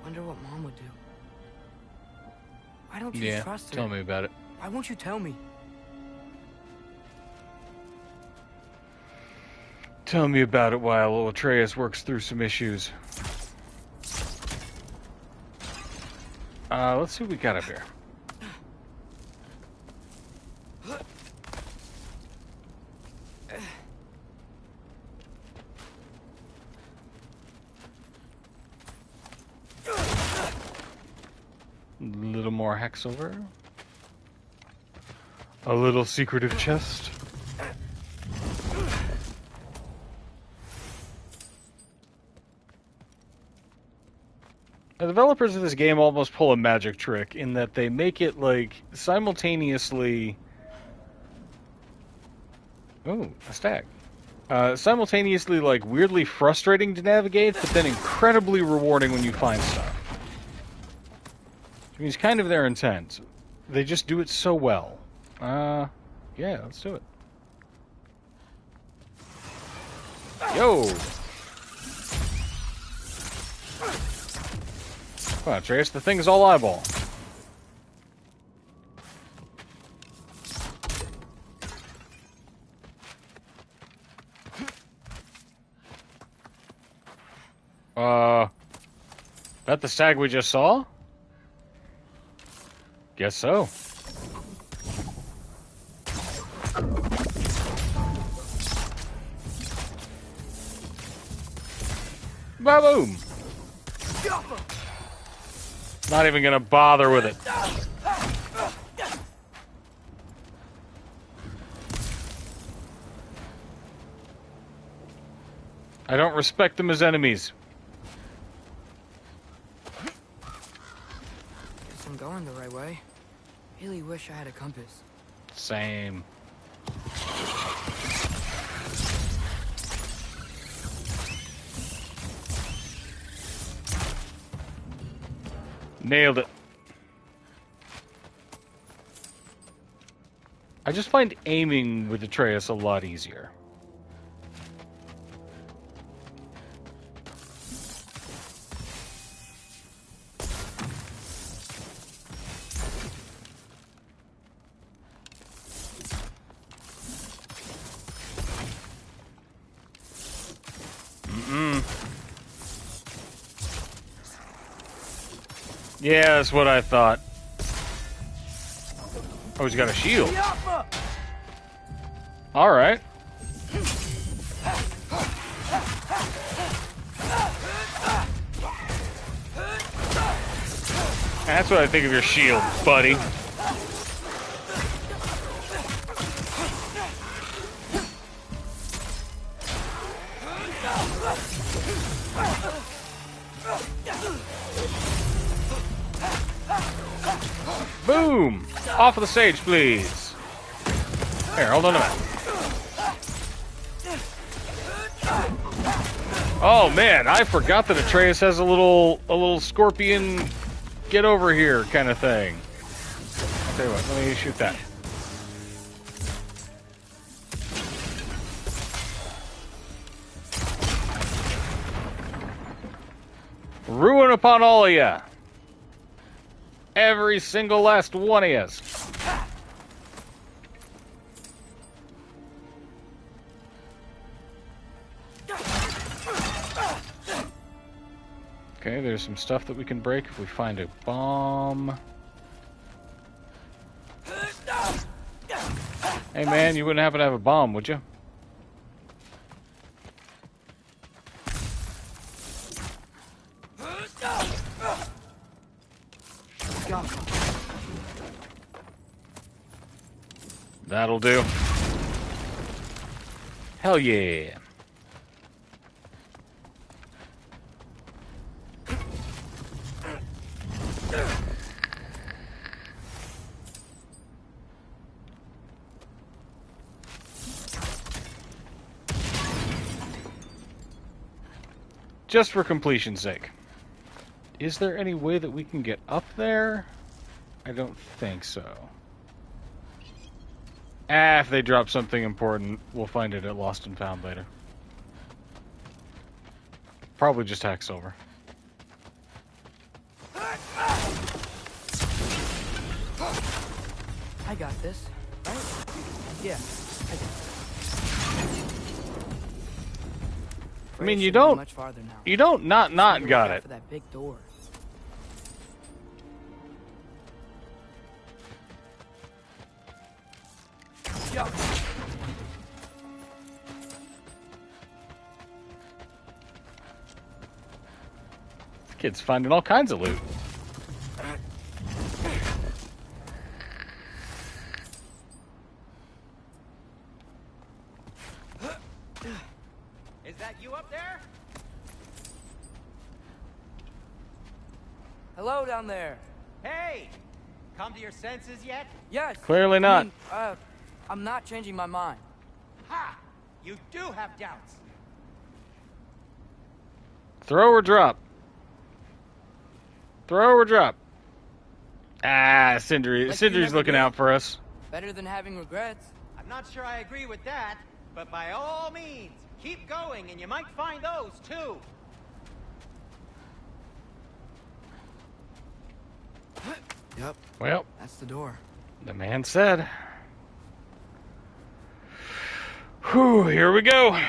Wonder what Mom would do. Why don't you trust her?
Tell me about it.
Why won't you tell me?
Tell me about it while Atreus works through some issues. Let's see what we got up here. A little more Hacksilver. A little secretive chest. The developers of this game almost pull a magic trick in that they make it like simultaneously. Oh, a stag. Simultaneously like weirdly frustrating to navigate, but then incredibly rewarding when you find stuff. I mean, it's kind of their intent. They just do it so well. Yeah, let's do it. Yo! Come on, Trace, the thing's all eyeball. That the stag we just saw? Guess so. Ba-boom! Not even gonna bother with it. I don't respect them as enemies.
Guess I'm going the right way. Really wish I had a compass.
Same. Nailed it. I just find aiming with Atreus a lot easier. Yeah, that's what I thought. Oh, he's got a shield. Alright. That's what I think of your shield, buddy. Boom! Off of the stage, please. Here, hold on a minute. Oh man, I forgot that Atreus has a little scorpion get over here kind of thing. I'll tell you what, let me shoot that. Ruin upon all of ya. Every single last one of yous. Okay, there's some stuff that we can break if we find a bomb. Hey man, you wouldn't happen to have a bomb, would you?
Go.
That'll do. Hell yeah. Just for completion's sake. Is there any way that we can get up there? I don't think so. If they drop something important, we'll find it at Lost and Found later. Probably just hack silver.
I got this, right? Yeah, I got this.
I mean, you don't.
Much farther now.
You don't not got it.
For that big door. Yo.
This kid's finding all kinds of loot.
Is that you up there?
Hello down there.
Hey! Come to your senses yet?
Yes.
Clearly not.
I mean, I'm not changing my mind.
Ha! You do have doubts.
Throw or drop. Throw or drop. Sindri. Sindri's looking out for us.
Better than having regrets.
I'm not sure I agree with that, but by all means, keep going and you might find those too.
Yep.
Well,
that's the door.
The man said. Whew, here we go.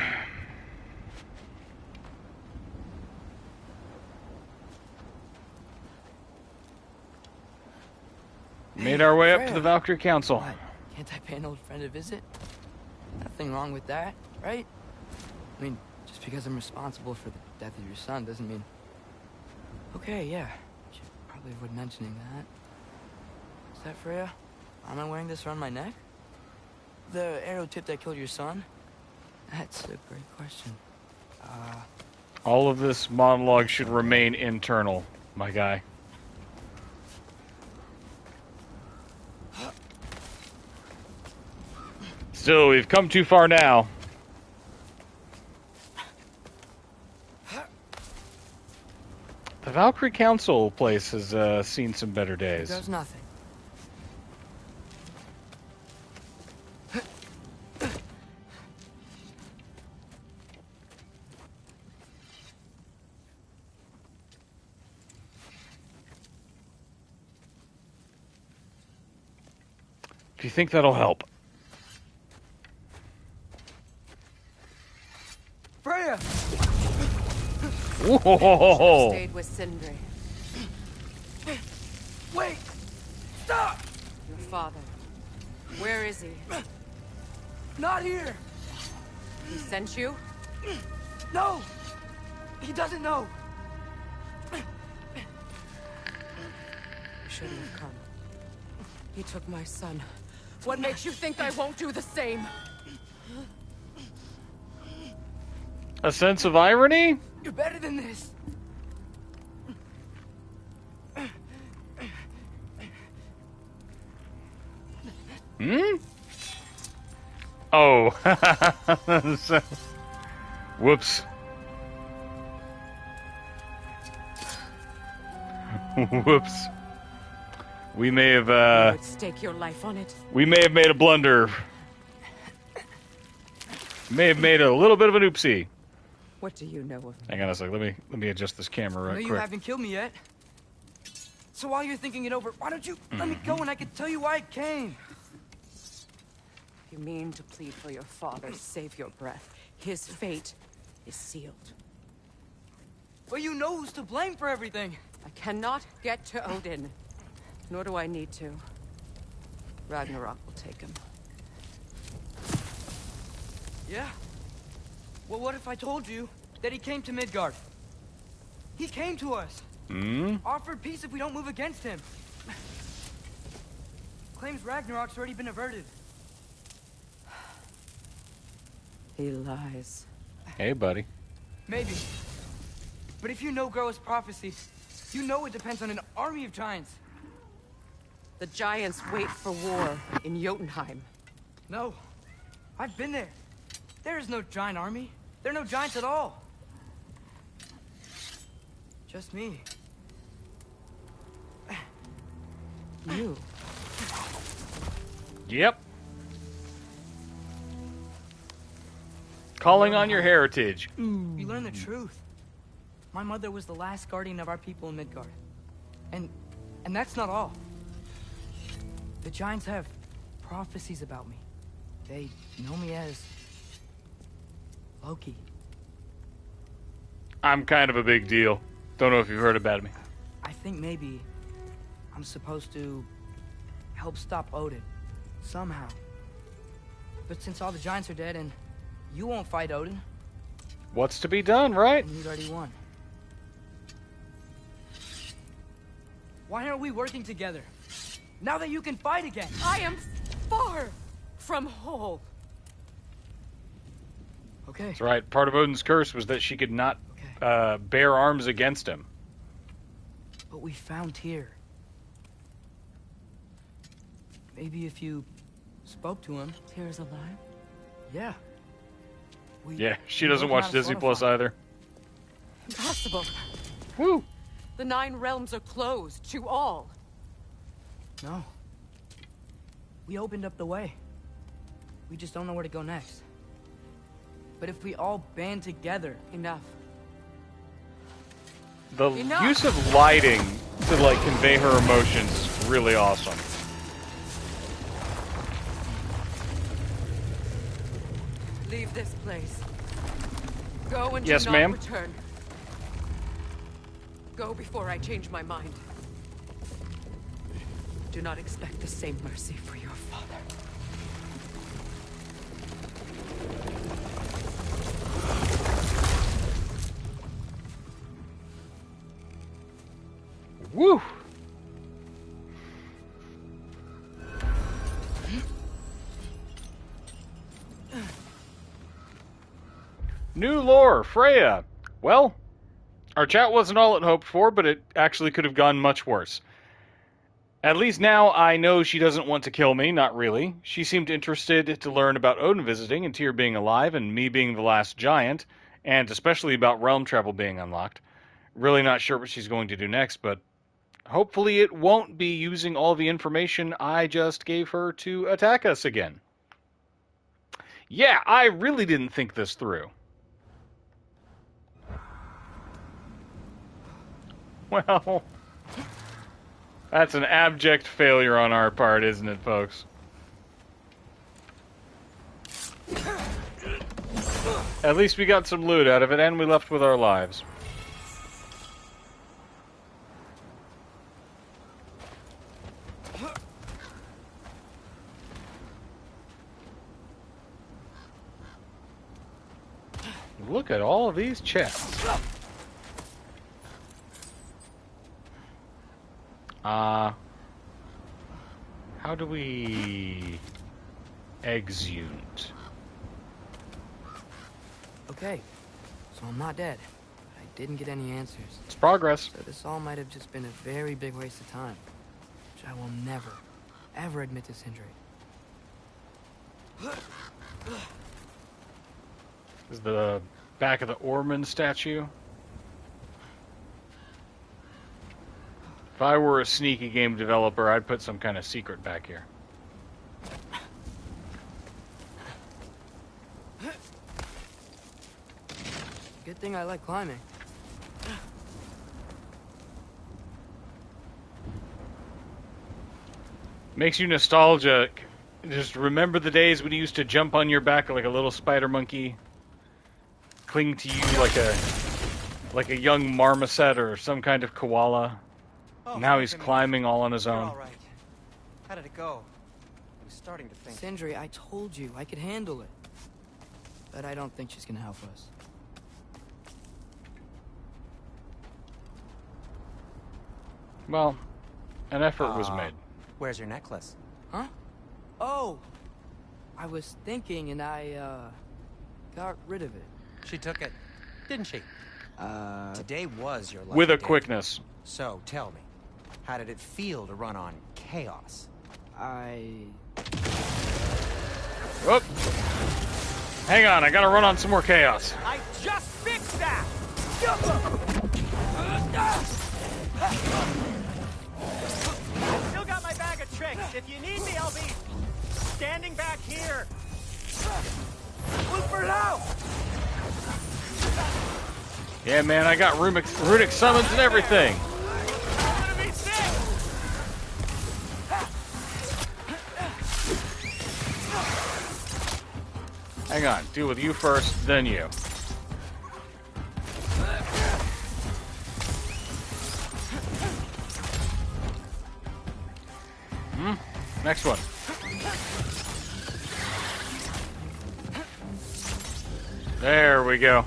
Made our way up to the Valkyrie Council.
What? Can't I pay an old friend a visit? Nothing wrong with that, right? I mean, just because I'm responsible for the death of your son doesn't mean... Okay, yeah. Should probably avoid mentioning that. Is that Freya? Why am I wearing this around my neck? The arrow tip that killed your son? That's a great question.
All of this monologue should remain internal, my guy. Still, we've come too far now. The Valkyrie Council place has seen some better days.
It does nothing.
Do you think that'll help?
Freya!
Whoa!
Stayed with Sindri.
Wait! Stop!
Your father. Where is he?
Not here!
He sent you?
No! He doesn't know!
You shouldn't have come. He took my son. What makes you think I won't do the same?
A sense of irony?
You're better than this!
Hmm? Oh. So, whoops. Whoops. We may have,
You would stake your life on it.
we may have made a blunder. May have made a little bit of an oopsie.
What do you know of me?
Hang on a sec. Let me adjust this camera
I know
right
you
quick.
haven't killed me yet. So while you're thinking it over, why don't you let me go and I can tell you why I came?
You mean to plead for your father, save your breath. His fate is sealed.
Well, you know who's to blame for everything.
I cannot get to Odin. Nor do I need to. Ragnarok will take him.
Yeah? Well, what if I told you that he came to Midgard? He came to us. Offered peace if we don't move against him. Claims Ragnarok's already been averted.
He lies.
Hey, buddy.
Maybe. But if you know Groa's prophecy, you know it depends on an army of giants.
The giants wait for war in Jotunheim.
No. I've been there. There is no giant army. There are no giants at all. Just me.
You.
Yep. Calling on your heritage.
You learn the truth. My mother was the last guardian of our people in Midgard. And that's not all. The giants have prophecies about me. They know me as Loki.
I'm kind of a big deal. Don't know if you've heard about me.
I think maybe I'm supposed to help stop Odin. Somehow. But since all the giants are dead and you won't fight Odin,
What's to be done, right?
and you've already won. Why aren't we working together? Now that you can fight again.
I am far from whole.
Okay.
That's right. Part of Odin's curse was that she could not bear arms against him.
But we found Tyr. Maybe if you spoke to him.
Tyr's alive?
Yeah.
Yeah, she doesn't watch Disney Plus either.
Impossible.
Woo!
The 9 realms are closed to all.
No. We opened up the way. We just don't know where to go next. But if we all band together...
Enough.
The use of lighting to like convey her emotions is really awesome.
Leave this place. Go and
Yes,
do not
ma'am.
return. Go before I change my mind. Do not expect the same mercy for your father.
Woo! New lore, Freya. Well, our chat wasn't all it hoped for, but it actually could have gone much worse. At least now I know she doesn't want to kill me, not really. She seemed interested to learn about Odin visiting and Tyr being alive and me being the last giant, and especially about realm travel being unlocked. Really not sure what she's going to do next, but hopefully it won't be using all the information I just gave her to attack us again. Yeah, I really didn't think this through. Well, that's an abject failure on our part, isn't it, folks? At least we got some loot out of it, and we left with our lives. Look at all of these chests. How do we exude?
Okay, so I'm not dead. But I didn't get any answers.
It's progress.
So this all might have just been a very big waste of time. Which I will never, ever admit to Sindri.
This is the back of the Ormond statue. If I were a sneaky game developer, I'd put some kind of secret back here.
Good thing I like climbing.
Makes you nostalgic. Just remember the days when you used to jump on your back like a little spider monkey, cling to you like a young marmoset or some kind of koala.
Oh,
Now he's
thank you,
climbing all on his
You're
own.
all right. How did it go? I was starting to think.
Sindri, I told you I could handle it. but I don't think she's gonna help us.
Well, an effort was made.
Where's your necklace?
Huh? Oh! I was thinking and I, got rid of it.
She took it, didn't she? Today was your lucky
With a
day.
quickness.
So, tell me, how did it feel to run on chaos?
Whoop. Hang on, I gotta run on some more chaos.
I just fixed that! I've still got my bag of tricks. If you need me, I'll be standing back here. Look for now!
Yeah, man, I got runic summons and everything.
I'm gonna be sick!
Hang on, deal with you first, then you. Next one. There we go.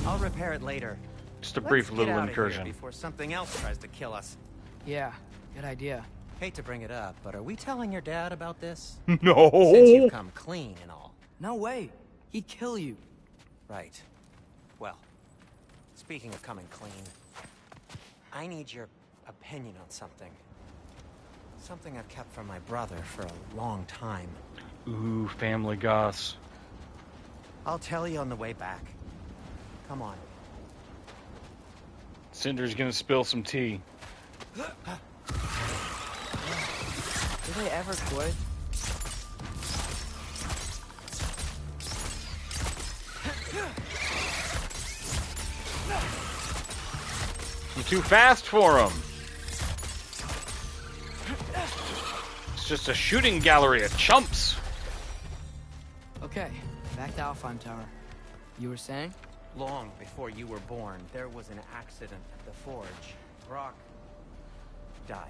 I'll repair it later.
Just a brief
Let's
little
get out of
incursion.
here before something else tries to kill us.
Yeah, good idea.
Hate to bring it up, but are we telling your dad about this?
No.
Since you've come clean and all.
No way. He'd kill you.
Right. Well, speaking of coming clean, I need your opinion on something. Something I've kept from my brother for a long time.
Ooh, family goss.
I'll tell you on the way back. Come on.
Cinder's gonna spill some tea.
Do they ever quit?
You're too fast for him. It's just a shooting gallery of chumps.
Okay, back to Alfheim Tower. You were saying?
Long before you were born, there was an accident at the forge. Brock died.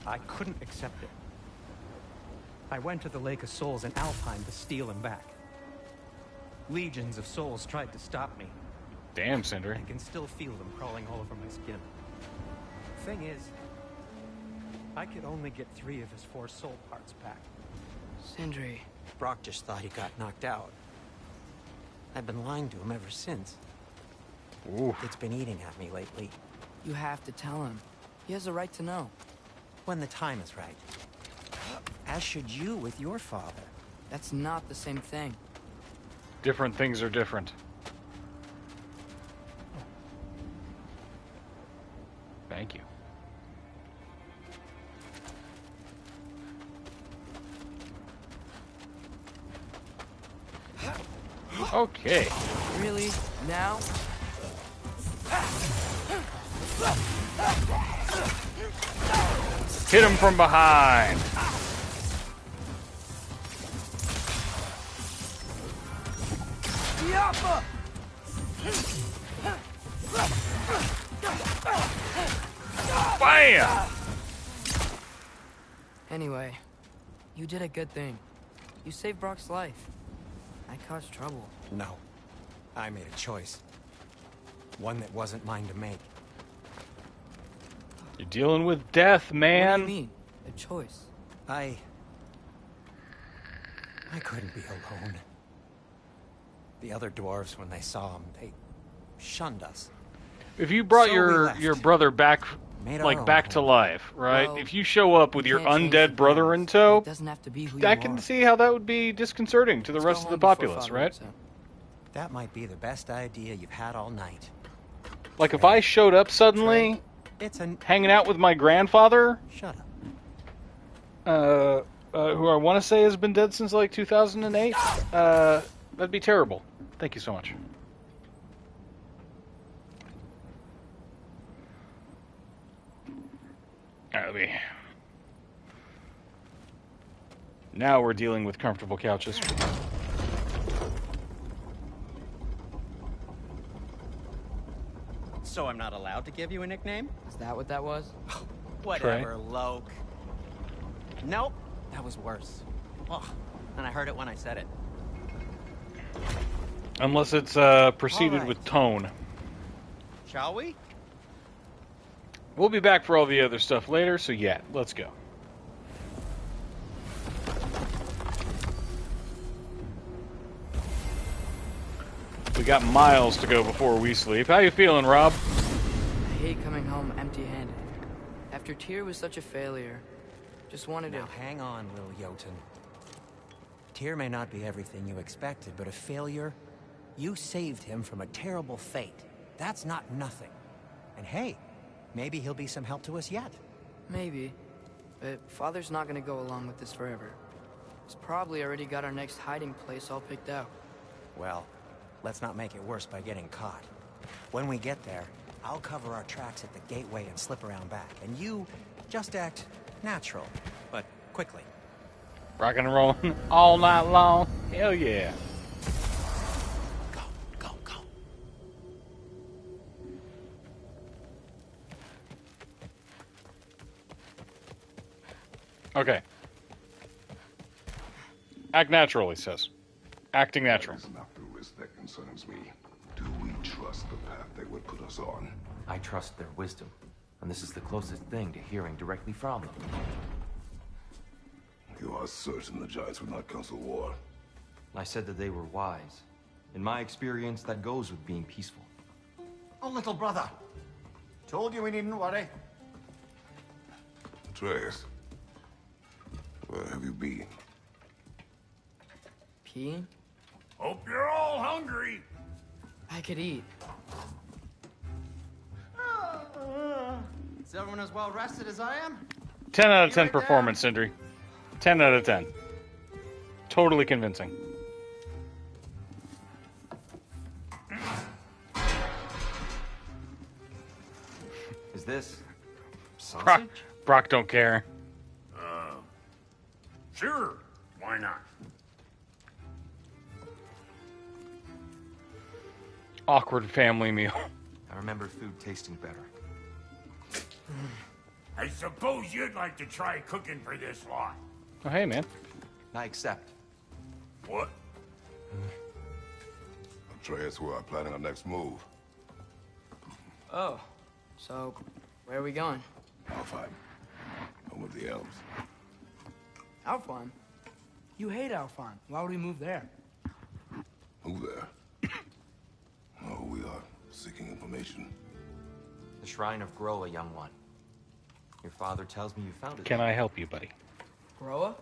I couldn't accept it. I went to the Lake of Souls in Alfheim to steal him back. Legions of souls tried to stop me.
Damn, Cinder.
I can still feel them crawling all over my skin. Thing is, I could only get 3 of his 4 soul parts back.
Sindri.
Brock just thought he got knocked out. I've been lying to him ever since.
Ooh.
It's been eating at me lately.
You have to tell him. He has a right to know.
When the time is right. As should you with your father.
That's not the same thing.
Different things are different. Thank you. Okay.
Really? Now?
Hit him from behind. Bam!
Anyway, you did a good thing. You saved Brock's life. I caused trouble.
No. I made a choice. One that wasn't mine to make.
You're dealing with death, man.
What do you mean? A choice?
I couldn't be alone. The other dwarves, when they saw him, they shunned us.
If you brought
So we
your
left.
brother back,
Made our
like
own
back to
home.
life, right?
Well,
if you show up with your
can't change the
undead brother in
past.
tow,
It doesn't have to be who you
I can
are.
see how that would be disconcerting to the
Let's
rest
go
of the
home before
populace,
Father
right?
wakes up.
That might be the best idea you've had all night.
Like if I showed up suddenly,
It's an...
hanging out with my grandfather,
Shut up.
who I want to say has been dead since like 2008, that'd be terrible. Thank you so much. Alright, now we're dealing with comfortable couches.
So I'm not allowed to give you a nickname?
Is that what that was?
Whatever, Loke. Nope, that was worse. Ugh, and I heard it when I said it.
Unless it's preceded with tone.
Shall we?
We'll be back for all the other stuff later, so yeah, let's go. We got miles to go before we sleep. How you feeling, Rob?
I hate coming home empty-handed. After Tyr was such a failure, just wanted to...
Now hang on, little Jotun. Tyr may not be everything you expected, but a failure? You saved him from a terrible fate. That's not nothing. And hey, maybe he'll be some help to us yet.
Maybe. But Father's not gonna go along with this forever. He's probably already got our next hiding place all picked out.
Well, let's not make it worse by getting caught. When we get there, I'll cover our tracks at the gateway and slip around back. And you just act natural, but quickly.
Rockin' and rollin' all night long. Hell yeah.
Go, go, go.
Okay. Act natural, he says. Acting natural.
That is not the risk that concerns me. Do we trust the path they would put us on?
I trust their wisdom, and this is the closest thing to hearing directly from them.
You are certain the Giants would not counsel war?
I said that they were wise. In my experience, that goes with being peaceful.
Oh, little brother. Told you we needn't worry.
Atreus, where have you been?
Peeing?
Hope you're all hungry.
I could eat.
Is everyone as well rested as I am?
10 out of 10 performance, Sindri. 10 out of 10. Totally convincing.
Is this
Brock,
sausage?
Brock don't care.
Sure, why not?
Awkward family meal.
I remember food tasting better.
I suppose you'd like to try cooking for this lot.
Oh, hey, man.
I accept.
What?
Atreus, we are planning our next move.
Oh, so where are we going?
Alfheim. Home of the elves.
Alfheim? You hate Alfheim. Why would we move there?
Who there? Oh, we are seeking information.
The Shrine of GoW, a young one. Your father tells me you found it.
Can I help you, buddy?
Groa?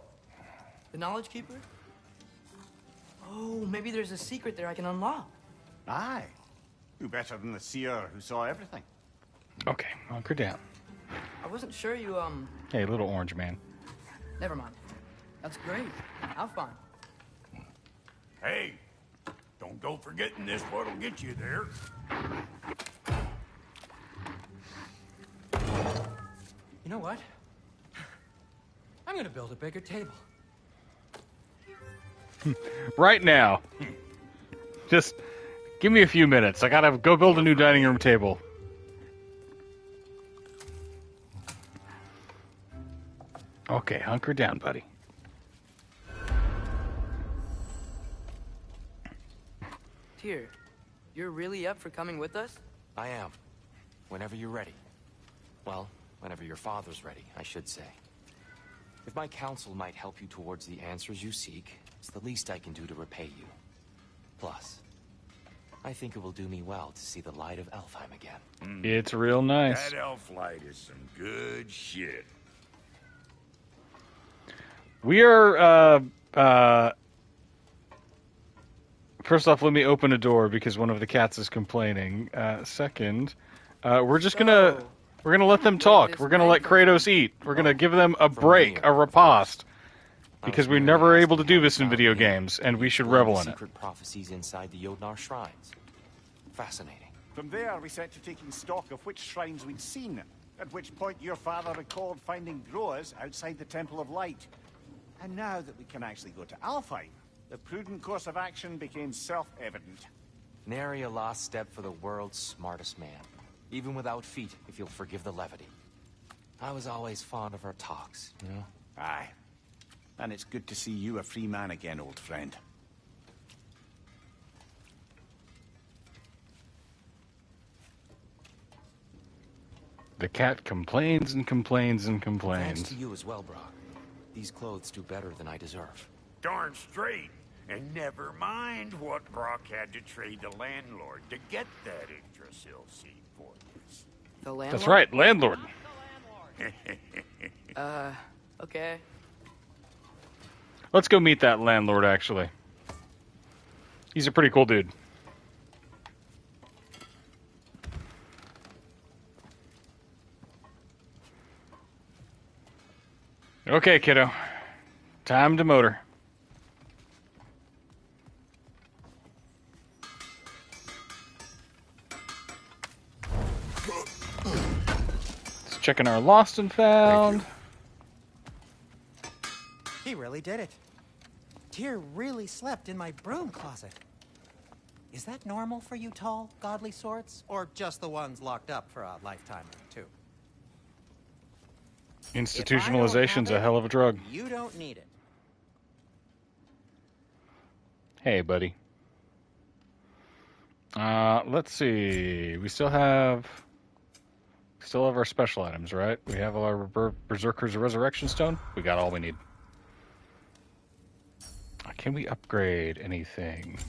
The Knowledge Keeper? Oh, maybe there's a secret there I can unlock.
Aye. Who better than the seer who saw everything?
Okay, hunker down.
I wasn't sure you,
Hey, little orange man.
Never mind. That's great. Alfheim.
Hey, don't go forgetting this what'll get you there.
You know what? I'm gonna build a bigger table.
Right now. Just give me a few minutes. I gotta go build a new dining room table. Okay, hunker down, buddy.
Tyr, you're really up for coming with us?
I am. Whenever you're ready. Well, whenever your father's ready, I should say. If my counsel might help you towards the answers you seek, it's the least I can do to repay you. Plus, I think it will do me well to see the light of Alfheim again.
It's real nice.
That elf light is some good shit.
We are, first off, let me open a door because one of the cats is complaining. Second, we're just gonna let them talk. We're gonna let Kratos eat. We're gonna give them a break, a riposte. Because we're never able to do this in video games, and we should revel in it.
Secret prophecies inside the Jotnar shrines. Fascinating.
From there, we set to taking stock of which shrines we'd seen, at which point your father recalled finding growers outside the Temple of Light. And now that we can actually go to Alfheim, the prudent course of action became self-evident.
Nary a lost step for the world's smartest man. Even without feet, if you'll forgive the levity. I was always fond of our talks, you know?
Aye. And it's good to see you a free man again, old friend.
The cat complains and complains and
Thanks
complains.
to you as well, Brock. These clothes do better than I deserve.
Darn straight. And never mind what Brock had to trade the landlord to get that Yggdrasil seed for this.
The landlord?
That's right, landlord.
Okay.
Let's go meet that landlord, actually. He's a pretty cool dude. Okay, kiddo. Time to motor. Let's check in our lost and found.
He really did it. Tyr really slept in my broom closet. Is that normal for you tall, godly sorts? Or just the ones locked up for a lifetime or two?
Institutionalization's a hell of a drug.
You don't need it.
Hey, buddy. Let's see. We still have our special items, right? We have our Berserker's Resurrection Stone. We got all we need. Can we upgrade anything?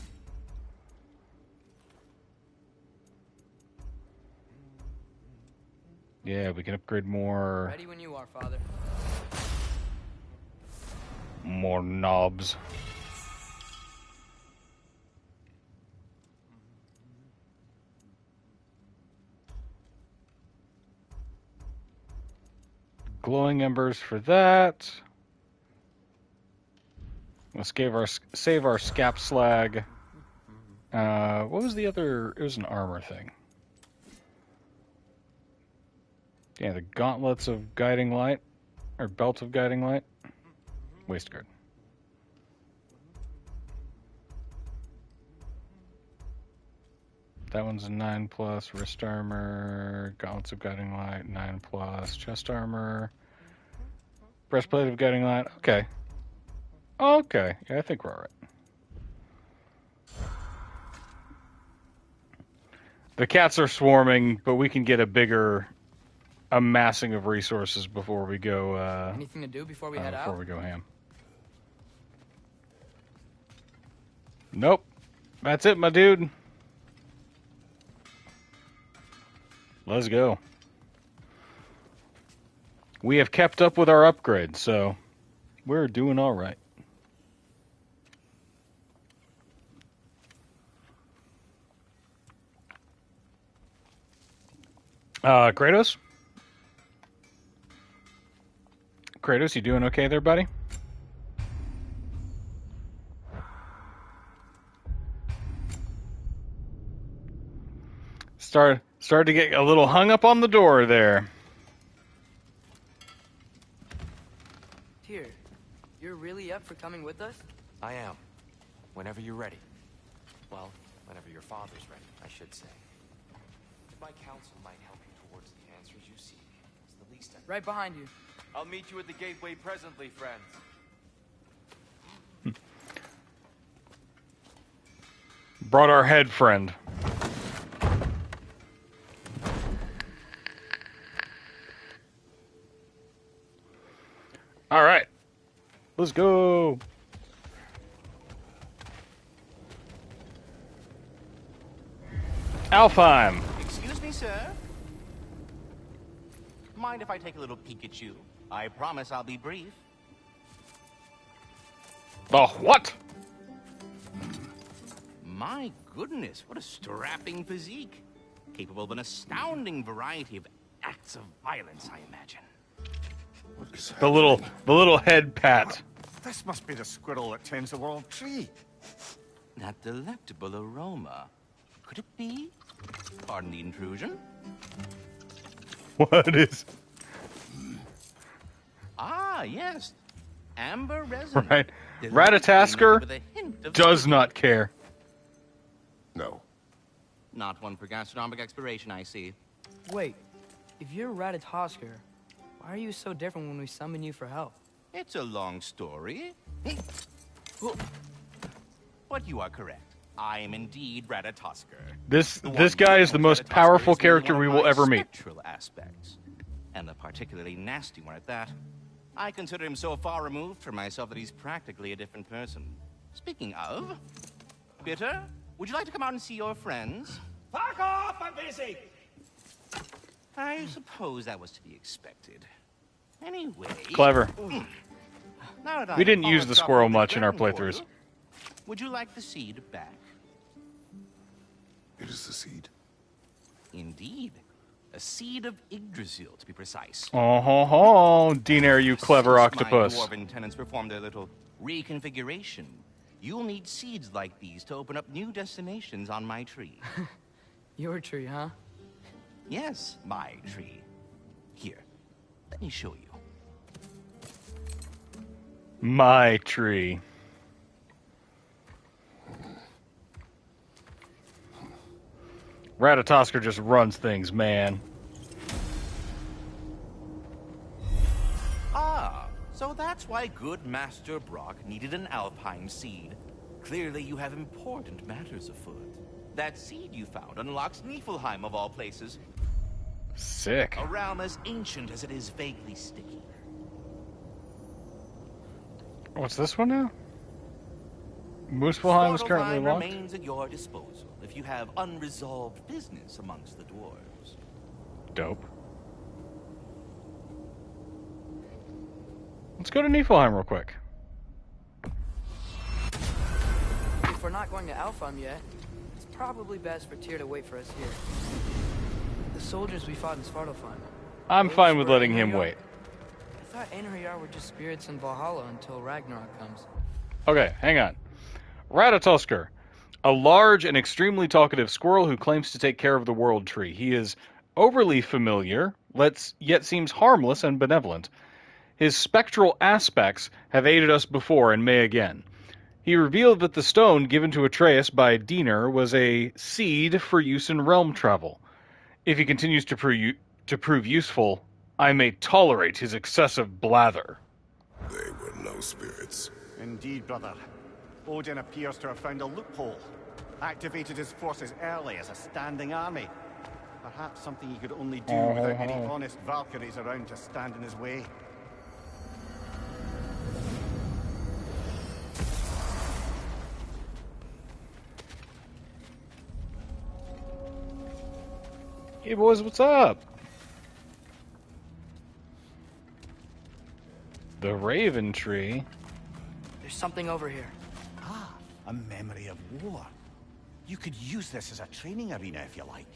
Yeah, we can upgrade more.
Ready when you are, Father.
More knobs. Glowing embers for that. Let's save our scap slag. What was the other? It was an armor thing. Yeah, the gauntlets of guiding light, or belt of guiding light. Waist guard. That one's a 9+, wrist armor, gauntlets of guiding light, 9+, chest armor, breastplate of guiding light. Okay. Okay. Yeah, I think we're all right. The cats are swarming, but we can get a bigger amassing of resources before we go.
Anything to do before we head out?
Before we go ham. Nope. That's it, my dude. Let's go. We have kept up with our upgrades, so we're doing all right. Kratos? Kratos, you doing okay there, buddy? Started to get a little hung up on the door there.
Tyr, you're really up for coming with us?
I am. Whenever you're ready. Well, whenever your father's ready, I should say. If my counsel might help you towards the answers you seek, it's the least I can.
Right behind you.
I'll meet you at the gateway presently, friends.
Brought our head friend. All right. Let's go. Alfheim.
Excuse me, sir. Mind if I take a little peek at you? I promise I'll be brief.
The what?
My goodness, what a strapping physique. Capable of an astounding variety of acts of violence, I imagine.
The little head pat.
This must be the squirrel that tends the world tree.
That delectable aroma. Could it be? Pardon the intrusion.
What is?
Ah, yes. Amber resin.
Right.
With
Ratatasker
a hint of
does not care.
No.
Not one for gastronomic exploration, I see.
Wait, if you're Ratatosker, why are you so different when we summon you for help?
It's a long story. But you are correct. I am indeed Ratatosker.
This guy is the most powerful character we will ever meet.
Spectral aspects, and a particularly nasty one at that. I consider him so far removed from myself that he's practically a different person. Speaking of, Bitter, would you like to come out and see your friends?
Fuck off! I'm busy!
I suppose that was to be expected. Anyway...
Clever.
Now that
We
I've
didn't use the
polished off
squirrel
all the
much in our
ground for
playthroughs.
you, would you like the seed back?
It is the seed.
Indeed. A seed of Yggdrasil, to be precise.
Oh, Diener, you clever
Since
octopus.
my dwarven tenants performed their little reconfiguration, you'll need seeds like these to open up new destinations on my tree.
Your tree, huh?
Yes, my tree. Here, let me show you.
My tree. Ratatosker just runs things, man.
Ah, so that's why good Master Brock needed an alpine seed. Clearly you have important matters afoot. That seed you found unlocks Niflheim of all places.
Sick.
A realm as ancient as it is vaguely sticky.
What's this one now? Muspelheim is currently
Svartalfheim
locked.
remains at your disposal if you have unresolved business amongst the dwarves.
Dope. Let's go to Niflheim real quick.
If we're not going to Alfheim yet, it's probably best for Tyr to wait for us here. The soldiers we fought in Svartalfheim.
I'm fine with letting him wait.
I thought Einherjar were just spirits in Valhalla until Ragnarok comes.
Okay, hang on. Ratatosker, a large and extremely talkative squirrel who claims to take care of the world tree. He is overly familiar, yet seems harmless and benevolent. His spectral aspects have aided us before and may again. He revealed that the stone given to Atreus by Diener was a seed for use in realm travel. If he continues to prove useful, I may tolerate his excessive blather.
They were no spirits.
Indeed, brother. Odin appears to have found a loophole. Activated his forces early as a standing army. Perhaps something he could only do without any honest Valkyries around to stand in his way.
Hey boys, what's up? The Raven Tree.
There's something over here.
Ah, a memory of war. You could use this as a training arena if you like.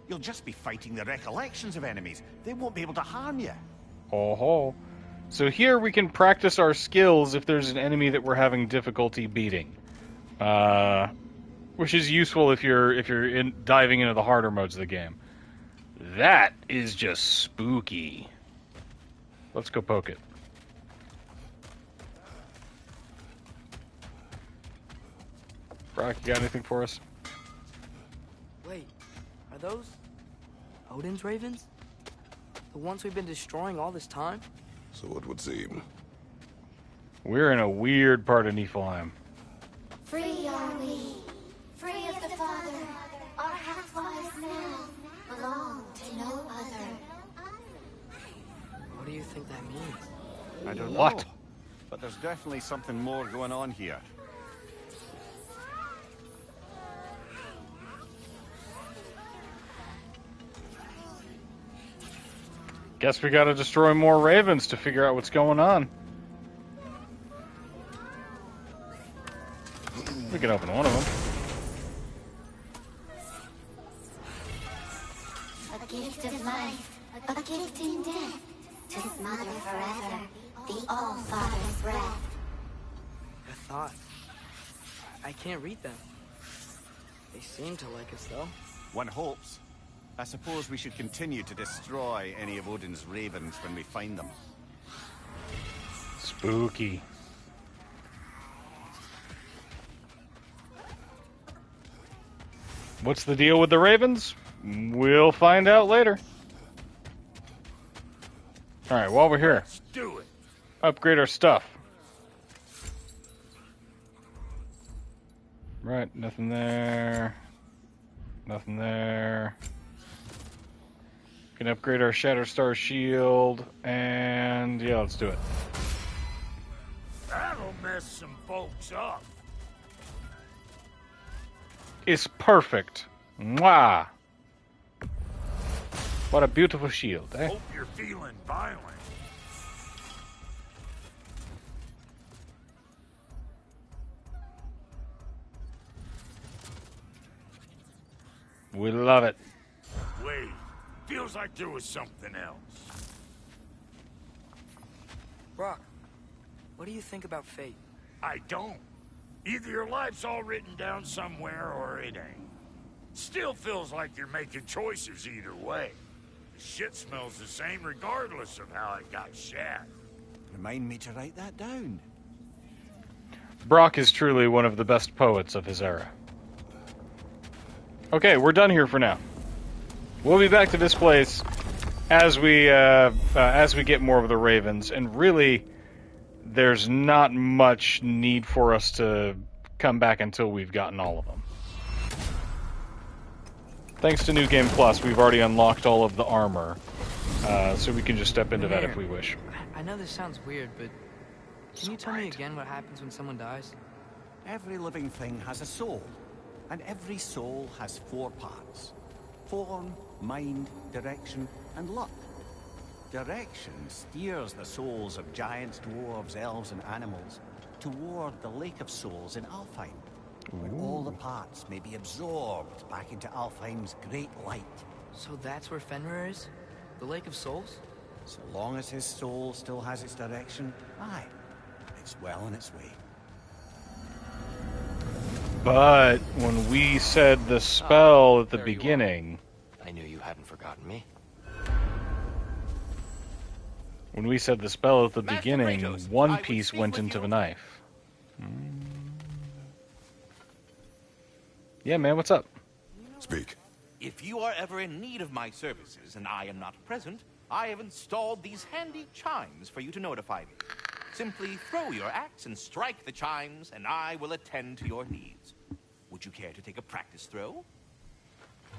You'll just be fighting the recollections of enemies. They won't be able to harm you.
Oh. So here we can practice our skills if there's an enemy that we're having difficulty beating. Which is useful if you're diving into the harder modes of the game. That is just spooky. Let's go poke it. Brock, you got anything for us?
Wait, are those Odin's ravens? The ones we've been destroying all this time?
So it would seem.
We're in a weird part of Niflheim.
Free are we, free of the Father. Our half-lives now belong to no other.
What do you think that means?
I don't know.
What?
But there's definitely something more going on here.
Guess we gotta destroy more ravens to figure out what's going on. We can open one of them.
A gift of life, a gift in death, to his mother forever, the All-Father's breath.
A thought. I can't read them. They seem to like us, though.
One hopes. I suppose we should continue to destroy any of Odin's ravens when we find them.
Spooky. What's the deal with the ravens? We'll find out later. Alright, while we're here.
Let's do it.
upgrade our stuff. Right, nothing there. Nothing there. Can upgrade our Shatterstar shield, and yeah, let's do it.
That'll mess some folks up.
It's perfect. Mwah! What a beautiful shield, eh?
Hope you're feeling violent.
We love it.
Wait, feels like there was something else.
Brock, what do you think about fate?
I don't. Either your life's all written down somewhere or it ain't. Still feels like you're making choices either way. The shit smells the same regardless of how it got shat.
Remind me to write that down.
Brock is truly one of the best poets of his era. Okay, we're done here for now. We'll be back to this place as we get more of the Ravens, and really, there's not much need for us to come back until we've gotten all of them. Thanks to New Game Plus, we've already unlocked all of the armor, so we can just step into that if we wish.
I know this sounds weird, but can you tell me again what happens when someone dies?
Every living thing has a soul, and every soul has 4 parts. Form, mind, direction, and luck. Direction steers the souls of giants, dwarves, elves, and animals toward the Lake of Souls in Alfheim, where all the parts may be absorbed back into Alfheim's great light.
So that's where Fenrir is? The Lake of Souls?
So long as his soul still has its direction, aye, it's well on its way.
But when we said the spell at the beginning...
I knew you hadn't forgotten me.
When we said the spell at the beginning, one piece went into the knife. Yeah, man, what's up?
Speak.
If you are ever in need of my services and I am not present, I have installed these handy chimes for you to notify me. Simply throw your axe and strike the chimes, and I will attend to your needs. Would you care to take a practice throw?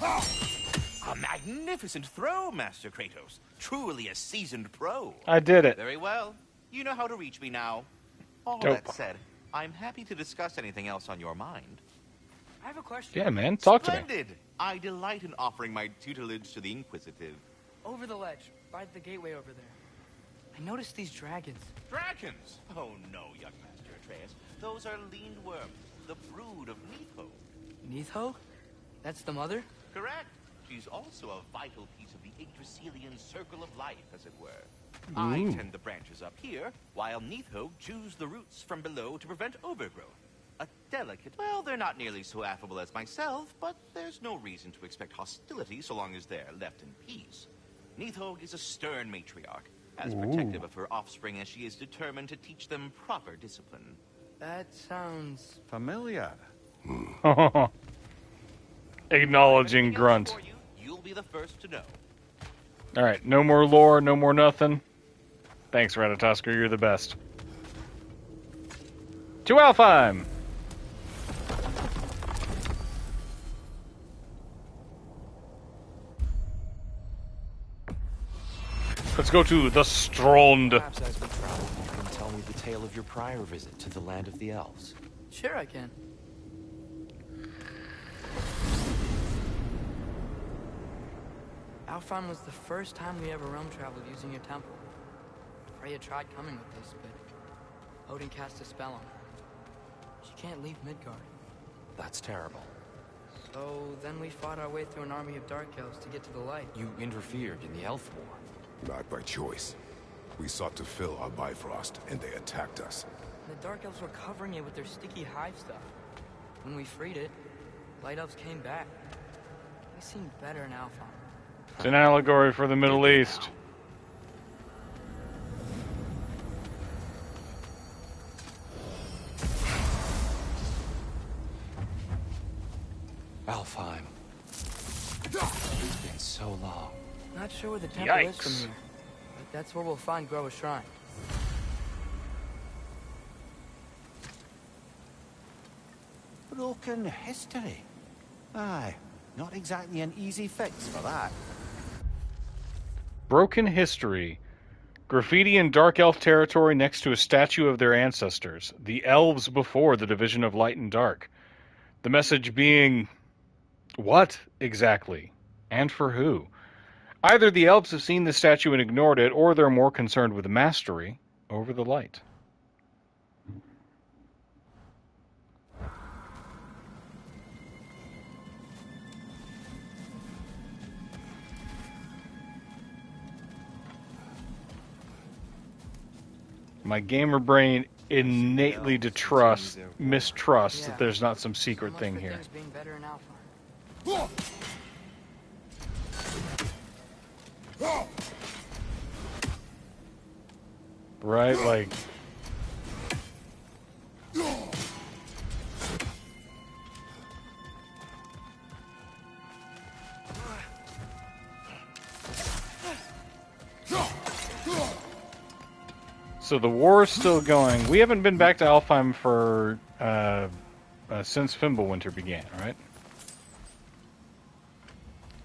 A magnificent throw, Master Kratos. Truly a seasoned pro.
I did it.
Very well. You know how to reach me now. All
Dope.
that said, I'm happy to discuss anything else on your mind.
I have a question.
Yeah, man, talk to me.
Splendid! I delight in offering my tutelage to the inquisitive.
Over the ledge, by the gateway over there. I noticed these dragons.
Dragons? Oh no, young Master Atreus. Those are lean worms, the brood of Neitho.
Neitho? That's the mother?
Correct. She's also a vital piece of the Yggdrasilian circle of life, as it were. I tend the branches up here, while Neitho chews the roots from below to prevent overgrowth. A delicate... Well, they're not nearly so affable as myself, but there's no reason to expect hostility so long as they're left in peace. Neitho is a stern matriarch, as protective of her offspring as she is determined to teach them proper discipline.
That sounds...
familiar.
Acknowledging grunt.
You'll be the first to know.
Alright, no more lore, no more nothing. Thanks, Ratatosker, you're the best. To Alfheim! Let's go to the Strond.
Perhaps as we travel, you can tell me the tale of your prior visit to the land of the elves.
Sure I can. Alfheim was the first time we ever realm traveled using your temple. Freya tried coming with us, but Odin cast a spell on her. She can't leave Midgard.
That's terrible.
So then we fought our way through an army of dark elves to get to the light.
You interfered in the Elf War.
Not by choice. We sought to fill our Bifrost, and they attacked us.
The dark elves were covering it with their sticky hive stuff. When we freed it, light elves came back. They seemed better in Alfheim.
It's an allegory for the Middle East.
Alfheim. It's been so long.
Not sure where the temple is from
Yikes.
here, but that's where we'll find GoW Shrine.
Broken history. Aye, not exactly an easy fix for that.
Broken history. Graffiti in Dark Elf territory next to a statue of their ancestors. The elves before the division of light and dark. The message being, what exactly? And for who? Either the elves have seen the statue and ignored it, or they're more concerned with mastery over the light. My gamer brain innately mistrusts that there's not some secret thing here. Right, like... So the war is still going. We haven't been back to Alfheim for since Fimbulwinter began, right?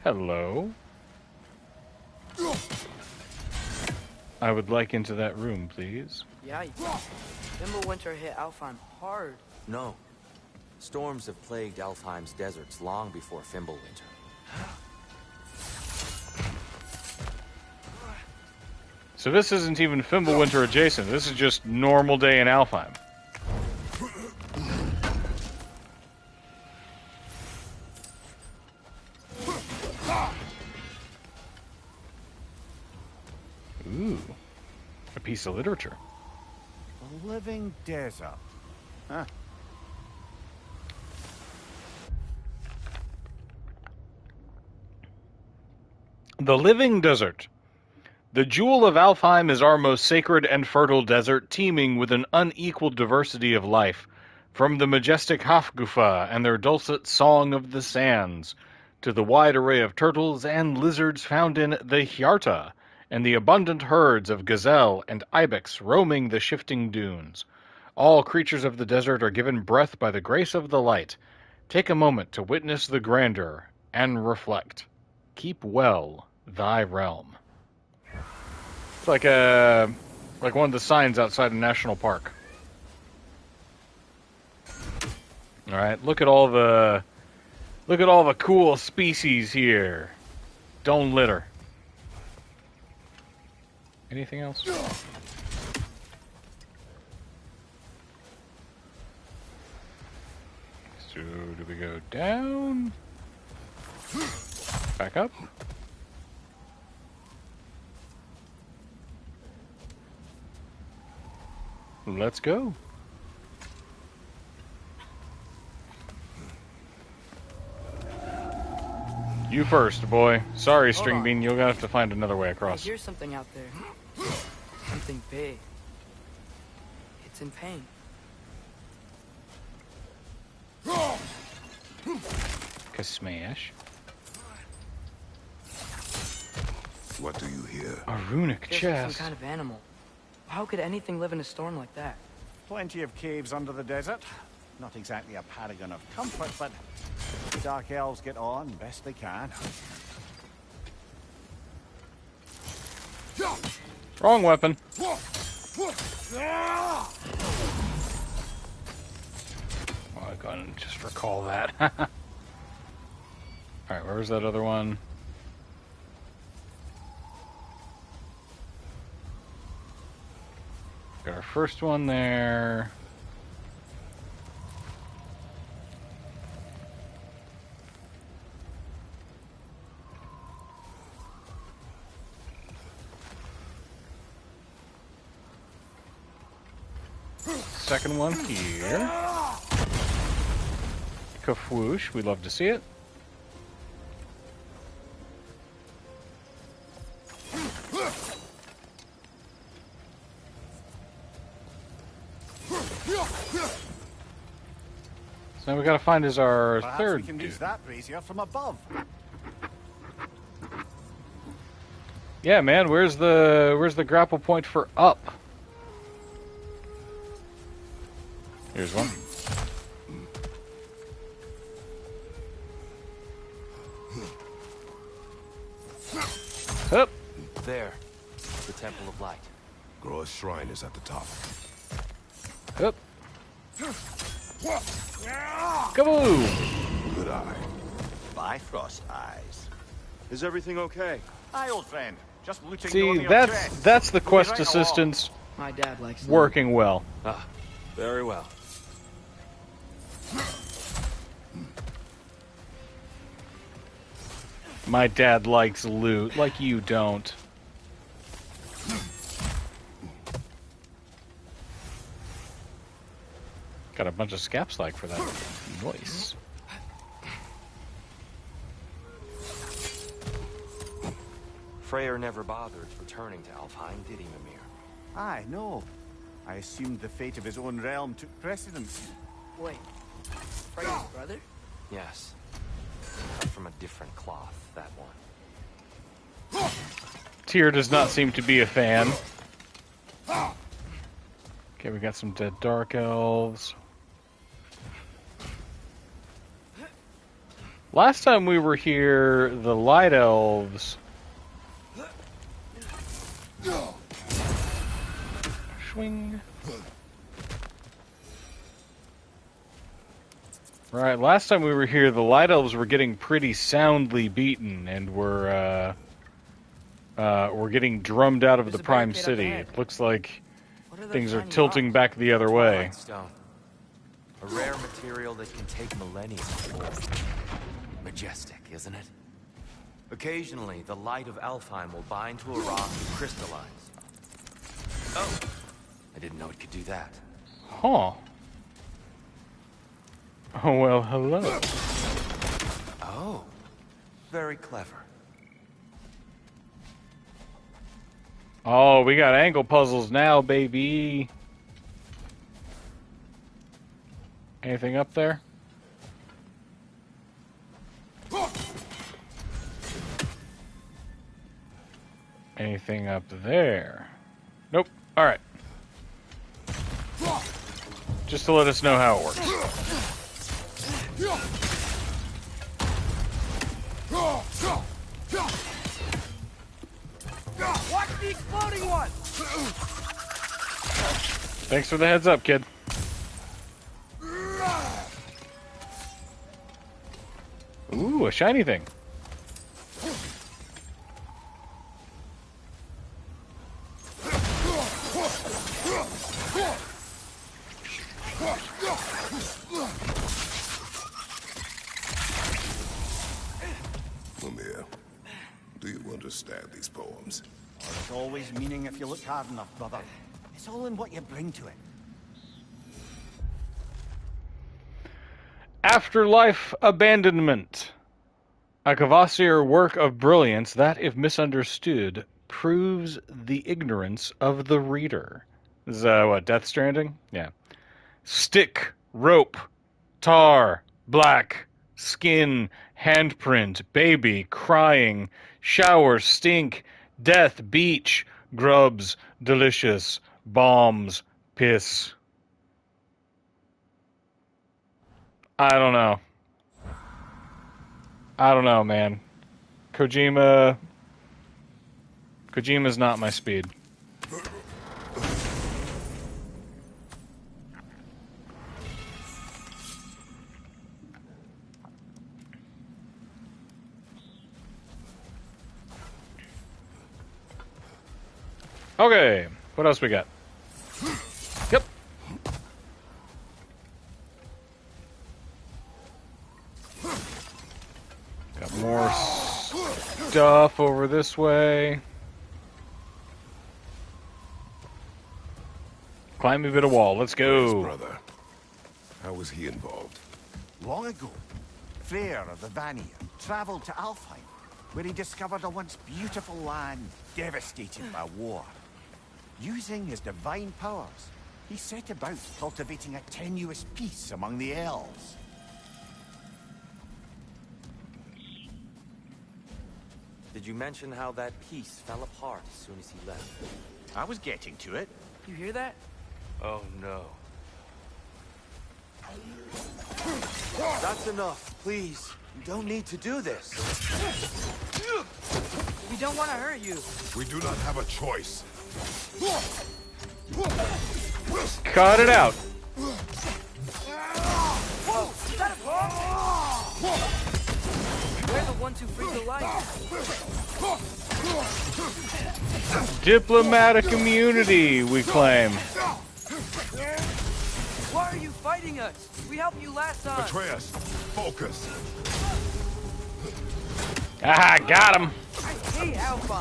Hello. I would like into that room, please.
Yeah, Fimbulwinter hit Alfheim hard.
No. Storms have plagued Alfheim's deserts long before Fimbulwinter.
So this isn't even Fimbulwinter adjacent. This is just normal day in Alfheim. Ooh, a piece of literature.
A living desert. Huh.
The living desert. The jewel of Alfheim is our most sacred and fertile desert, teeming with an unequaled diversity of life, from the majestic Hafgufa and their dulcet song of the sands, to the wide array of turtles and lizards found in the Hjarta, and the abundant herds of gazelle and ibex roaming the shifting dunes. All creatures of the desert are given breath by the grace of the light. Take a moment to witness the grandeur and reflect. Keep well thy realm. It's like one of the signs outside a national park. All right, look at all the cool species here. Don't litter. Anything else? So do we go down? Back up? Let's go. You first, boy. Sorry, Stringbean, you're gonna have to find another way across.
I hear something out there. Something big. It's in pain.
Smash.
What do you hear?
A runic chest.
Some kind of animal. How could anything live in a storm like that?
Plenty of caves under the desert. Not exactly a paragon of comfort, but the Dark Elves get on best they can.
Wrong weapon.
Oh,
I gotta just recall that. Alright, where's that other one? Got our first one there. Second one here. Kafwoosh, we love to see it. So now we gotta find is our
perhaps
third
we can
dude.
reach that brazier from above.
Yeah, man, where's the grapple point for up? Here's one. Up.
There. The Temple of Light.
Groa's shrine is at the top.
Up. Kaboom!
Good eye.
Bifrost eyes.
Is everything okay?
Aye, old friend. Just looting
See, that's the quest assistance
My dad likes
working well.
Ah, very well.
My dad likes loot, like you don't. Got a bunch of scap slag for that. Nice.
Freyr never bothered returning to Alfheim, did he, Mimir?
Aye, no. I assumed the fate of his own realm took precedence.
Wait, Freya's brother?
Yes. Cut from a different cloth, that one.
Tyr does not seem to be a fan. Okay, we got some dead dark elves. Last time we were here, the light elves... Swing. Right, last time we were here, the light elves were getting pretty soundly beaten, and were getting drummed out of the Prime City. It looks like things are tilting back the other way.
Twilight stone. A rare material that can take millennia to form. Majestic, isn't it? Occasionally, the light of Alfheim will bind to a rock and crystallize. Oh! I didn't know it could do that.
Huh. Oh, well, hello.
Oh. Very clever.
Oh, we got angle puzzles now, baby. Anything up there? Anything up there? Nope. All right. Just to let us know how it works.
Watch the exploding one!
Thanks for the heads up, kid. Ooh, a shiny thing.
Mimir, do you understand these poems?
Oh, there's always meaning if you look hard enough, brother. It's all in what you bring to it.
Afterlife Abandonment. A Kvasir work of brilliance that, if misunderstood, proves the ignorance of the reader. This is, what, Death Stranding? Yeah. Stick, rope, tar, black, skin, handprint, baby, crying, shower, stink, death, beach, grubs, delicious, bombs, piss. I don't know. I don't know, man. Kojima's not my speed. Okay, what else we got? Yep. Got more stuff over this way. Climb a bit of wall. Let's go.
His brother. How was he involved?
Long ago, Freyr of the Vanir traveled to Alfheim, where he discovered a once beautiful land devastated by war. Using his divine powers, he set about cultivating a tenuous peace among the elves.
Did you mention how that piece fell apart as soon as he left?
I was getting to it.
You hear that?
Oh no.
That's enough, please. You don't need to do this.
We don't want to hurt you.
We do not have a choice.
Cut it out.
Whoa! Is that a bomb? We're the ones who freeze the light.
Diplomatic immunity, we claim.
Why are you fighting us? We helped you last time.
Atreus, focus.
Ah, got him.
I hate Alpha.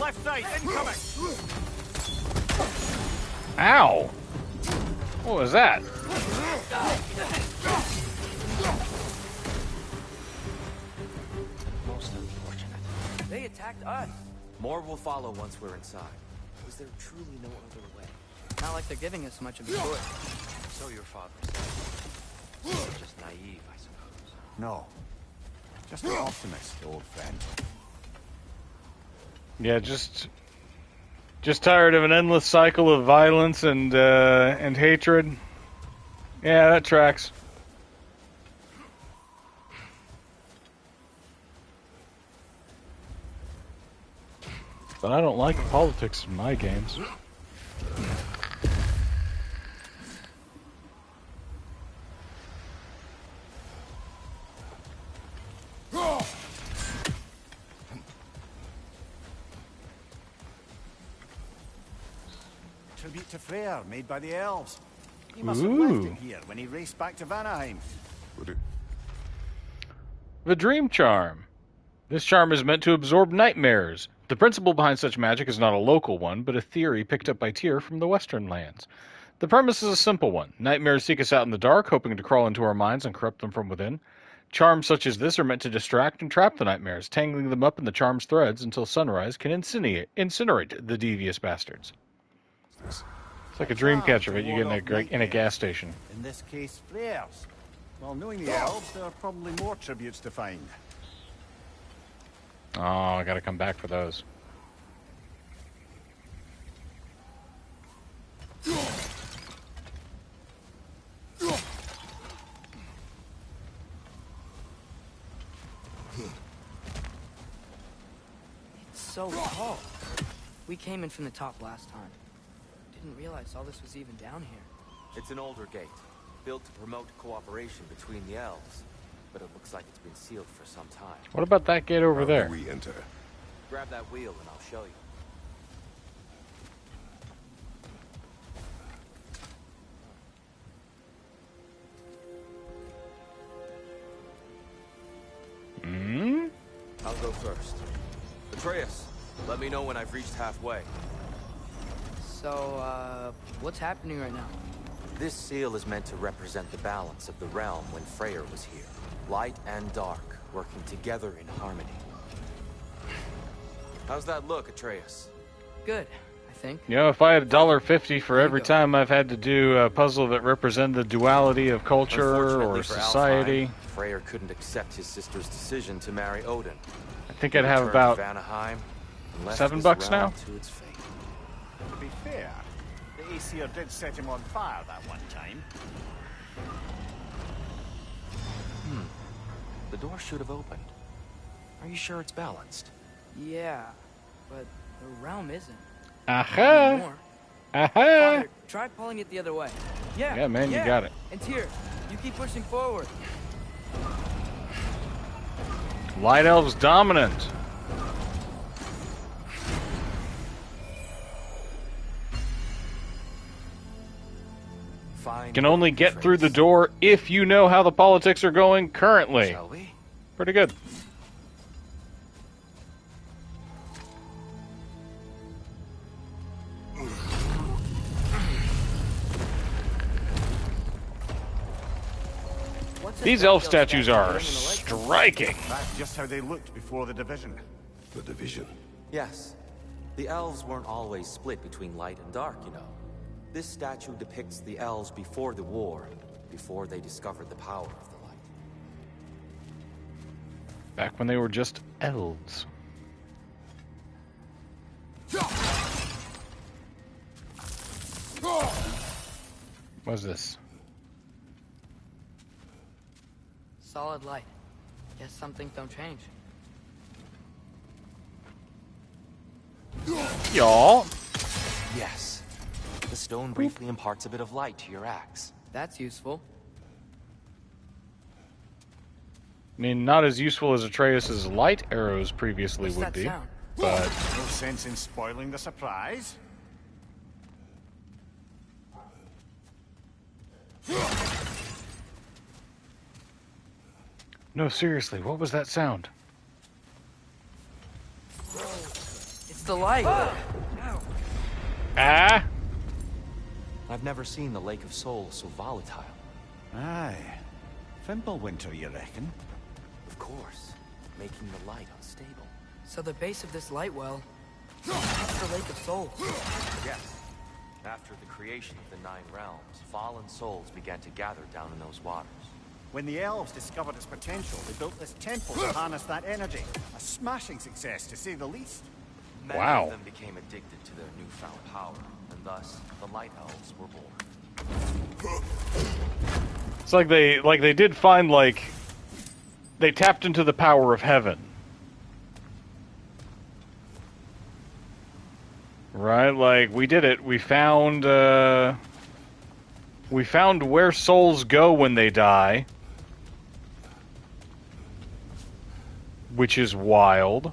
Left side, incoming!
Ow. What was that?
Most unfortunate.
They attacked us.
More will follow once we're inside. Was there truly no other way?
Not like they're giving us much of a choice.
So your father said. You're just naive, I suppose.
No. Just an optimist, old friend.
Yeah, just tired of an endless cycle of violence and hatred. Yeah, that tracks. But I don't like politics in my games.
Tribute to Freyr, made by the elves. He must have left it here when he raced back to Vanaheim.
The Dream Charm. This charm is meant to absorb nightmares. The principle behind such magic is not a local one, but a theory picked up by Tyr from the Western lands. The premise is a simple one. Nightmares seek us out in the dark, hoping to crawl into our minds and corrupt them from within. Charms such as this are meant to distract and trap the nightmares, tangling them up in the charm's threads until sunrise can incinerate the devious bastards. It's like a dream catcher that you get in a gas station.
In this case, Freyr's. Well, knowing the elves, there are probably more tributes to find.
Oh, I gotta come back for those.
It's so tall. We came in from the top last time. Didn't realize all this was even down here.
It's an older gate, built to promote cooperation between the elves. But it looks like it's been sealed for some time.
What about that gate over there?
We enter.
Grab that wheel and I'll show you. I'll go first. Atreus, let me know when I've reached halfway.
So, what's happening right now?
This seal is meant to represent the balance of the realm when Freyr was here. Light and dark, working together in harmony. How's that look, Atreus?
Good, I think.
You know, if I had $1.50 for every time I've had to do a puzzle that represented the duality of culture or society,
Alfheim, Freyr couldn't accept his sister's decision to marry Odin.
I think I'd have about
Vanaheim,
$7 now.
To its fate.
To be fair, the Aesir did set him on fire that one time.
The door should have opened. Are you sure it's balanced?
Yeah, but the realm isn't.
Aha!
Anymore.
Aha!
Father, try pulling it the other way. Yeah.
Yeah, man, you got it.
And Tyr, you keep pushing forward.
Light Elves dominant.
Fine.
Can only get through the door if you know how the politics are going currently.
Shall we?
Pretty good. These elf statues are striking.
That's just how they looked before the division.
The division?
Yes. The elves weren't always split between light and dark, you know. This statue depicts the elves before the war, before they discovered the power of the light.
Back when they were just elves. What's this?
Solid light. Guess some things don't change.
Y'all.
Yes. The stone briefly imparts a bit of light to your axe.
That's useful.
I mean, not as useful as Atreus' light arrows previously
What's
would
that
be,
sound?
but
No sense in spoiling the surprise.
no, seriously, what was that sound?
It's the light.
Ah!
I've never seen the Lake of Souls so volatile.
Aye. Fimbulwinter, you reckon?
Of course, making the light unstable.
So the base of this light well, that's the Lake of Souls.
Yes. After the creation of the 9 realms, fallen souls began to gather down in those waters.
When the elves discovered its potential, they built this temple to harness that energy. A smashing success, to say the least.
Many
Wow.
of them became addicted to their newfound power, and thus the Light Elves were born.
It's like they did find, like, they tapped into the power of heaven. Right? Like, we did it. We found where souls go when they die. Which is wild.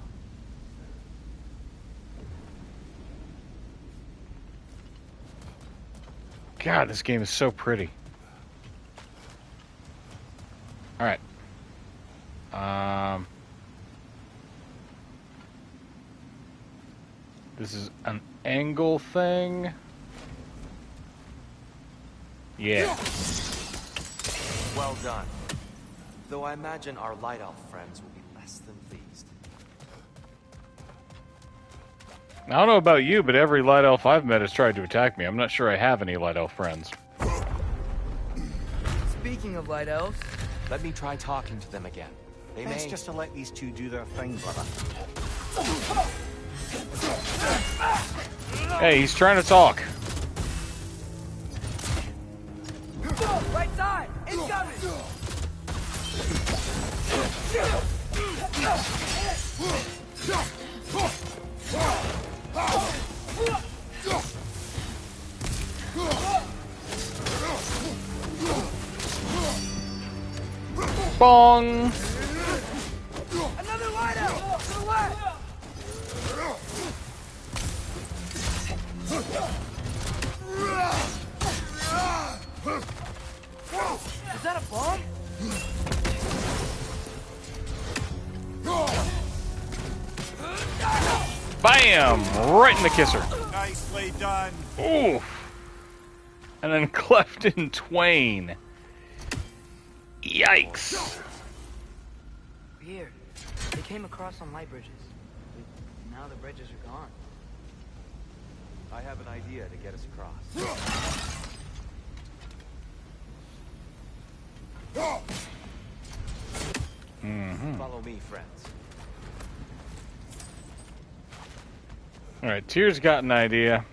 God, this game is so pretty. Alright. This is an angle thing. Yeah.
Well done. Though I imagine our Light Elf friends will be less than pleased.
I don't know about you, but every Light Elf I've met has tried to attack me. I'm not sure I have any Light Elf friends.
Speaking of light elves,
let me try talking to them again. They
Best
may...
just to let these two do their thing, brother.
Hey, he's trying to talk.
right side, incoming.
Bong!
Another light out to the left. Is that a bomb?
Bam! Right in the kisser.
Nicely done.
Oof. And then cleft in twain. Yikes.
Weird. They came across on light bridges. Now the bridges are gone.
I have an idea to get us across. Follow me, friends.
Alright, Tyr's got an idea.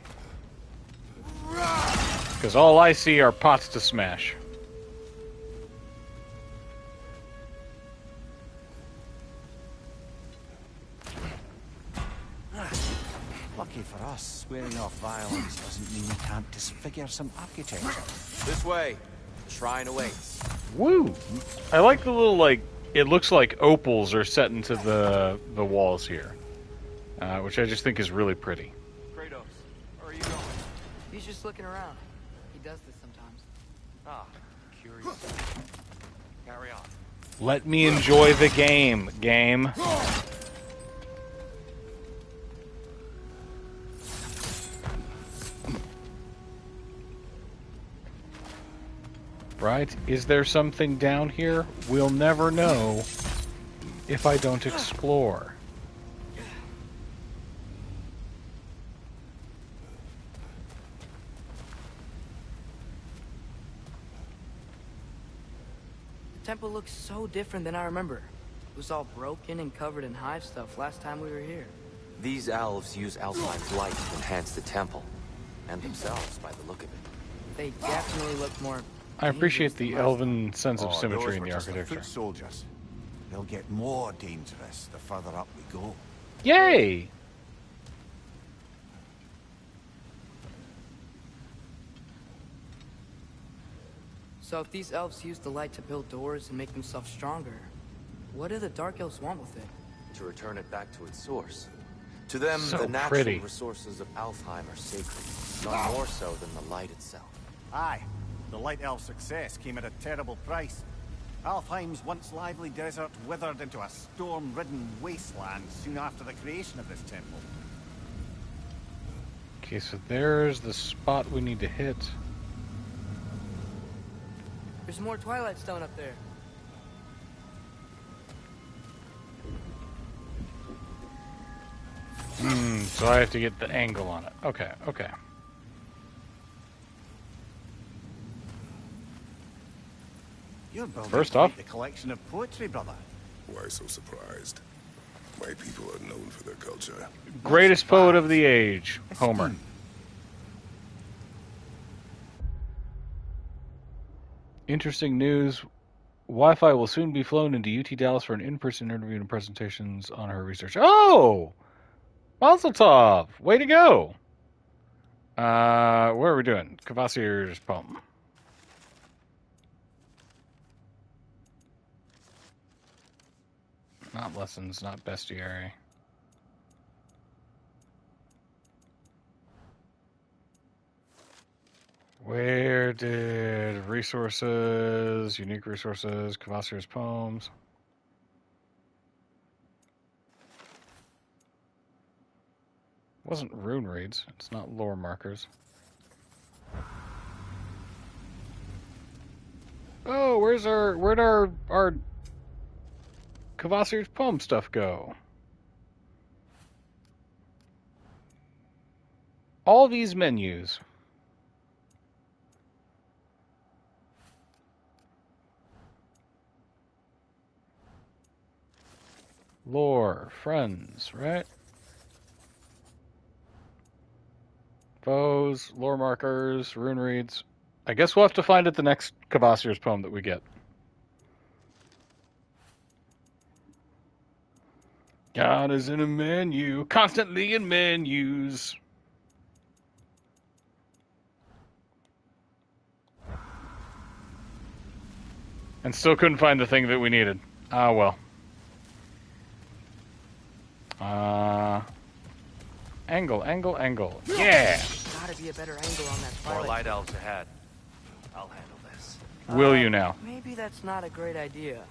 Because all I see are pots to smash.
Lucky for us, swearing off violence doesn't mean we can't disfigure some architecture.
This way. The shrine awaits.
Woo! I like the little, like, it looks like opals are set into the walls here. Which I just think is really pretty.
Kratos, where are you going?
He's just looking around. He does this sometimes.
Ah, curious. Carry on.
Let me enjoy the game, game. Right? Is there something down here? We'll never know if I don't explore.
The temple looks so different than I remember. It was all broken and covered in hive stuff last time we were here.
These elves use Alpine's light to enhance the temple, and themselves by the look of it.
They definitely look more
I appreciate the
dangerous than
elven sense of
Oh,
symmetry
those
in
were
the
just
architecture.
foot soldiers. they'll get more dangerous the further up we go.
Yay!
So if these elves use the light to build doors and make themselves stronger, what do the Dark Elves want with it?
To return it back to its source. To them,
So
the natural
pretty.
resources of Alfheim are sacred, none more so than the light itself.
Aye, the Light Elf's success came at a terrible price. Alfheim's once lively desert withered into a storm-ridden wasteland soon after the creation of this temple.
Okay, so there's the spot we need to hit.
There's more Twilight Stone up there.
So I have to get the angle on it. Okay, okay.
You're building
First
quite
off,
the collection of poetry, brother.
Why so surprised? My people are known for their culture.
greatest poet of the age, Homer. Interesting news. Wi-Fi will soon be flown into UT Dallas for an in-person interview and presentations on her research. Oh! Mazel tov! Way to go! What are we doing? Kvasir's poem. Not lessons, not bestiary. Where did resources, unique resources, Kvasir's poems? It wasn't rune reads. It's not lore markers. Oh, where'd our Kvasir's poem stuff go? All these menus. Lore, friends, right? Foes, lore markers, rune reads. I guess we'll have to find it the next Kvasir's poem that we get. God is in a menu, constantly in menus. And still couldn't find the thing that we needed. Ah, well. Angle. Yeah!
Gotta be a better angle on that
More
Twilight.
light elves ahead. I'll handle this.
Will you now?
Maybe that's not a great idea.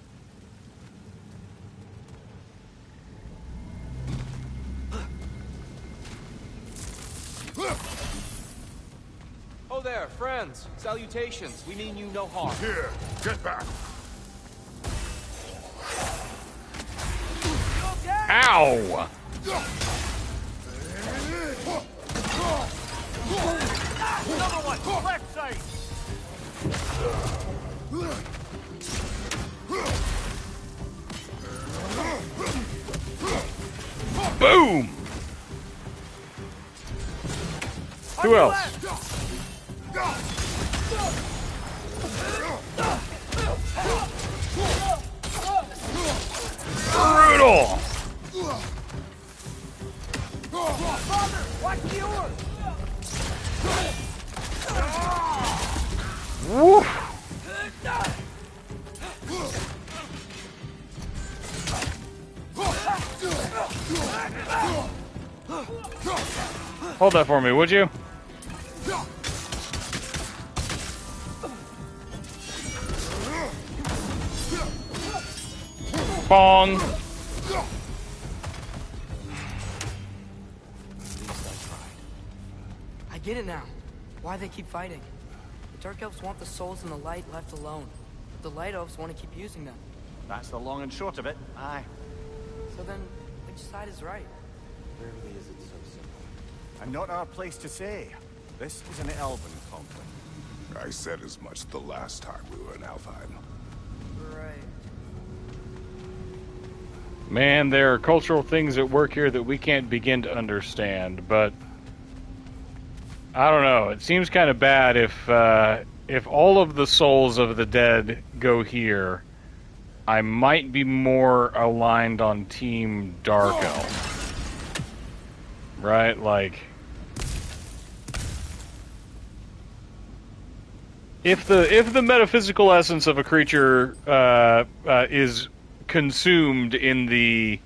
Oh there, friends. Salutations. We mean you no harm.
Here, get back.
Ow!
Another one! Left side!
Boom! Who else? Brutal!
Father, watch yours!
Woof! Hold that for me, would you? Bong!
I get it now. Why they keep fighting. The Dark Elves want the souls in the light left alone. But the Light Elves want to keep using them.
That's the long and short of it. Aye.
So then, which side is right?
Rarely is it so simple.
And not our place to say. This is an elven conflict.
I said as much the last time we were in Alfheim.
Right.
Man, there are cultural things at work here that we can't begin to understand, but I don't know. It seems kind of bad if all of the souls of the dead go here, I might be more aligned on Team Dark Elf. Right? Like, if the metaphysical essence of a creature is consumed in the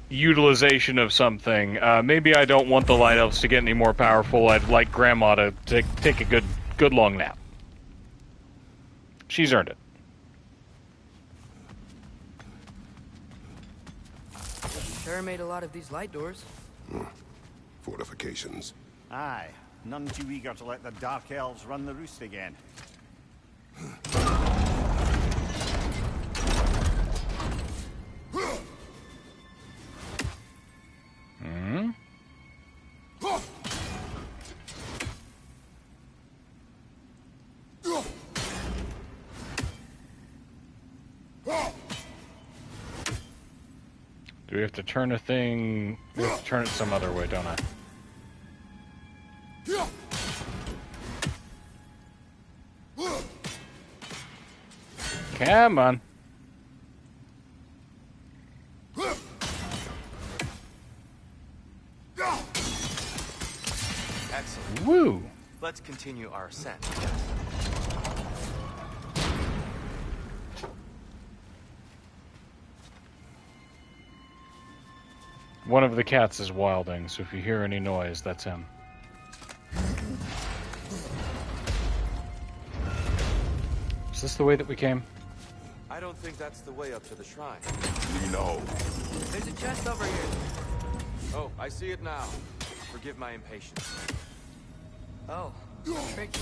utilization of something, maybe I don't want the Light Elves to get any more powerful. I'd like Grandma to take a good long nap. She's earned it.
Sure made a lot of these light doors.
Fortifications.
Aye, none too eager to let the Dark Elves run the roost again.
Hmm? Do we have to turn a thing? We have to turn it some other way, don't I? Come on.
Excellent.
Woo!
Let's continue our ascent.
One of the cats is wilding, so if you hear any noise, that's him. Is this the way that we came?
I don't think that's the way up to the shrine.
No.
There's a chest over here.
Oh, I see it now. Forgive my impatience.
Oh, tricky.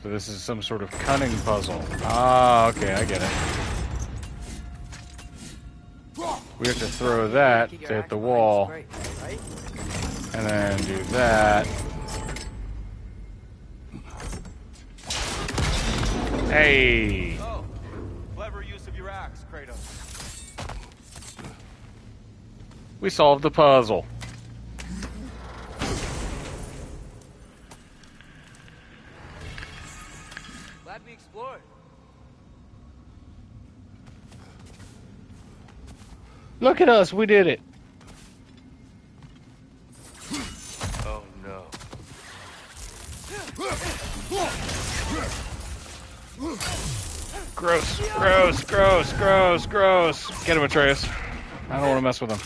So this is some sort of cunning puzzle. Ah, okay, I get it. We have to throw that to hit the wall. And then do that. Hey!
Oh, clever use of your axe, Kratos.
We solved the puzzle.
Glad we explored.
Look at us, we did it.
Oh no.
Gross, gross, gross, gross, gross. Get him, Atreus. I don't want to mess with him.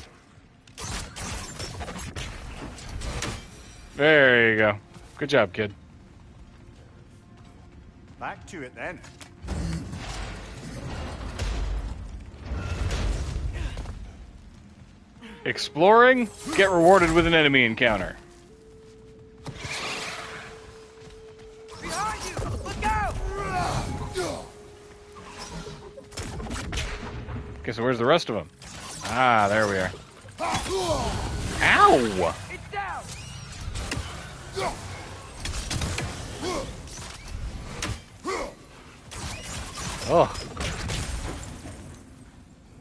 There you go. Good job, kid.
Back to it then.
Exploring, get rewarded with an enemy encounter.
Behind you! Look out!
Okay, so where's the rest of them? Ah, there we are. Ow!
It's down!
Oh.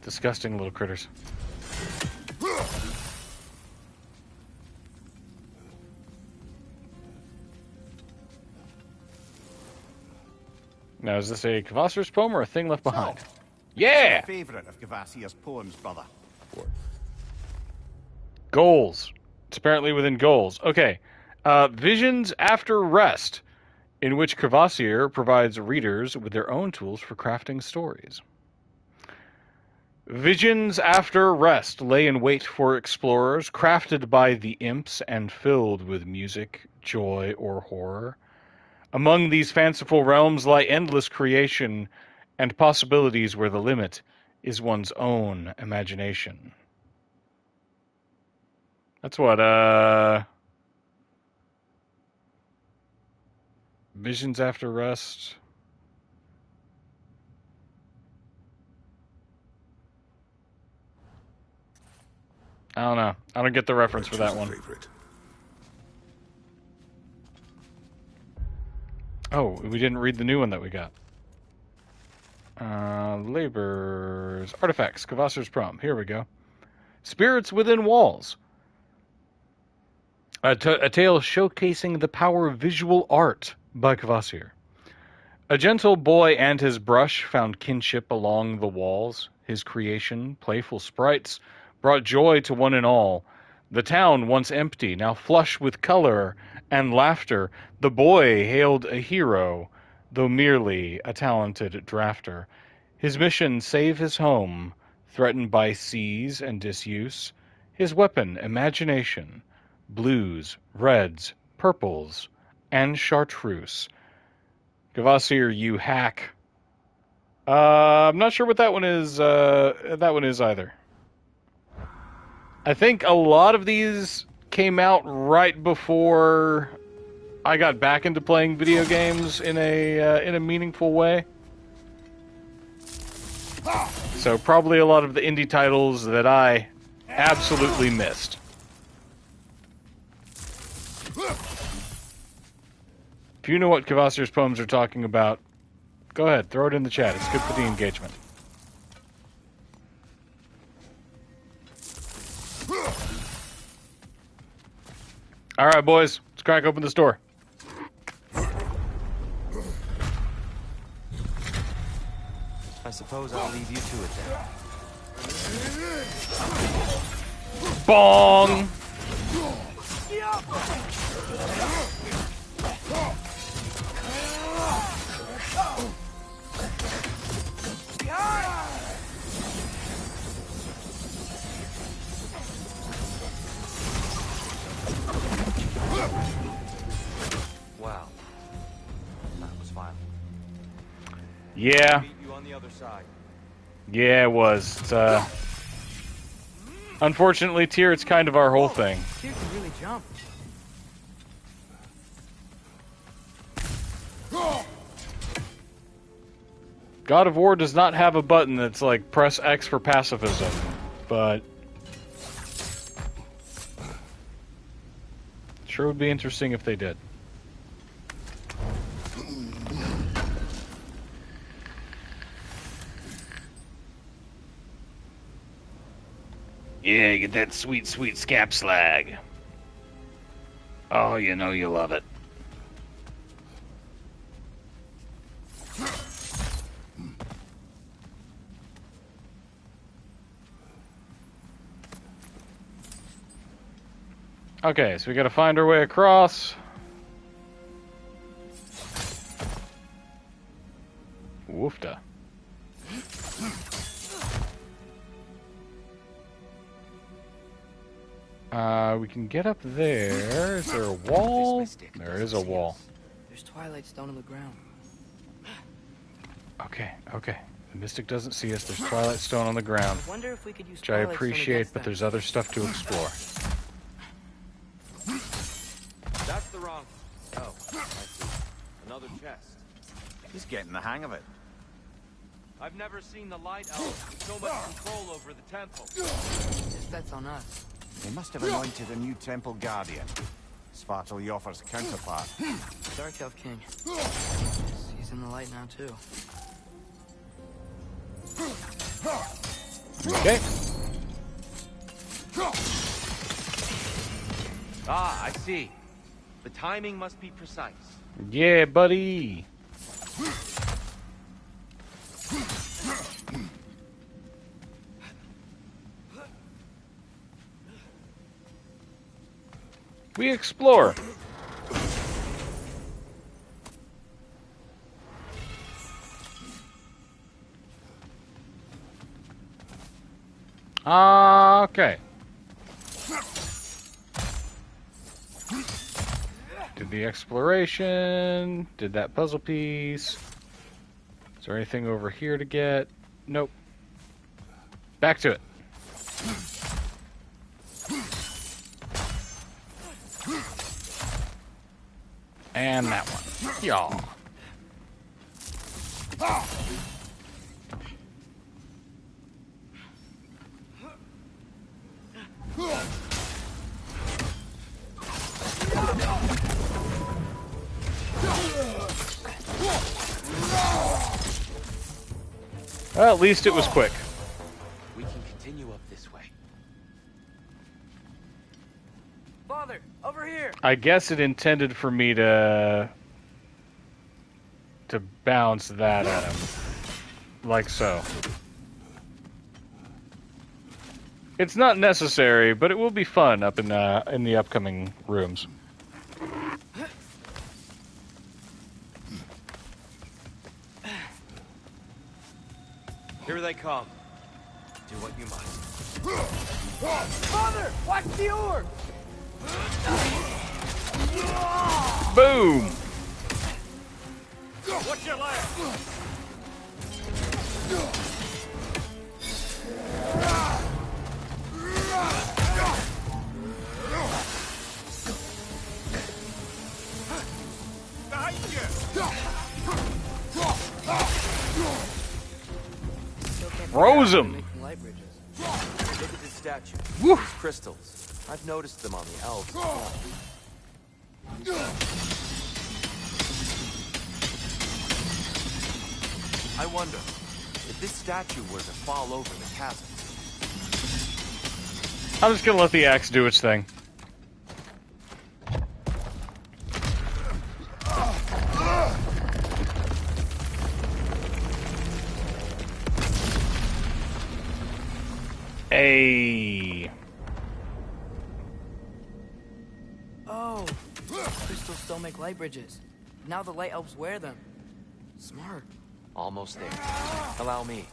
Disgusting little critters. Now, is this a Kvasir's poem or a thing left behind? Yeah!
Favorite of Kvasir's poems, brother.
Goals. It's apparently within goals. Okay. Visions After Rest, in which Kvasir provides readers with their own tools for crafting stories. Visions After Rest lay in wait for explorers, crafted by the imps and filled with music, joy, or horror. Among these fanciful realms lie endless creation and possibilities where the limit is one's own imagination. That's what, Visions After Rest. I don't know. I don't get the reference for that one. Oh, we didn't read the new one that we got. Labor's Artifacts, Kvasir's Prom. Here we go. Spirits Within Walls. A tale showcasing the power of visual art by Kvasir. A gentle boy and his brush found kinship along the walls. His creation, playful sprites, brought joy to one and all. The town, once empty, now flush with color and laughter. The boy hailed a hero, though merely a talented drafter. His mission, save his home, threatened by seas and disuse. His weapon, imagination, blues, reds, purples, and chartreuse. Kvasir, you hack. I'm not sure what that one is. That one is either. I think a lot of these came out right before I got back into playing video games in a meaningful way. So probably a lot of the indie titles that I absolutely missed. If you know what Kvasir's poems are talking about, go ahead, throw it in the chat. It's good for the engagement. All right, boys, let's crack open this door.
I suppose I'll leave you to it then.
Bong!
Wow. That was violent.
Yeah.
Meet you on the other side.
Yeah, it was. It's, unfortunately, Tyr, it's kind of our whole thing.
Tyr can really jump.
God of War does not have a button that's like press X for pacifism, but sure would be interesting if they did. Yeah, get that sweet, sweet scap slag. Oh, you know you love it. Okay, so we gotta find our way across. Woofda. We can get up there. Is there a wall? There is a wall.
There's twilight stone on the ground.
Okay, okay. The Mystic doesn't see us. There's Twilight Stone on the ground.
I wonder if we could use
Which I
Twilight Stone
appreciate,
against
but
them.
there's other stuff to explore.
That's the wrong... Oh, I see. Another chest.
He's getting the hang of it.
I've never seen the Light Elves with so much control over the temple.
Guess that's on us.
They must have anointed a new temple guardian. Svartal Yofr's counterpart.
Dark Elf King. He's in the light now, too.
Okay.
Ah, I see. The timing must be precise.
Yeah, buddy. We explore. Okay. Did the exploration, did that puzzle piece. Is there anything over here to get? Nope. Back to it. And that one. Y'all. Well, at least it was quick.
We can continue up this way.
Father, over here.
I guess it intended for me to bounce that at him. Like so. It's not necessary, but it will be fun up in the upcoming rooms.
Here they come. Do what you must.
Father, watch the orb.
Boom!
What's your last? Behind you!
Froze him!
Light bridges.
Look at this statue.
Woo.
These crystals. I've noticed them on the elves. I wonder if this statue were to fall over the chasm.
I'm just gonna let the axe do its thing. Hey.
Oh, crystals still make light bridges. Now the light elves wear them. Smart.
Almost there. Allow me.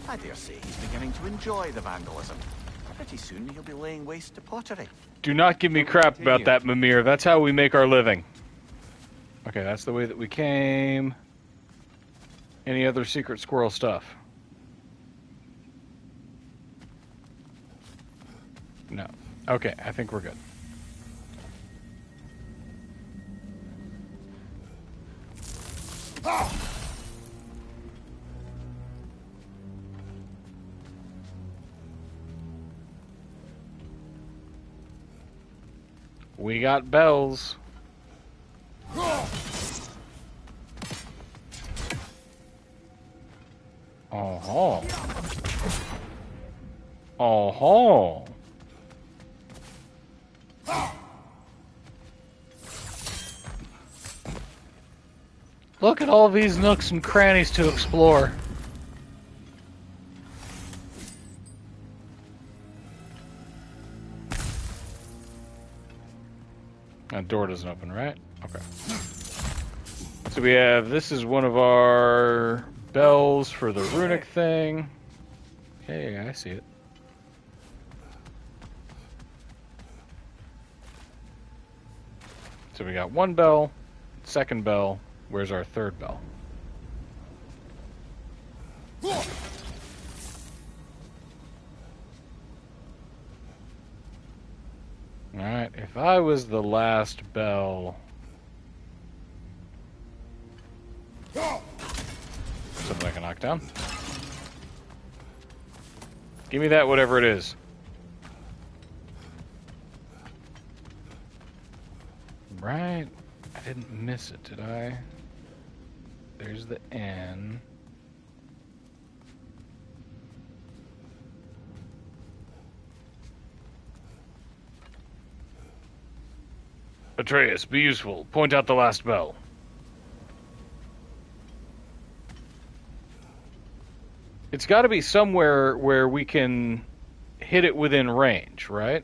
I dare say he's beginning to enjoy the vandalism. Pretty soon he'll be laying waste to pottery.
Do not give me crap about that, Mimir. That's how we make our living. Okay, that's the way that we came. Any other secret squirrel stuff? No. Okay, I think we're good. We got bells. Oh-ho. Oh-ho. Look at all these nooks and crannies to explore. That door doesn't open, right? Okay. So we have, this is one of our bells for the runic thing. Hey, I see it. So we got one bell, second bell. Where's our third bell? Alright, if I was the last bell... Something I can knock down. Give me that, whatever it is. Right? I didn't miss it, did I? There's the N. Atreus, be useful. Point out the last bell. It's got to be somewhere where we can hit it within range, right?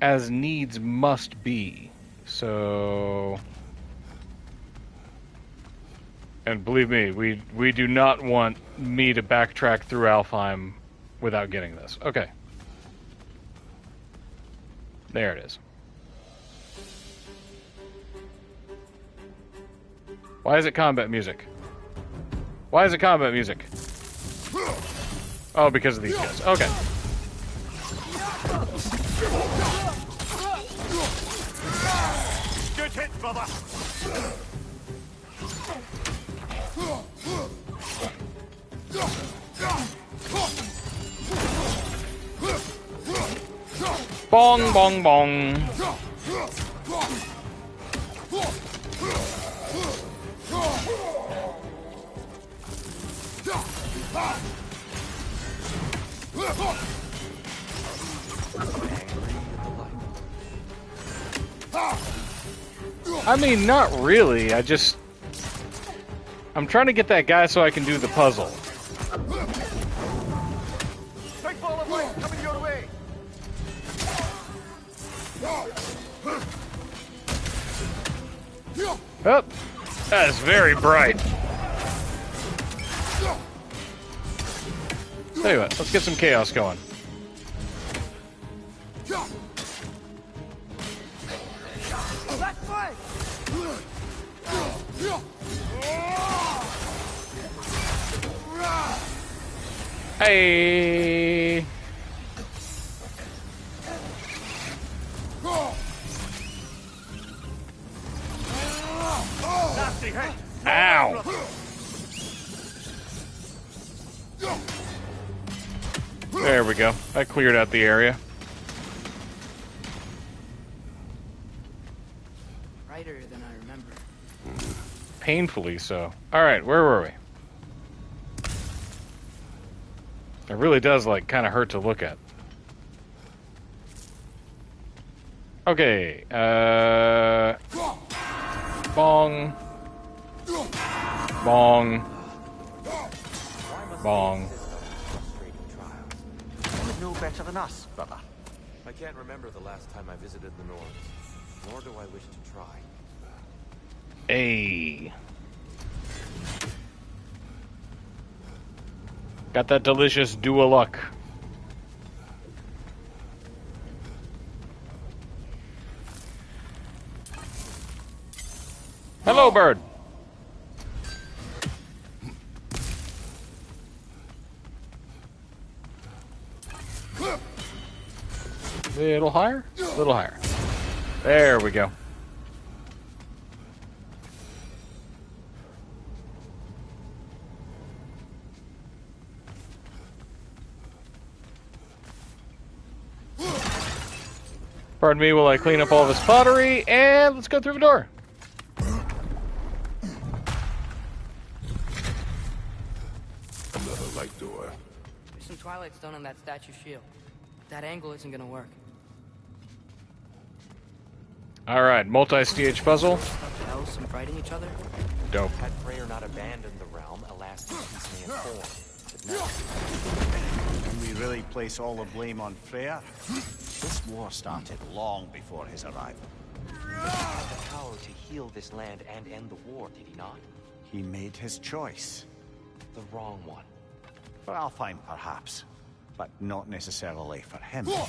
As needs must be. So... And believe me, we do not want me to backtrack through Alfheim without getting this. Okay. There it is. Why is it combat music? Why is it combat music? Oh, because of these guys. Okay.
Good hit, brother.
Bong, bong, bong. I mean, not really. I'm trying to get that guy so I can do the puzzle.
Strike ball of light coming your way.
Oh, that is very bright. Tell you what, let's get some chaos going.
Left way!
Hey!
Nasty hit.
Ow! There we go. I cleared out the area.
Brighter than I remember.
Painfully so. Alright, where were we? It really does, like, kind of hurt to look at. Okay, bong. Bong. Bong.
You would know better than us, brother.
I can't remember the last time I visited the North, nor do I wish to try.
Hey. Got that delicious dual luck. Hello, bird. Little higher? Little higher. There we go. Pardon me while I clean up all this pottery, and let's go through the door.
Another light door.
There's some Twilight Stone on that statue shield. That angle isn't gonna work.
Alright, multi-stage puzzle.
Else and fighting each other?
Dope.
Had Freyr not abandoned the realm, a last piece may have formed. But now,
Can we really place all the blame on Freyr? This war started long before his arrival.
he had the power to heal this land and end the war, did he not?
He made his choice.
The wrong one.
For Alfheim, perhaps. But not necessarily for him.
Well,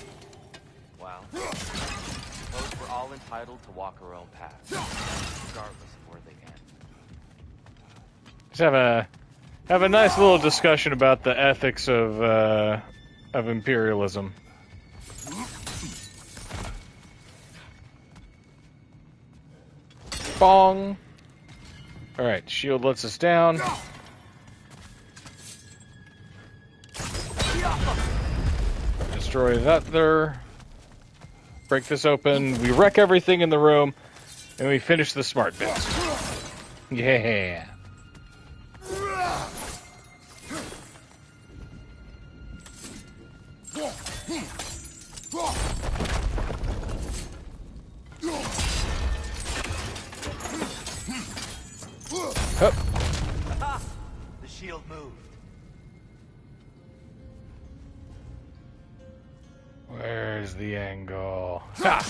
suppose we're all entitled to walk our own paths, regardless of where they end.
Let's have a nice little discussion about the ethics of imperialism. Bong. All right, shield lets us down. Destroy that there. Break this open. We wreck everything in the room, and we finish the smart bits. Yeah. Hup.
The shield moved.
Where's the angle? Ha!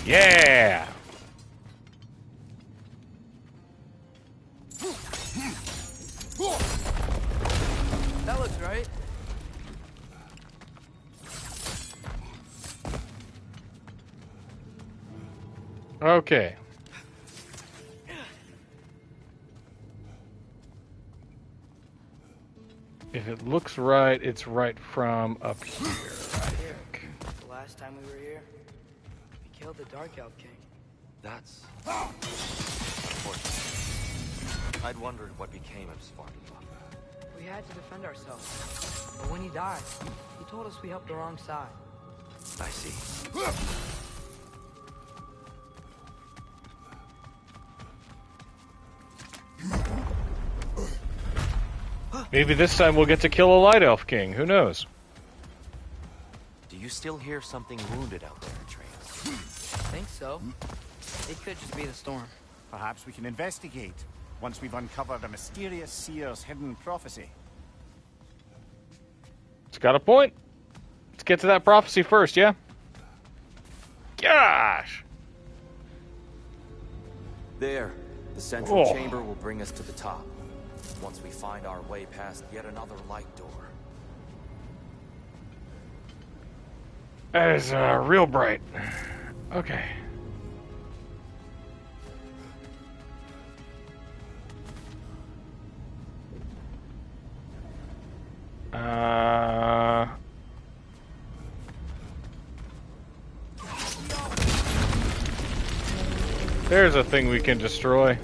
Yeah!
That looks right.
Okay. If it looks right, it's right from up here, I think.
The last time we were here, we killed the Dark Elf King.
That's unfortunate. I'd wondered what became of Spartan.
We had to defend ourselves. But when he died, he told us we helped the wrong side.
I see.
Maybe this time we'll get to kill a Light Elf King. Who knows?
Do you still hear something wounded out there, Atreus?
I think so. It could just be the storm.
Perhaps we can investigate once we've uncovered a mysterious seer's hidden prophecy.
It's got a point. Let's get to that prophecy first, yeah? Gosh!
There. The central chamber will bring us to the top. Once we find our way past yet another light door.
That is real bright. Okay. There's a thing we can destroy.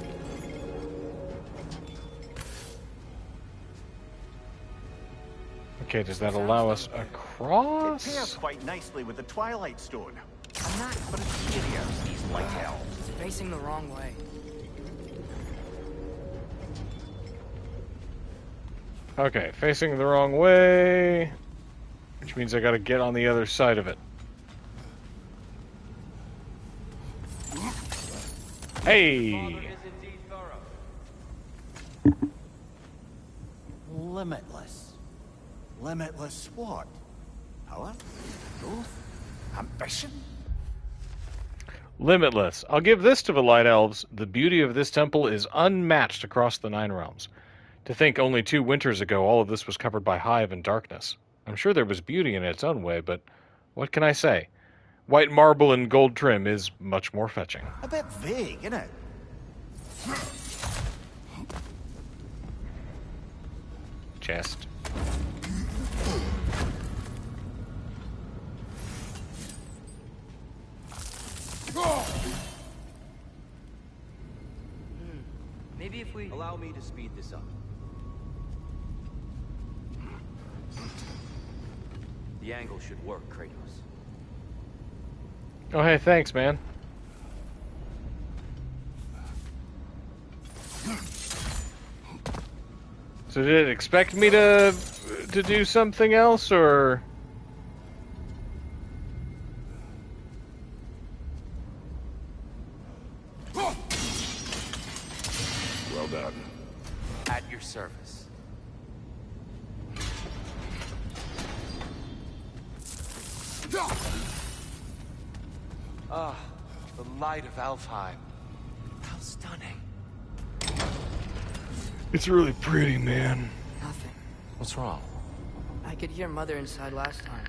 Okay, does that allow us across?
It pairs quite nicely with the Twilight Stone. A knack for interiors, these light elves.
It's facing the wrong way.
Okay, facing the wrong way, which means I gotta get on the other side of it. Hey!
Limitless. Limitless what? Power? Growth? Ambition?
Limitless. I'll give this to the Light Elves. The beauty of this temple is unmatched across the Nine Realms. To think only 2 winters ago all of this was covered by hive and darkness. I'm sure there was beauty in its own way, but what can I say? White marble and gold trim is much more fetching.
A bit vague, isn't it?
Chest.
Maybe if we...
Allow me to speed this up. The angle should work, Kratos.
Oh, hey, thanks, man. So did it expect me to do something else, or...
Well done.
At your service. Ah, the light of Alfheim. How stunning.
It's really pretty, man.
Nothing.
What's wrong?
I could hear Mother inside last time,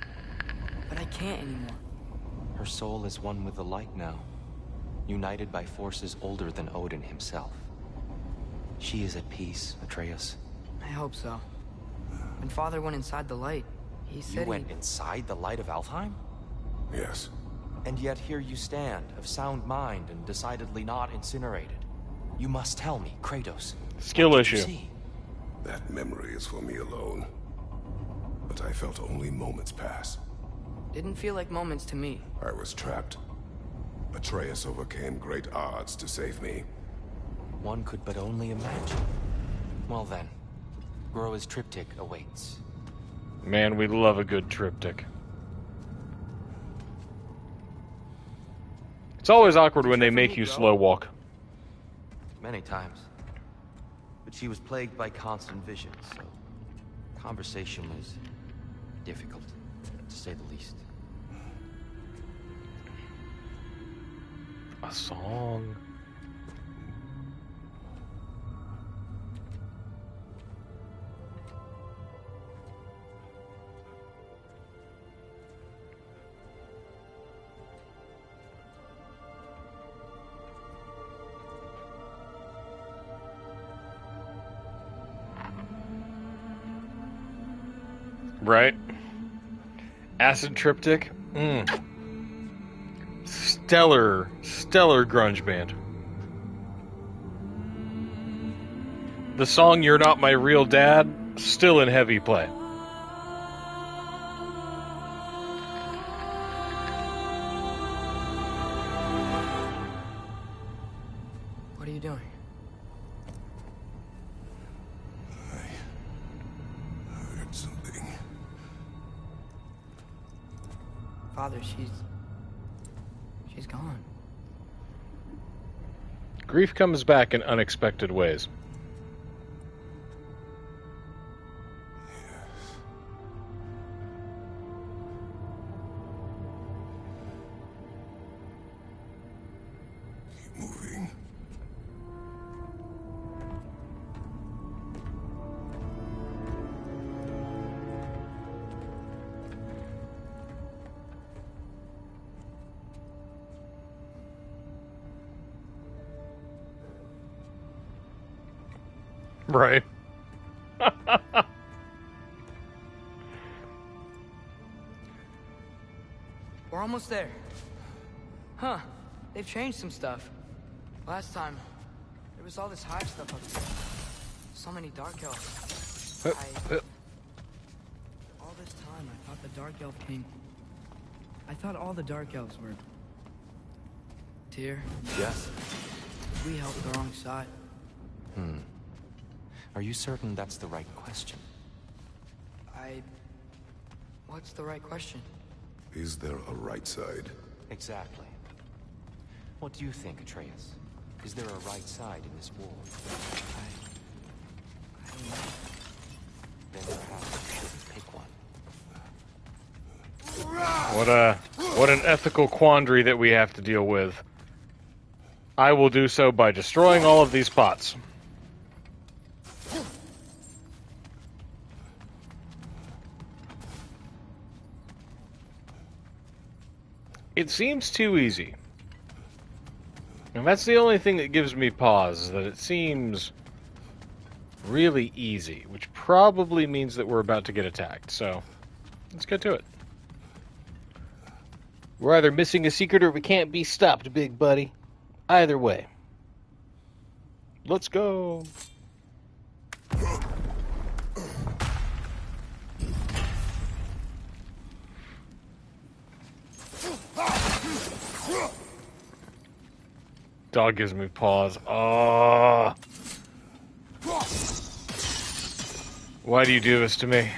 but I can't anymore.
Her soul is one with the light now, united by forces older than Odin himself. She is at peace, Atreus.
I hope so. When Father went inside the light, he said
You went inside the light of Alfheim?
Yes.
And yet here you stand, of sound mind and decidedly not incinerated. You must tell me, Kratos.
Skill issue.
See?
That memory is for me alone. But I felt only moments pass.
Didn't feel like moments to me.
I was trapped. Atreus overcame great odds to save me.
One could but only imagine. Well then, Groa's triptych awaits.
Man, we love a good triptych. It's always awkward when they make you slow walk.
Many times. But she was plagued by constant visions, so conversation was difficult, to say the least.
A song. Right? Acid Triptych. Stellar grunge band. The song You're Not My Real Dad, still in heavy play.
doing?
I heard something.
Father, she's gone.
Grief comes back in unexpected ways.
Keep moving.
Right.
We're almost there. Huh. They've changed some stuff. Last time, there was all this hive stuff up here. So many dark elves. All this time, I thought the dark elf king... I thought all the dark elves were... Tyr.
Yes?
We helped the wrong side.
Are you certain that's the right question?
What's the right question?
Is there a right side?
Exactly. What do you think, Atreus? Is there a right side in this war?
I don't know.
Then perhaps you shouldn't pick one.
What an ethical quandary that we have to deal with. I will do so by destroying all of these pots. It seems too easy. And that's the only thing that gives me pause, is that it seems really easy, which probably means that we're about to get attacked. So, let's get to it. We're either missing a secret or we can't be stopped, big buddy. Either way. Let's go. Dog gives me pause. Oh. Why do you do this to me?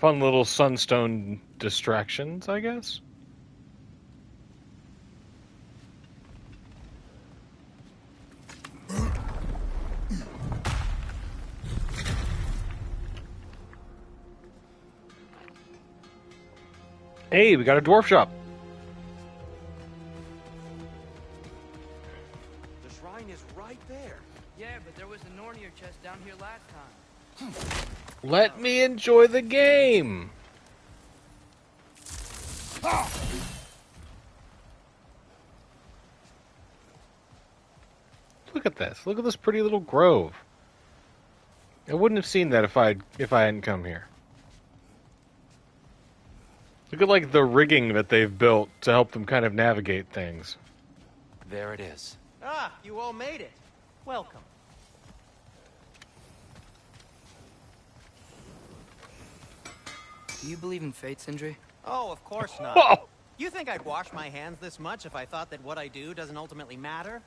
Fun little sunstone distractions, I guess. Hey, we got a dwarf shop.
The shrine is right there.
Yeah, but there was a Nornir chest down here last time.
Let me enjoy the game. Look at this. Look at this pretty little grove. I wouldn't have seen that if I hadn't come here. Look at like the rigging that they've built to help them kind of navigate things.
There it is.
Ah, you all made it. Welcome.
Do you believe in fate, Sindri?
Oh, of course not.
Whoa!
You think I'd wash my hands this much if I thought that what I do doesn't ultimately matter?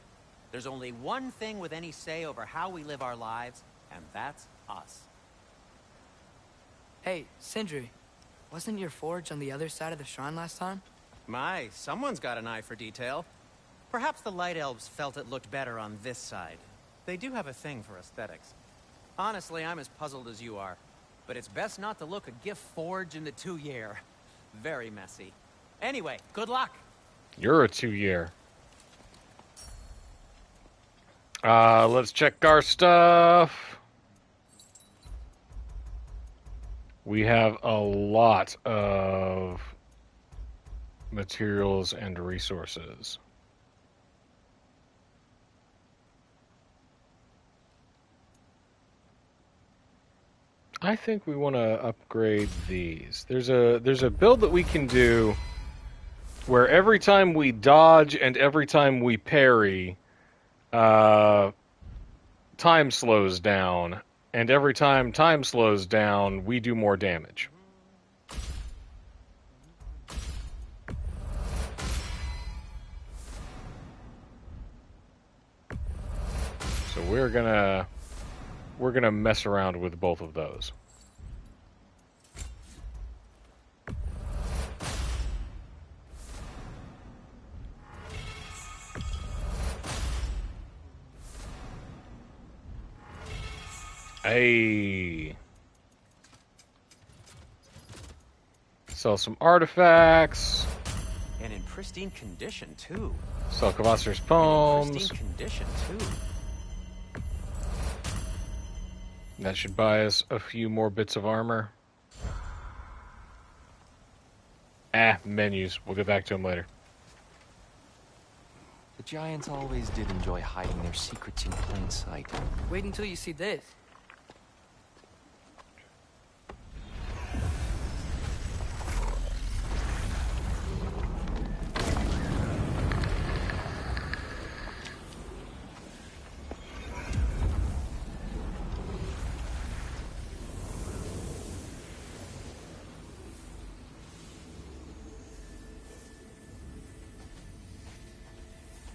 There's only one thing with any say over how we live our lives, and that's us.
Hey, Sindri. Wasn't your forge on the other side of the shrine last time?
My, someone's got an eye for detail. Perhaps the Light Elves felt it looked better on this side. They do have a thing for aesthetics. Honestly, I'm as puzzled as you are. But it's best not to look a gift forge in the 2-year. Very messy. Anyway, good luck.
You're a 2-year. Let's check our stuff. We have a lot of materials and resources. I think we want to upgrade these. There's a build that we can do where every time we dodge and every time we parry, time slows down, And every time time slows down, we do more damage. So we're gonna mess around with both of those. Hey. Sell some artifacts.
And in pristine condition, too.
Sell Kvasir's
In
poems.
pristine condition, too.
That should buy us a few more bits of armor. Menus. We'll get back to them later.
The giants always did enjoy hiding their secrets in plain sight.
Wait until you see this.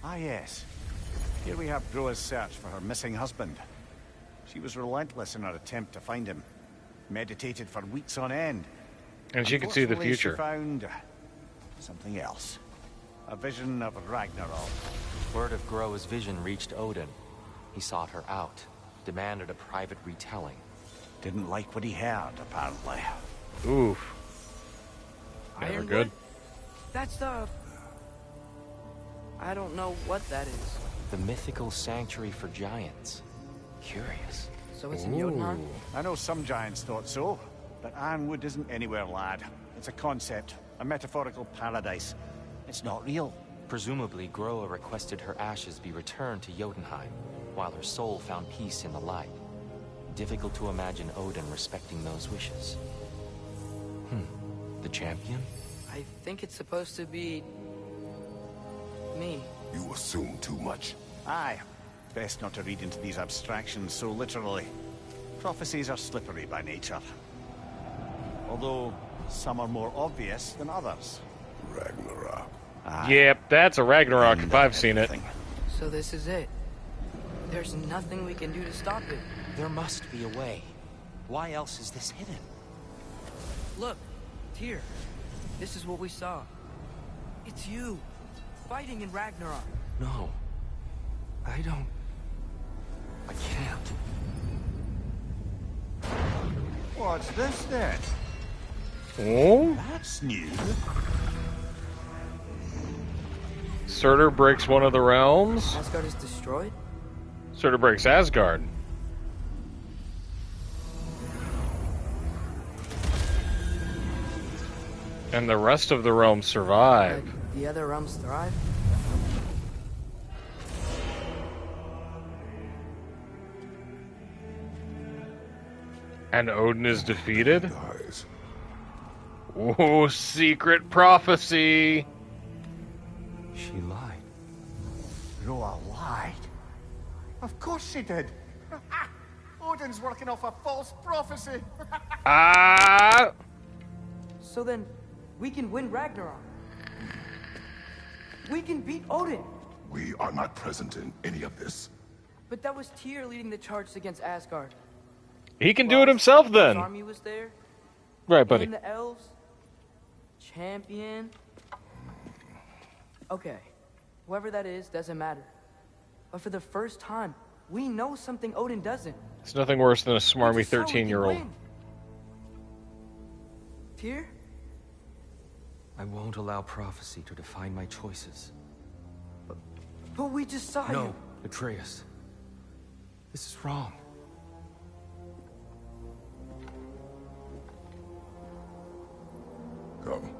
Ah, yes. Here we have Groa's search for her missing husband. She was relentless in her attempt to find him. Meditated for weeks on end.
And she could see the
Unfortunately,
future.
She found something else. A vision of Ragnarok.
Word of Groa's vision reached Odin. He sought her out, demanded a private retelling.
Didn't like what he heard, apparently.
Oof. Never
Ironwood?
good.
That's the... I don't know what that is.
The mythical sanctuary for giants. Curious.
So it's in Jotunheim?
I know some giants thought so, but Ironwood isn't anywhere, lad. It's a concept, a metaphorical paradise. It's not real.
Presumably, Groa requested her ashes be returned to Jotunheim, while her soul found peace in the light. Difficult to imagine Odin respecting those wishes. The champion?
I think it's supposed to be... me.
You assume too much.
Aye. Best not to read into these abstractions so literally. Prophecies are slippery by nature. Although, some are more obvious than others.
Ragnarok.
Yep, that's a Ragnarok if I've seen it.
So this is it. There's nothing we can do to stop it.
There must be a way. Why else is this hidden?
Look, Tyr. This is what we saw. It's you, fighting in Ragnarok.
No. I don't... I can't.
What's this then?
Oh?
That's new.
Surtur breaks one of the realms.
Asgard is destroyed?
Surtur breaks Asgard. And the rest of the realms survive.
But the other realms thrive?
And Odin is defeated? Oh, secret prophecy!
She lied.
Groa lied. Of course she did. Odin's working off a false prophecy.
Ah!
So then, we can win Ragnarok. We can beat Odin.
We are not present in any of this.
But that was Tyr leading the charge against Asgard.
He can do it himself
His
then.
army was there.
Right, buddy.
And the elves. Champion. Okay. Whoever that is doesn't matter. But for the first time, we know something Odin doesn't.
It's nothing worse than a
We
smarmy
just saw we can
13-year-old.
win. Tyr?
I won't allow prophecy to define my choices.
But we just saw you.
No, Atreus. This is wrong.
Come.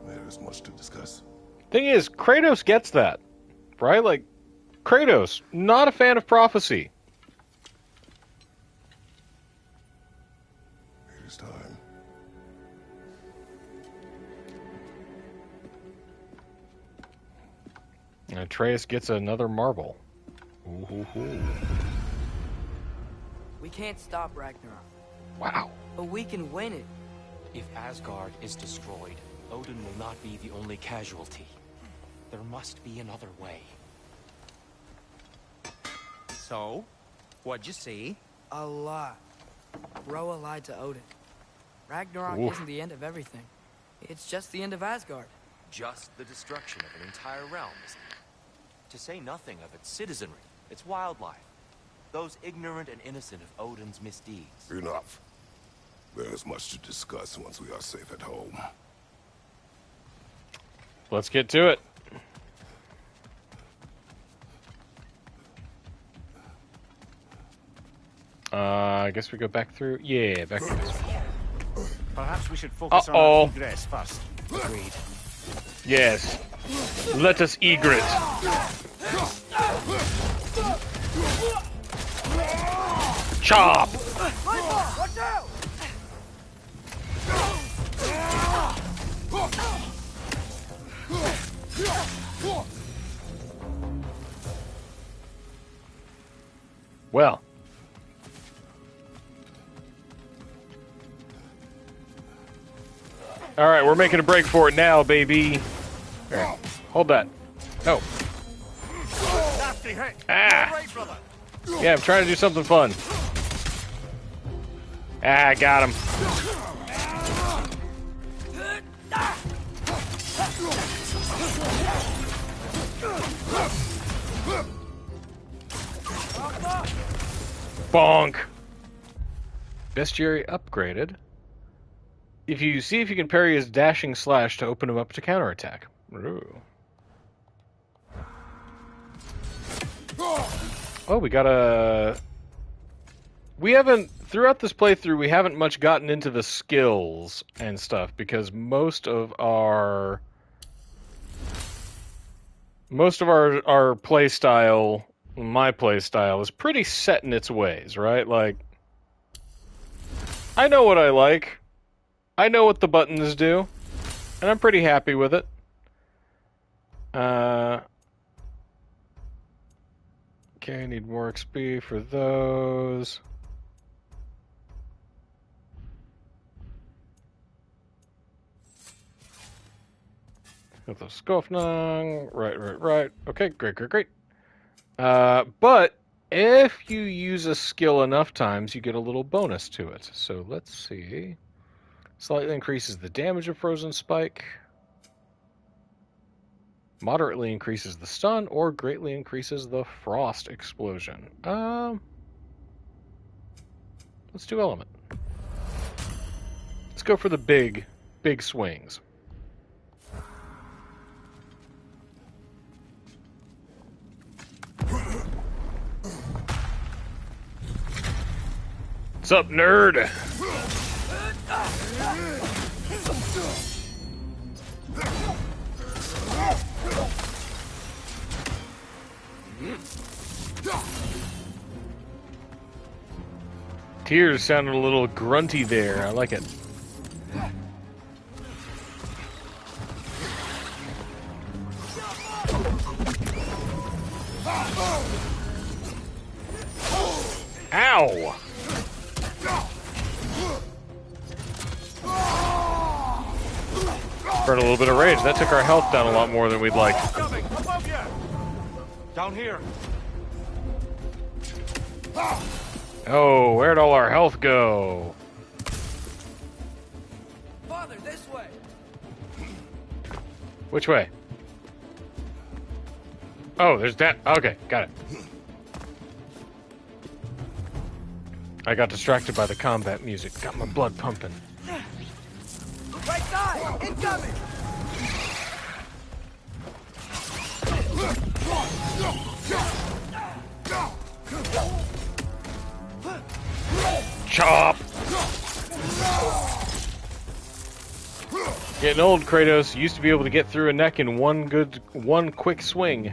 There is much to discuss.
Thing is, Kratos gets that, right? Like, Kratos, not a fan of prophecy.
It is time.
And Atreus gets another marble. Ooh.
We can't stop Ragnarok.
Wow.
But we can win it.
If Asgard is destroyed, Odin will not be the only casualty. There must be another way.
So, what'd you see?
A lot. Roa lied to Odin. Ragnarok
Oof.
isn't the end of everything. It's just the end of Asgard.
Just the destruction of an entire realm, isn't it? To say nothing of its citizenry, its wildlife. Those ignorant and innocent of Odin's misdeeds.
Enough. There is much to discuss once we are safe at home.
Let's get to it. I guess we go back through. Yeah, back through.
Perhaps we should focus on
Uh-oh.
our egress first.
Agreed.
Yes. Let us egret. Chop!
Watch out!
Well. Alright, we're making a break for it now, baby. Here, hold that. No.
Nasty hit.
Ah.
All right, brother.
Yeah, I'm trying to do something fun. Ah, got him. Bonk. Bestiary upgraded. If you see if you can parry his dashing slash to open him up to counterattack. Ooh. Oh, we got a... We haven't... Throughout this playthrough, we haven't much gotten into the skills and stuff, because most of our play style, my play style, is pretty set in its ways, right? Like, I know what I like. I know what the buttons do, and I'm pretty happy with it. Okay, I need more XP for those. Got the Skofnung. Right. Okay, great. But if you use a skill enough times, you get a little bonus to it. So let's see. Slightly increases the damage of Frozen Spike. Moderately increases the stun, or greatly increases the frost explosion. Let's do element. Let's go for the big swings. What's up, nerd? Tears sounded a little grunty there. I like it. Ow! Burn a little bit of rage. That took our health down a lot more than we'd like.
Down here.
Oh, where'd all our health go?
Father, this way.
Which way? Oh, there's that. Okay, got it. I got distracted by the combat music. Got my blood pumping.
Right side! Incoming!
Chop! Getting old, Kratos. You used to be able to get through a neck in one quick swing.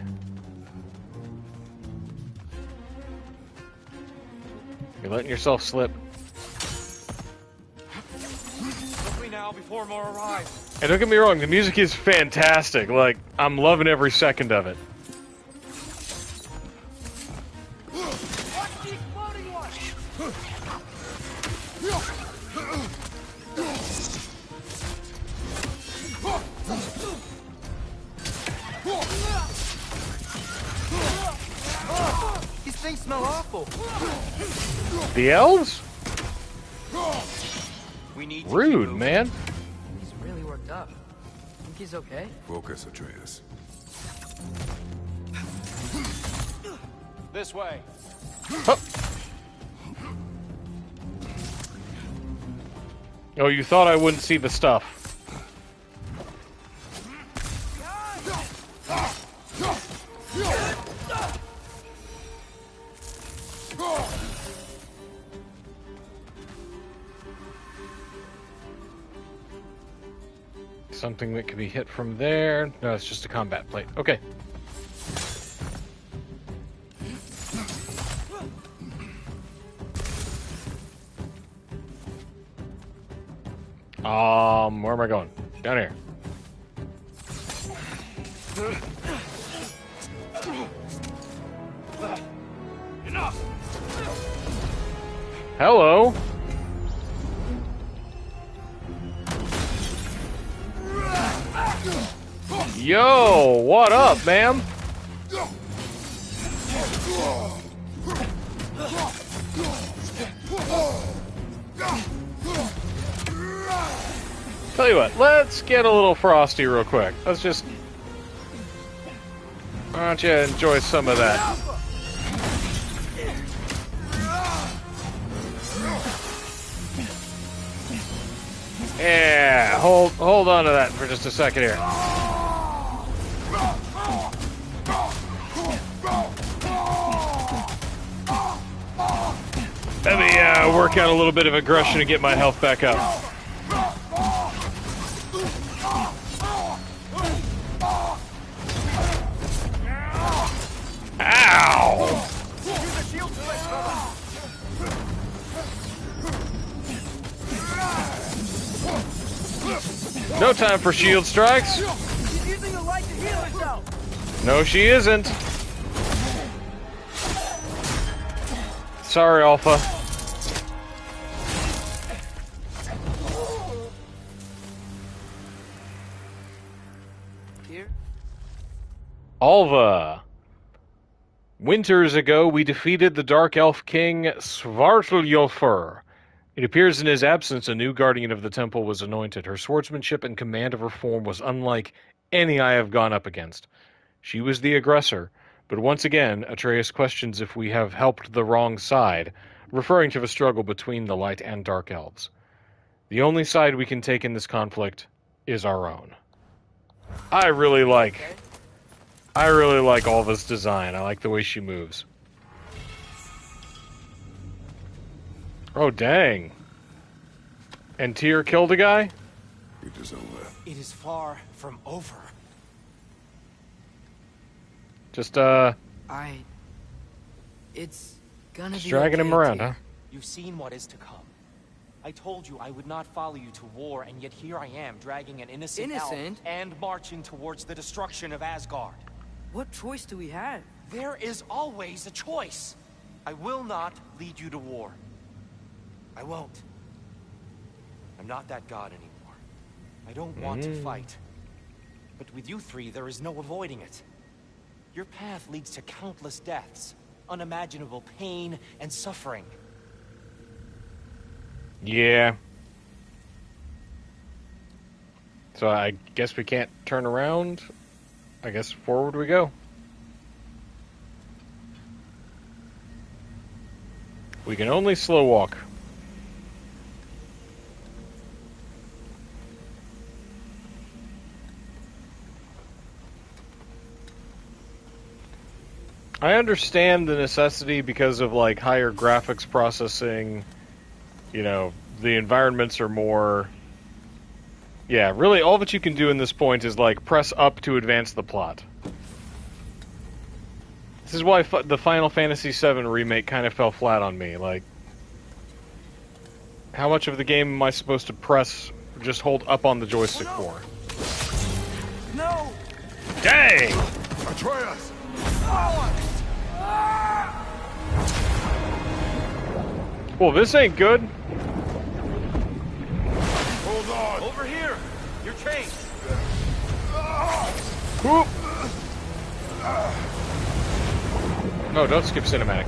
You're letting yourself slip.
Help me now before more arrive.
And don't get me wrong, the music is fantastic. Like, I'm loving every second of it.
Watch the exploding one!
These things smell awful.
The elves?
We need
Rude, man.
He's really worked up. Think he's okay?
Focus, Atreus.
This way.
Oh, you thought I wouldn't see the stuff. Something that could be hit from there. No, it's just a combat plate. Okay. Where am I going? Down here.
Enough.
Hello. Yo, what up, ma'am? Tell you what, let's get a little frosty real quick. Let's just... Why don't you enjoy some of that? Yeah, hold on to that for just a second here. Let me work out a little bit of aggression to get my health back up. Ow! No time for shield strikes.
She's using the light to heal herself.
No, she isn't. Sorry, Alpha.
Here?
Alva. Winters ago, we defeated the Dark Elf King Svartalfur. It appears in his absence, a new guardian of the temple was anointed. Her swordsmanship and command of her form was unlike any I have gone up against. She was the aggressor, but once again, Atreus questions if we have helped the wrong side, referring to the struggle between the light and dark elves. The only side we can take in this conflict is our own. I really like Alva's design. I like the way she moves. Oh, dang. And Tyr killed a guy?
It is over.
It is far from over.
Just,
It's gonna be
dragging him
okay,
around,
Tyr.
huh?
You've seen what is to come. I told you I would not follow you to war, and yet here I am, dragging an innocent elf and marching towards the destruction of Asgard.
What choice do we have?
There is always a choice. I will not lead you to war. I won't. I'm not that god anymore. I don't want to fight. But with you three, there is no avoiding it. Your path leads to countless deaths, unimaginable pain and suffering.
Yeah. So I guess we can't turn around. I guess forward we go. We can only slow walk. I understand the necessity because of, like, higher graphics processing. You know, the environments are more... Yeah, really, all that you can do in this point is, like, press up to advance the plot. This is why the Final Fantasy VII Remake kind of fell flat on me. Like, how much of the game am I supposed to press, just hold up on the joystick for?
No!
Dang!
Atreus!
Well, this ain't good.
Hold on! Over here! You're chained!
Whoop. No, don't skip cinematic.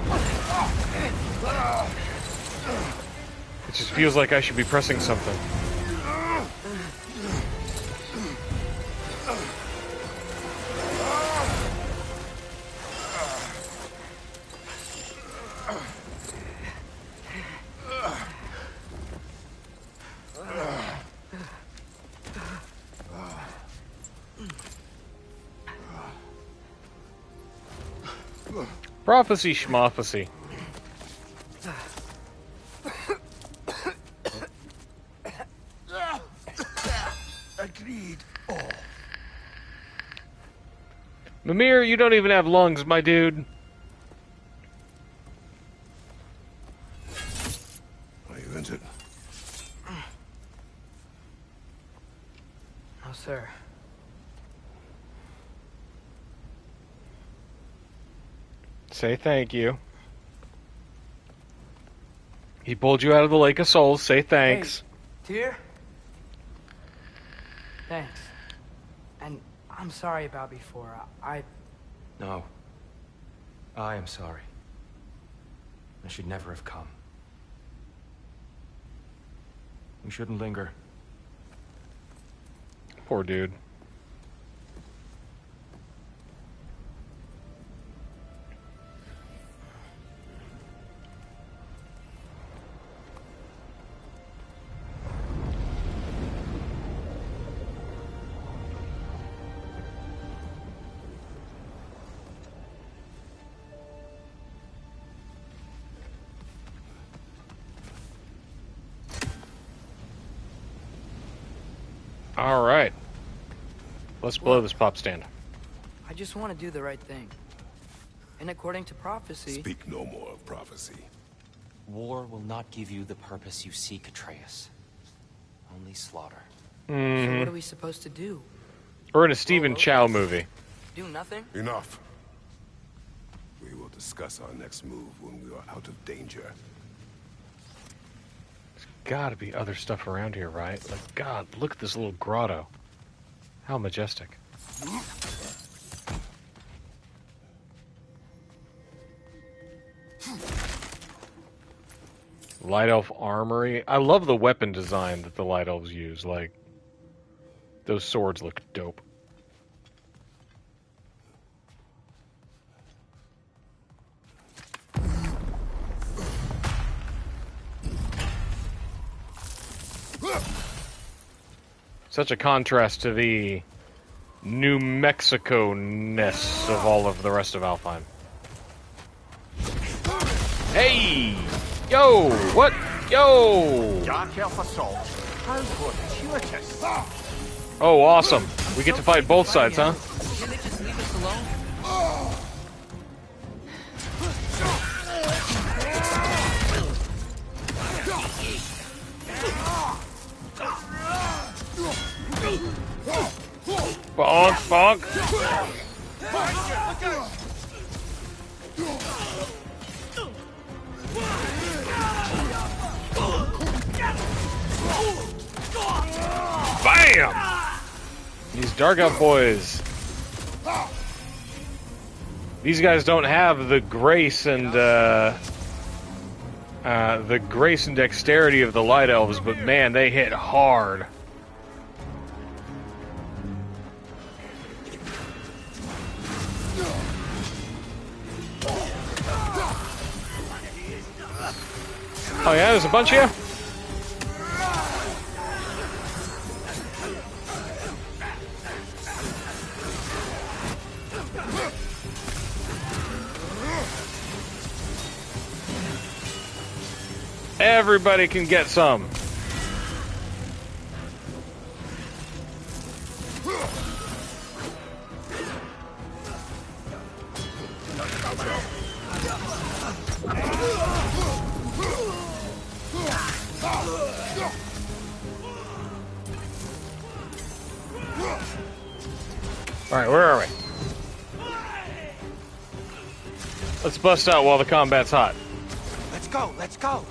It just feels like I should be pressing something. Prophecy schmophecy.
Agreed. Oh.
Mimir, you don't even have lungs, my dude.
Are you injured?
No, sir.
Say thank you. He pulled you out of the Lake of Souls. Say thanks.
Hey, Tyr? Thanks. And I'm sorry about before.
No. I am sorry. I should never have come. We shouldn't linger.
Poor dude. All right. Let's blow this pop stand.
I just want to do the right thing. And according to prophecy...
Speak no more of prophecy.
War will not give you the purpose you seek, Atreus. Only slaughter.
So what are we supposed to do?
We're in a Stephen Chow movie.
Do nothing?
Enough. We will discuss our next move when we are out of danger.
Gotta be other stuff around here, right? Like, God, look at this little grotto. How majestic. Light Elf Armory. I love the weapon design that the Light Elves use. Like, those swords look dope. Such a contrast to the New Mexico-ness of all of the rest of Alfheim. Hey! Yo! What? Yo!
Dark Elf Assault. How fortuitous.
Oh, awesome. We get to fight both sides, huh?
Can they just leave us alone?
Bonk, bonk. Bam! These Dark Elf boys. These guys don't have the grace and dexterity of the Light Elves, but man, they hit hard. Oh yeah, there's a bunch of you? Everybody can get some. Alright, where are we? Let's bust out while the combat's hot.
Let's go, let's go.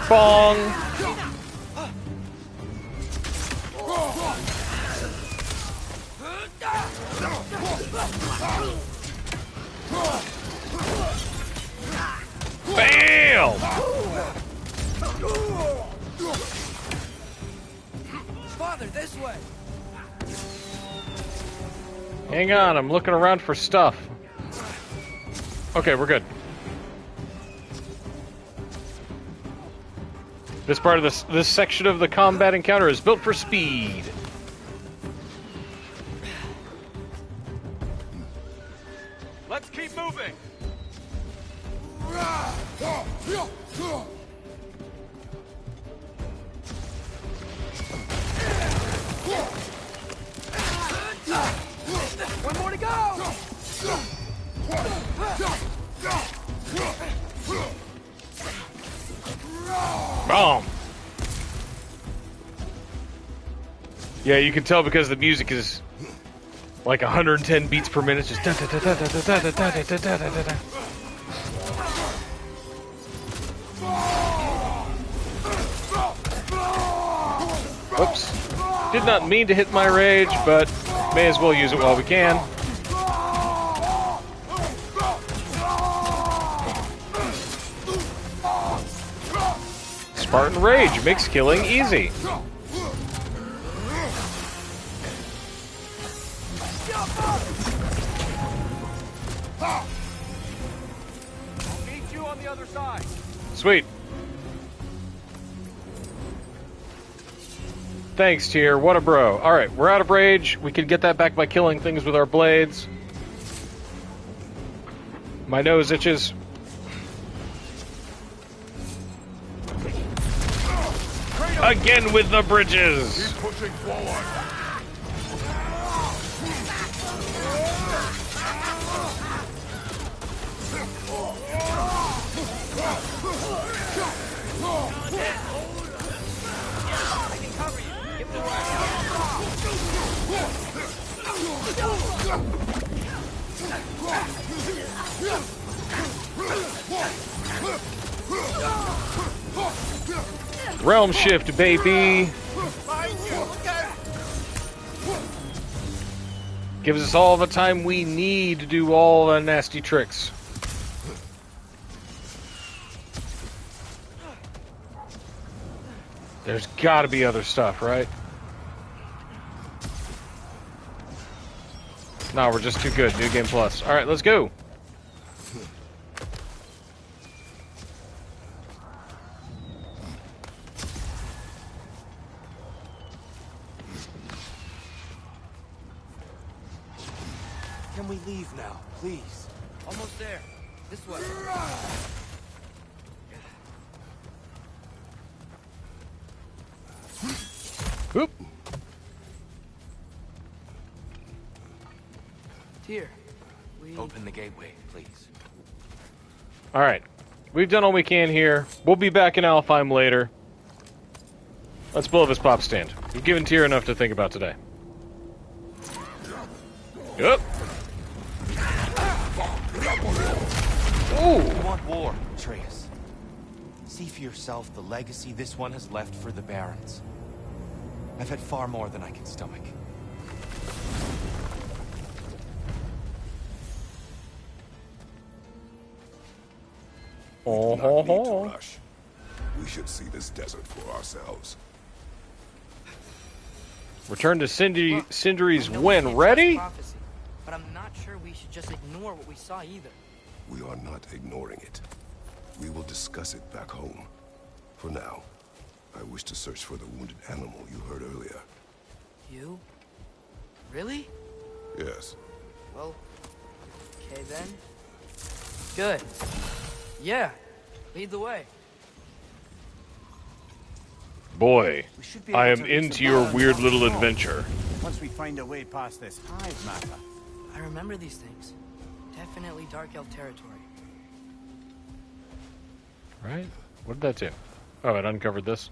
Bong! Bam!
Father, this way.
Hang on, I'm looking around for stuff. Okay, we're good. This part of this section of the combat encounter is built for speed.
Let's keep moving.
One more to go.
Boom! Yeah, you can tell because the music is like 110 beats per minute, just Whoops. Did not mean to hit my rage, but may as well use it while we can. Spartan Rage makes killing easy.
I'll meet you on the other side.
Sweet. Thanks, Tyr. What a bro. Alright, we're out of rage. We can get that back by killing things with our blades. My nose itches. Again with the bridges!
Keep pushing forward.
I can cover you. Give it away.
Realm shift, baby! Gives us all the time we need to do all the nasty tricks. There's gotta be other stuff, right? No, we're just too good. New Game Plus. Alright, let's go!
Can we leave now, please?
Almost there. This way.
Whoop!
Tyr, we...
Open the gateway, please.
Alright. We've done all we can here. We'll be back in Alfheim later. Let's blow this pop stand. We've given Tyr enough to think about today. Yep. Ooh!
You want war, Atreus. See for yourself the legacy this one has left for the Barons. I've had far more than I can stomach.
We do not need to rush. We should see this desert for ourselves.
Return to Cindery's when ready?
Prophecy, but I'm not sure we should just ignore what we saw either.
We are not ignoring it. We will discuss it back home. For now, I wish to search for the wounded animal you heard earlier.
You? Really?
Yes.
Well, okay then. Good. Yeah, lead the way.
Boy, I am into your weird little adventure.
Once we find a way past this hive matter.
I remember these things. Definitely Dark Elf territory.
Right? What did that do? Oh, it uncovered this.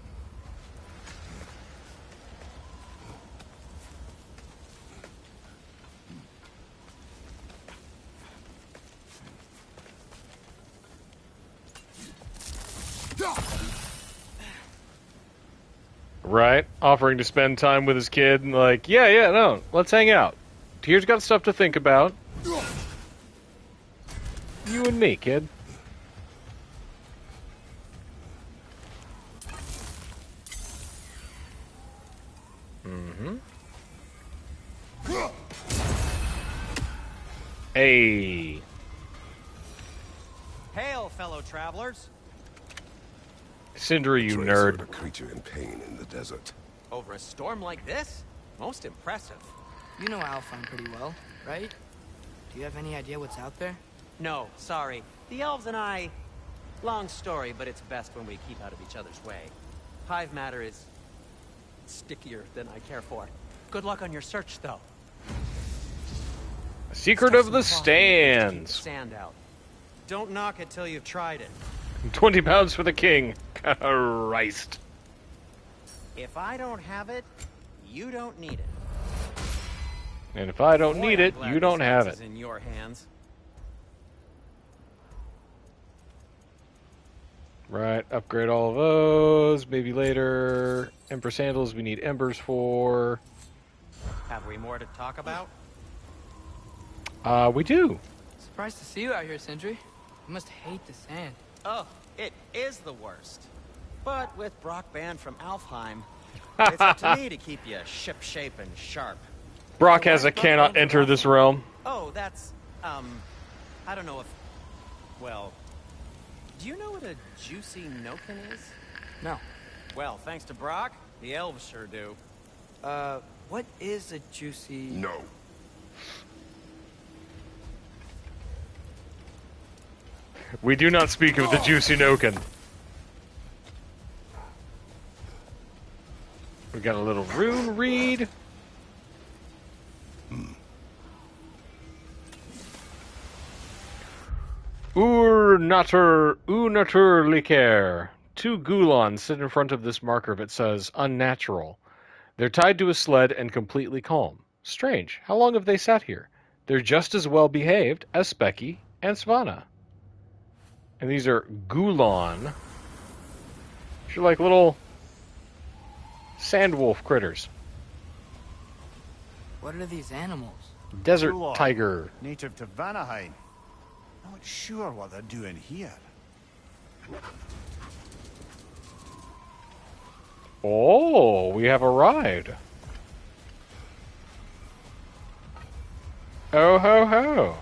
Right? Offering to spend time with his kid and like, yeah, no, let's hang out. Tyr's got stuff to think about. You and me, kid. Mm-hmm. Hey.
Hail, fellow travelers.
Sindri, you
Trace
nerd.
heard a creature in pain in the desert.
Over a storm like this? Most impressive.
You know Alfheim pretty well, right? Do you have any idea what's out there?
No, sorry. The elves and I... Long story, but it's best when we keep out of each other's way. Hive matter is... stickier than I care for. Good luck on your search, though.
Secret of the Stands.
Sand out. Don't knock it till you've tried it.
20 pounds for the king. Christ.
If I don't have it, you don't need it.
And if I don't
Boy,
need
I'm
it,
glad
you don't
this
have
axe
it.
is in your hands.
Right, upgrade all of those. Maybe later. Emperor sandals, we need embers for.
Have we more to talk about?
We do.
Surprised to see you out here, Sindri. You must hate the sand.
Oh, it is the worst. But with Brock banned from Alfheim, it's up to me to keep you ship-shape and sharp.
Brock has a cannot enter this realm.
Oh, that's, I don't know if... Well, do you know what a juicy Noken is?
No.
Well, thanks to Brock, the elves sure do.
What is a juicy...
No.
We do not speak of the juicy Noken. We got a little rune read. Unaturlicher. Two Gulons sit in front of this marker that says unnatural. They're tied to a sled and completely calm. Strange. How long have they sat here? They're just as well behaved as Specky and Svana. And these are Gulon. They're like little sandwolf critters.
What are these animals?
Desert
Gulon,
tiger.
native to Vanaheim. Not sure what they're doing here.
Oh, we have a ride. Oh ho ho.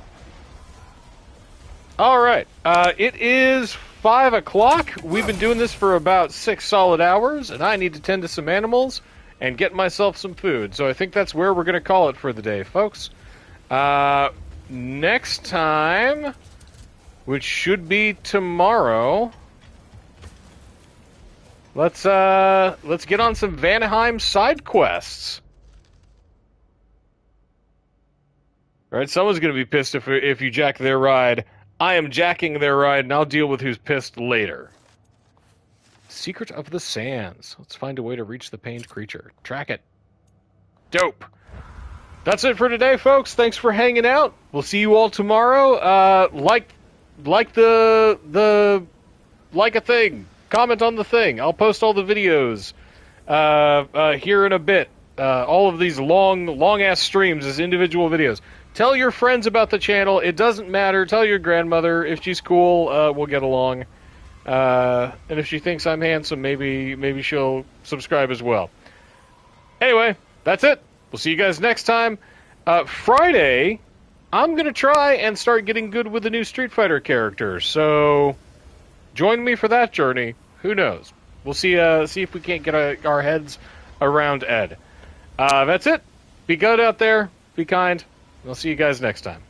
All right. It is 5 o'clock. We've been doing this for about 6 solid hours, and I need to tend to some animals and get myself some food. So I think that's where we're going to call it for the day, folks. Next time, which should be tomorrow, let's get on some Vanaheim side quests. All right, someone's going to be pissed if you jack their ride. I am jacking their ride, and I'll deal with who's pissed later. Secret of the Sands. Let's find a way to reach the pained creature. Track it. Dope. That's it for today, folks. Thanks for hanging out. We'll see you all tomorrow. Like a thing. Comment on the thing. I'll post all the videos here in a bit. All of these long-ass streams as individual videos. Tell your friends about the channel. It doesn't matter. Tell your grandmother. If she's cool, we'll get along. And if she thinks I'm handsome, maybe she'll subscribe as well. Anyway, that's it. We'll see you guys next time. Friday, I'm going to try and start getting good with the new Street Fighter character. So join me for that journey. Who knows? We'll see if we can't get our heads around Ed. That's it. Be good out there. Be kind. I'll see you guys next time.